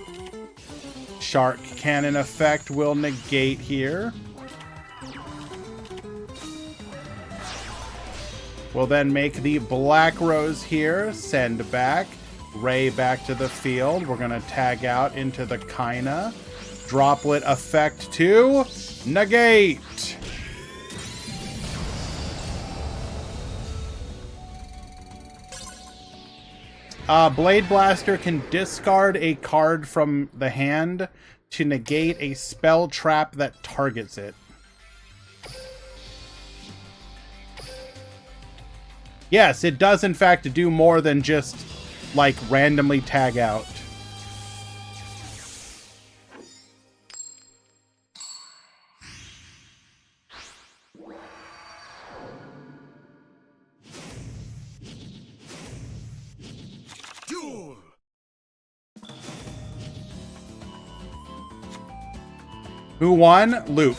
[SPEAKER 1] Shark Cannon effect will negate here. We'll then make the Black Rose here. Send back. Ray back to the field. We're going to tag out into the Kaina. Droplet effect to negate. Blade Blaster can discard a card from the hand to negate a spell trap that targets it. Yes, it does in fact do more than just, like, randomly tag out.
[SPEAKER 2] Duel!
[SPEAKER 1] Who won? Luke.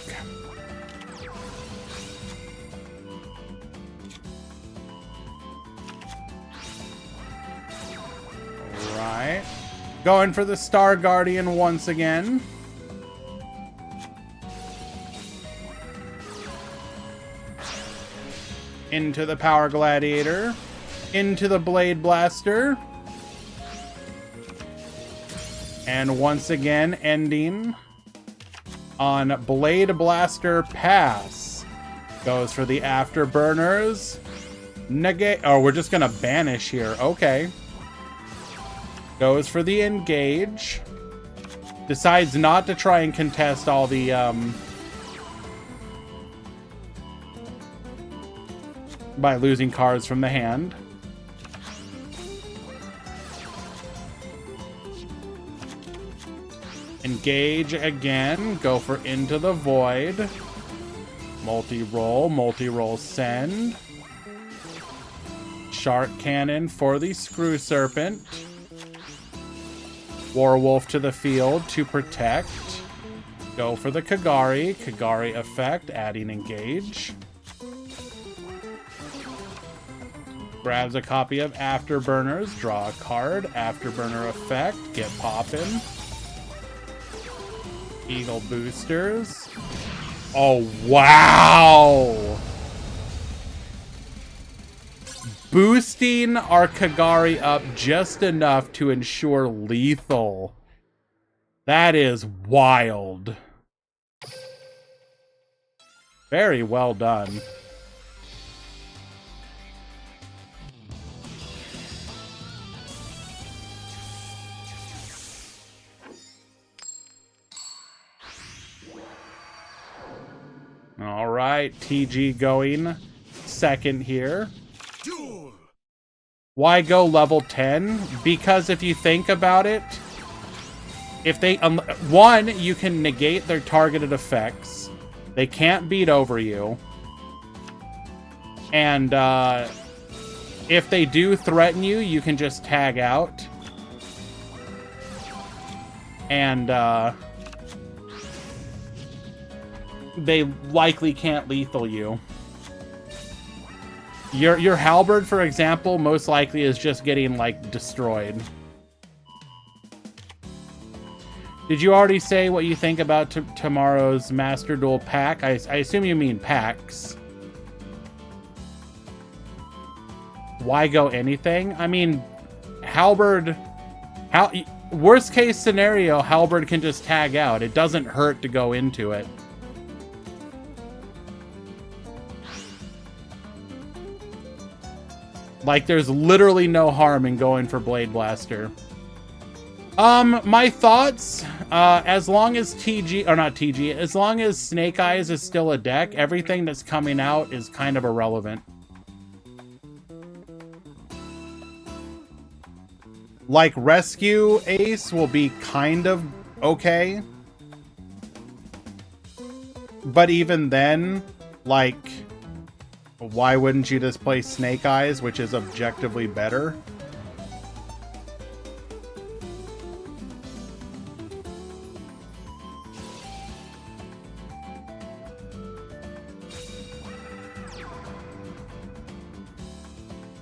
[SPEAKER 1] Right. Going for the Star Guardian once again. Into the Power Gladiator. Into the Blade Blaster. And once again, ending on Blade Blaster pass. Goes for the Afterburners. Negate. Oh, we're just gonna banish here. Okay. Goes for the engage. Decides not to try and contest all the by losing cards from the hand. Engage again. Go for Into the Void. Multi-roll send. Shark Cannon for the Screw Serpent. Warwolf to the field to protect. Go for the Kagari. Kagari effect, adding engage. Grabs a copy of Afterburners. Draw a card. Afterburner effect. Get poppin'. Eagle boosters. Oh, wow! Boosting our Kagari up just enough to ensure lethal. That is wild. Very well done. All right, TG going second here.
[SPEAKER 2] Duel!
[SPEAKER 1] Why go level 10? Because if you think about it, if they one, you can negate their targeted effects. They can't beat over you. And if they do threaten you, you can just tag out. And they likely can't lethal you. Your halberd, for example, most likely is just getting, like, destroyed. Did you already say what you think about tomorrow's Master Duel pack? I assume you mean packs. Why go anything? I mean, halberd... worst case scenario, halberd can just tag out. It doesn't hurt to go into it. Like, there's literally no harm in going for Blade Blaster. My thoughts, as long as as long as Snake Eyes is still a deck, everything that's coming out is kind of irrelevant. Like, Rescue Ace will be kind of okay. But even then, like, why wouldn't you just play Snake Eyes, which is objectively better?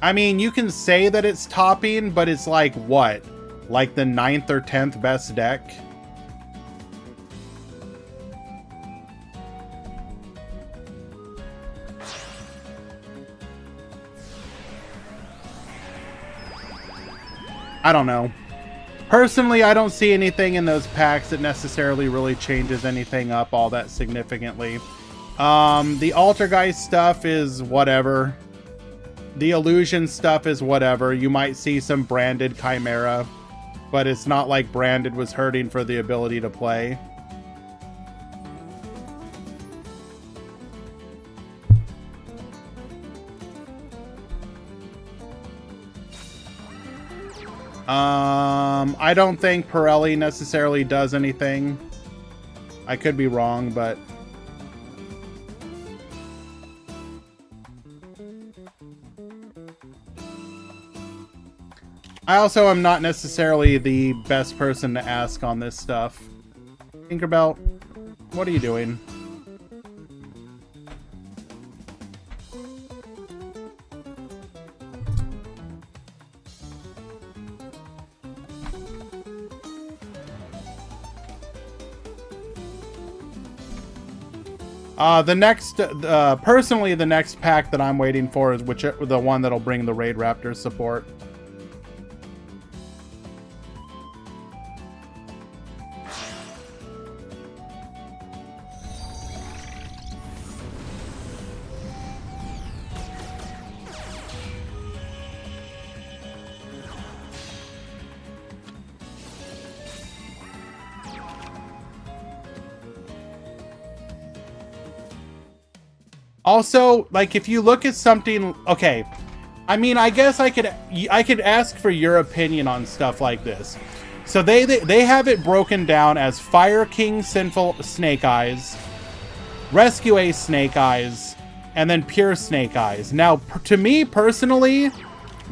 [SPEAKER 1] I mean, you can say that it's topping, but it's like, what? Like the 9th or 10th best deck? I don't know. Personally, I don't see anything in those packs that necessarily really changes anything up all that significantly. The Altergeist stuff is whatever. The Illusion stuff is whatever. You might see some branded Chimera, but it's not like branded was hurting for the ability to play. I don't think Pirelli necessarily does anything. I could be wrong, but... I also am not necessarily the best person to ask on this stuff. Tinkerbell, what are you doing? Personally, the next pack that I'm waiting for is the one that'll bring the Raid Raptors support. Also, like, if you look at something, okay, I mean, I guess I could ask for your opinion on stuff like this. So they have it broken down as Fire King Sinful Snake Eyes, Rescue Ace Snake Eyes, and then Pure Snake Eyes. Now, to me personally,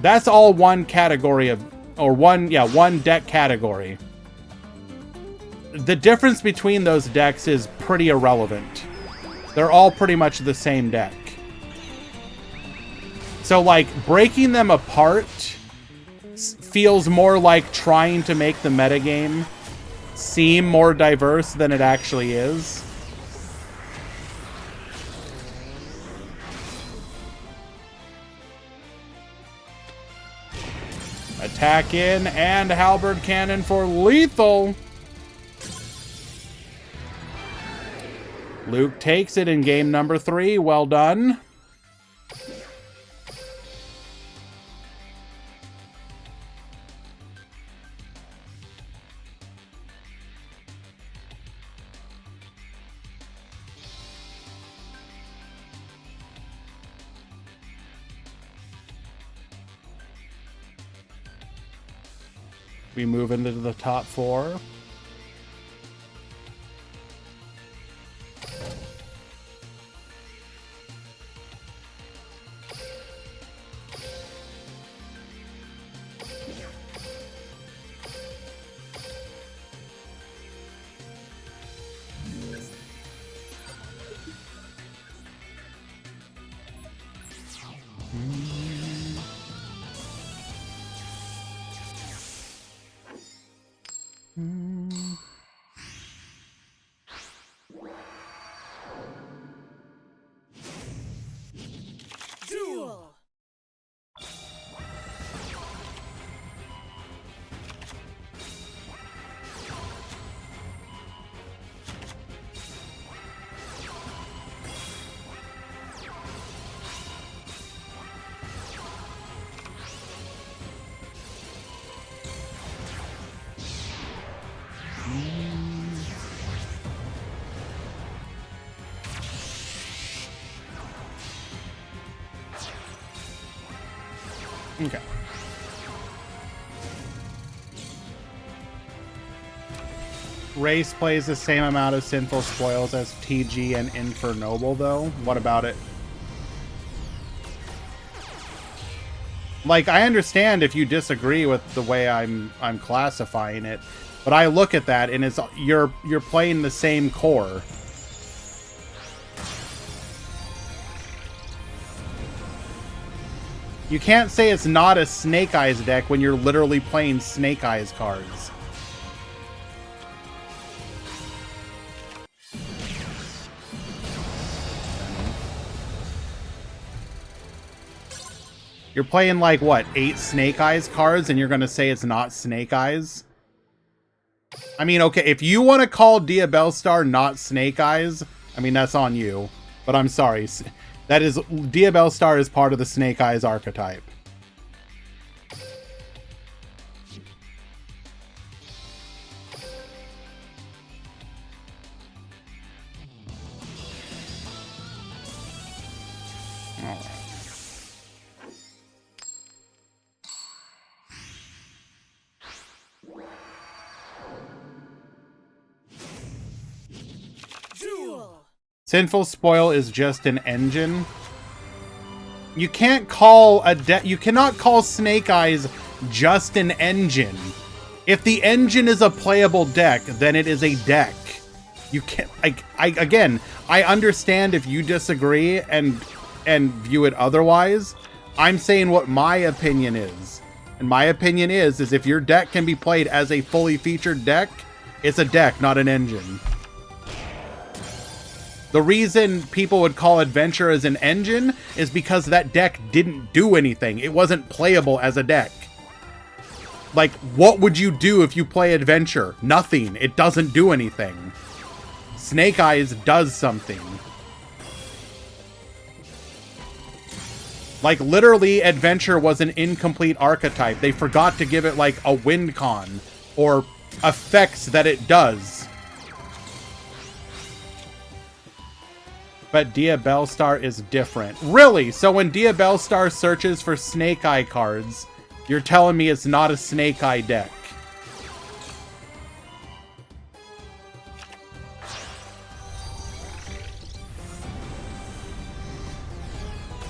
[SPEAKER 1] that's all one category of, or one deck category. The difference between those decks is pretty irrelevant. They're all pretty much the same deck. So, like, breaking them apart feels more like trying to make the metagame seem more diverse than it actually is. Attack in and Halberd Cannon for lethal. Luke takes it in game number 3. Well done. We move into the top 4. Okay. Race plays the same amount of Sinful Spoils as TG and Infernoble, though. What about it? Like, I understand if you disagree with the way I'm classifying it, but I look at that and it's you're playing the same core. You can't say it's not a Snake Eyes deck when you're literally playing Snake Eyes cards. You're playing like, what, 8 Snake Eyes cards and you're going to say it's not Snake Eyes? I mean, okay, if you want to call Diabellstar not Snake Eyes, I mean, that's on you. But I'm sorry. That is, Diabellstar is part of the Snake Eyes archetype.
[SPEAKER 4] Duel.
[SPEAKER 1] Sinful Spoil is just an engine. You can't call you cannot call Snake Eyes just an engine. If the engine is a playable deck, then it is a deck. You can't. Again, I understand if you disagree and view it otherwise. I'm saying what my opinion is, and my opinion is if your deck can be played as a fully featured deck, it's a deck, not an engine. The reason people would call Adventure as an engine is because that deck didn't do anything. It wasn't playable as a deck. Like, what would you do if you play Adventure? Nothing. It doesn't do anything. Snake Eyes does something. Like, literally, Adventure was an incomplete archetype. They forgot to give it, like, a win con or effects that it does. But Diabellstar is different. Really? So when Diabellstar searches for Snake Eye cards, you're telling me it's not a Snake Eye deck?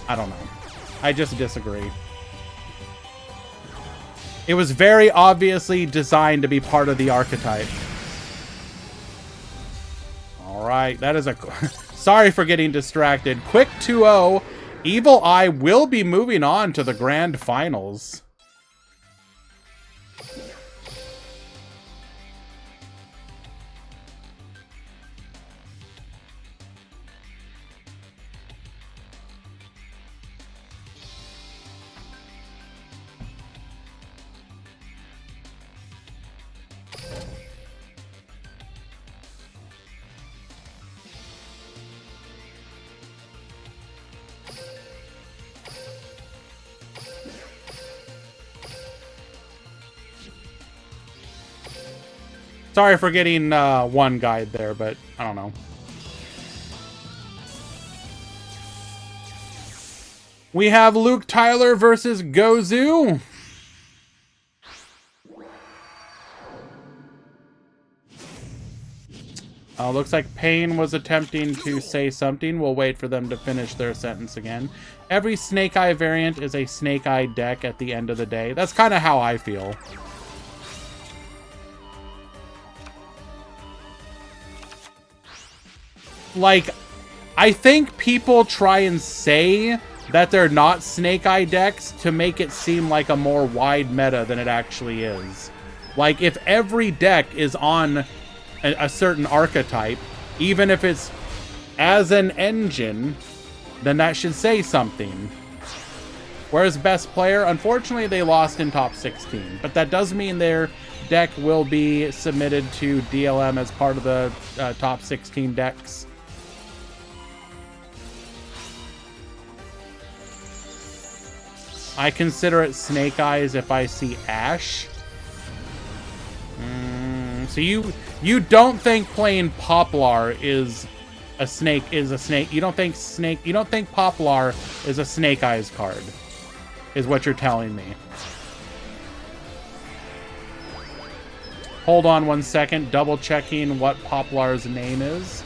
[SPEAKER 1] I don't know. I just disagree. It was very obviously designed to be part of the archetype. Alright, that is a... Sorry for getting distracted. Quick 2-0. Evil Eye will be moving on to the grand finals. Sorry for getting one guide there, but I don't know. We have Luke Tyler versus Gozu. Looks like Payne was attempting to say something. We'll wait for them to finish their sentence again. Every Snake Eye variant is a Snake Eye deck at the end of the day. That's kind of how I feel. Like, I think people try and say that they're not Snake Eye decks to make it seem like a more wide meta than it actually is. Like, if every deck is on a certain archetype, even if it's as an engine, then that should say something. Whereas Best Player, unfortunately, they lost in top 16. But that does mean their deck will be submitted to DLM as part of the top 16 decks. I consider it Snake Eyes if I see Ash. So you don't think playing Poplar is a snake? You don't think Poplar is a Snake Eyes card? is what you're telling me. Hold on 1 second, double checking what Poplar's name is.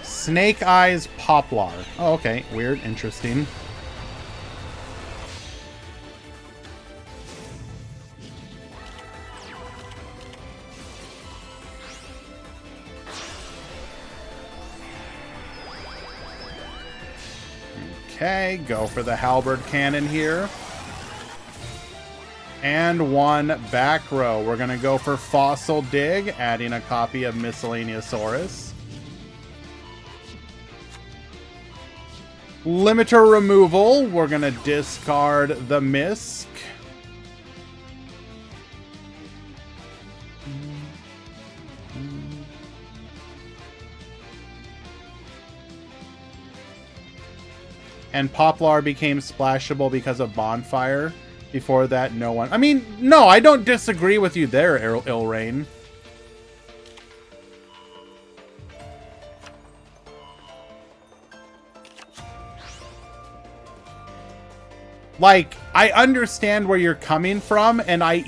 [SPEAKER 1] Snake Eyes Poplar. Oh, okay. Weird. Interesting. Okay, go for the halberd cannon here. And one back row. We're going to go for Fossil Dig, adding a copy of Miscellaneousaurus. Limiter removal. We're going to discard the Misk. And Poplar became splashable because of Bonfire. Before that, no one... I mean, no, I don't disagree with you there, Ilrain. Like, I understand where you're coming from, and I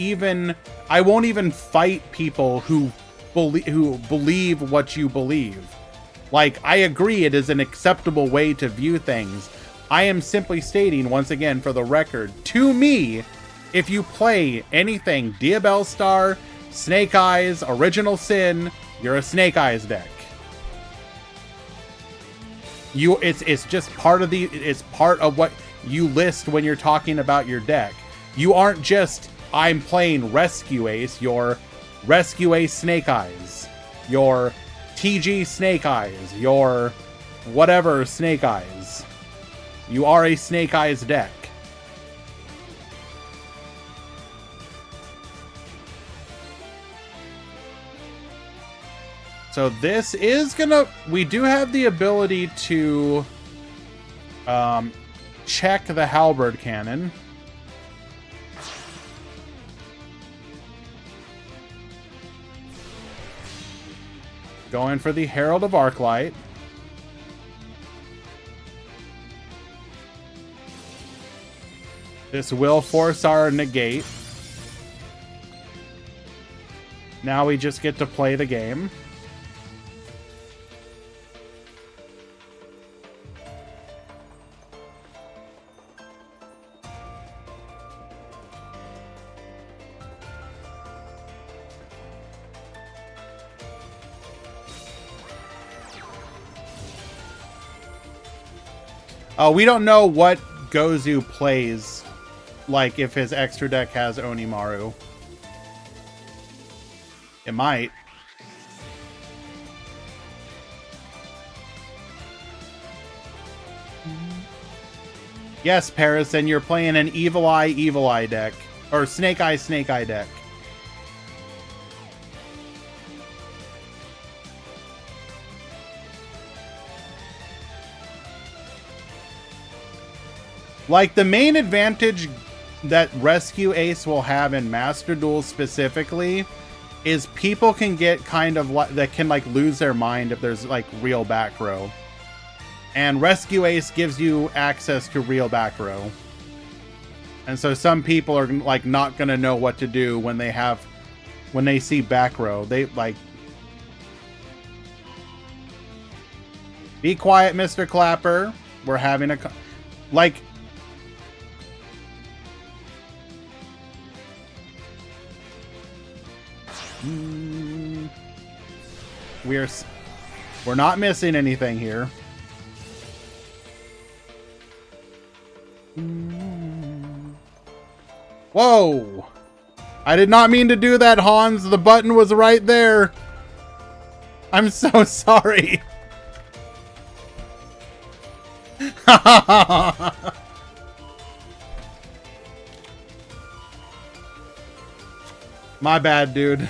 [SPEAKER 1] won't even fight people who believe what you believe. Like, I agree it is an acceptable way to view things. I am simply stating, once again, for the record, to me, if you play anything Diabellstar, Snake Eyes, Original Sin, you're a Snake Eyes deck. It's just part of it's part of what you list when you're talking about your deck. You aren't just, I'm playing Rescue Ace, you're Rescue Ace Snake Eyes, your TG Snake Eyes, your whatever Snake Eyes. You are a Snake Eyes deck. So this is gonna... We do have the ability to check the halberd cannon. Going for the Herald of Arclight. This will force our negate. Now we just get to play the game. We don't know what Gozu plays, like if his extra deck has Onimaru. It might. Yes, Paris, and you're playing an Evil Eye deck. Or Snake Eye deck. Like, the main advantage that Rescue Ace will have in Master Duel specifically is people can get kind of that can like lose their mind if there's like real back row. And Rescue Ace gives you access to real back row. And so some people are like not going to know what to do when they see back row. They like... Be quiet, Mr. Clapper. We're having a... Like... We're not missing anything here. Whoa! I did not mean to do that, Hans. The button was right there. I'm so sorry. My bad, dude.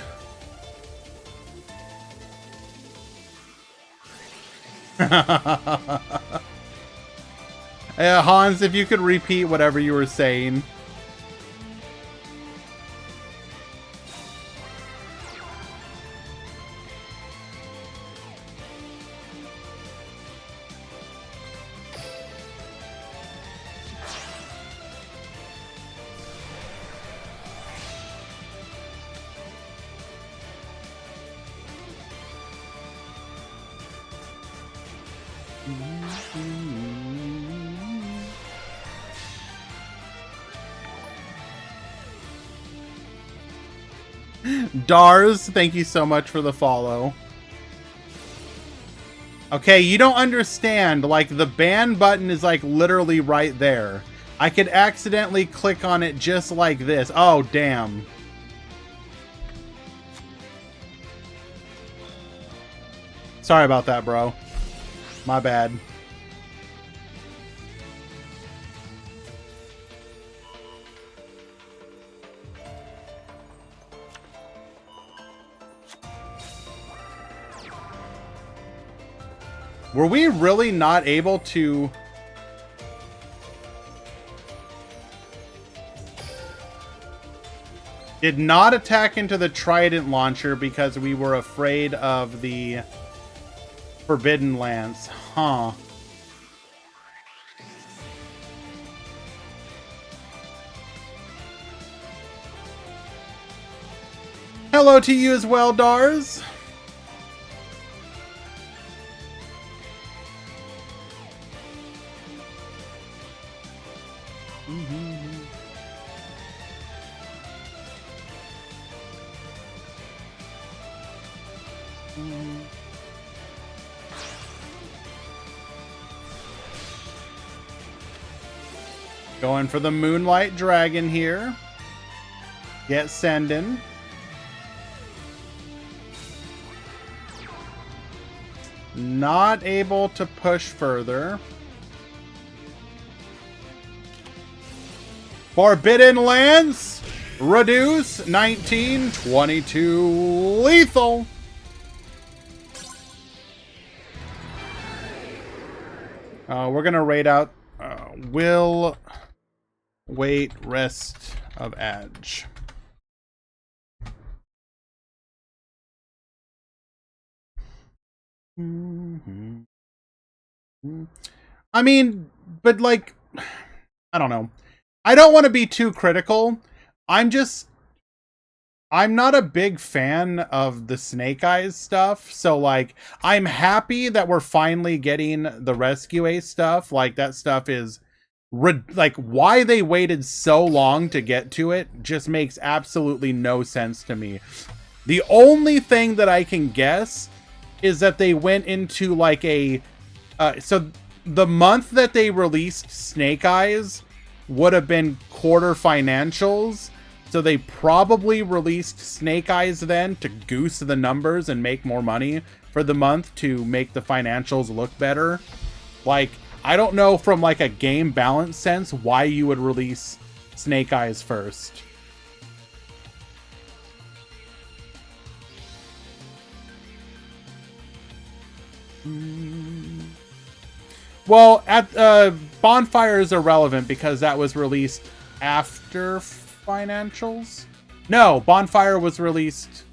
[SPEAKER 1] Hans, if you could repeat whatever you were saying. Dars, thank you so much for the follow. Okay, you don't understand. Like, the ban button is, like, literally right there. I could accidentally click on it just like this. Oh, damn. Sorry about that, bro. My bad. Were we really not able to... Did not attack into the Trident launcher because we were afraid of the Forbidden Lance. Huh. Hello to you as well, Dars. Going for the Moonlight Dragon here. Get sending. Not able to push further. Forbidden Lance. Reduce. 19. 22. Lethal. We're going to raid out Will Wait Rest of Edge. I mean, but like, I don't know. I don't want to be too critical. I'm not a big fan of the Snake Eyes stuff. So like, I'm happy that we're finally getting the Rescue Ace stuff. Like, that stuff is like, why they waited so long to get to it just makes absolutely no sense to me. The only thing that I can guess is that they went into like a so the month that they released Snake Eyes would have been quarter financials, so they probably released Snake Eyes then to goose the numbers and make more money for the month to make the financials look better. Like, I don't know from like a game balance sense why you would release Snake Eyes first. Well, at Bonfire is irrelevant because that was released after financials. No, Bonfire was released.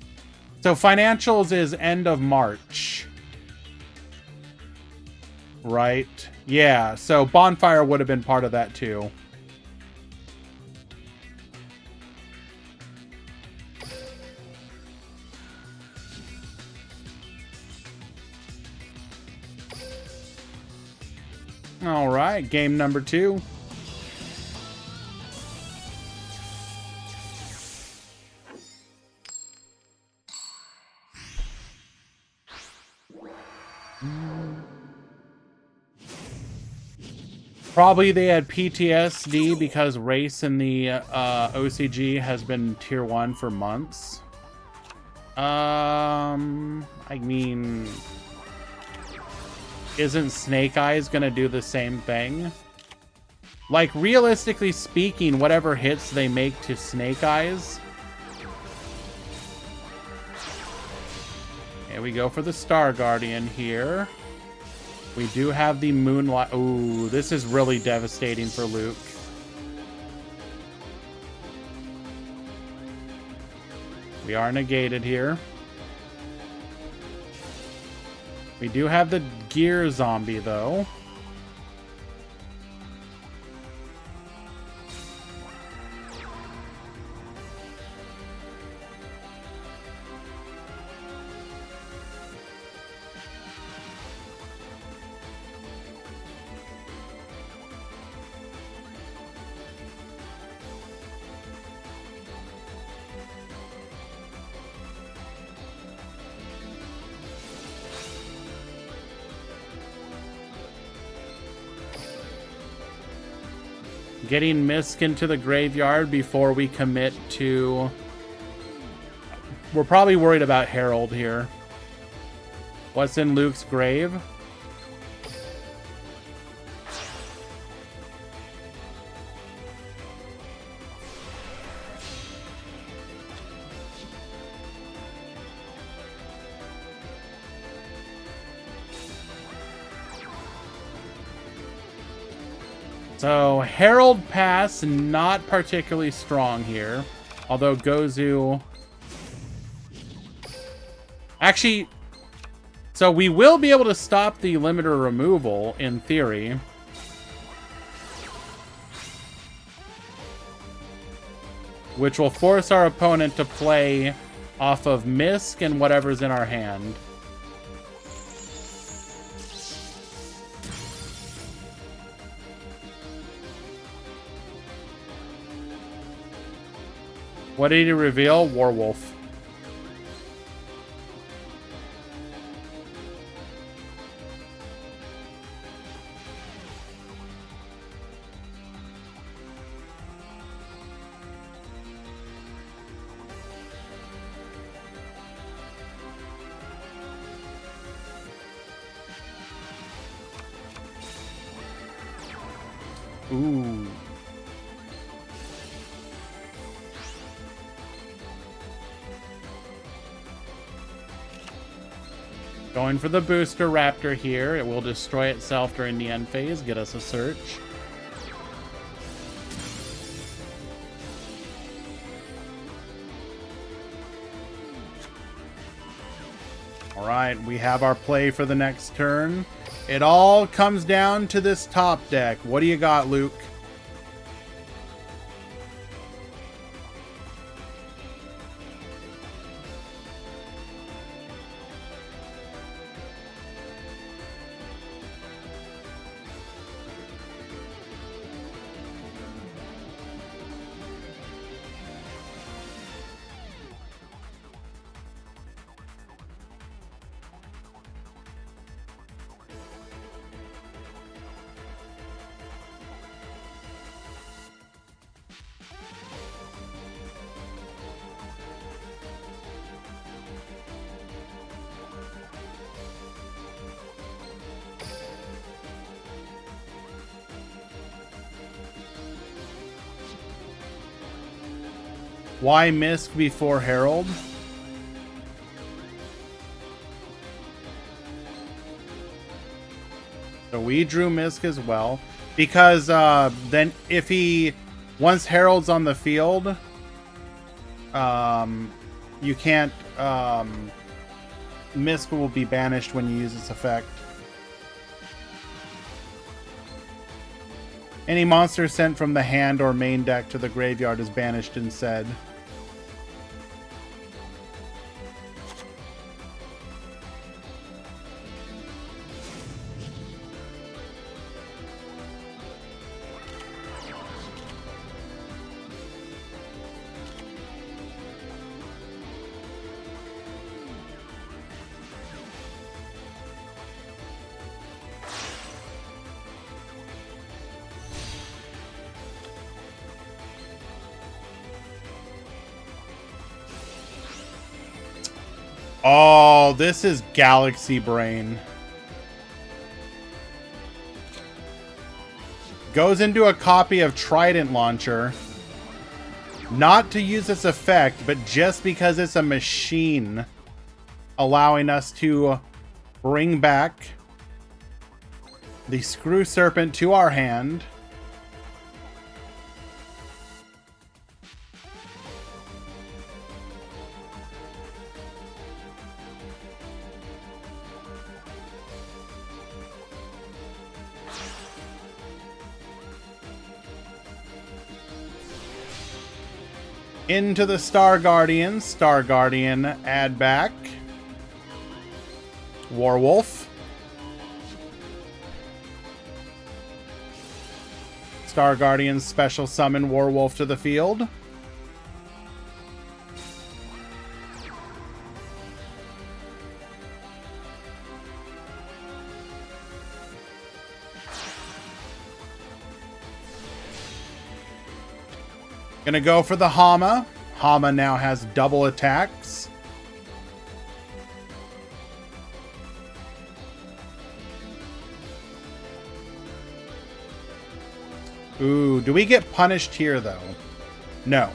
[SPEAKER 1] So financials is end of March. Right? Yeah, so Bonfire would have been part of that too. All right, game number 2. Probably they had PTSD because race in the OCG has been tier 1 for months. I mean, isn't Snake Eyes gonna do the same thing? Like, realistically speaking, whatever hits they make to Snake Eyes. And we go for the Star Guardian here. We do have the Moonlight. Ooh, this is really devastating for Luke. We are negated here. We do have the Gear Zombie, though. Getting Misk into the graveyard before we commit to... We're probably worried about Herald here. What's in Luke's grave? So, Herald Pass, not particularly strong here. Although Gozu... Actually, so we will be able to stop the limiter removal, in theory. Which will force our opponent to play off of Misk and whatever's in our hand. What did he reveal? Warwolf. Ooh. Going for the booster raptor here. It will destroy itself during the end phase. Get us a search. Alright, we have our play for the next turn. It all comes down to this top deck. What do you got, Luke? Why Misk before Herald? So we drew Misk as well. Because then if he... Once Herald's on the field, you can't... Misk will be banished when you use its effect. Any monster sent from the hand or main deck to the graveyard is banished instead. Oh, this is Galaxy Brain. Goes into a copy of Trident Launcher. Not to use its effect, but just because it's a machine. Allowing us to bring back the Screw Serpent to our hand. Into the Star Guardian. Star Guardian, add back. Warwolf. Star Guardian special summon Warwolf to the field. Gonna go for the Hama. Hama now has double attacks. Ooh, do we get punished here, though? No.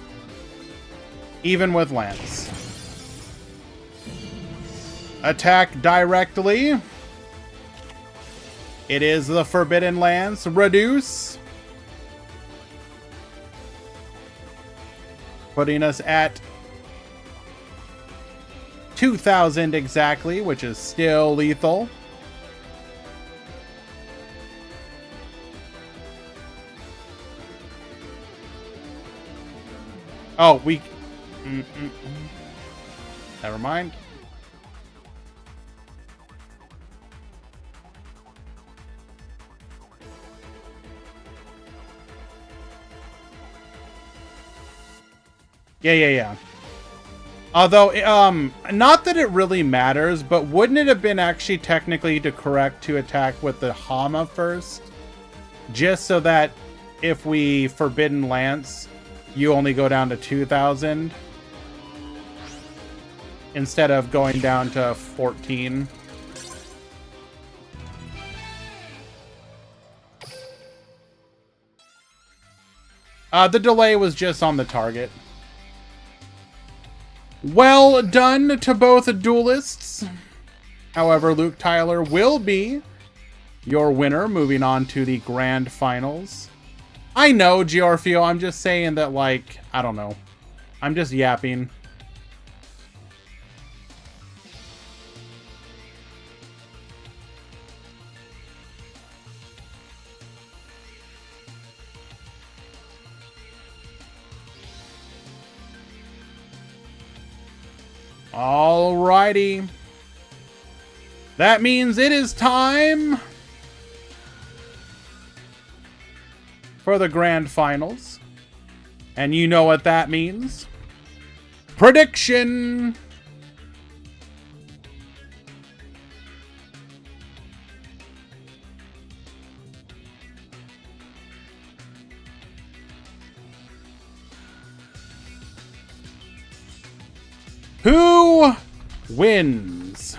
[SPEAKER 1] Even with Lance. Attack directly. It is the Forbidden Lance. Reduce. Putting us at 2,000 exactly, which is still lethal. Oh, we... Never mind. Yeah. Although, not that it really matters, but wouldn't it have been actually technically correct to attack with the Hama first? Just so that if we Forbidden Lance, you only go down to 2,000 instead of going down to 14. The delay was just on the target. Well done to both duelists. However, Luke Tyler will be your winner, moving on to the grand finals. I know, Giorfio, I'm just saying that, like, I don't know. I'm just yapping. Alrighty. That means it is time for the grand finals. And you know what that means. Prediction! Who wins?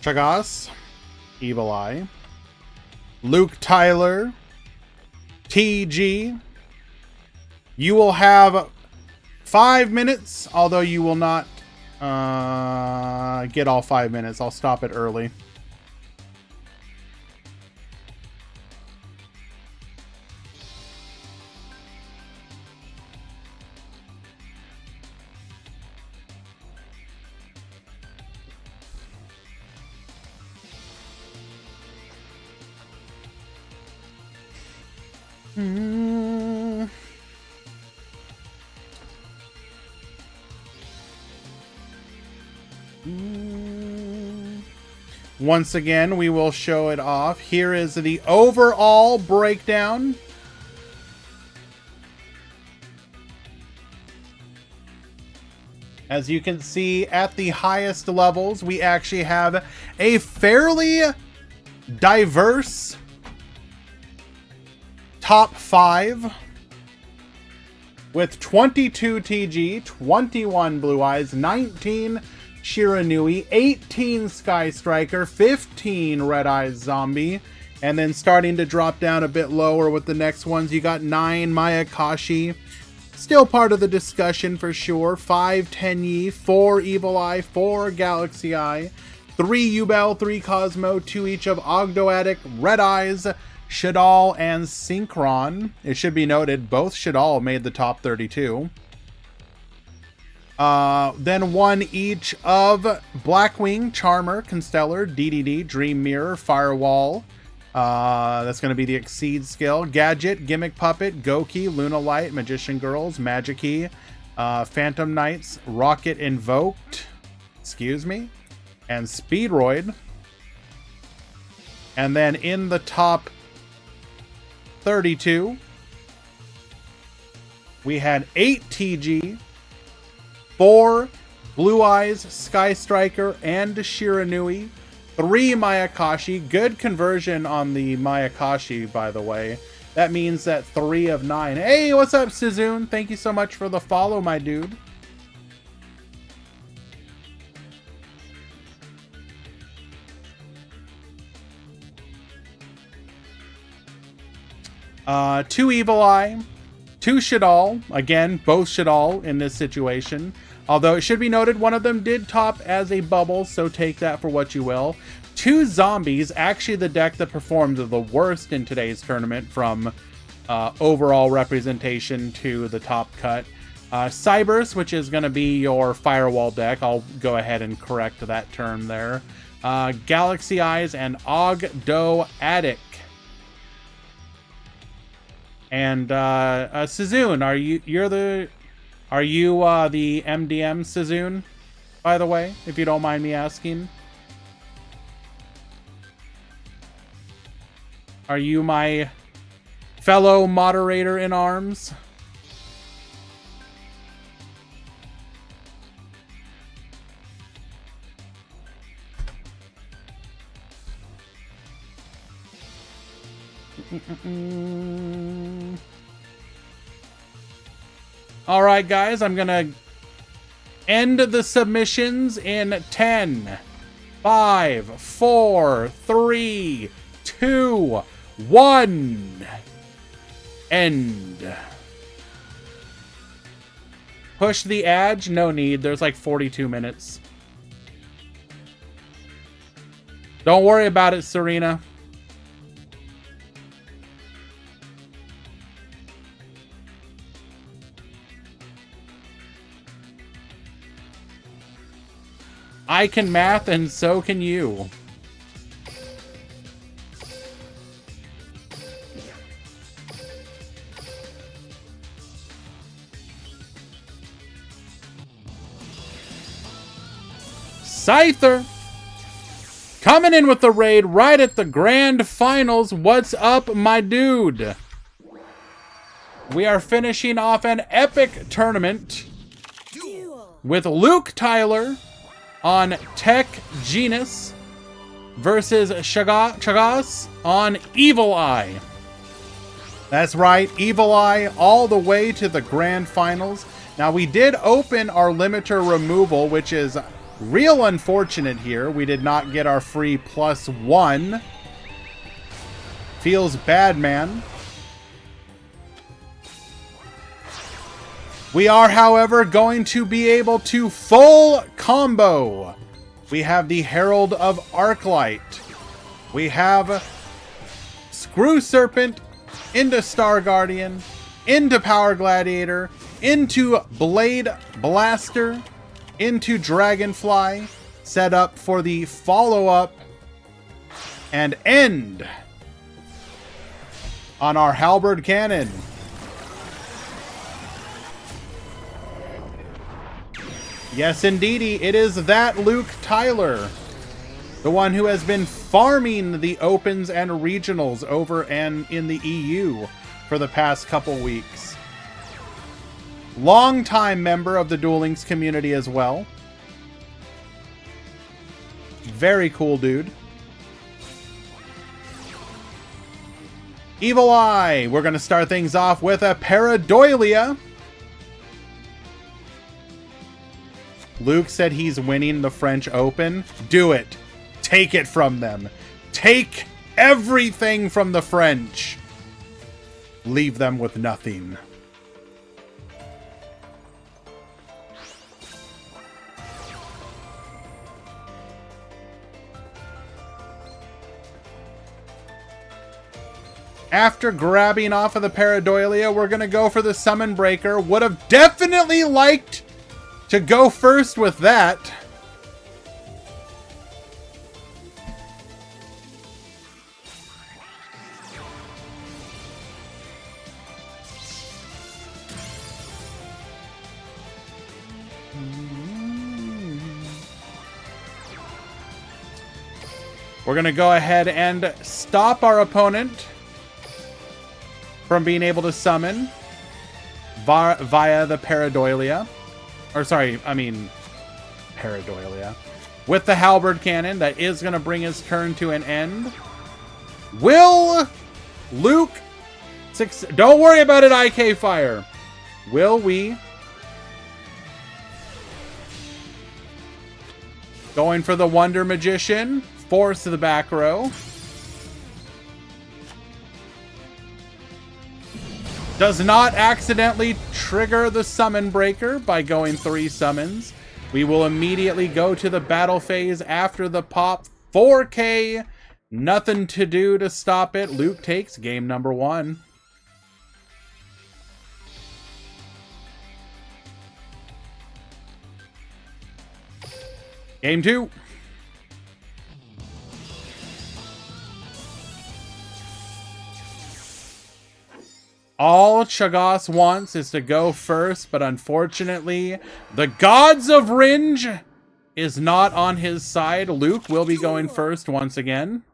[SPEAKER 1] Chagas, Evil Eye, Luke Tyler, TG. You will have 5 minutes, although you will not get all 5 minutes. I'll stop it early. Once again, we will show it off. Here is the overall breakdown. As you can see, at the highest levels, we actually have a fairly diverse top 5 with 22 TG, 21 Blue Eyes, 19 Shiranui, 18 Sky Striker, 15 Red Eyes Zombie, and then starting to drop down a bit lower with the next ones. You got 9 Mayakashi, still part of the discussion for sure, 5 Tenyi, 4 Evil Eye, 4 Galaxy Eye, 3 Yubel, 3 Cosmo, 2 each of Ogdoadic, Red Eyes, Shadal, and Synchron. It should be noted, both Shadal made the top 32. Then 1 each of Blackwing, Charmer, Constellar, DDD, Dream Mirror, Firewall. That's going to be the Exceed skill. Gadget, Gimmick Puppet, Goki, Luna Light, Magician Girls, Magic-Key, Phantom Knights, Rocket Invoked, excuse me, and Speedroid. And then in the top 32, we had 8 TG, 4 Blue Eyes, Sky Striker, and Shiranui. 3 Mayakashi. Good conversion on the Mayakashi, by the way. That means that 3 of 9. Hey, what's up, Suzune? Thank you so much for the follow, my dude. Two Evil Eye, 2 Shadal. Again, both Shadal in this situation. Although it should be noted, one of them did top as a bubble, so take that for what you will. 2 Zombies, actually the deck that performed the worst in today's tournament from overall representation to the top cut. Cybers, which is going to be your firewall deck. I'll go ahead and correct that term there. Galaxy Eyes and Ogdo Attic. And Suzune, are you the MDM Suzune, by the way, if you don't mind me asking? Are you my fellow moderator in arms? All right, guys, I'm gonna end the submissions in 10, 5, 4, 3, 2, 1. End. Push the edge? No need. There's like 42 minutes. Don't worry about it, Serena. I can math and so can you. Scyther coming in with the raid right at the grand finals. What's up, my dude? We are finishing off an epic tournament
[SPEAKER 4] Duel.
[SPEAKER 1] with Luke Tyler on Tech Genus versus Chagas on Evil Eye. That's right, Evil Eye all the way to the grand finals. Now, we did open our limiter removal, which is real unfortunate here. We did not get our free +1. Feels bad, man. We are, however, going to be able to full combo. We have the Herald of Arclight. We have Screw Serpent into Star Guardian, into Power Gladiator, into Blade Blaster, into Dragonfly, set up for the follow-up and end on our Halberd Cannon. Yes, indeedy, it is that Luke Tyler, the one who has been farming the Opens and Regionals over and in the EU for the past couple weeks. Longtime member of the Duel Links community as well. Very cool dude. Evil Eye, we're going to start things off with a Paradoilia. Luke said he's winning the French Open. Do it. Take it from them. Take everything from the French. Leave them with nothing. After grabbing off of the Paradoilia, we're going to go for the Summon Breaker. Would have definitely liked to go first with that. We're going to go ahead and stop our opponent from being able to summon via the Paradoilia. Or sorry, I mean Paradoil, yeah. With the Halberd Cannon, that is going to bring his turn to an end. Will Luke... Don't worry about it, IK Fire. Will we... Going for the Wonder Magician. Force to the back row. Does not accidentally trigger the Summon Breaker by going 3 summons. We will immediately go to the battle phase after the pop. 4K. Nothing to do to stop it. Luke takes game number 1. Game 2. All Chagas wants is to go first, but unfortunately, the Gods of Ringe is not on his side. Luke will be going first once again.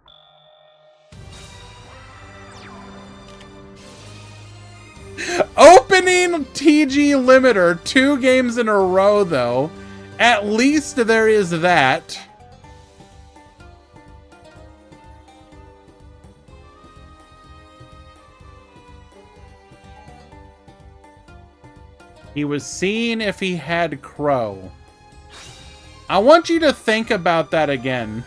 [SPEAKER 1] Opening TG limiter 2 games in a row, though. At least there is that. He was seeing if he had Crow. I want you to think about that again.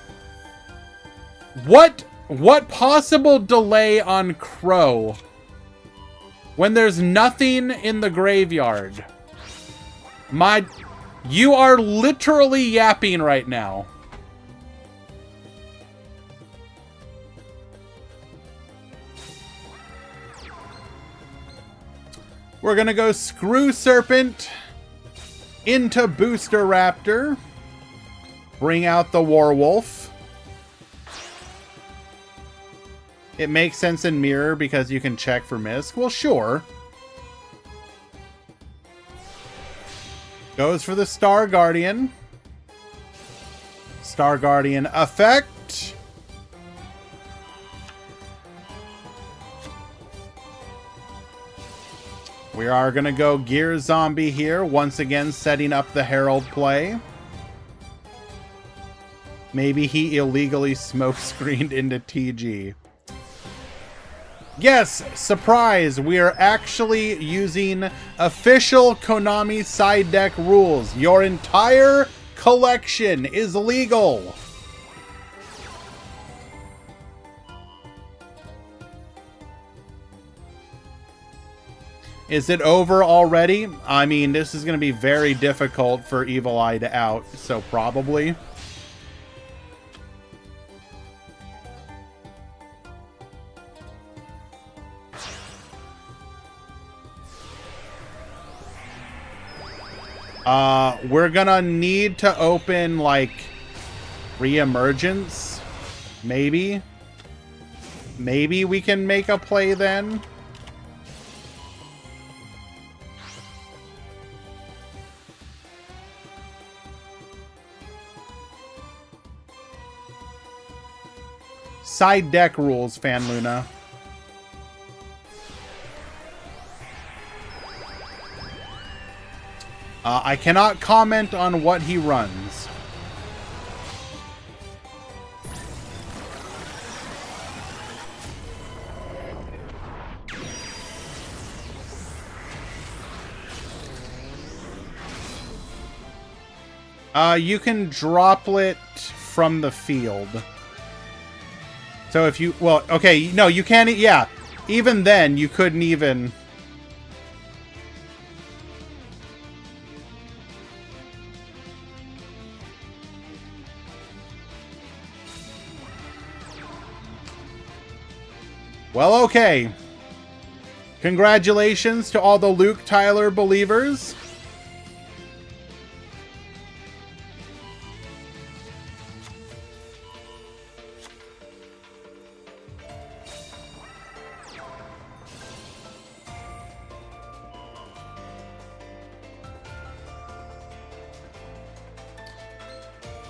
[SPEAKER 1] What possible delay on Crow when there's nothing in the graveyard? You are literally yapping right now. We're gonna go Screw Serpent into Booster Raptor. Bring out the Warwolf. It makes sense in Mirror because you can check for Misc. Well, sure. Goes for the Star Guardian. Star Guardian effect. We are going to go Gear Zombie here, once again setting up the Herald play. Maybe he illegally smokescreened into TG. Yes, surprise, we are actually using official Konami side deck rules. Your entire collection is legal. Is it over already? I mean, this is going to be very difficult for Evil Eye to out, so probably. We're gonna need to open, like, Reemergence. Maybe. Maybe we can make a play then. Side deck rules, Fan Luna. I cannot comment on what he runs. You can droplet from the field. So if you, well, okay, no, you can't, yeah. Even then, you couldn't even... Well, okay. Congratulations to all the Luke Tyler believers.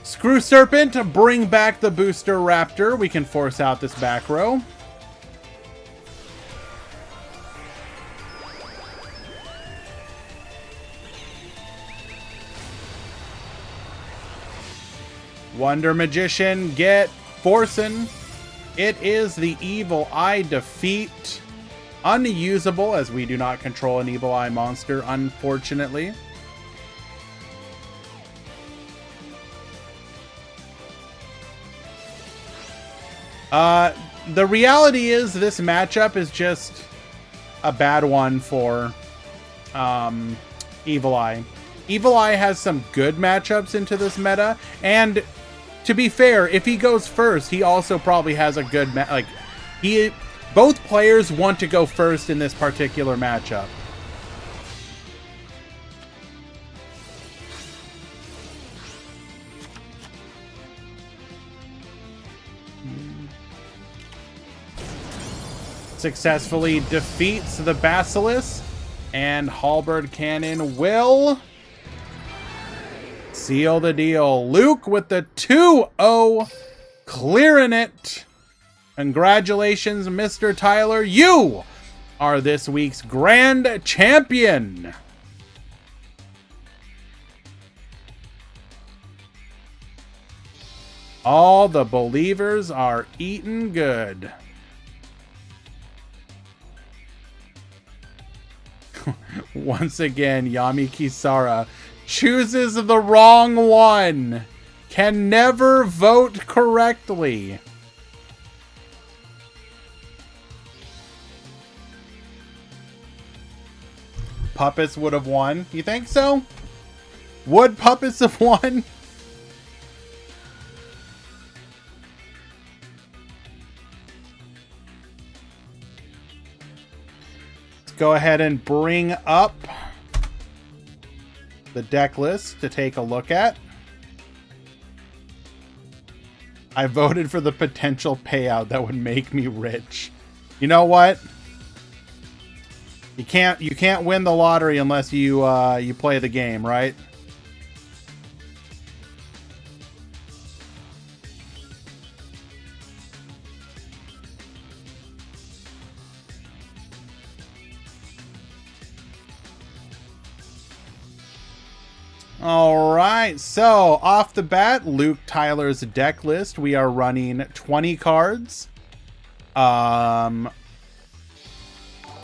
[SPEAKER 1] Screw Serpent, bring back the Booster Raptor. We can force out this back row. Wonder Magician, get forcing. It is the Evil Eye defeat. Unusable, as we do not control an Evil Eye monster, unfortunately. The reality is this matchup is just a bad one for Evil Eye. Evil Eye has some good matchups into this meta, and to be fair, if he goes first, he also probably has a good both players want to go first in this particular matchup. Successfully defeats the Basilisk, and Halberd Cannon will seal the deal. Luke with the 2-0, clearing it. Congratulations, Mr. Tyler. You are this week's grand champion. All the believers are eating good. Once again, Yami Kisara chooses the wrong one. Can never vote correctly. Puppets would have won. You think so? Would Puppets have won? Go ahead and bring up the deck list to take a look at. I voted for the potential payout that would make me rich. You know what? You can't win the lottery unless you you play the game, right? All right, so off the bat, Luke Tyler's deck list. We are running 20 cards.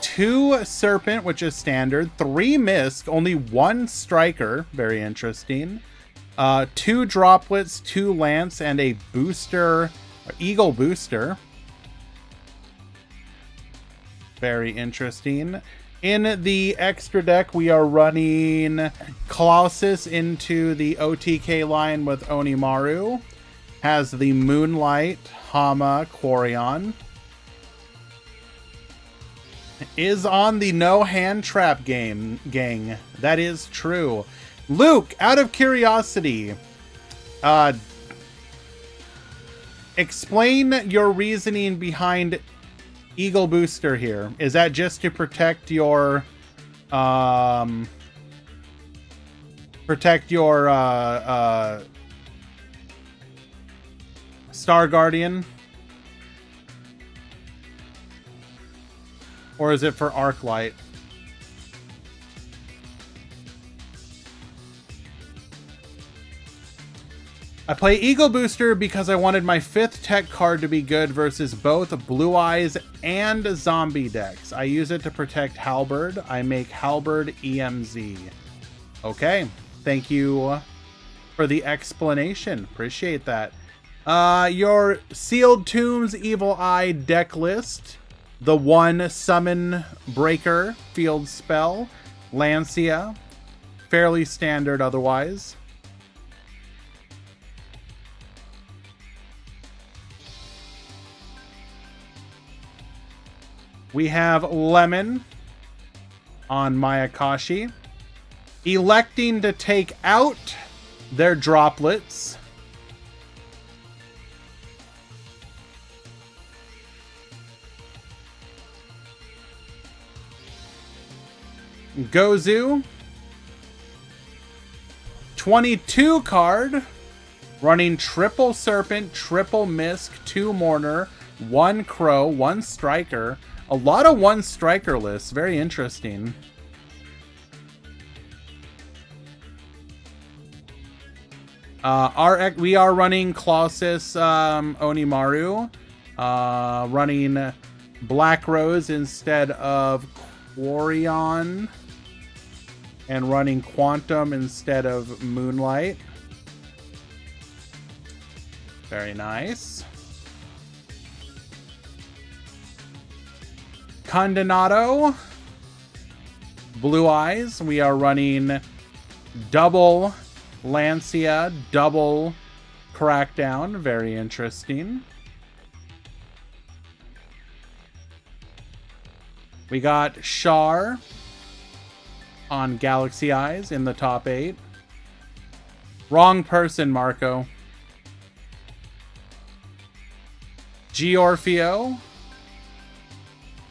[SPEAKER 1] 2 Serpent, which is standard. 3 Misk, only 1 Striker. Very interesting. 2 Droplets, 2 Lance, and a booster, Eagle booster. Very interesting. In the extra deck, we are running Colossus into the OTK line with Onimaru. Has the Moonlight, Hama, Quarion. Is on the no hand trap gang. That is true. Luke, out of curiosity, explain your reasoning behind Eagle Booster here. Is that just to protect your Star Guardian? Or is it for Arclight? I play Eagle Booster because I wanted my 5th tech card to be good versus both Blue Eyes and Zombie decks. I use it to protect Halberd. I make Halberd EMZ. Okay, thank you for the explanation. Appreciate that. Your Sealed Tombs Evil Eye deck list. The 1 Summon Breaker field spell. Lancia. Fairly standard otherwise. We have Lemon on Mayakashi, electing to take out their droplets. Gozu, 22 card, running triple Serpent, triple Misk, 2 Mourner, 1 Crow, 1 Striker. A lot of 1 Striker lists. Very interesting. We are running Colossus Onimaru, running Black Rose instead of Quarion, and running Quantum instead of Moonlight. Very nice. Condenado, Blue Eyes. We are running double Lancia, double Crackdown. Very interesting. We got Char on Galaxy Eyes in the top 8. Wrong person, Marco. Georfio,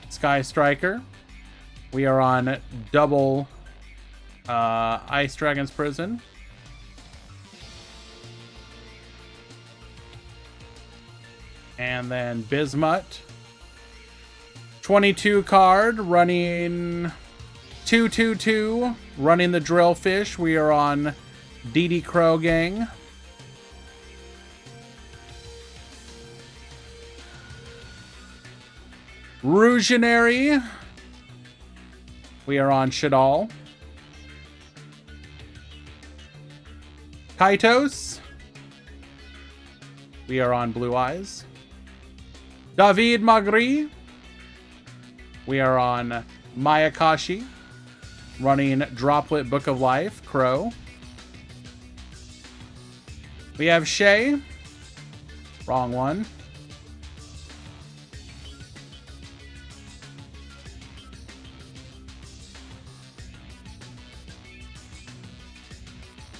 [SPEAKER 1] Sky Striker. We are on double Ice Dragon's Prison. And then Bismuth. 22 card, running 222, running the Drillfish. We are on DD Crow Gang. Rougeonary. We are on Shadal. Kaitos. We are on Blue Eyes. David Magri. We are on Mayakashi. Running Droplet Book of Life, Crow. We have Shay. Wrong one.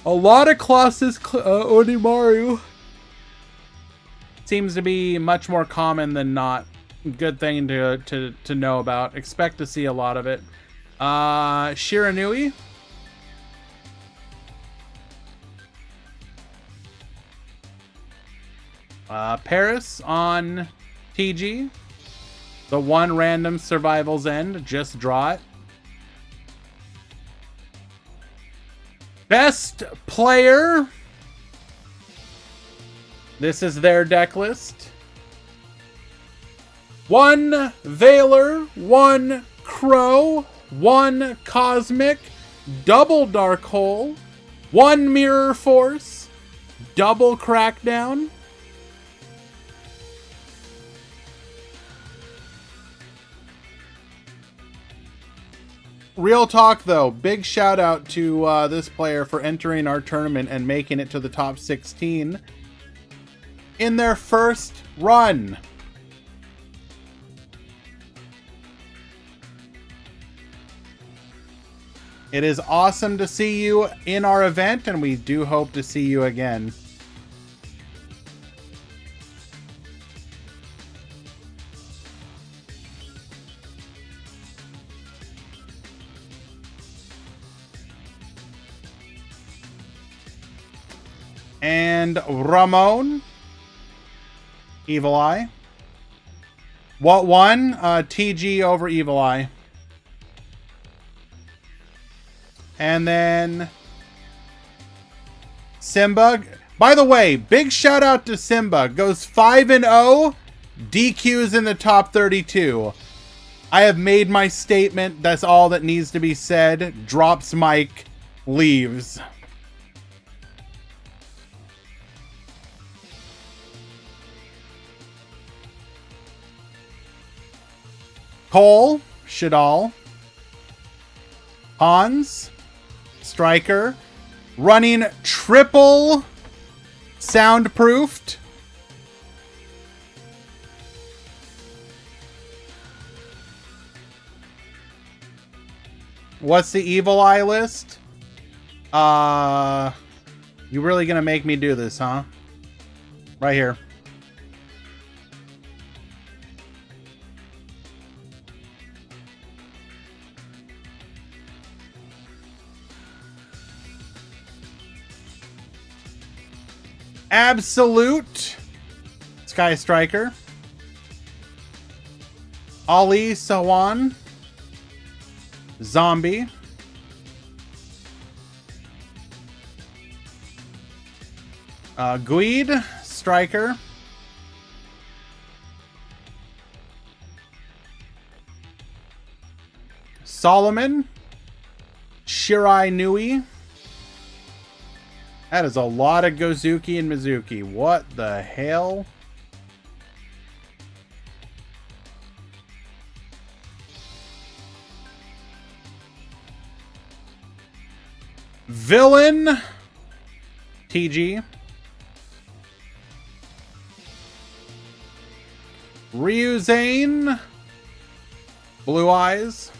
[SPEAKER 1] A lot of Colossus Onimaru. Seems to be much more common than not. Good thing to know about. Expect to see a lot of it. Shiranui. Paris on TG. The one random Survival's End. Just draw it. Best player. This is their deck list. 1 Veiler, 1 Crow, 1 Cosmic, double Dark Hole, 1 Mirror Force, double Crackdown. Real talk though, big shout out to this player for entering our tournament and making it to the top 16 in their first run. It is awesome to see you in our event, and we do hope to see you again. And Ramon, Evil Eye. What one? TG over Evil Eye. And then Simba. By the way, big shout out to Simba. Goes 5-0. DQs in the top 32. I have made my statement. That's all that needs to be said. Drops mic. Leaves. Cole. Shadal. Hans. Striker. Running triple soundproofed. What's the Evil Eye list? You really gonna make me do this, huh? Right here. Absolute Sky Striker. Ali Sawan. Zombie. Guide, striker. Solomon. Shirai Nui. That is a lot of Gozuki and Mizuki. What the hell? Villain. TG. Ryuzane. Blue Eyes.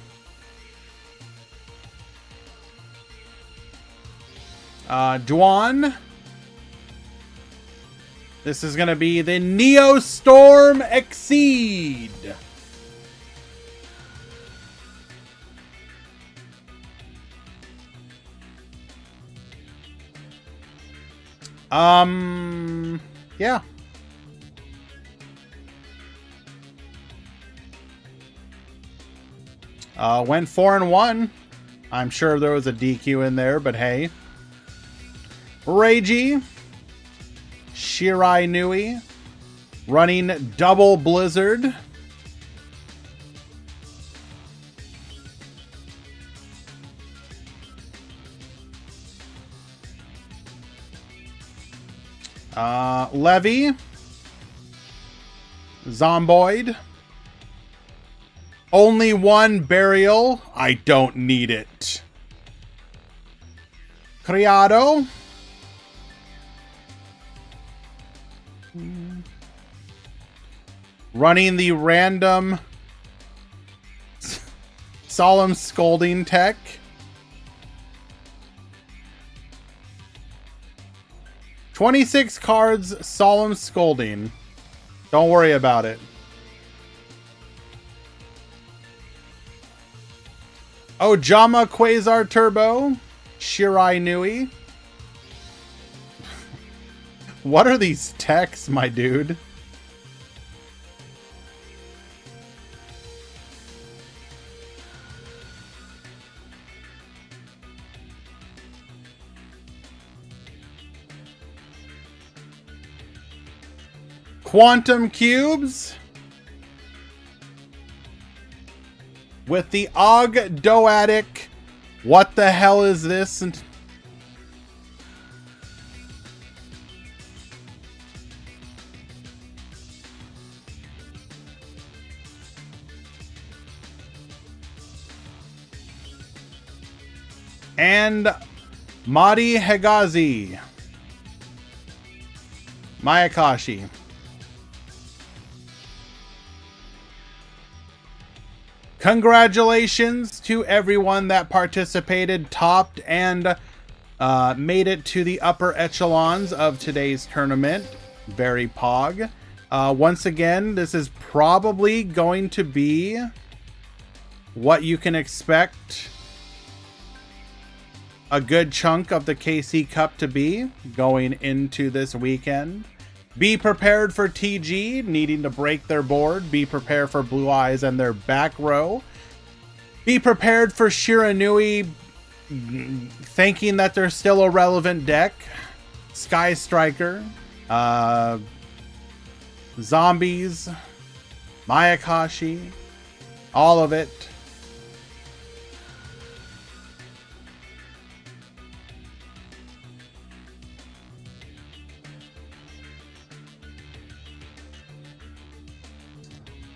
[SPEAKER 1] Dwan. This is going to be the Neo Storm Exceed. Yeah. Went 4-1. I'm sure there was a DQ in there, but hey. Reiji. Shirai Nui. Running double Blizzard. Levy. Zomboid. Only one burial. I don't need it. Criado. Running the random Solemn Scolding tech. $26 cards, Solemn Scolding. Don't worry about it. Ojama Quasar Turbo. Shirai Nui. What are these techs, my dude? Quantum Cubes. With the Ogdoadic. What the hell is this? And Mari Hegazi. Mayakashi. Congratulations to everyone that participated, topped, and made it to the upper echelons of today's tournament. Very pog. Once again, this is probably going to be what you can expect a good chunk of the KC Cup to be going into this weekend. Be prepared for TG needing to break their board. Be prepared for Blue Eyes and their back row. Be prepared for Shiranui thinking that they're still a relevant deck. Sky Striker. Zombies. Mayakashi. All of it.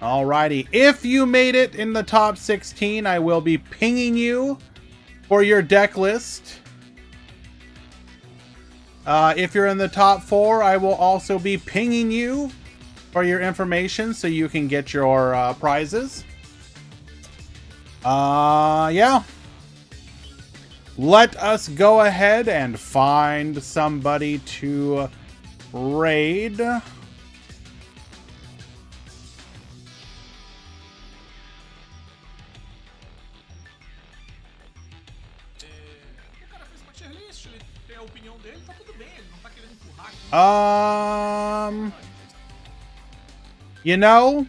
[SPEAKER 1] Alrighty, if you made it in the top 16, I will be pinging you for your deck list. If you're in the top 4, I will also be pinging you for your information so you can get your prizes. Yeah. Let us go ahead and find somebody to raid. You know,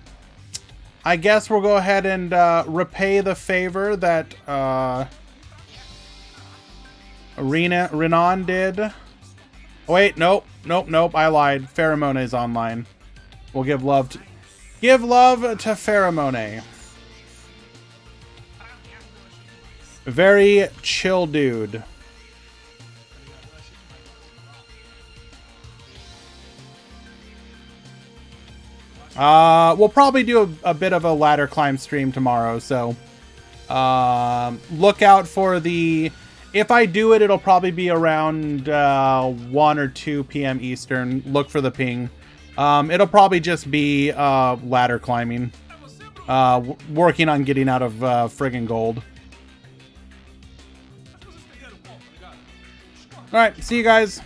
[SPEAKER 1] I guess we'll go ahead and repay the favor that Renan did Oh, wait, nope. I lied. Pheromone is online. We'll give love to Pheromone. Very chill dude. We'll probably do a bit of a ladder climb stream tomorrow, so look out for the... If I do it, it'll probably be around 1 or 2 p.m. Eastern. Look for the ping. It'll probably just be ladder climbing. Working on getting out of friggin' gold. Alright, see you guys.